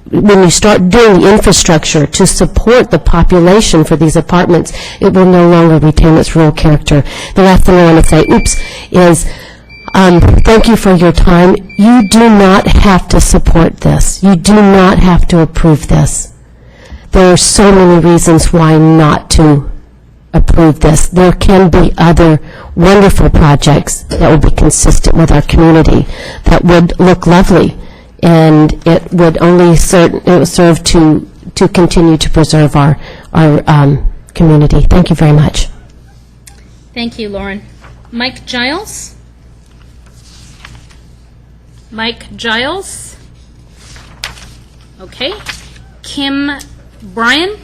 when you start doing the infrastructure to support the population for these apartments, it will no longer retain its rural character. The last thing I want to say, is thank you for your time. You do not have to support this. You do not have to approve this. There are so many reasons why not to approve this. There can be other wonderful projects that would be consistent with our community that would look lovely, and it would only serve to continue to preserve our community. Thank you very much. Thank you, Lauren. Mike Giles? Mike Giles? Okay. Kim Bryan?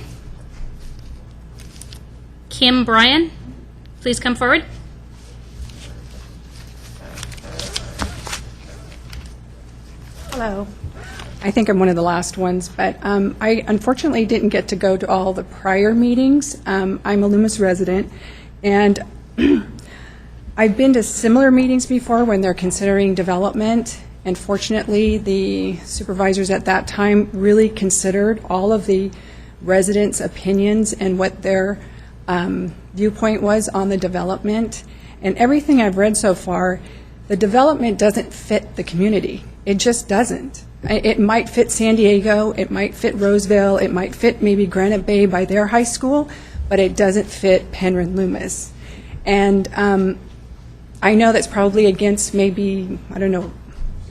Kim Bryan, please come forward. Hello. I think I'm one of the last ones, but I unfortunately didn't get to go to all the prior meetings. I'm a Loomis resident, and I've been to similar meetings before when they're considering development, and fortunately the supervisors at that time really considered all of the residents' opinions and what their viewpoint was on the development. And everything I've read so far, the development doesn't fit the community. It just doesn't. It might fit San Diego, it might fit Roseville, it might fit maybe Granite Bay by their high school, but it doesn't fit Penron Loomis. And I know that's probably against maybe, I don't know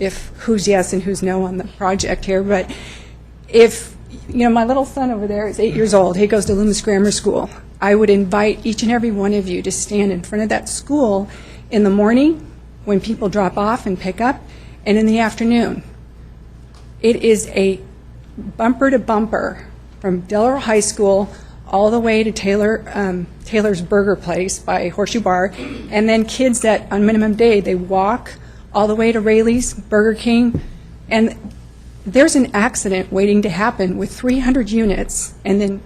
if who's yes and who's no on the project here, but if, my little son over there is 8 years old, he goes to Loomis Grammar School. I would invite each and every one of you to stand in front of that school in the morning when people drop off and pick up, and in the afternoon. It is a bumper to bumper from Delaware High School all the way to Taylor's Burger Place by Horseshoe Bar, and then kids that on minimum day, they walk all the way to Rayleigh's, Burger King, and there's an accident waiting to happen with 300 units, and then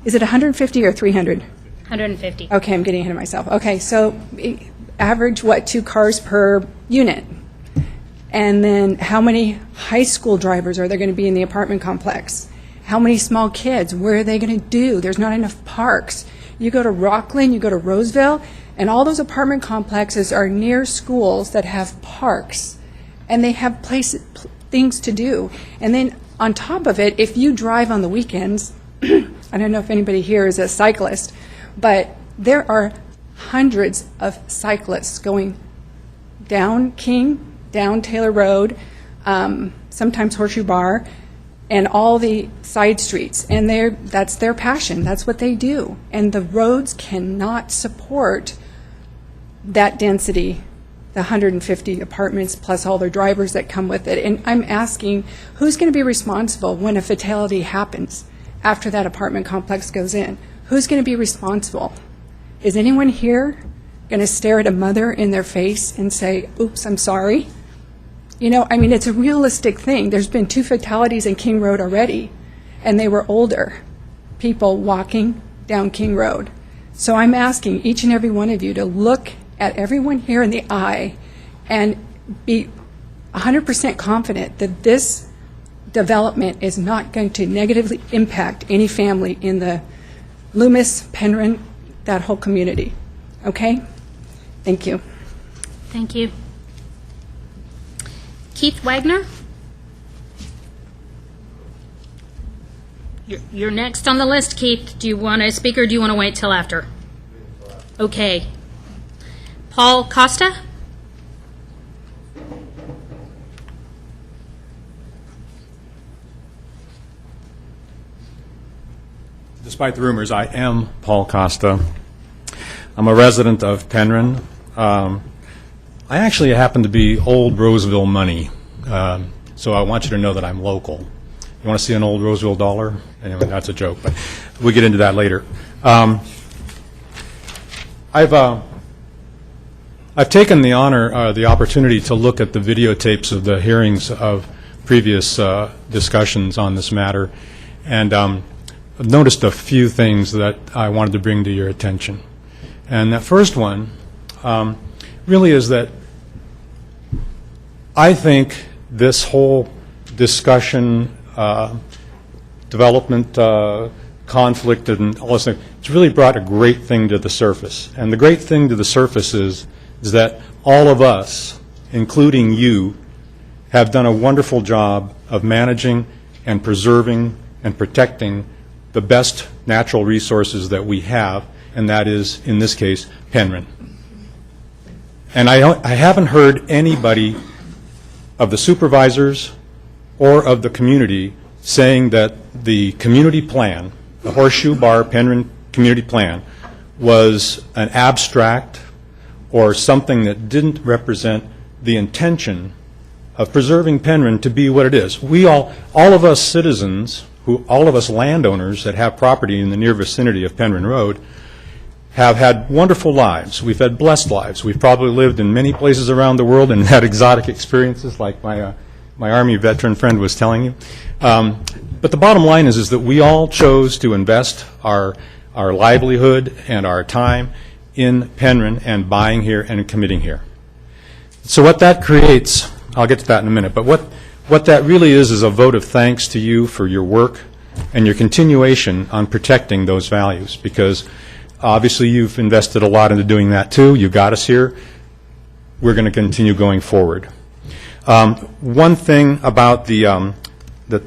is it 150 or 300? 150. Okay, I'm getting ahead of myself. Okay, so average, 2 cars per unit? And then how many high school drivers are there going to be in the apartment complex? How many small kids? Where are they going to do? There's not enough parks. You go to Rockland, you go to Roseville, and all those apartment complexes are near schools that have parks, and they have things to do. And then on top of it, if you drive on the weekends, I don't know if anybody here is a cyclist, but there are hundreds of cyclists going down King, down Taylor Road, sometimes Horseshoe Bar, and all the side streets. And that's their passion. That's what they do. And the roads cannot support that density, the 150 apartments plus all their drivers that come with it. And I'm asking, who's going to be responsible when a fatality happens after that apartment complex goes in? Who's going to be responsible? Is anyone here going to stare at a mother in their face and say, oops, I'm sorry? It's a realistic thing. There's been 2 fatalities in King Road already, and they were older people walking down King Road. So I'm asking each and every one of you to look at everyone here in the eye and be 100% confident that this development is not going to negatively impact any family in the Loomis, Penron, that whole community. Okay? Thank you. Thank you. Keith Wagner? You're next on the list, Keith. Do you want to speak or do you want to wait till after? Okay. Paul Costa? Despite the rumors, I am Paul Costa. I'm a resident of Penron. I actually happen to be old Roseville money, so I want you to know that I'm local. You want to see an old Roseville dollar? Anyway, that's a joke, but we'll get into that later. I've taken the opportunity to look at the videotapes of the hearings of previous discussions on this matter, and I've noticed a few things that I wanted to bring to your attention. And that first one really is that I think this whole discussion, development, conflict, and all this thing, it's really brought a great thing to the surface. And the great thing to the surface is that all of us, including you, have done a wonderful job of managing and preserving and protecting the best natural resources that we have, and that is, in this case, Penron. And I haven't heard anybody of the supervisors or of the community saying that the community plan, the Horseshoe Bar Penron Community Plan, was an abstract or something that didn't represent the intention of preserving Penron to be what it is. We all of us citizens, all of us landowners that have property in the near vicinity of Penron Road, have had wonderful lives. We've had blessed lives. We've probably lived in many places around the world and had exotic experiences like my Army veteran friend was telling you. But the bottom line is that we all chose to invest our livelihood and our time in Penron and buying here and committing here. So what that creates, I'll get to that in a minute, but what that really is a vote of thanks to you for your work and your continuation on protecting those values, because obviously you've invested a lot into doing that too. You got us here. We're going to continue going forward. One thing about the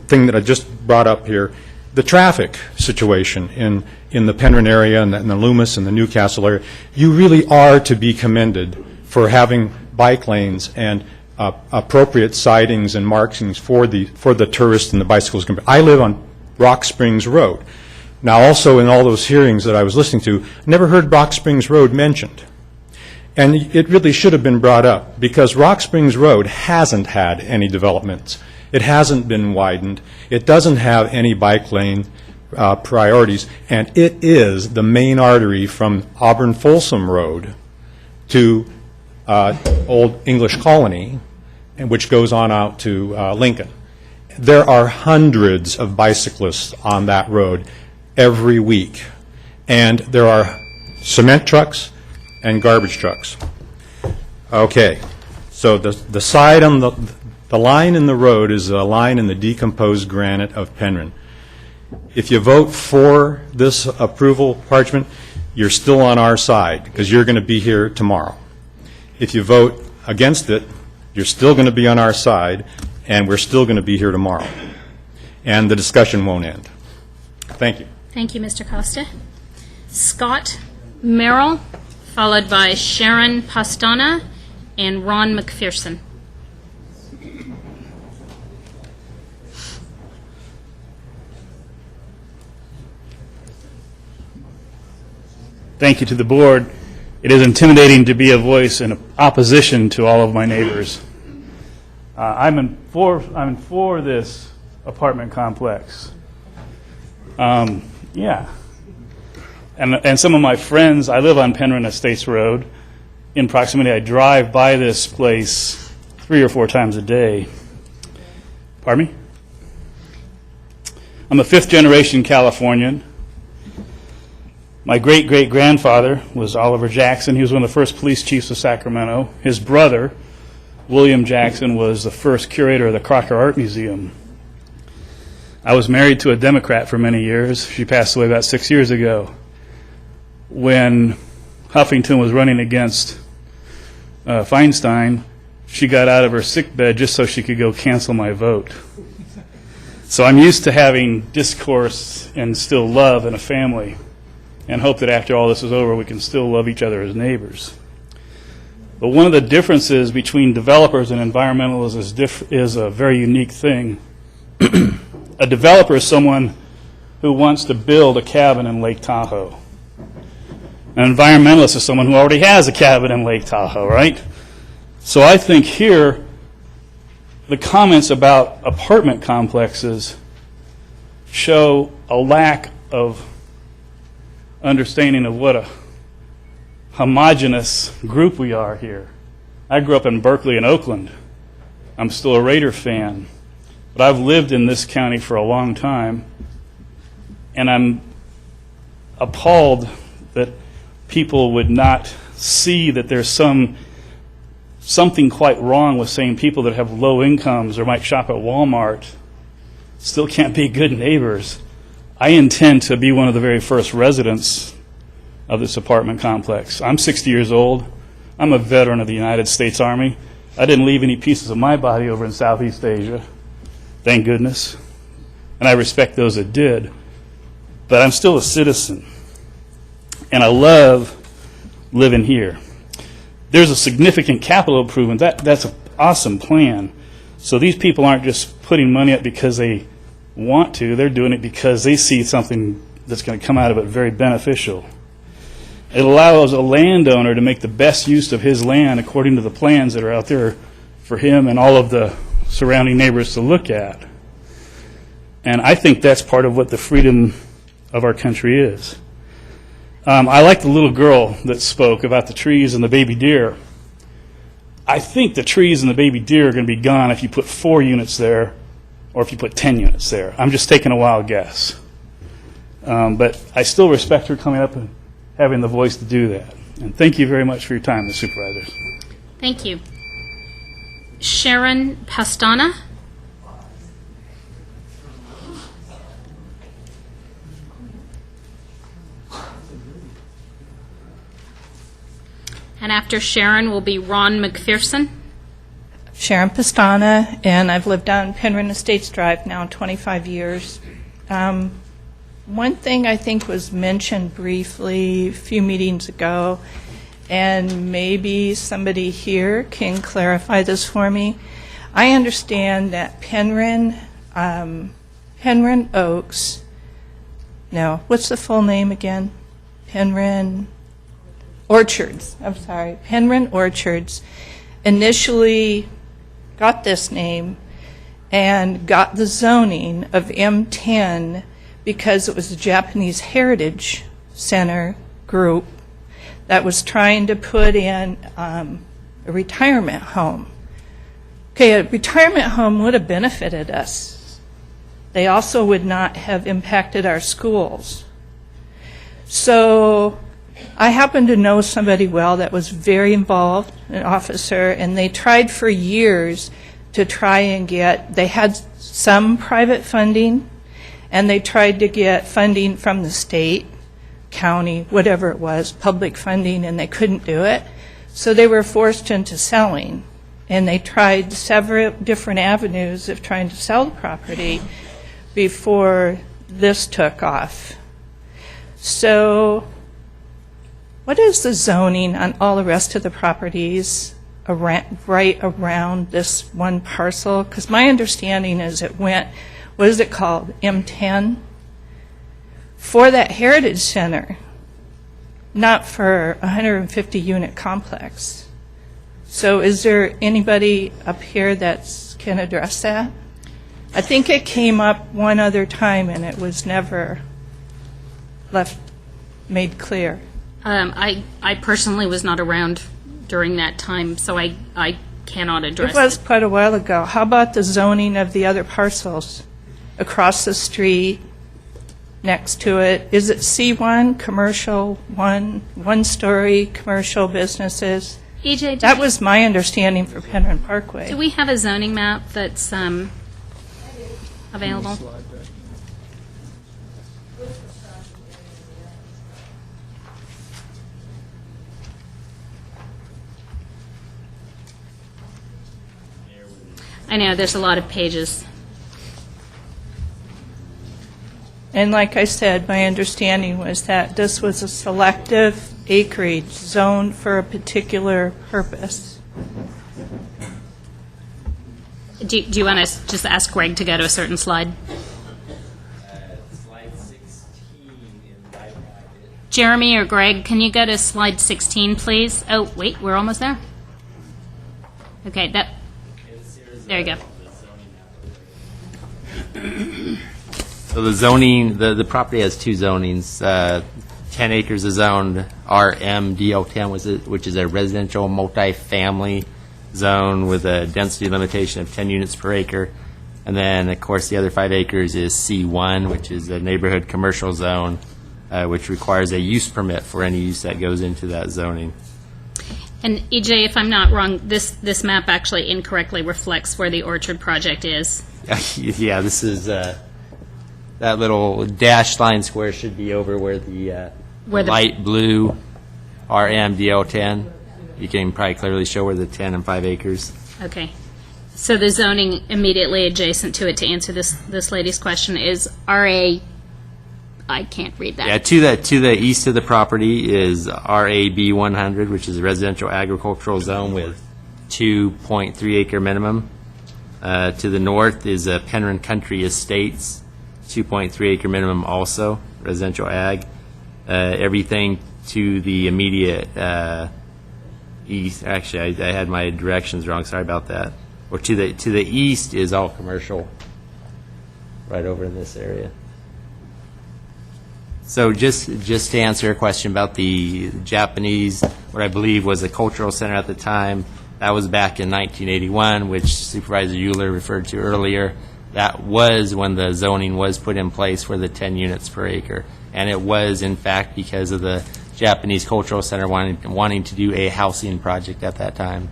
thing that I just brought up here, the traffic situation in the Penron area and the Loomis and the Newcastle area, you really are to be commended for having bike lanes and appropriate sidings and markings for the tourists and the bicycles. I live on Rock Springs Road. Now, also in all those hearings that I was listening to, never heard Rock Springs Road mentioned. And it really should have been brought up, because Rock Springs Road hasn't had any developments. It hasn't been widened. It doesn't have any bike lane priorities, and it is the main artery from Auburn Folsom Road to Old English Colony, and which goes on out to Lincoln. There are hundreds of bicyclists on that road every week, and there are cement trucks and garbage trucks. Okay, so the side on the line in the road is a line in the decomposed granite of Penron. If you vote for this approval parchment, you're still on our side, because you're going to be here tomorrow. If you vote against it, you're still going to be on our side, and we're still going to be here tomorrow. And the discussion won't end. Thank you. Thank you, Mr. Costa. Scott Merrill, followed by Sharon Pastana and Ron McPherson. Thank you to the board. It is intimidating to be a voice in opposition to all of my neighbors. I'm for this apartment complex. Yeah. And some of my friends, I live on Penron Estates Road. In proximity, I drive by this place 3 or 4 times a day. Pardon me? I'm a 5th-generation Californian. My great-great-grandfather was Oliver Jackson. He was one of the first police chiefs of Sacramento. His brother, William Jackson, was the first curator of the Crocker Art Museum. I was married to a Democrat for many years. She passed away about 6 years ago. When Huffington was running against Feinstein, she got out of her sick bed just so she could go cancel my vote. So I'm used to having discourse and still love in a family, and hope that after all this is over, we can still love each other as neighbors. But one of the differences between developers and environmentalists is a very unique thing. A developer is someone who wants to build a cabin in Lake Tahoe. An environmentalist is someone who already has a cabin in Lake Tahoe, right? So I think here, the comments about apartment complexes show a lack of understanding of what a homogenous group we are here. I grew up in Berkeley and Oakland. I'm still a Raider fan, but I've lived in this county for a long time, and I'm appalled that people would not see that there's something quite wrong with saying people that have low incomes or might shop at Walmart still can't be good neighbors. I intend to be one of the very first residents of this apartment complex. I'm 60 years old. I'm a veteran of the United States Army. I didn't leave any pieces of my body over in Southeast Asia, thank goodness. And I respect those that did. But I'm still a citizen. And I love living here. There's a significant capital improvement. That's an awesome plan. So these people aren't just putting money up because they want to. They're doing it because they see something that's going to come out of it very beneficial. It allows a landowner to make the best use of his land according to the plans that are out there for him and all of the surrounding neighbors to look at. And I think that's part of what the freedom of our country is. I like the little girl that spoke about the trees and the baby deer. I think the trees and the baby deer are going to be gone if you put 4 units there or if you put 10 units there. I'm just taking a wild guess. But I still respect her coming up and having the voice to do that. And thank you very much for your time, the supervisors. Thank you. Sharon Pastana. And after Sharon will be Ron McPherson. Sharon Pastana, and I've lived on Penron Estates Drive now 25 years. One thing I think was mentioned briefly a few meetings ago, and maybe somebody here can clarify this for me. I understand that Penron Oaks, no, what's the full name again? Penron Orchards, I'm sorry. Penron Orchards initially got this name and got the zoning of M10 because it was a Japanese Heritage Center group that was trying to put in a retirement home. Okay, a retirement home would have benefited us. They also would not have impacted our schools. So I happen to know somebody well that was very involved, an officer, and they tried for years to try and they had some private funding, and they tried to get funding from the state, county, whatever it was, public funding, and they couldn't do it. So they were forced into selling, and they tried several different avenues of trying to sell the property before this took off. So what is the zoning on all the rest of the properties right around this one parcel? Because my understanding is it went, what is it called, M10? For that Heritage Center, not for a 150-unit complex. So is there anybody up here that can address that? I think it came up one other time and it was never made clear. I personally was not around during that time, so I cannot address it. It was quite a while ago. How about the zoning of the other parcels across the street, next to it? Is it C1, commercial, one-story commercial businesses? EJ, that was my understanding for Penron Parkway. Do we have a zoning map that's available? I know, there's a lot of pages. And like I said, my understanding was that this was a selective acreage zoned for a particular purpose. Do you want to just ask Greg to go to a certain slide? Slide 16 in my packet. Jeremy or Greg, can you go to slide 16, please? Oh, wait, we're almost there. Okay, there you go. So the zoning, the property has two zonings. 10 acres is zoned RMDO10, which is a residential multifamily zone with a density limitation of 10 units per acre. And then, of course, the other 5 acres is C1, which is a neighborhood commercial zone, which requires a use permit for any use that goes into that zoning. And EJ, if I'm not wrong, this map actually incorrectly reflects where the orchard project is. Yeah, this is, that little dashed line square should be over where the light blue RMDO10. You can probably clearly show where the 10 and 5 acres. Okay. So the zoning immediately adjacent to it, to answer this lady's question, is RA, I can't read that. Yeah, to the east of the property is RAB 100, which is a residential agricultural zone with 2.3 acre minimum. To the north is Penron Country Estates, 2.3 acre minimum also, residential ag. Everything to the immediate east, actually I had my directions wrong, sorry about that. Or to the east is all commercial, right over in this area. So just to answer your question about the Japanese, what I believe was a cultural center at the time, that was back in 1981, which Supervisor Euler referred to earlier. That was when the zoning was put in place for the 10 units per acre. And it was, in fact, because of the Japanese Cultural Center wanting to do a housing project at that time.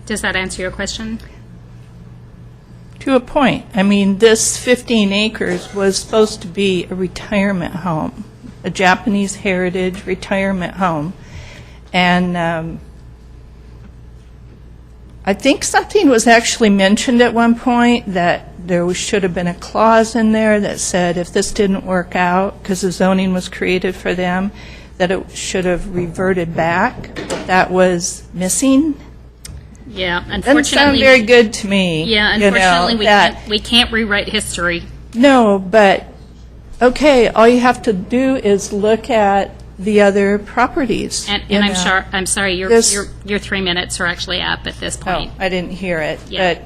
Does that answer your question? To a point. I mean, this 15 acres was supposed to be a retirement home, a Japanese heritage retirement home. And I think something was actually mentioned at one point that there should have been a clause in there that said if this didn't work out, because the zoning was created for them, that it should have reverted back. That was missing. Yeah, unfortunately. Doesn't sound very good to me. Yeah, you know, unfortunately, we can't rewrite history. No, but, okay, all you have to do is look at the other properties. And you know. I'm sorry, your 3 minutes are actually up at this point. Oh, I didn't hear it. Yeah. But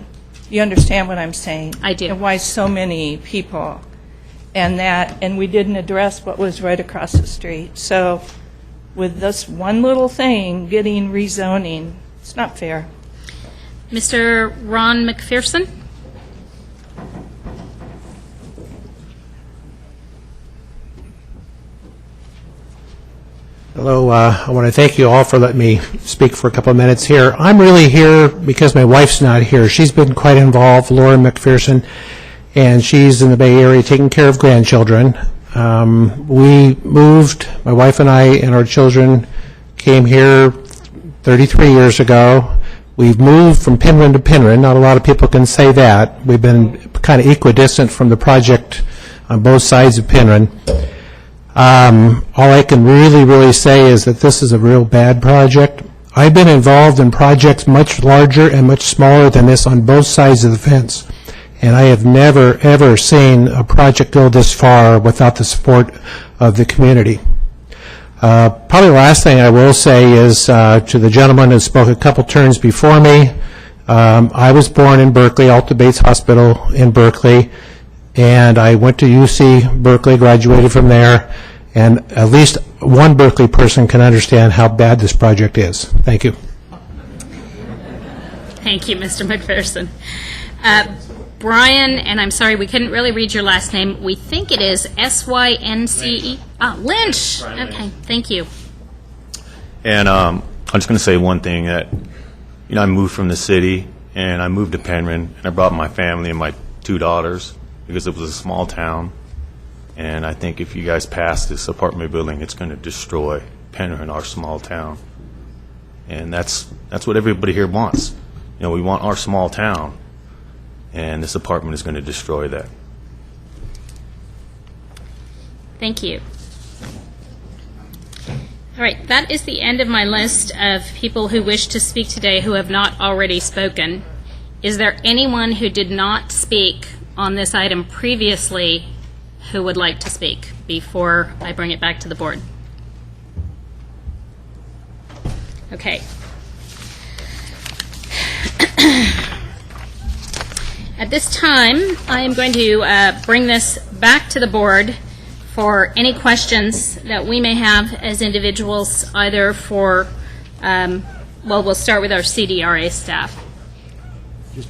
you understand what I'm saying? I do. And why so many people. And we didn't address what was right across the street. So with this one little thing getting rezoning, it's not fair. Mr. Ron McPherson? Hello, I want to thank you all for letting me speak for a couple of minutes here. I'm really here because my wife's not here. She's been quite involved, Laura McPherson, and she's in the Bay Area taking care of grandchildren. We moved, my wife and I and our children came here 33 years ago. We've moved from Penron to Penron. Not a lot of people can say that. We've been kind of equidistant from the project on both sides of Penron. All I can really say is that this is a real bad project. I've been involved in projects much larger and much smaller than this on both sides of the fence, and I have never, ever seen a project go this far without the support of the community. Probably the last thing I will say is to the gentleman who spoke a couple turns before me, I was born in Berkeley, Alta Bates Hospital in Berkeley, and I went to UC Berkeley, graduated from there, and at least one Berkeley person can understand how bad this project is. Thank you. Thank you, Mr. McPherson. Brian, and I'm sorry, we couldn't really read your last name. We think it is S-Y-N-C-E. Lynch. Okay, thank you. And I'm just going to say one thing, that, you know, I moved from the city, and I moved to Penron, and I brought my family and my 2 daughters, because it was a small town. And I think if you guys pass this apartment building, it's going to destroy Penron, our small town. And that's what everybody here wants. You know, we want our small town, and this apartment is going to destroy that. Thank you. All right, that is the end of my list of people who wish to speak today who have not already spoken. Is there anyone who did not speak on this item previously who would like to speak before I bring it back to the board? Okay. At this time, I am going to bring this back to the board for any questions that we may have as individuals, either for, we'll start with our CDRA staff.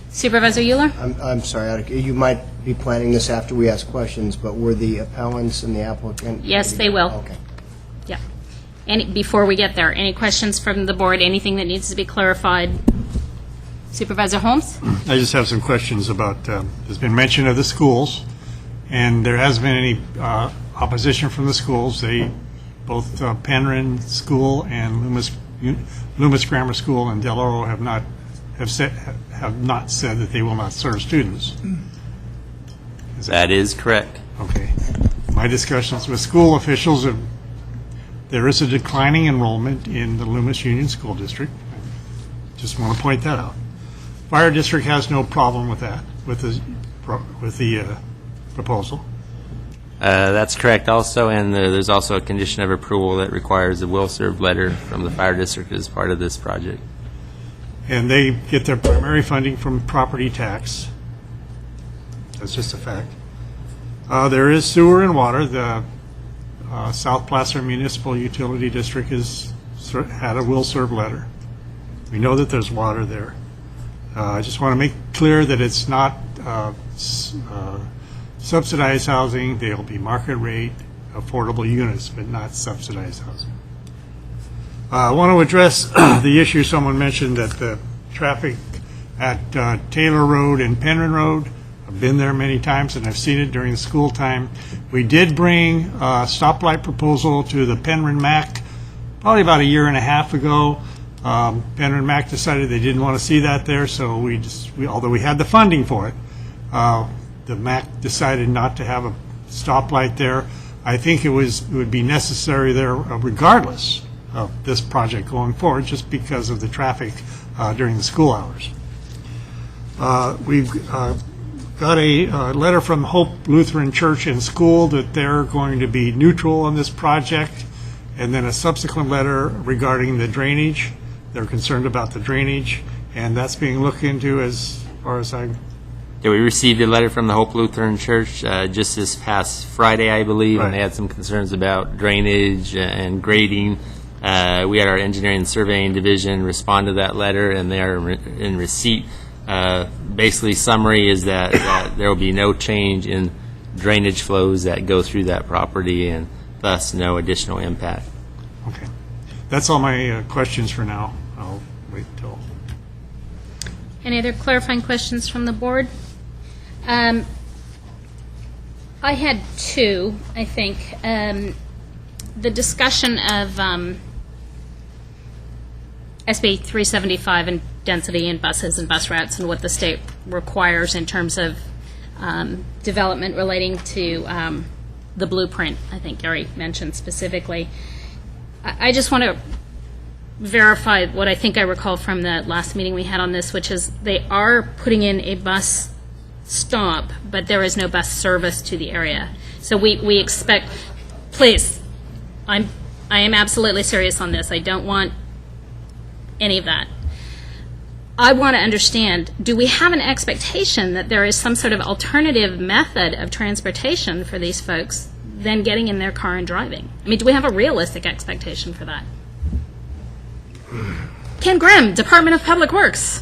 Supervisor Euler? I'm sorry, you might be planning this after we ask questions, but were the appellants and the applicant? Yes, they will. Okay. Yeah. Before we get there, any questions from the board, anything that needs to be clarified? Supervisor Holmes? I just have some questions about, there's been mention of the schools, and there hasn't been any opposition from the schools. Both Penron School and Loomis Grammar School and Del Oro have not said that they will not serve students. That is correct. Okay. My discussions with school officials, there is a declining enrollment in the Loomis Union School District. Just want to point that out. Fire District has no problem with that, with the proposal. That's correct also, and there's also a condition of approval that requires a will-serve letter from the Fire District as part of this project. And they get their primary funding from property tax. That's just a fact. There is sewer and water. The South Placer Municipal Utility District has had a will-serve letter. We know that there's water there. I just want to make clear that it's not subsidized housing. They'll be market rate, affordable units, but not subsidized housing. I want to address the issue someone mentioned, that the traffic at Taylor Road and Penron Road. I've been there many times and I've seen it during the school time. We did bring a stoplight proposal to the Penron MAC probably about a year and a half ago. Penron MAC decided they didn't want to see that there, so although we had the funding for it, the MAC decided not to have a stoplight there. I think it would be necessary there regardless of this project going forward, just because of the traffic during the school hours. We've got a letter from Hope Lutheran Church and School that they're going to be neutral on this project, and then a subsequent letter regarding the drainage. They're concerned about the drainage, and that's being looked into as far as I... Yeah, we received a letter from the Hope Lutheran Church just this past Friday, I believe, and they had some concerns about drainage and grading. We had our engineering and surveying division respond to that letter, and they are in receipt. Basically, summary is that there will be no change in drainage flows that go through that property, and thus no additional impact. Okay. That's all my questions for now. I'll wait till... Any other clarifying questions from the board? I had two, I think. The discussion of SB 375 and density and buses and bus routes and what the state requires in terms of development relating to the blueprint, I think Gary mentioned specifically. I just want to verify what I think I recall from the last meeting we had on this, which is they are putting in a bus stop, but there is no bus service to the area. So we expect, please, I am absolutely serious on this. I don't want any of that. I want to understand, do we have an expectation that there is some sort of alternative method of transportation for these folks than getting in their car and driving? I mean, do we have a realistic expectation for that? Ken Grimm, Department of Public Works.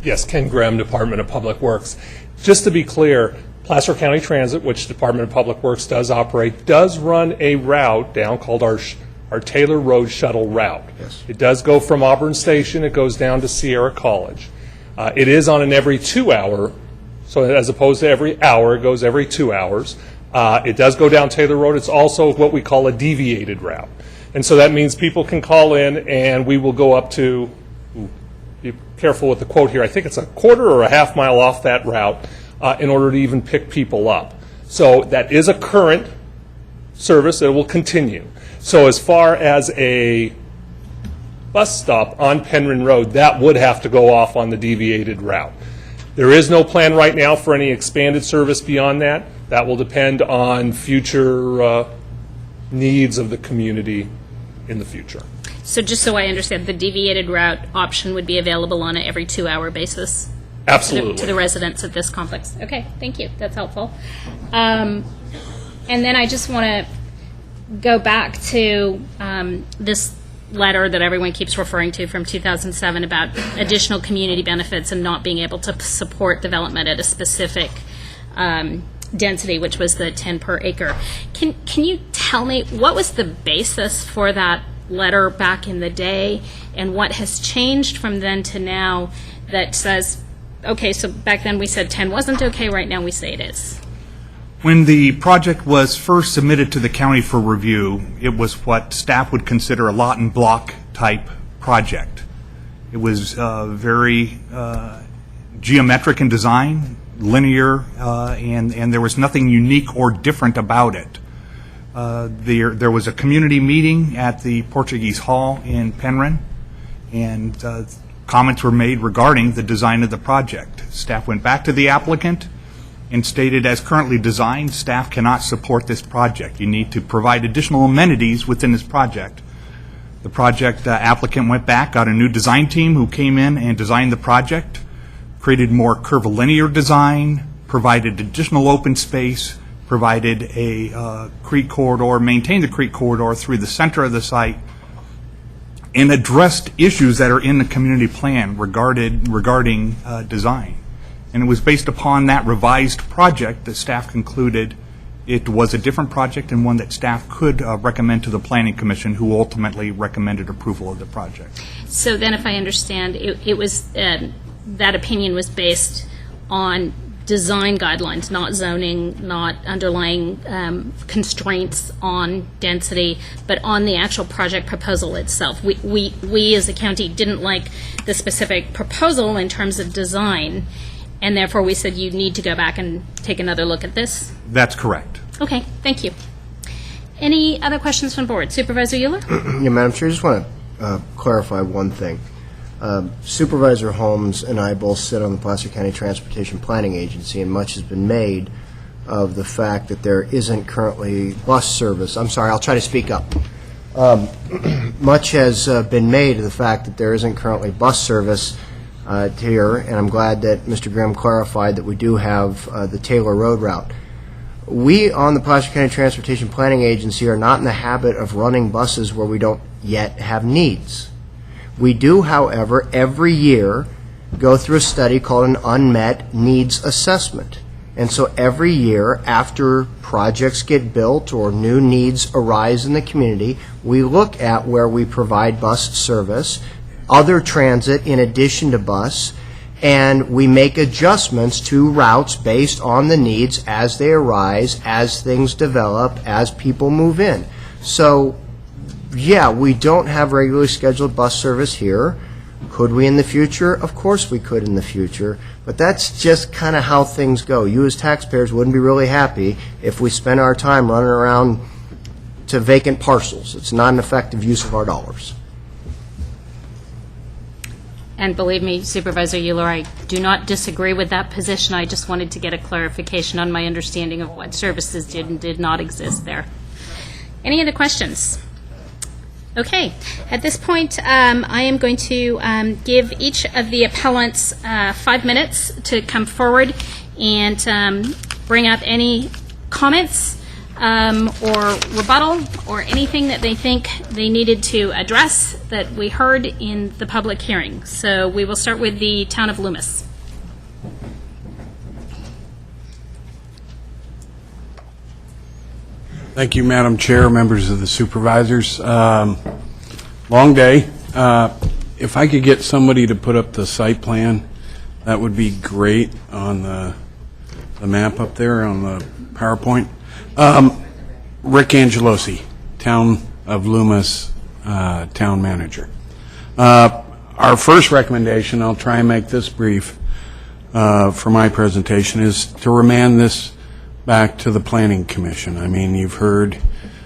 Yes, Ken Grimm, Department of Public Works. Just to be clear, Placer County Transit, which Department of Public Works does operate, does run a route down called our Taylor Road Shuttle route. Yes. It does go from Auburn Station, it goes down to Sierra College. It is on an every 2 hour, so as opposed to every hour, it goes every 2 hours. It does go down Taylor Road. It's also what we call a deviated route. And so that means people can call in, and we will go up to, be careful with the quote here, I think it's a quarter or a half mile off that route in order to even pick people up. So that is a current service that will continue. So as far as a bus stop on Penron Road, that would have to go off on the deviated route. There is no plan right now for any expanded service beyond that. That will depend on future needs of the community in the future. So just so I understand, the deviated route option would be available on an every 2-hour basis? Absolutely. To the residents of this complex. Okay, thank you. That's helpful. And then I just want to go back to this letter that everyone keeps referring to from 2007 about additional community benefits and not being able to support development at a specific density, which was the 10 per acre. Can you tell me what was the basis for that letter back in the day, and what has changed from then to now that says, okay, so back then we said 10 wasn't okay, right now we say it is? When the project was first submitted to the county for review, it was what staff would consider a lot and block type project. It was very geometric in design, linear, and there was nothing unique or different about it. There was a community meeting at the Portuguese Hall in Penron, and comments were made regarding the design of the project. Staff went back to the applicant and stated, as currently designed, staff cannot support this project. You need to provide additional amenities within this project. The project applicant went back, got a new design team who came in and designed the project, created more curvilinear design, provided additional open space, provided a creek corridor, maintained the creek corridor through the center of the site, and addressed issues that are in the community plan regarding design. And it was based upon that revised project that staff concluded it was a different project and one that staff could recommend to the Planning Commission, who ultimately recommended approval of the project. So then, if I understand, it was that opinion was based on design guidelines, not zoning, not underlying constraints on density, but on the actual project proposal itself. We as a county didn't like the specific proposal in terms of design, and therefore we said you need to go back and take another look at this? That's correct. Okay, thank you. Any other questions from board? Supervisor Euler? Yeah, Madam Chair, I just want to clarify one thing. Supervisor Holmes and I both sit on the Placer County Transportation Planning Agency, and much has been made of the fact that there isn't currently bus service. I'm sorry, I'll try to speak up. Much has been made of the fact that there isn't currently bus service here, and I'm glad that Mr. Grimm clarified that we do have the Taylor Road route. We on the Placer County Transportation Planning Agency are not in the habit of running buses where we don't yet have needs. We do, however, every year go through a study called an unmet needs assessment. And so every year, after projects get built or new needs arise in the community, we look at where we provide bus service, other transit in addition to bus, and we make adjustments to routes based on the needs as they arise, as things develop, as people move in. So, yeah, we don't have regularly scheduled bus service here. Could we in the future? Of course we could in the future, but that's just kind of how things go. You as taxpayers wouldn't be really happy if we spent our time running around to vacant parcels. It's not an effective use of our dollars. And believe me, Supervisor Euler, I do not disagree with that position. I just wanted to get a clarification on my understanding of what services did and did not exist there. Any other questions? Okay. At this point, I am going to give each of the appellants 5 minutes to come forward and bring up any comments or rebuttal or anything that they think they needed to address that we heard in the public hearing. So we will start with the Town of Loomis. Thank you, Madam Chair, members of the Supervisors. Long day. If I could get somebody to put up the site plan, that would be great on the map up there on the PowerPoint. Rick Angelosi, Town of Loomis town manager. Our first recommendation, I'll try and make this brief for my presentation, is to remand this back to the Planning Commission. I mean, you've heard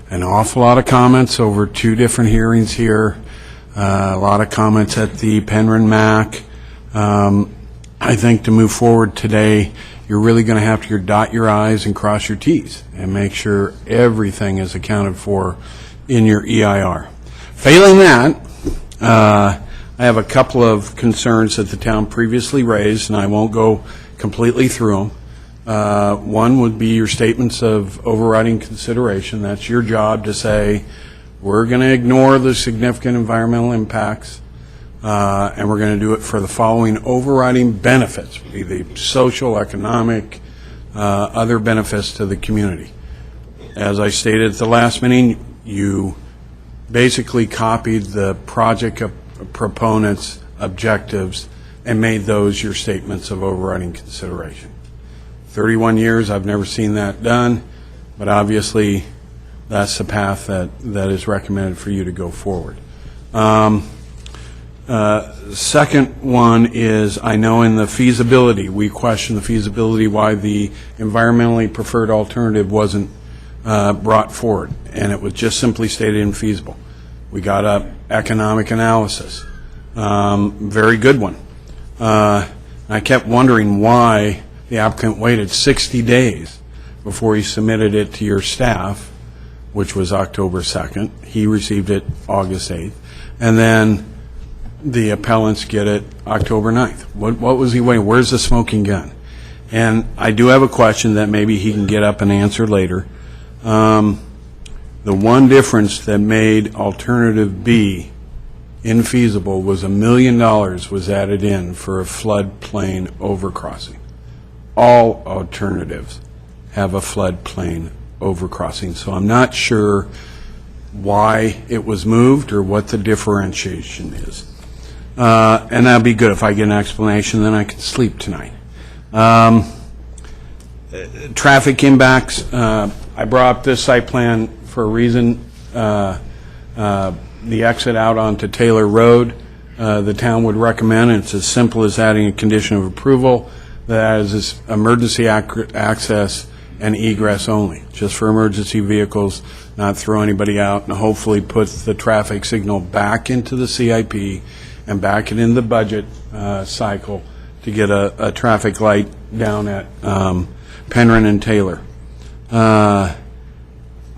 an awful lot of comments over 2 different hearings here, a lot of comments at the Penron MAC. I think to move forward today, you're really going to have to dot your I's and cross your T's and make sure everything is accounted for in your EIR. Failing that, I have a couple of concerns that the town previously raised, and I won't go completely through them. One would be your statements of overriding consideration. That's your job to say, we're going to ignore the significant environmental impacts, and we're going to do it for the following overriding benefits, be they social, economic, other benefits to the community. As I stated at the last meeting, you basically copied the project proponents' objectives and made those your statements of overriding consideration. 31 years, I've never seen that done, but obviously that's the path that is recommended for you to go forward. Second one is, I know in the feasibility, we questioned the feasibility why the environmentally preferred alternative wasn't brought forward, and it was just simply stated infeasible. We got a economic analysis, very good one. I kept wondering why the applicant waited 60 days before he submitted it to your staff, which was October 2nd. He received it August 8th. And then the appellants get it October 9th. What was he waiting? Where's the smoking gun? And I do have a question that maybe he can get up and answer later. The one difference that made alternative B infeasible was $1 million was added in for a floodplain overcrossing. All alternatives have a floodplain overcrossing, so I'm not sure why it was moved or what the differentiation is. And that'd be good if I get an explanation, then I can sleep tonight. Traffic impacts, I brought up this site plan for a reason. The exit out onto Taylor Road, the town would recommend, and it's as simple as adding a condition of approval that is emergency access and egress only, just for emergency vehicles, not throw anybody out, and hopefully put the traffic signal back into the CIP and back it in the budget cycle to get a traffic light down at Penron and Taylor.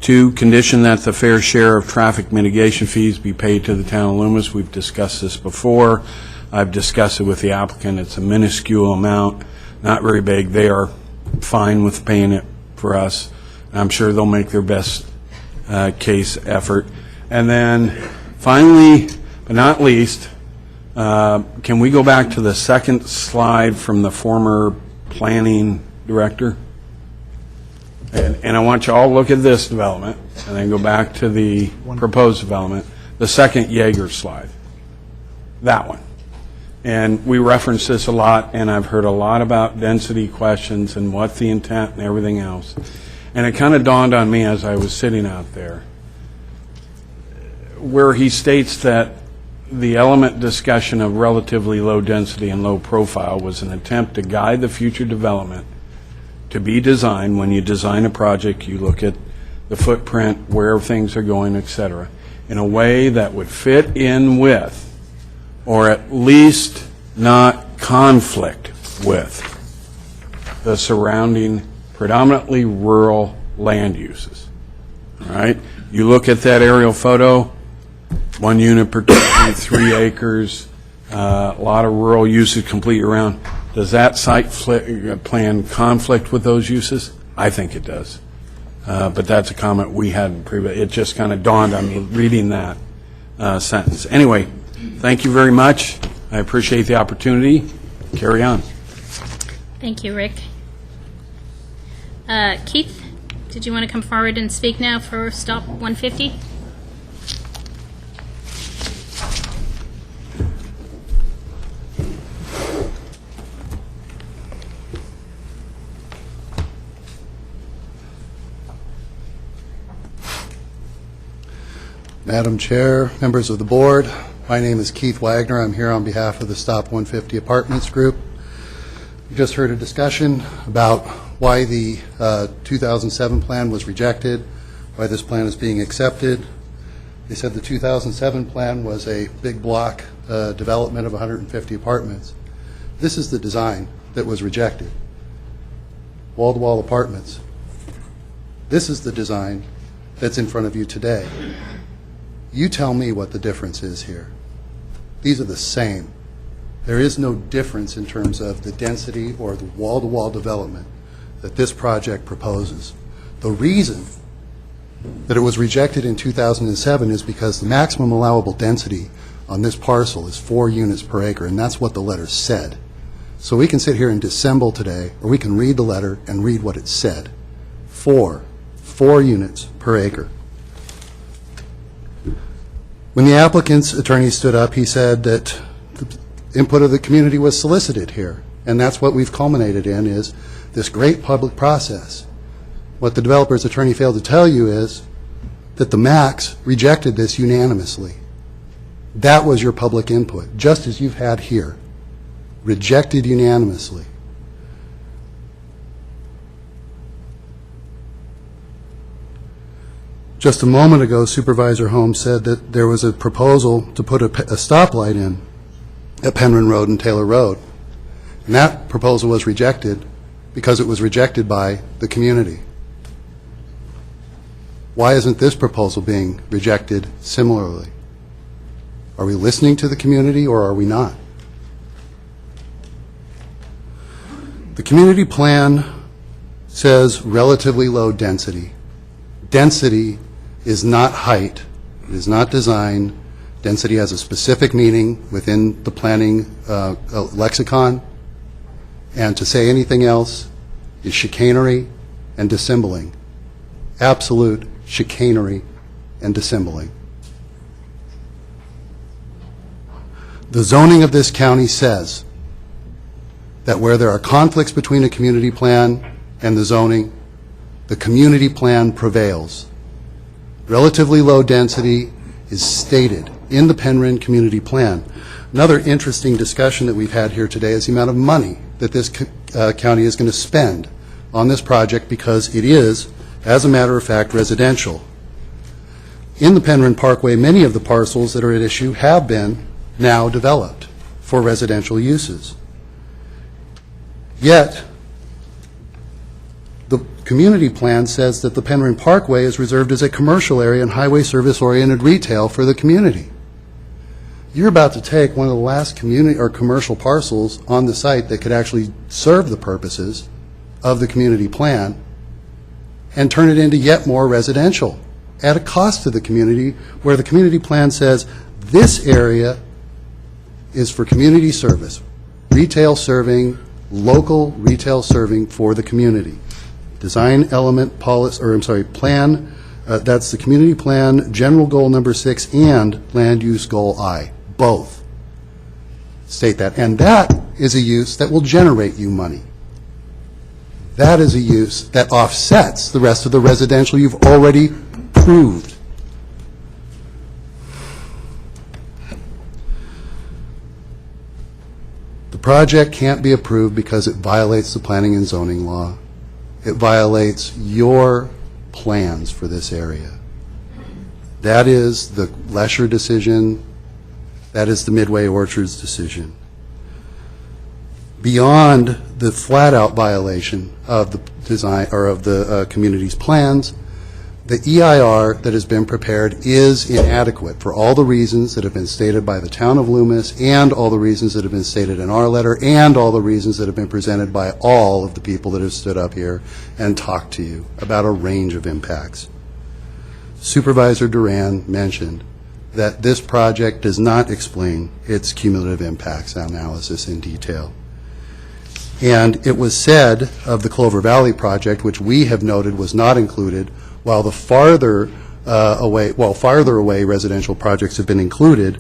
2, condition that the fair share of traffic mitigation fees be paid to the town of Loomis. We've discussed this before. I've discussed it with the applicant. It's a minuscule amount, not very big. They are fine with paying it for us. I'm sure they'll make their best case effort. And then finally, but not least, can we go back to the second slide from the former planning director? And I want you all to look at this development and then go back to the proposed development, the second Jaeger slide, that one. And we reference this a lot, and I've heard a lot about density questions and what the intent and everything else. And it kind of dawned on me as I was sitting out there, where he states that the element discussion of relatively low density and low profile was an attempt to guide the future development to be designed. When you design a project, you look at the footprint, where things are going, et cetera, in a way that would fit in with, or at least not conflict with, the surrounding predominantly rural land uses. All right? You look at that aerial photo, 1 unit per 3 acres, a lot of rural uses complete around. Does that site plan conflict with those uses? I think it does. But that's a comment we hadn't previously. It just kind of dawned on me reading that sentence. Anyway, thank you very much. I appreciate the opportunity. Carry on. Thank you, Rick. Keith, did you want to come forward and speak now for Stop 150? Madam Chair, members of the board, my name is Keith Wagner. I'm here on behalf of the Stop 150 Apartments Group. We just heard a discussion about why the 2007 plan was rejected, why this plan is being accepted. They said the 2007 plan was a big block development of 150 apartments. This is the design that was rejected. Wall-to-wall apartments. This is the design that's in front of you today. You tell me what the difference is here. These are the same. There is no difference in terms of the density or the wall-to-wall development that this project proposes. The reason that it was rejected in 2007 is because the maximum allowable density on this parcel is 4 units per acre, and that's what the letter said. So we can sit here and dissemble today, or we can read the letter and read what it said. 4 units per acre. When the applicant's attorney stood up, he said that the input of the community was solicited here, and that's what we've culminated in, is this great public process. What the developer's attorney failed to tell you is that the MACs rejected this unanimously. That was your public input, just as you've had here. Rejected unanimously. Just a moment ago, Supervisor Holmes said that there was a proposal to put a stoplight in at Penron Road and Taylor Road. And that proposal was rejected because it was rejected by the community. Why isn't this proposal being rejected similarly? Are we listening to the community or are we not? The community plan says relatively low density. Density is not height. It is not design. Density has a specific meaning within the planning lexicon. And to say anything else is chicanery and dissembling. Absolute chicanery and dissembling. The zoning of this county says that where there are conflicts between a community plan and the zoning, the community plan prevails. Relatively low density is stated in the Penron Community Plan. Another interesting discussion that we've had here today is the amount of money that this county is going to spend on this project because it is, as a matter of fact, residential. In the Penron Parkway, many of the parcels that are at issue have been now developed for residential uses. Yet, the community plan says that the Penron Parkway is reserved as a commercial area and highway service-oriented retail for the community. You're about to take one of the last community or commercial parcels on the site that could actually serve the purposes of the community plan and turn it into yet more residential at a cost to the community, where the community plan says this area is for community service, retail serving, local retail serving for the community. Design element policy, or I'm sorry, plan, that's the community plan, general goal number 6, and land use goal I, both state that. And that is a use that will generate you money. That is a use that offsets the rest of the residential you've already proved. The project can't be approved because it violates the planning and zoning law. It violates your plans for this area. That is the Lesher decision. That is the Midway Orchards decision. Beyond the flat-out violation of the design or of the community's plans, the EIR that has been prepared is inadequate for all the reasons that have been stated by the town of Loomis and all the reasons that have been stated in our letter and all the reasons that have been presented by all of the people that have stood up here and talked to you about a range of impacts. Supervisor Duran mentioned that this project does not explain its cumulative impacts analysis in detail. And it was said of the Clover Valley project, which we have noted was not included, while the farther away residential projects have been included,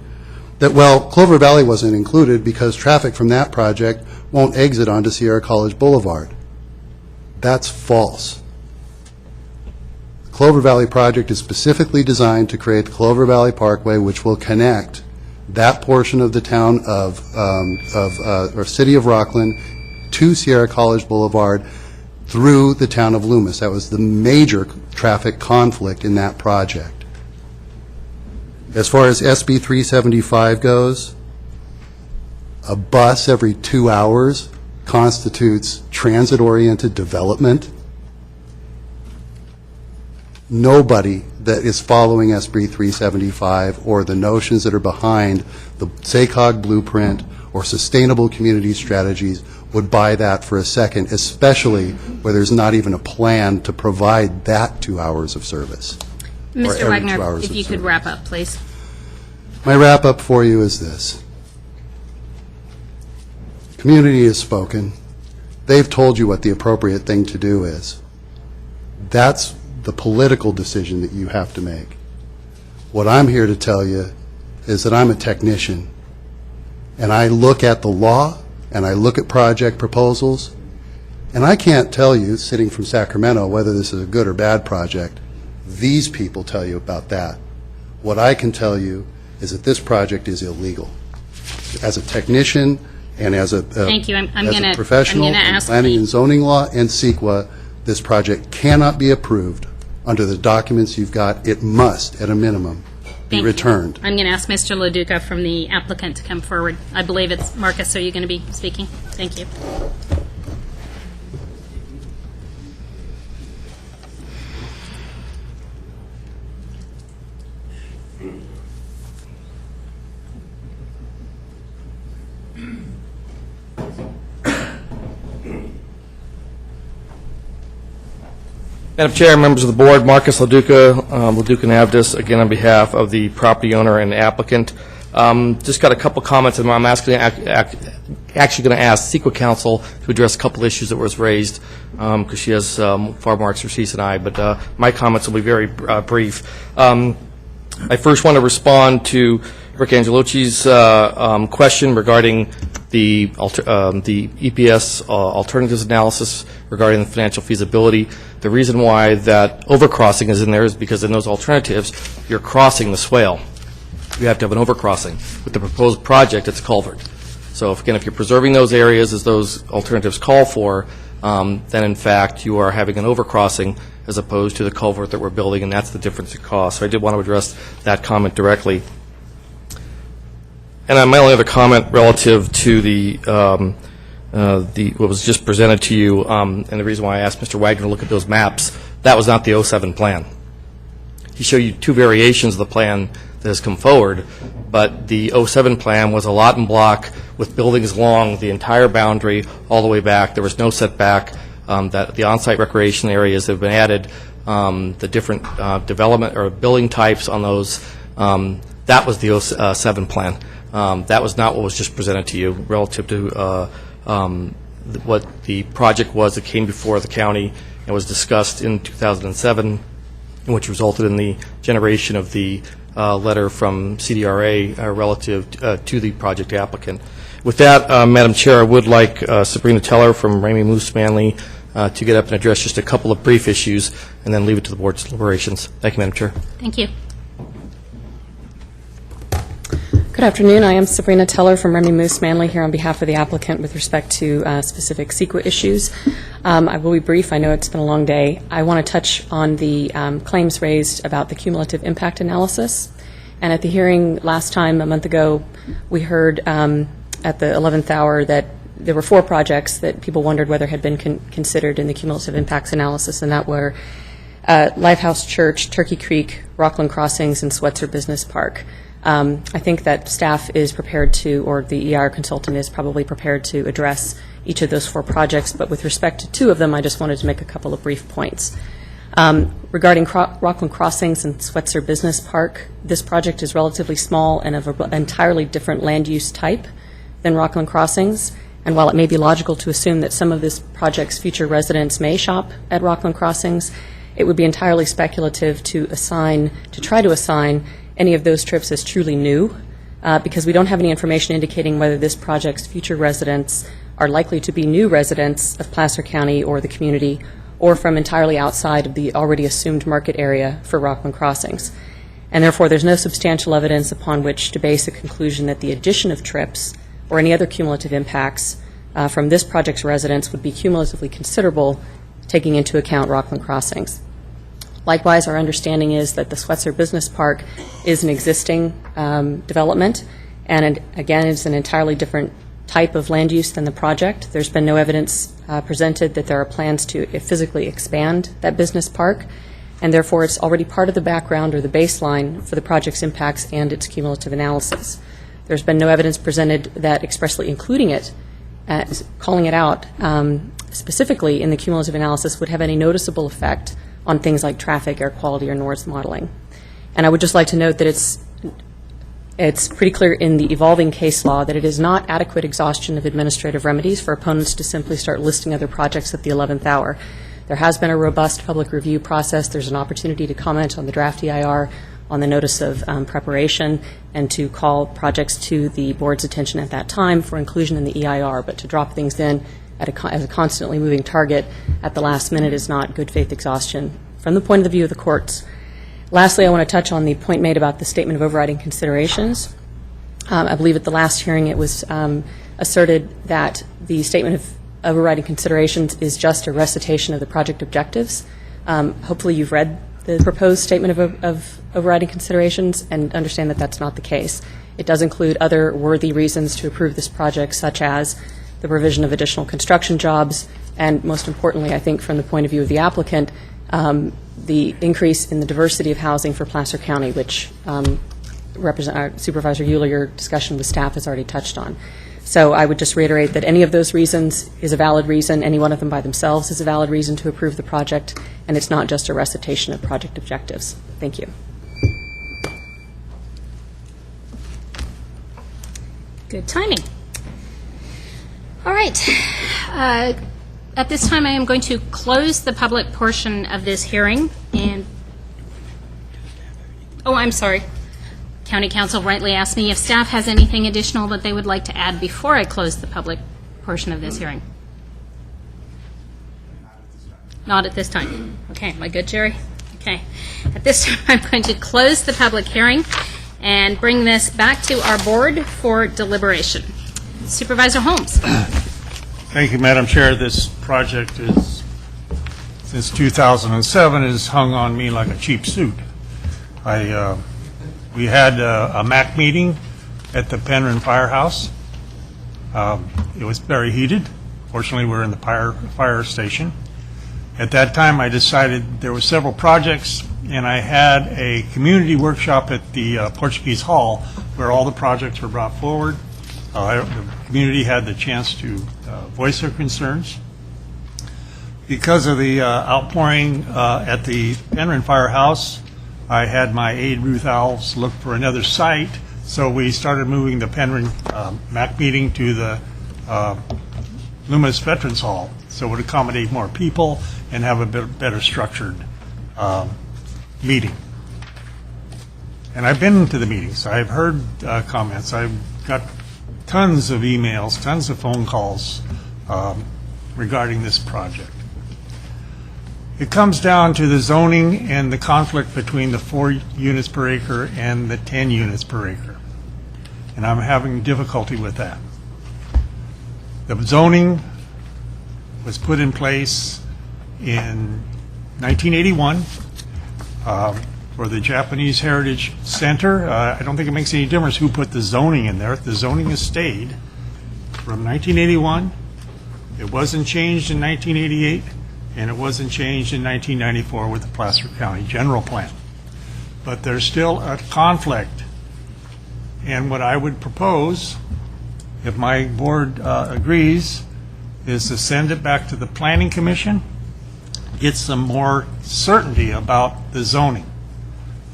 that, well, Clover Valley wasn't included because traffic from that project won't exit onto Sierra College Boulevard. That's false. Clover Valley project is specifically designed to create the Clover Valley Parkway, which will connect that portion of the town or city of Rockland to Sierra College Boulevard through the town of Loomis. That was the major traffic conflict in that project. As far as SB 375 goes, a bus every 2 hours constitutes transit-oriented development. Nobody that is following SB 375 or the notions that are behind the SACOG blueprint or sustainable community strategies would buy that for a second, especially where there's not even a plan to provide that 2 hours of service. Mr. Wagner, if you could wrap up, please. My wrap-up for you is this. Community has spoken. They've told you what the appropriate thing to do is. That's the political decision that you have to make. What I'm here to tell you is that I'm a technician, and I look at the law, and I look at project proposals, and I can't tell you, sitting from Sacramento, whether this is a good or bad project. These people tell you about that. What I can tell you is that this project is illegal. As a technician and as a, Thank you. as a professional in planning and zoning law and CEQA, this project cannot be approved under the documents you've got. It must, at a minimum, be returned. I'm going to ask Mr. Loduca from the applicant to come forward. I believe it's Marcus. Are you going to be speaking? Thank you. Madam Chair, members of the board, Marcus Loduca, Loduca and Avdis, again on behalf of the property owner and applicant. Just got a couple comments, and I'm actually going to ask CEQA counsel to address a couple issues that was raised, because she has far more expertise than I, but my comments will be very brief. I first want to respond to Rick Angeloci's question regarding the EPS alternatives analysis regarding the financial feasibility. The reason why that overcrossing is in there is because in those alternatives, you're crossing the swale. You have to have an overcrossing. With the proposed project, it's a culvert. So if you're preserving those areas as those alternatives call for, then in fact you are having an overcrossing as opposed to the culvert that we're building, and that's the difference in cost. So I did want to address that comment directly. And my only other comment relative to what was just presented to you, and the reason why I asked Mr. Wagner to look at those maps, that was not the 07 plan. He showed you two variations of the plan that has come forward, but the 07 plan was a lot and block with buildings along the entire boundary all the way back. There was no setback. That the on-site recreation areas have been added, the different development or building types on those, that was the 07 plan. That was not what was just presented to you relative to what the project was that came before the county and was discussed in 2007, which resulted in the generation of the letter from CDRA relative to the project applicant. With that, Madam Chair, I would like Sabrina Teller from Ramey Moose Manley to get up and address just a couple of brief issues and then leave it to the board's deliberations. Thank you, Madam Chair. Thank you. Good afternoon. I am Sabrina Teller from Ramey Moose Manley here on behalf of the applicant with respect to specific CEQA issues. I will be brief. I know it's been a long day. I want to touch on the claims raised about the cumulative impact analysis. And at the hearing last time, a month ago, we heard at the 11th hour that there were 4 projects that people wondered whether had been considered in the cumulative impacts analysis, and that were Lifehouse Church, Turkey Creek, Rockland Crossings, and Swetzer Business Park. I think that staff is prepared to, or the EIR consultant is probably prepared to address each of those 4 projects, but with respect to 2 of them, I just wanted to make a couple of brief points. Regarding Rockland Crossings and Swetzer Business Park, this project is relatively small and of an entirely different land use type than Rockland Crossings, and while it may be logical to assume that some of this project's future residents may shop at Rockland Crossings, it would be entirely speculative to try to assign any of those trips as truly new, because we don't have any information indicating whether this project's future residents are likely to be new residents of Placer County or the community, or from entirely outside of the already assumed market area for Rockland crossings. And therefore, there's no substantial evidence upon which to base a conclusion that the addition of trips or any other cumulative impacts from this project's residents would be cumulatively considerable, taking into account Rockland crossings. Likewise, our understanding is that the Swetzer Business Park is an existing development, and again, it's an entirely different type of land use than the project. There's been no evidence presented that there are plans to physically expand that business park, and therefore it's already part of the background or the baseline for the project's impacts and its cumulative analysis. There's been no evidence presented that expressly including it, calling it out specifically in the cumulative analysis would have any noticeable effect on things like traffic, air quality, or noise modeling. And I would just like to note that it's pretty clear in the evolving case law that it is not adequate exhaustion of administrative remedies for opponents to simply start listing other projects at the 11th hour. There has been a robust public review process. There's an opportunity to comment on the draft EIR, on the notice of preparation, and to call projects to the board's attention at that time for inclusion in the EIR. But to drop things in as a constantly moving target at the last minute is not good faith exhaustion from the point of view of the courts. Lastly, I want to touch on the point made about the statement of overriding considerations. I believe at the last hearing it was asserted that the statement of overriding considerations is just a recitation of the project objectives. Hopefully you've read the proposed statement of overriding considerations and understand that that's not the case. It does include other worthy reasons to approve this project, such as the provision of additional construction jobs, and most importantly, I think from the point of view of the applicant, the increase in the diversity of housing for Placer County, which Supervisor Euler, your discussion with staff has already touched on. So I would just reiterate that any of those reasons is a valid reason. Any one of them by themselves is a valid reason to approve the project, and it's not just a recitation of project objectives. Thank you. Good timing. All right. At this time, I am going to close the public portion of this hearing. And I'm sorry. County Council rightly asked me if staff has anything additional that they would like to add before I close the public portion of this hearing. Not at this time. Okay, am I good, Jerry? Okay. At this time, I'm going to close the public hearing and bring this back to our board for deliberation. Supervisor Holmes. Thank you, Madam Chair. This project is, since 2007, has hung on me like a cheap suit. We had a MAC meeting at the Penron Firehouse. It was very heated. Fortunately, we're in the fire station. At that time, I decided there were several projects, and I had a community workshop at the Portuguese Hall where all the projects were brought forward. The community had the chance to voice their concerns. Because of the outpouring at the Penron Firehouse, I had my aide, Ruth Alves, look for another site, so we started moving the Penron MAC meeting to the Loomis Veterans Hall, so it would accommodate more people and have a bit better structured meeting. And I've been to the meetings. I've heard comments. I've got tons of emails, tons of phone calls regarding this project. It comes down to the zoning and the conflict between the 4 units per acre and the 10 units per acre. And I'm having difficulty with that. The zoning was put in place in 1981 for the Japanese Heritage Center. I don't think it makes any difference who put the zoning in there. The zoning has stayed from 1981. It wasn't changed in 1988. And it wasn't changed in 1994 with the Placer County General Plan. But there's still a conflict. And what I would propose, if my board agrees, is to send it back to the Planning Commission, get some more certainty about the zoning.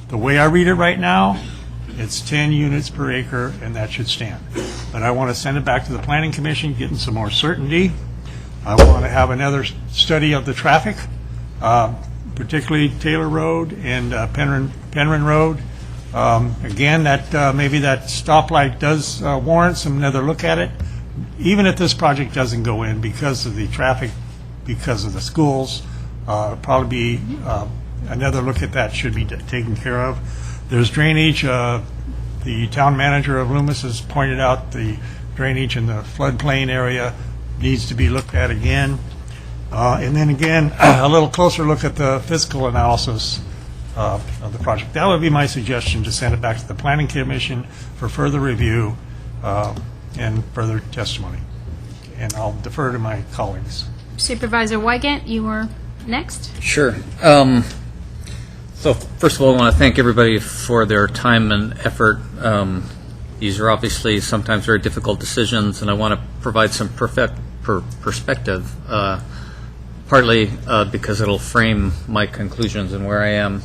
The way I read it right now, it's 10 units per acre, and that should stand. But I want to send it back to the Planning Commission, getting some more certainty. I want to have another study of the traffic, particularly Taylor Road and Penron Road. Again, that maybe that stoplight does warrant another look at it. Even if this project doesn't go in because of the traffic, because of the schools, Probably be another look at that should be taken care of. There's drainage. The town manager of Loomis has pointed out the drainage in the floodplain area needs to be looked at again. And then again, a little closer look at the fiscal analysis of the project. That would be my suggestion, to send it back to the Planning Commission for further review and further testimony. And I'll defer to my colleagues. Supervisor Wygant, you were next. Sure. So first of all, I want to thank everybody for their time and effort. These are obviously sometimes very difficult decisions, and I want to provide some perspective, partly because it'll frame my conclusions and where I am,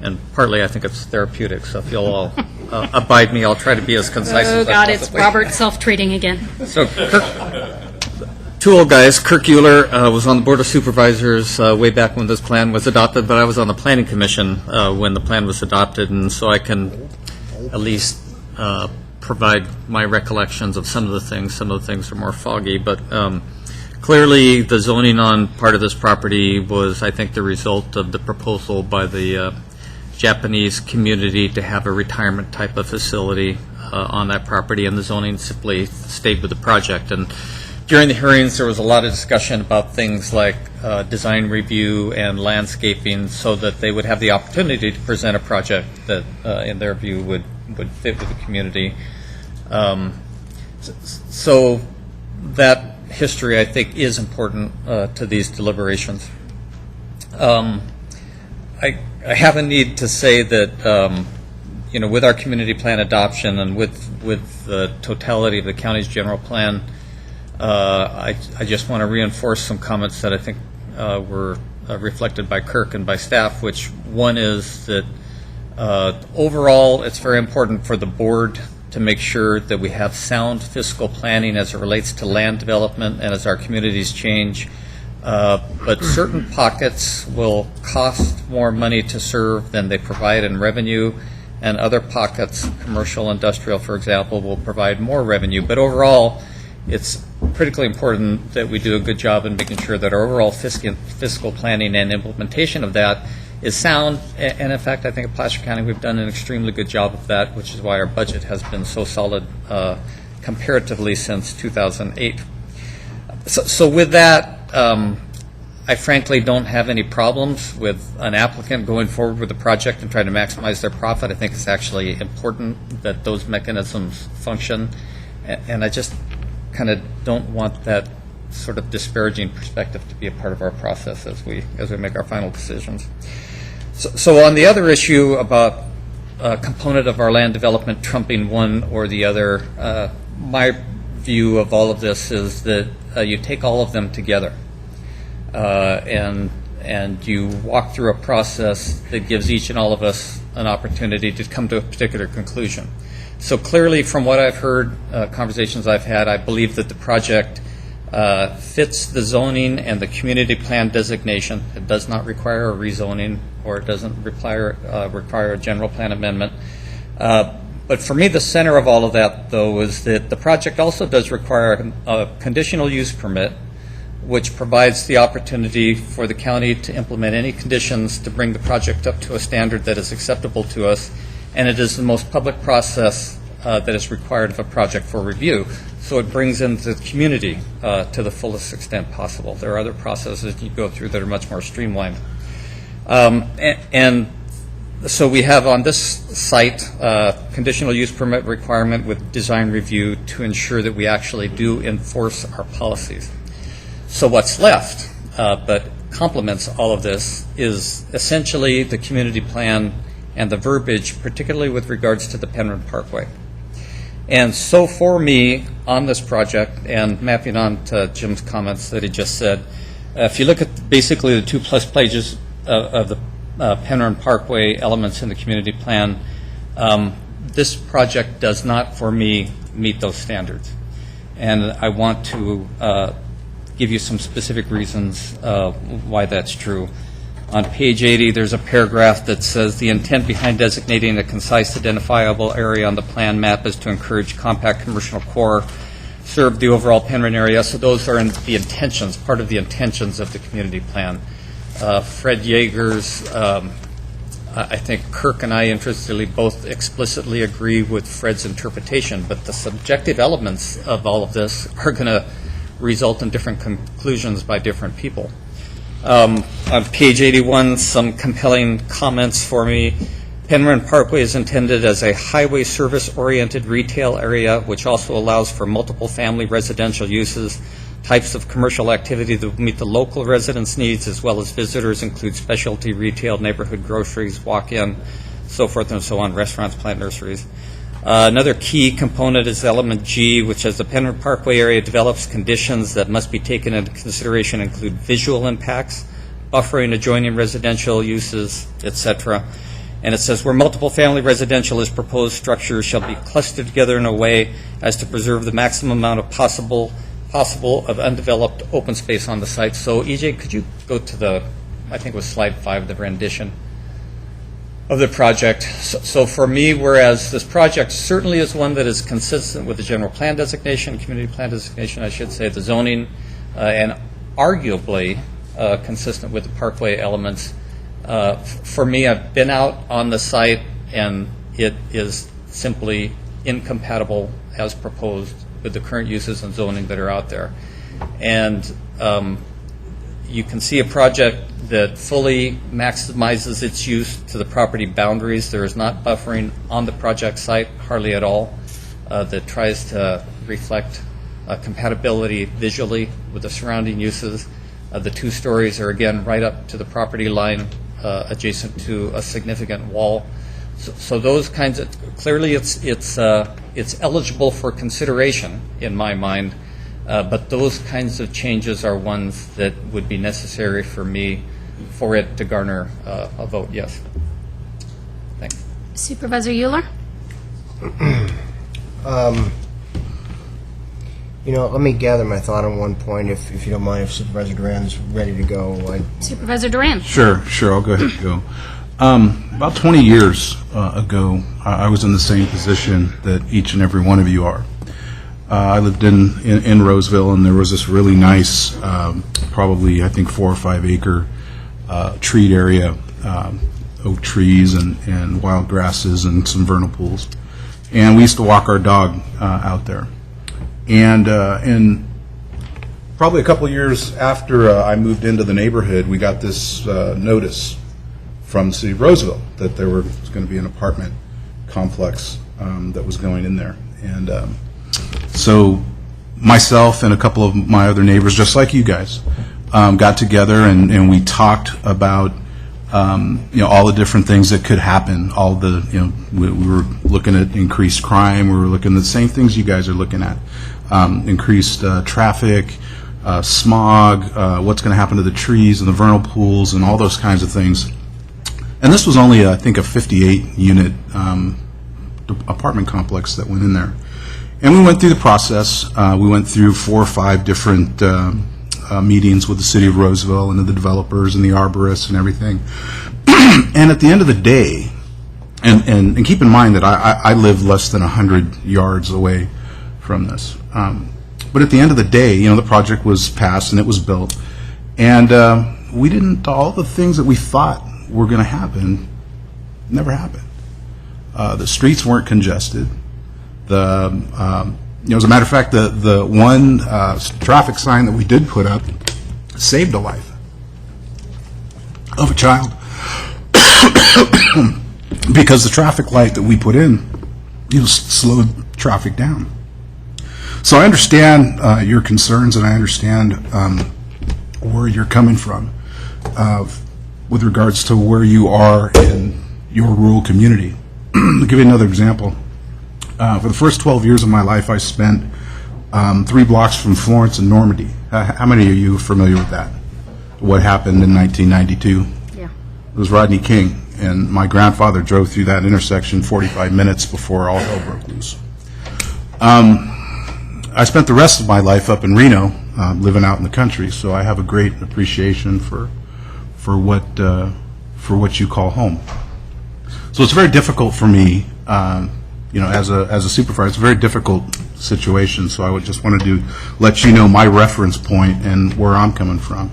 and partly I think it's therapeutic. So if you'll all abide me, I'll try to be as concise as I possibly. It's Robert self-treating again. So two old guys. Kirk Euler was on the Board of Supervisors way back when this plan was adopted, but I was on the Planning Commission when the plan was adopted, and so I can at least provide my recollections of some of the things. Some of the things are more foggy, but clearly the zoning on part of this property was, I think, the result of the proposal by the Japanese community to have a retirement type of facility on that property, and the zoning simply stayed with the project. And during the hearings, there was a lot of discussion about things like design review and landscaping, so that they would have the opportunity to present a project that, in their view, would fit with the community. So that history, I think, is important to these deliberations. I have a need to say that, with our community plan adoption and with the totality of the county's general plan, I just want to reinforce some comments that I think were reflected by Kirk and by staff, which one is that overall it's very important for the board to make sure that we have sound fiscal planning as it relates to land development and as our communities change. But certain pockets will cost more money to serve than they provide in revenue, and other pockets, commercial, industrial, for example, will provide more revenue. But overall, it's critically important that we do a good job in making sure that our overall fiscal planning and implementation of that is sound. And in fact, I think at Placer County we've done an extremely good job of that, which is why our budget has been so solid comparatively since 2008. So with that, I frankly don't have any problems with an applicant going forward with a project and trying to maximize their profit. I think it's actually important that those mechanisms function, and I just kind of don't want that sort of disparaging perspective to be a part of our process as we make our final decisions. So on the other issue about a component of our land development trumping one or the other, my view of all of this is that you take all of them together and you walk through a process that gives each and all of us an opportunity to come to a particular conclusion. So clearly, from what I've heard, conversations I've had, I believe that the project fits the zoning and the community plan designation. It does not require a rezoning, or it doesn't require a general plan amendment. But for me, the center of all of that, though, is that the project also does require a conditional use permit, which provides the opportunity for the county to implement any conditions to bring the project up to a standard that is acceptable to us. And it is the most public process that is required of a project for review. So it brings in the community to the fullest extent possible. There are other processes you go through that are much more streamlined. And so we have on this site conditional use permit requirement with design review to ensure that we actually do enforce our policies. So what's left, but complements all of this, is essentially the community plan and the verbiage, particularly with regards to the Penron Parkway. And so for me, on this project, and mapping on to Jim's comments that he just said, if you look at basically the 2+ pages of the Penron Parkway elements in the community plan, this project does not, for me, meet those standards. And I want to give you some specific reasons why that's true. On page 80, there's a paragraph that says the intent behind designating a concise identifiable area on the plan map is to encourage compact commercial core, serve the overall Penron area. So those are in the intentions, part of the intentions of the community plan. Fred Yeager's, I think Kirk and I, interestingly, both explicitly agree with Fred's interpretation, but the subjective elements of all of this are going to result in different conclusions by different people. On page 81, some compelling comments for me. Penron Parkway is intended as a highway service-oriented retail area, which also allows for multiple family residential uses. Types of commercial activity that will meet the local residents' needs, as well as visitors, include specialty retail, neighborhood groceries, walk-in, so forth and so on, restaurants, plant nurseries. Another key component is element G, which as the Penron Parkway area develops, conditions that must be taken into consideration include visual impacts, buffering adjoining residential uses, etc. And it says, where multiple family residential is proposed, structures shall be clustered together in a way as to preserve the maximum amount of possible of undeveloped open space on the site. So, EJ, could you go to the, I think it was slide 5, the rendition of the project. So for me, whereas this project certainly is one that is consistent with the general plan designation, community plan designation, I should say, the zoning, and arguably consistent with the parkway elements, for me, I've been out on the site, and it is simply incompatible as proposed with the current uses and zoning that are out there. And you can see a project that fully maximizes its use to the property boundaries. There is not buffering on the project site, hardly at all, that tries to reflect compatibility visually with the surrounding uses. The 2 stories are, again, right up to the property line, adjacent to a significant wall. So those kinds of, clearly it's eligible for consideration in my mind, but those kinds of changes are ones that would be necessary for me for it to garner a vote yes. Thanks. Supervisor Euler? Let me gather my thought on one point, if you don't mind, if Supervisor Duran's ready to go. Supervisor Duran? Sure, I'll go ahead and go. About 20 years ago, I was in the same position that each and every one of you are. I lived in Roseville, and there was this really nice, probably, I think, 4 or 5 acre treed area, oak trees and wild grasses and some vernal pools. And we used to walk our dog out there. And probably a couple of years after I moved into the neighborhood, we got this notice from the city of Roseville that there was going to be an apartment complex that was going in there. And so myself and a couple of my other neighbors, just like you guys, got together and we talked about all the different things that could happen. All the we were looking at increased crime. We were looking at the same things you guys are looking at: increased traffic, smog, what's going to happen to the trees and the vernal pools, and all those kinds of things. And this was only, I think, a 58-unit apartment complex that went in there. And we went through the process. We went through 4 or 5 different meetings with the city of Roseville and the developers and the arborists and everything. And at the end of the day, and keep in mind that I live less than 100 yards away from this. But at the end of the day, the project was passed and it was built. And we didn't, all the things that we thought were going to happen never happened. The streets weren't congested. As a matter of fact, the one traffic sign that we did put up saved the life of a child because the traffic light that we put in slowed traffic down. So I understand your concerns, and I understand where you're coming from with regards to where you are in your rural community. I'll give you another example. For the first 12 years of my life, I spent 3 blocks from Florence and Normandy. How many of you are familiar with that? What happened in 1992? Yeah. It was Rodney King, and my grandfather drove through that intersection 45 minutes before all hell broke loose. I spent the rest of my life up in Reno, living out in the country, so I have a great appreciation for what you call home. So it's very difficult for me, as a supervisor. It's a very difficult situation. So I would just wanted to let you know my reference point and where I'm coming from.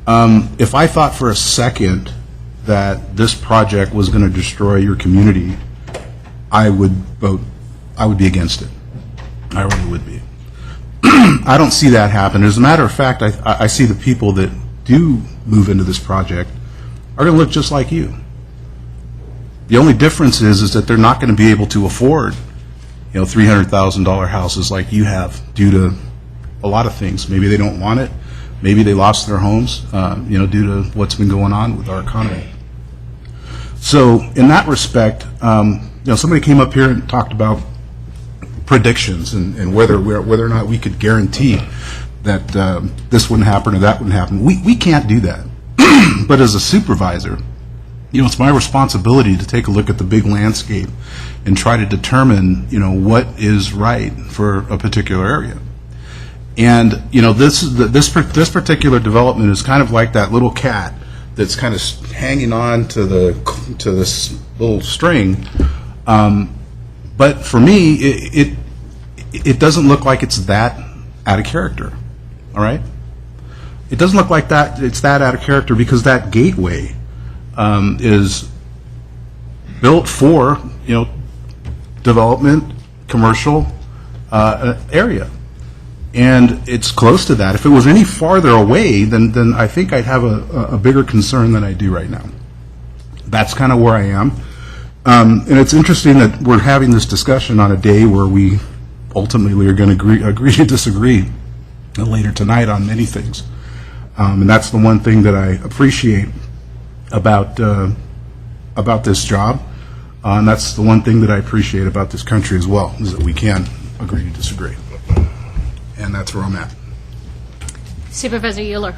If I thought for a second that this project was going to destroy your community, I would be against it. I really would be. I don't see that happen. As a matter of fact, I see the people that do move into this project are going to look just like you. The only difference is that they're not going to be able to afford, $300,000 houses like you have due to a lot of things. Maybe they don't want it. Maybe they lost their homes, due to what's been going on with our economy. So in that respect, somebody came up here and talked about predictions and whether or not we could guarantee that this wouldn't happen or that wouldn't happen. We can't do that. But as a supervisor, it's my responsibility to take a look at the big landscape and try to determine, what is right for a particular area. And this particular development is kind of like that little cat that's kind of hanging on to this little string. But for me, it doesn't look like it's that out of character. All right, it doesn't look like that it's that out of character because that gateway is built for development, commercial area. And it's close to that. If it was any farther away, then I think I'd have a bigger concern than I do right now. That's kind of where I am. And it's interesting that we're having this discussion on a day where we ultimately are going to agree to disagree later tonight on many things. And that's the one thing that I appreciate about this job. And that's the one thing that I appreciate about this country as well, is that we can agree to disagree. And that's where I'm at. Supervisor Euler.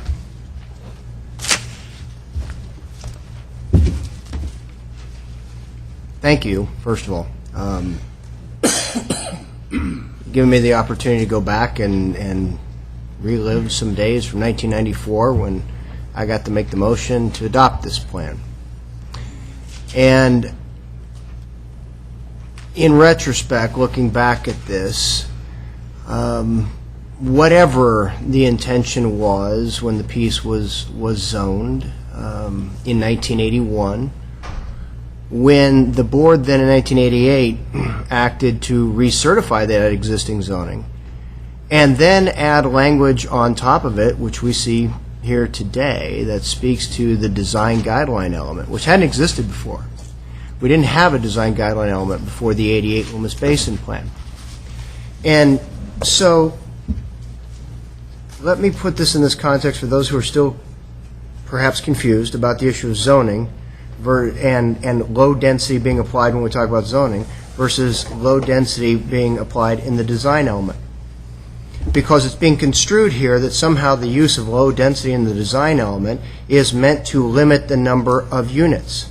Thank you, first of all. Giving me the opportunity to go back and relive some days from 1994 when I got to make the motion to adopt this plan. And in retrospect, looking back at this, whatever the intention was when the piece was zoned in 1981, when the board then in 1988 acted to recertify that existing zoning, and then add language on top of it, which we see here today, that speaks to the design guideline element, which hadn't existed before. We didn't have a design guideline element before the 88 Loomis Basin Plan. And so let me put this in this context for those who are still perhaps confused about the issue of zoning and low density being applied when we talk about zoning versus low density being applied in the design element. Because it's being construed here that somehow the use of low density in the design element is meant to limit the number of units.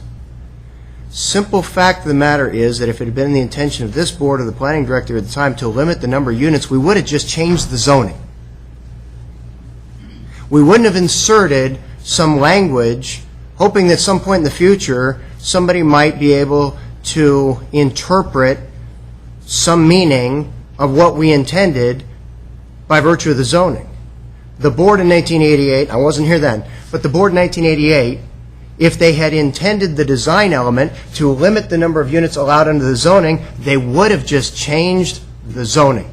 Simple fact of the matter is that if it had been the intention of this board or the planning director at the time to limit the number of units, we would have just changed the zoning. We wouldn't have inserted some language hoping that at some point in the future somebody might be able to interpret some meaning of what we intended by virtue of the zoning. The board in 1988, I wasn't here then, but the board in 1988, if they had intended the design element to limit the number of units allowed under the zoning, they would have just changed the zoning.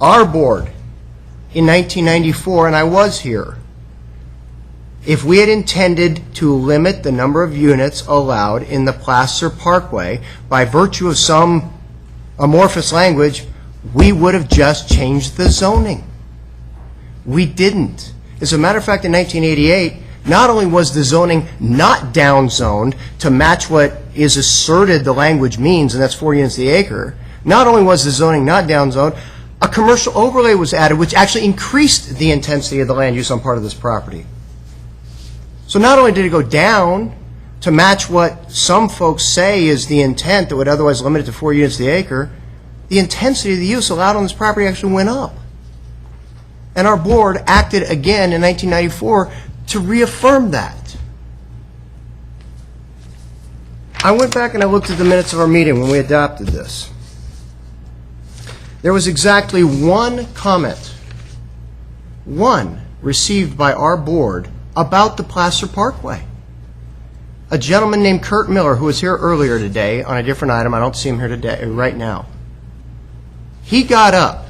Our board in 1994, and I was here, if we had intended to limit the number of units allowed in the Placer Parkway by virtue of some amorphous language, we would have just changed the zoning. We didn't. As a matter of fact, in 1988, not only was the zoning not downzoned to match what is asserted the language means, and that's 4 units the acre, not only was the zoning not downzoned, a commercial overlay was added, which actually increased the intensity of the land use on part of this property. So not only did it go down to match what some folks say is the intent that would otherwise limit it to 4 units the acre, the intensity of the use allowed on this property actually went up. And our board acted again in 1994 to reaffirm that. I went back and I looked at the minutes of our meeting when we adopted this. There was exactly one comment, one, received by our board about the Placer Parkway. A gentleman named Kurt Miller, who was here earlier today on a different item, I don't see him here today, right now. He got up,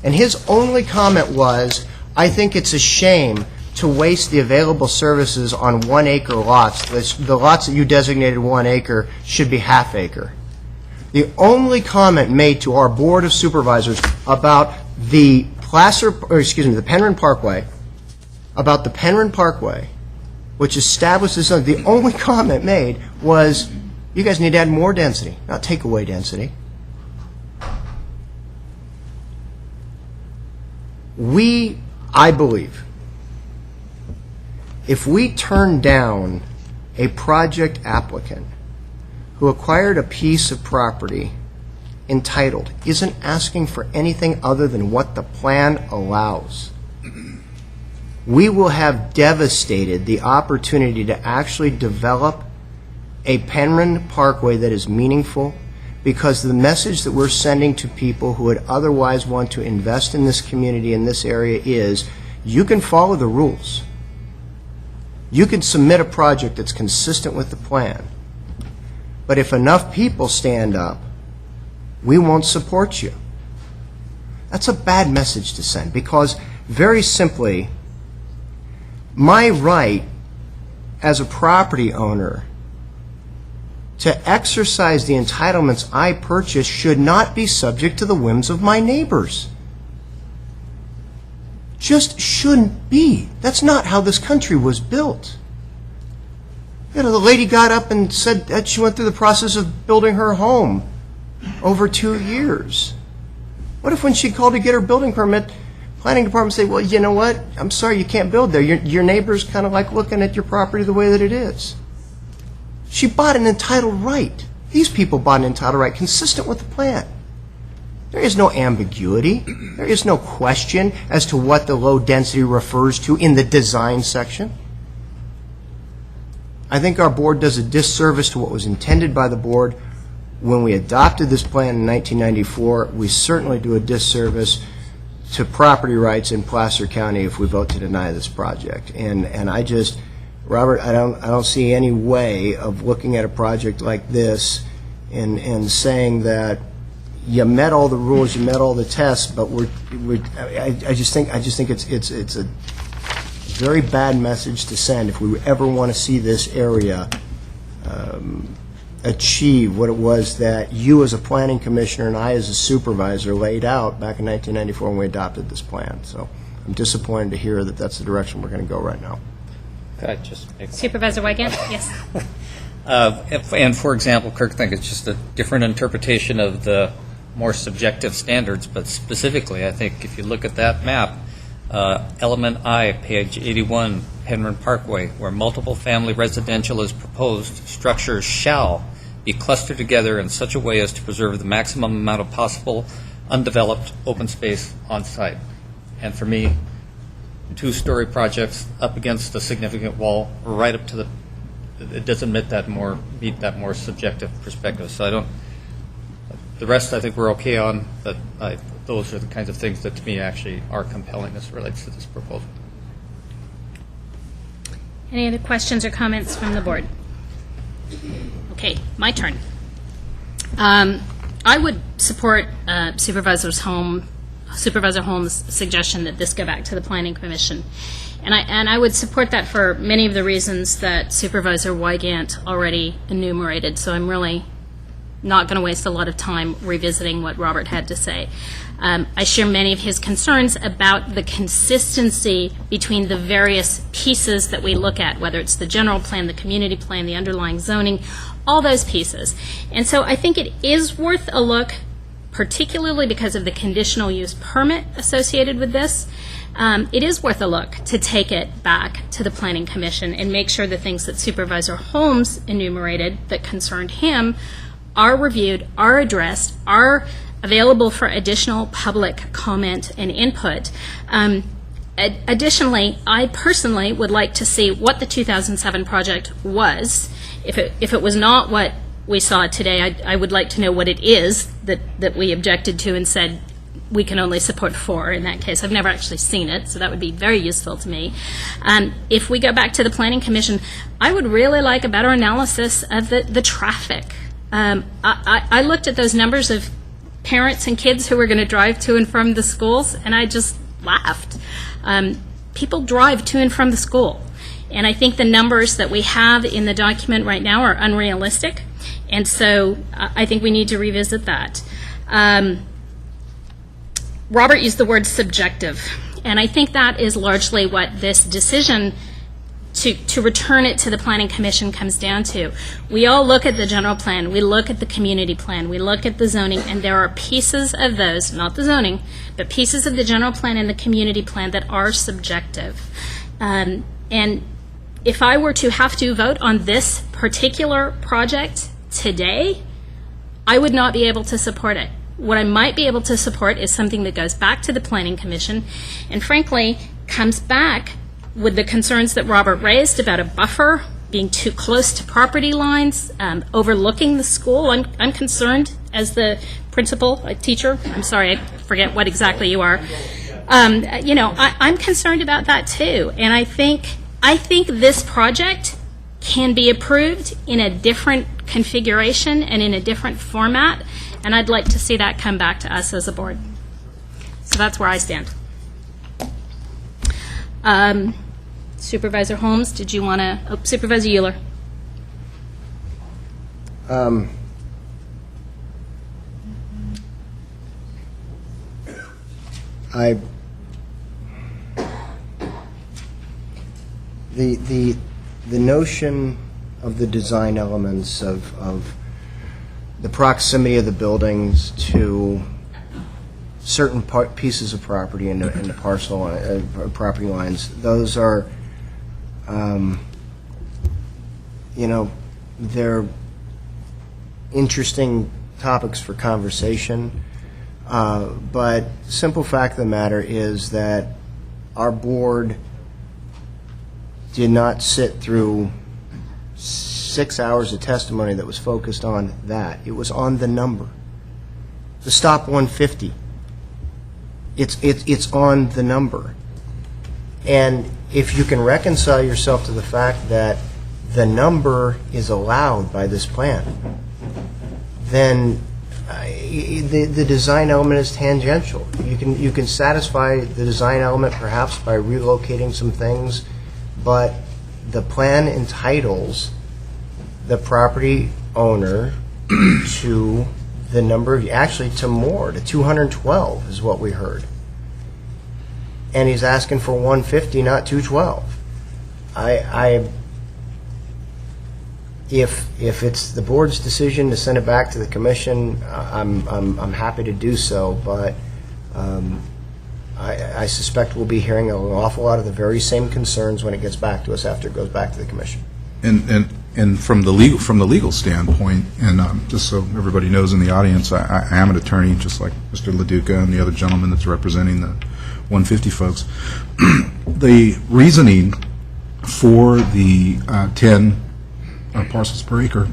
and his only comment was, I think it's a shame to waste the available services on 1 acre lots. The lots that you designated 1 acre should be half acre. The only comment made to our Board of Supervisors about the the Penron Parkway, which establishes, the only comment made was, you guys need to add more density, not take away density. I believe, if we turn down a project applicant who acquired a piece of property entitled, isn't asking for anything other than what the plan allows, we will have devastated the opportunity to actually develop a Penron Parkway that is meaningful, because the message that we're sending to people who would otherwise want to invest in this community, in this area, is you can follow the rules. You can submit a project that's consistent with the plan. But if enough people stand up, we won't support you. That's a bad message to send, because very simply, my right as a property owner to exercise the entitlements I purchase should not be subject to the whims of my neighbors. Just shouldn't be. That's not how this country was built. You know, the lady got up and said that she went through the process of building her home over 2 years. What if when she called to get her building permit, planning department say, well, you know what, I'm sorry, you can't build there. Your neighbor's kind of like looking at your property the way that it is. She bought an entitled right. These people bought an entitled right consistent with the plan. There is no ambiguity. There is no question as to what the low density refers to in the design section. I think our board does a disservice to what was intended by the board when we adopted this plan in 1994. We certainly do a disservice to property rights in Placer County if we vote to deny this project. And I just, Robert, I don't see any way of looking at a project like this and saying that you met all the rules, you met all the tests, but I just think it's a very bad message to send if we ever want to see this area achieve what it was that you as a planning commissioner and I as a supervisor laid out back in 1994 when we adopted this plan. So I'm disappointed to hear that that's the direction we're going to go right now. Could I just make Supervisor Wygant? Yes. And for example, Kirk, I think it's just a different interpretation of the more subjective standards, but specifically, I think if you look at that map, element I, page 81, Penron Parkway, where multiple family residential is proposed, structures shall be clustered together in such a way as to preserve the maximum amount of possible undeveloped open space on site. And for me, 2-story projects up against a significant wall, or right up to the, it doesn't meet that more subjective perspective. So I don't, the rest I think we're okay on, but those are the kinds of things that to me actually are compelling as it relates to this proposal. Any other questions or comments from the board? Okay, my turn. I would support Supervisor Holmes' suggestion that this go back to the Planning Commission. And I would support that for many of the reasons that Supervisor Wygant already enumerated, so I'm really not going to waste a lot of time revisiting what Robert had to say. I share many of his concerns about the consistency between the various pieces that we look at, whether it's the general plan, the community plan, the underlying zoning, all those pieces. And so I think it is worth a look, particularly because of the conditional use permit associated with this. It is worth a look to take it back to the Planning Commission and make sure the things that Supervisor Holmes enumerated that concerned him are reviewed, are addressed, are available for additional public comment and input. Additionally, I personally would like to see what the 2007 project was. If it was not what we saw today, I would like to know what it is that we objected to and said we can only support 4 in that case. I've never actually seen it, so that would be very useful to me. If we go back to the Planning Commission, I would really like a better analysis of the traffic. I looked at those numbers of parents and kids who were going to drive to and from the schools, and I just laughed. People drive to and from the school, and I think the numbers that we have in the document right now are unrealistic, and so I think we need to revisit that. Robert used the word subjective, and I think that is largely what this decision to return it to the Planning Commission comes down to. We all look at the general plan, we look at the community plan, we look at the zoning, and there are pieces of those, not the zoning, but pieces of the general plan and the community plan that are subjective. And if I were to have to vote on this particular project today, I would not be able to support it. What I might be able to support is something that goes back to the Planning Commission and frankly comes back with the concerns that Robert raised about a buffer being too close to property lines, overlooking the school. I'm concerned as the principal, a teacher. I'm sorry, I forget what exactly you are. I'm concerned about that too. And I think this project can be approved in a different configuration and in a different format. And I'd like to see that come back to us as a board. So that's where I stand. Supervisor Holmes, did you want to? Supervisor Euler. The notion of the design elements of the proximity of the buildings to certain pieces of property in the parcel property lines, those are, they're interesting topics for conversation. But simple fact of the matter is that our board did not sit through 6 hours of testimony that was focused on that. It was on the number. The stop 150. It's on the number. And if you can reconcile yourself to the fact that the number is allowed by this plan, then the design element is tangential. You can satisfy the design element perhaps by relocating some things, but the plan entitles the property owner to the number of, actually to more, to 212 is what we heard. And he's asking for 150, not 212. If it's the board's decision to send it back to the commission, I'm happy to do so, but I suspect we'll be hearing an awful lot of the very same concerns when it gets back to us after it goes back to the commission. And from the legal standpoint, and just so everybody knows in the audience, I am an attorney, just like Mr. LaDuca and the other gentleman that's representing the 150 folks. The reasoning for the 10 parcels per acre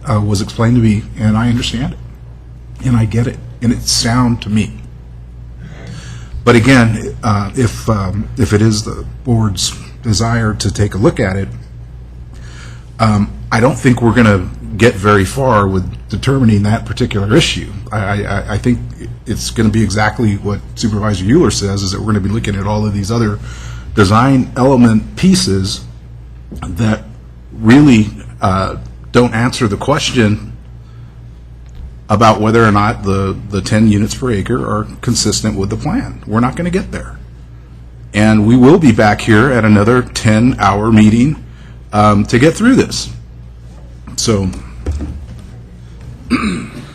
was explained to me, and I understand it, and I get it, and it's sound to me. But again, if it is the board's desire to take a look at it, I don't think we're going to get very far with determining that particular issue. I think it's going to be exactly what Supervisor Euler says, is that we're going to be looking at all of these other design element pieces that really don't answer the question about whether or not the 10 units per acre are consistent with the plan. We're not going to get there. And we will be back here at another 10-hour meeting to get through this. So,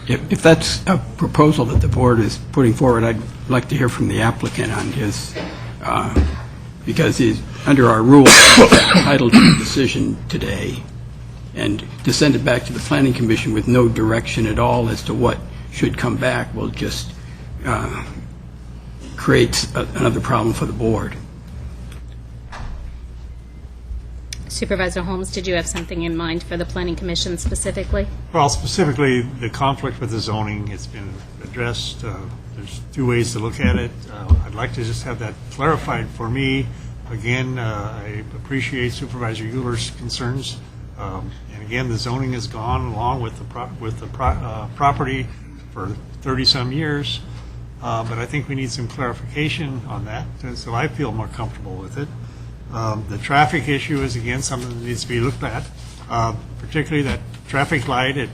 if that's a proposal that the board is putting forward, I'd like to hear from the applicant on his, because he's, under our rules, entitled to a decision today, and to send it back to the Planning Commission with no direction at all as to what should come back will just create another problem for the board. Supervisor Holmes, did you have something in mind for the Planning Commission specifically? Well, specifically, the conflict with the zoning, it's been addressed. There's two ways to look at it. I'd like to just have that clarified for me. Again, I appreciate Supervisor Euler's concerns. And again, the zoning has gone along with the property for 30-some years. But I think we need some clarification on that, so I feel more comfortable with it. The traffic issue is, again, something that needs to be looked at, particularly that traffic light at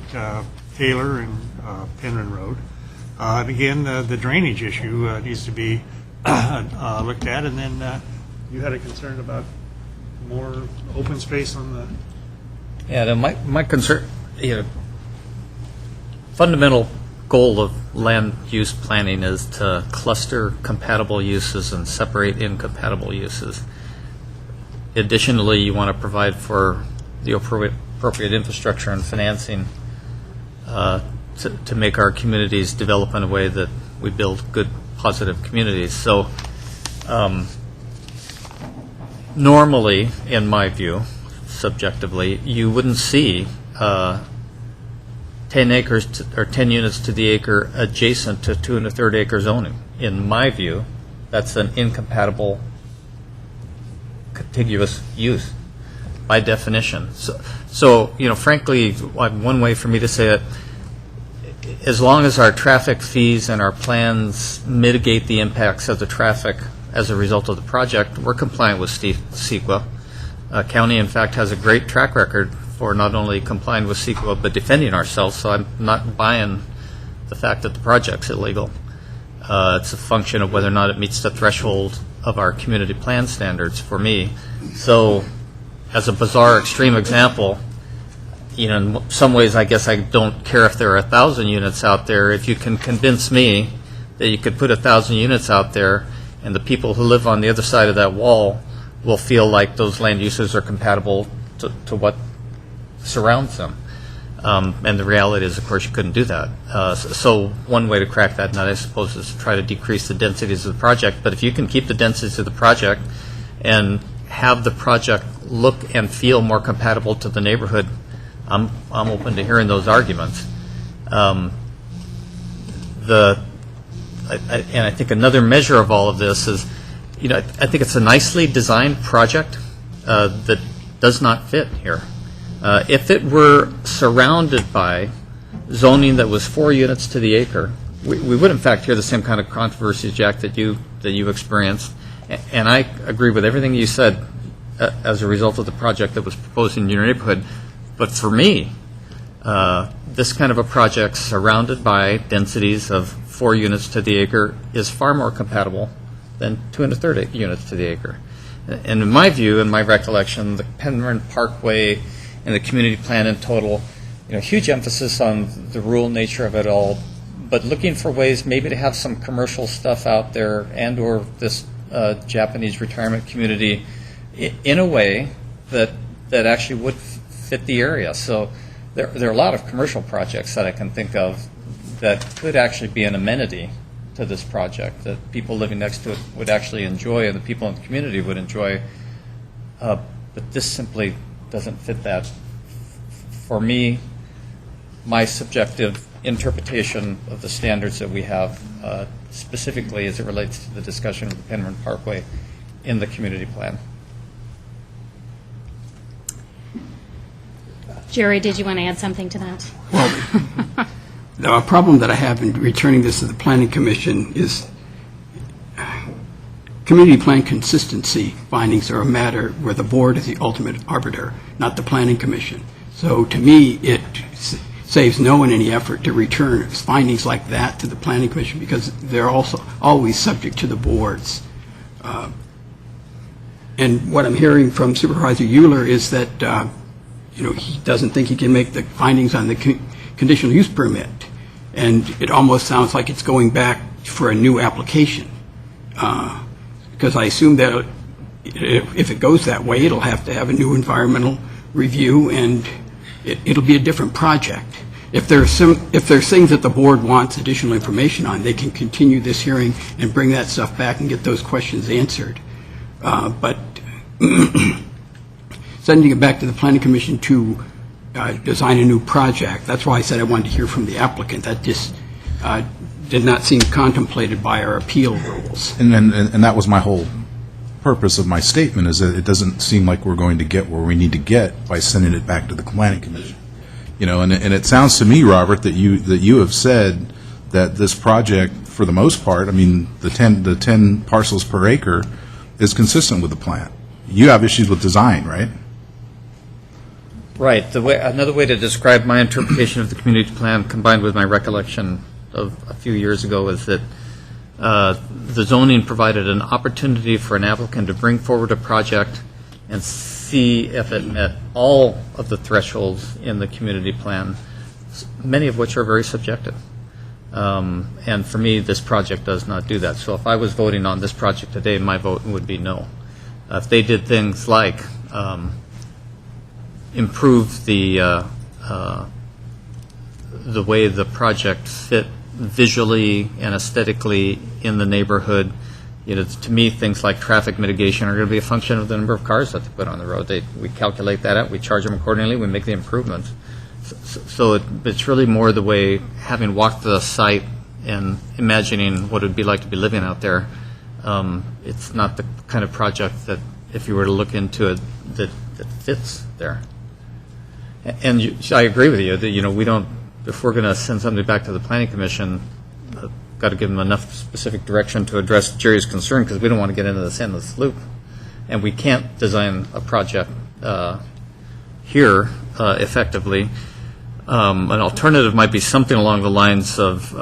Taylor and Penron Road. And again, the drainage issue needs to be looked at. And then you had a concern about more open space on the... Yeah, my concern, fundamental goal of land use planning is to cluster compatible uses and separate incompatible uses. Additionally, you want to provide for the appropriate infrastructure and financing to make our communities develop in a way that we build good, positive communities. So normally, in my view, subjectively, you wouldn't see 10 acres or 10 units to the acre adjacent to 2 1/3 acre zoning. In my view, that's an incompatible contiguous use by definition. So frankly, one way for me to say it, as long as our traffic fees and our plans mitigate the impacts of the traffic as a result of the project, we're compliant with CEQA. County, in fact, has a great track record for not only complying with CEQA, but defending ourselves, so I'm not buying the fact that the project's illegal. It's a function of whether or not it meets the threshold of our community plan standards for me. So, as a bizarre extreme example, in some ways I guess I don't care if there are 1,000 units out there. If you can convince me that you could put 1,000 units out there and the people who live on the other side of that wall will feel like those land uses are compatible to what surrounds them. And the reality is, of course, you couldn't do that. So one way to crack that nut, I suppose, is to try to decrease the densities of the project. But if you can keep the densities of the project and have the project look and feel more compatible to the neighborhood, I'm open to hearing those arguments. And I think another measure of all of this is, I think it's a nicely designed project that does not fit here. If it were surrounded by zoning that was 4 units to the acre, we would in fact hear the same kind of controversies, Jack, that you experienced. And I agree with everything you said as a result of the project that was proposed in your neighborhood. But for me, this kind of a project surrounded by densities of 4 units to the acre is far more compatible than 2 1/3 units to the acre. And in my view, in my recollection, the Penron Parkway and the community plan in total, huge emphasis on the rural nature of it all, but looking for ways maybe to have some commercial stuff out there and or this Japanese retirement community in a way that actually would fit the area. So there are a lot of commercial projects that I can think of that could actually be an amenity to this project that people living next to it would actually enjoy and the people in the community would enjoy. But this simply doesn't fit that. For me, my subjective interpretation of the standards that we have, specifically as it relates to the discussion of the Penron Parkway in the community plan. Jerry, did you want to add something to that? Well, the problem that I have in returning this to the Planning Commission is community plan consistency findings are a matter where the board is the ultimate arbiter, not the Planning Commission. So to me, it saves no one any effort to return findings like that to the Planning Commission because they're also always subject to the boards. And what I'm hearing from Supervisor Euler is that he doesn't think he can make the findings on the conditional use permit. And it almost sounds like it's going back for a new application. Because I assume that if it goes that way, it'll have to have a new environmental review and it'll be a different project. If there's things that the board wants additional information on, they can continue this hearing and bring that stuff back and get those questions answered. But sending it back to the Planning Commission to design a new project. That's why I said I wanted to hear from the applicant. That just did not seem contemplated by our appeal rules. And that was my whole purpose of my statement, is that it doesn't seem like we're going to get where we need to get by sending it back to the Planning Commission. And it sounds to me, Robert, that you have said that this project, for the most part, I mean, the 10 parcels per acre is consistent with the plan. You have issues with design, right? Right. Another way to describe my interpretation of the community plan, combined with my recollection of a few years ago, is that the zoning provided an opportunity for an applicant to bring forward a project and see if it met all of the thresholds in the community plan, many of which are very subjective. And for me, this project does not do that. So if I was voting on this project today, my vote would be no. If they did things like improve the way the project fit visually and aesthetically in the neighborhood, to me, things like traffic mitigation are going to be a function of the number of cars that they put on the road. We calculate that out, we charge them accordingly, we make the improvements. So it's really more the way, having walked the site and imagining what it would be like to be living out there, it's not the kind of project that, if you were to look into it, that fits there. And I agree with you that, we don't, if we're going to send something back to the Planning Commission, got to give them enough specific direction to address Jerry's concern, because we don't want to get into this endless loop. And we can't design a project here effectively. An alternative might be something along the lines of,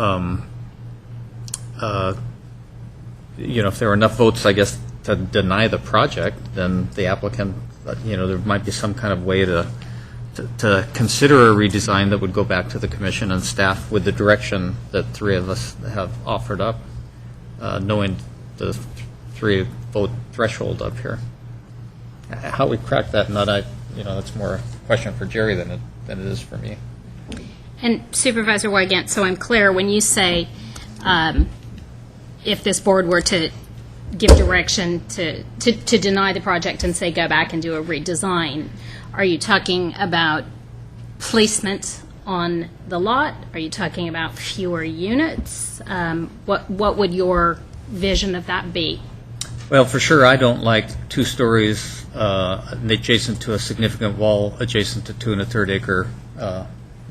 if there are enough votes, I guess, to deny the project, then the applicant, there might be some kind of way to consider a redesign that would go back to the commission and staff with the direction that three of us have offered up, knowing the three vote threshold up here. How we crack that nut, that's more a question for Jerry than it is for me. And Supervisor Wygant, so I'm clear, when you say if this board were to give direction to deny the project and say go back and do a redesign, are you talking about placement on the lot? Are you talking about fewer units? What would your vision of that be? Well, for sure, I don't like 2 stories adjacent to a significant wall adjacent to 2 1/3 acre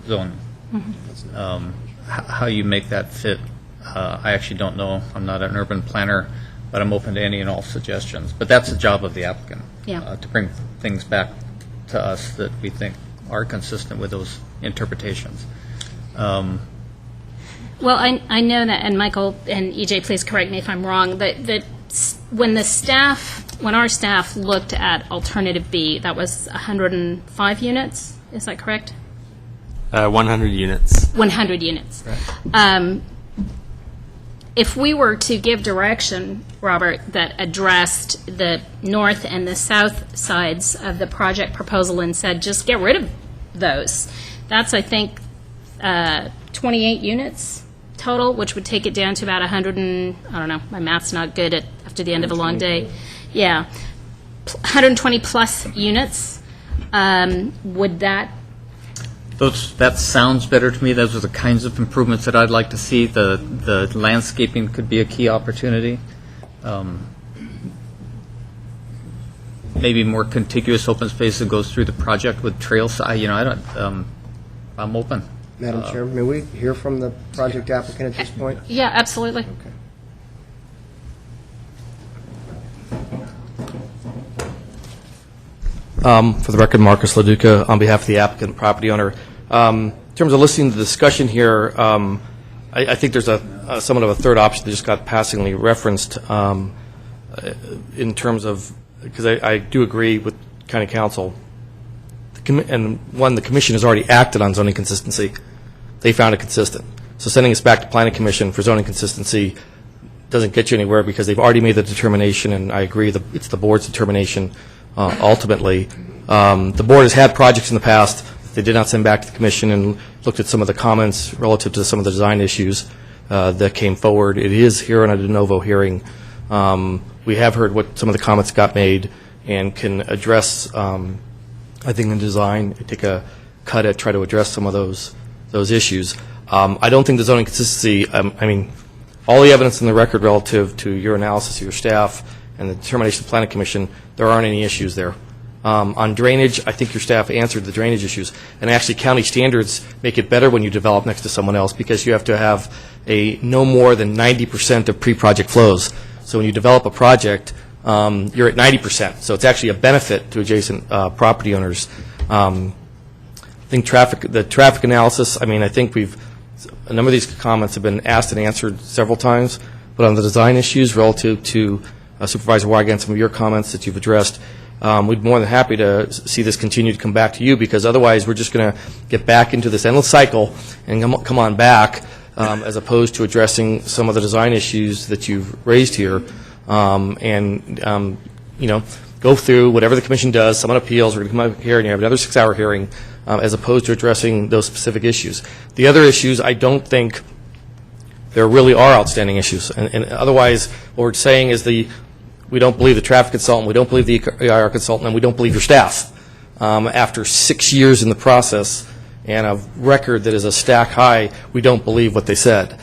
zone. Mm-hmm. How you make that fit, I actually don't know. I'm not an urban planner, but I'm open to any and all suggestions. But that's the job of the applicant, to bring things back to us that we think are consistent with those interpretations. Well, I know that, and Michael and EJ, please correct me if I'm wrong, that when our staff looked at alternative B, that was 105 units, is that correct? 100 units. 100 units. Right. If we were to give direction, Robert, that addressed the north and the south sides of the project proposal and said, just get rid of those, that's, I think, 28 units total, which would take it down to about 100 and, I don't know, my math's not good after the end of a long day. Yeah. 120 plus units. Would that... That sounds better to me. Those are the kinds of improvements that I'd like to see. The landscaping could be a key opportunity. Maybe more contiguous open space that goes through the project with trails. I'm open. Madam Chair, may we hear from the project applicant at this point? Yeah, absolutely. Okay. For the record, Marcus LaDuca on behalf of the applicant property owner. In terms of listening to the discussion here, I think there's somewhat of a third option that just got passingly referenced in terms of, because I do agree with County Council, and one, the Commission has already acted on zoning consistency. They found it consistent. So sending us back to Planning Commission for zoning consistency doesn't get you anywhere, because they've already made the determination, and I agree that it's the board's determination ultimately. The board has had projects in the past they did not send back to the commission, and looked at some of the comments relative to some of the design issues that came forward. It is here on a de novo hearing. We have heard what some of the comments got made and can address I think in design, take a cut at, try to address some of those issues. I don't think the zoning consistency, I mean, all the evidence in the record relative to your analysis of your staff and the determination of the Planning Commission, there aren't any issues there. On drainage, I think your staff answered the drainage issues. And actually, county standards make it better when you develop next to someone else because you have to have no more than 90% of pre-project flows. So when you develop a project, you're at 90%. So it's actually a benefit to adjacent property owners. I think the traffic analysis, I mean, I think a number of these comments have been asked and answered several times, but on the design issues relative to Supervisor Weigand, some of your comments that you've addressed, we'd be more than happy to see this continue to come back to you, because otherwise we're just going to get back into this endless cycle and come on back, as opposed to addressing some of the design issues that you've raised here, and go through whatever the commission does, someone appeals, we're going to come up here and you have another 6-hour hearing, as opposed to addressing those specific issues. The other issues, I don't think there really are outstanding issues, and otherwise what we're saying is we don't believe the traffic consultant, we don't believe the EIR consultant, and we don't believe your staff. After 6 years in the process and a record that is a stack high, we don't believe what they said.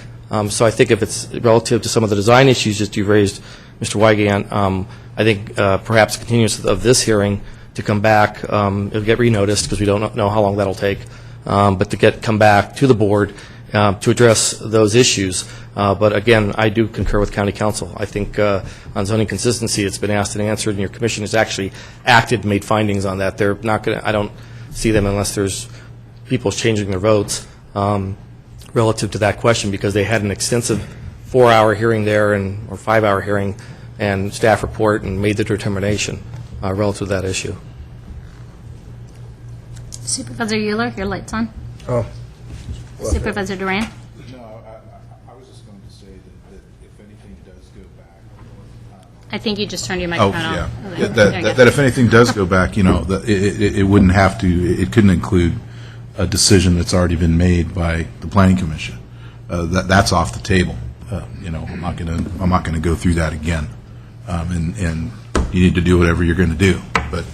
So I think if it's relative to some of the design issues that you've raised, Mr. Weigand, I think perhaps continuance of this hearing to come back, it'll get renoticed because we don't know how long that'll take, but to come back to the board to address those issues. But again, I do concur with County Council. I think on zoning consistency, it's been asked and answered, and your commission has actually acted and made findings on that. They're not going to, I don't see them unless there's people changing their votes relative to that question, because they had an extensive 4-hour hearing there or 5-hour hearing and staff report and made the determination relative to that issue. Supervisor Euler, your light's on. Oh. Supervisor Duran? No, I was just going to say that if anything does go back. I think you just turned your Oh, microphone yeah. on. Yeah, There you go. that if anything does go back, it wouldn't have to, it couldn't include a decision that's already been made by the Planning Commission. That's off the table. I'm not going to go through that again. And you need to do whatever you're going to do. But,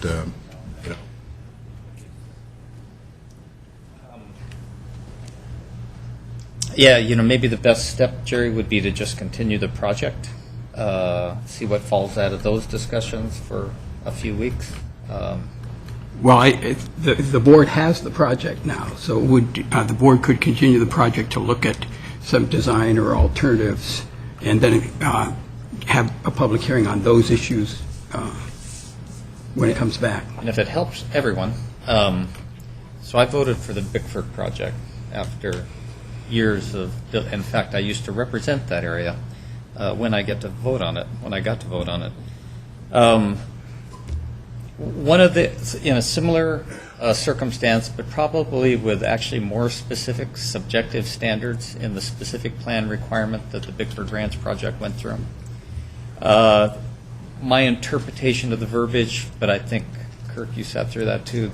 Yeah, maybe the best step, Jerry, would be to just continue the project, see what falls out of those discussions for a few weeks. Well, the board has the project now, so the board could continue the project to look at some design or alternatives, and then have a public hearing on those issues when it comes back. And if it helps everyone, so I voted for the Bickford project after years of, in fact, I used to represent that area when I got to vote on it. One of the, in a similar circumstance, but probably with actually more specific subjective standards in the specific plan requirement that the Bickford Ranch project went through. My interpretation of the verbiage, but I think, Kirk, you sat through that too,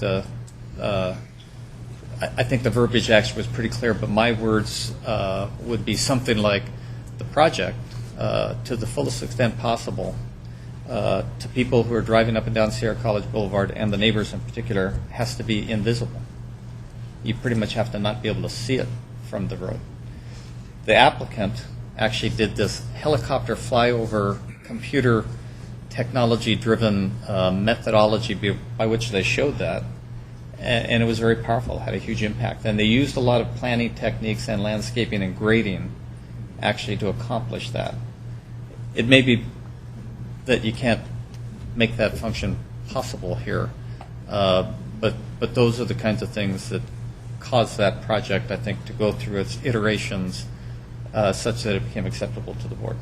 I think the verbiage actually was pretty clear, but my words would be something like the project, to the fullest extent possible, to people who are driving up and down Sierra College Boulevard, and the neighbors in particular, has to be invisible. You pretty much have to not be able to see it from the road. The applicant actually did this helicopter flyover computer technology-driven methodology by which they showed that, and it was very powerful, had a huge impact. And they used a lot of planning techniques and landscaping and grading actually to accomplish that. It may be that you can't make that function possible here, but those are the kinds of things that caused that project, I think, to go through its iterations such that it became acceptable to the board.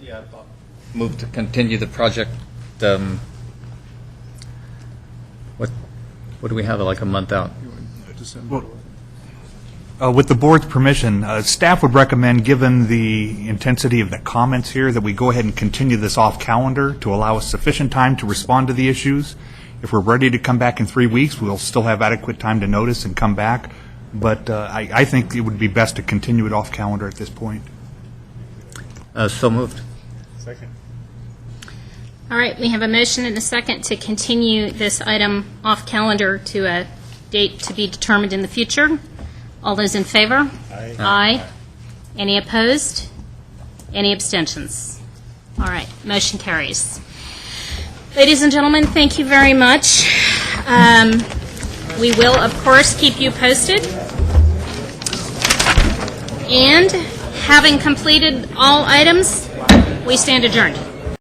Yeah, move to continue the project. What do we have, like a month out? With the board's permission, staff would recommend, given the intensity of the comments here, that we go ahead and continue this off calendar to allow us sufficient time to respond to the issues. If we're ready to come back in 3 weeks, we'll still have adequate time to notice and come back. But I think it would be best to continue it off calendar at this point. So moved. Second. All right, we have a motion and a second to continue this item off calendar to a date to be determined in the future. All those in favor? Aye. Aye. Any opposed? Any abstentions? All right, motion carries. Ladies and gentlemen, thank you very much. We will, of course, keep you posted. And having completed all items, we stand adjourned.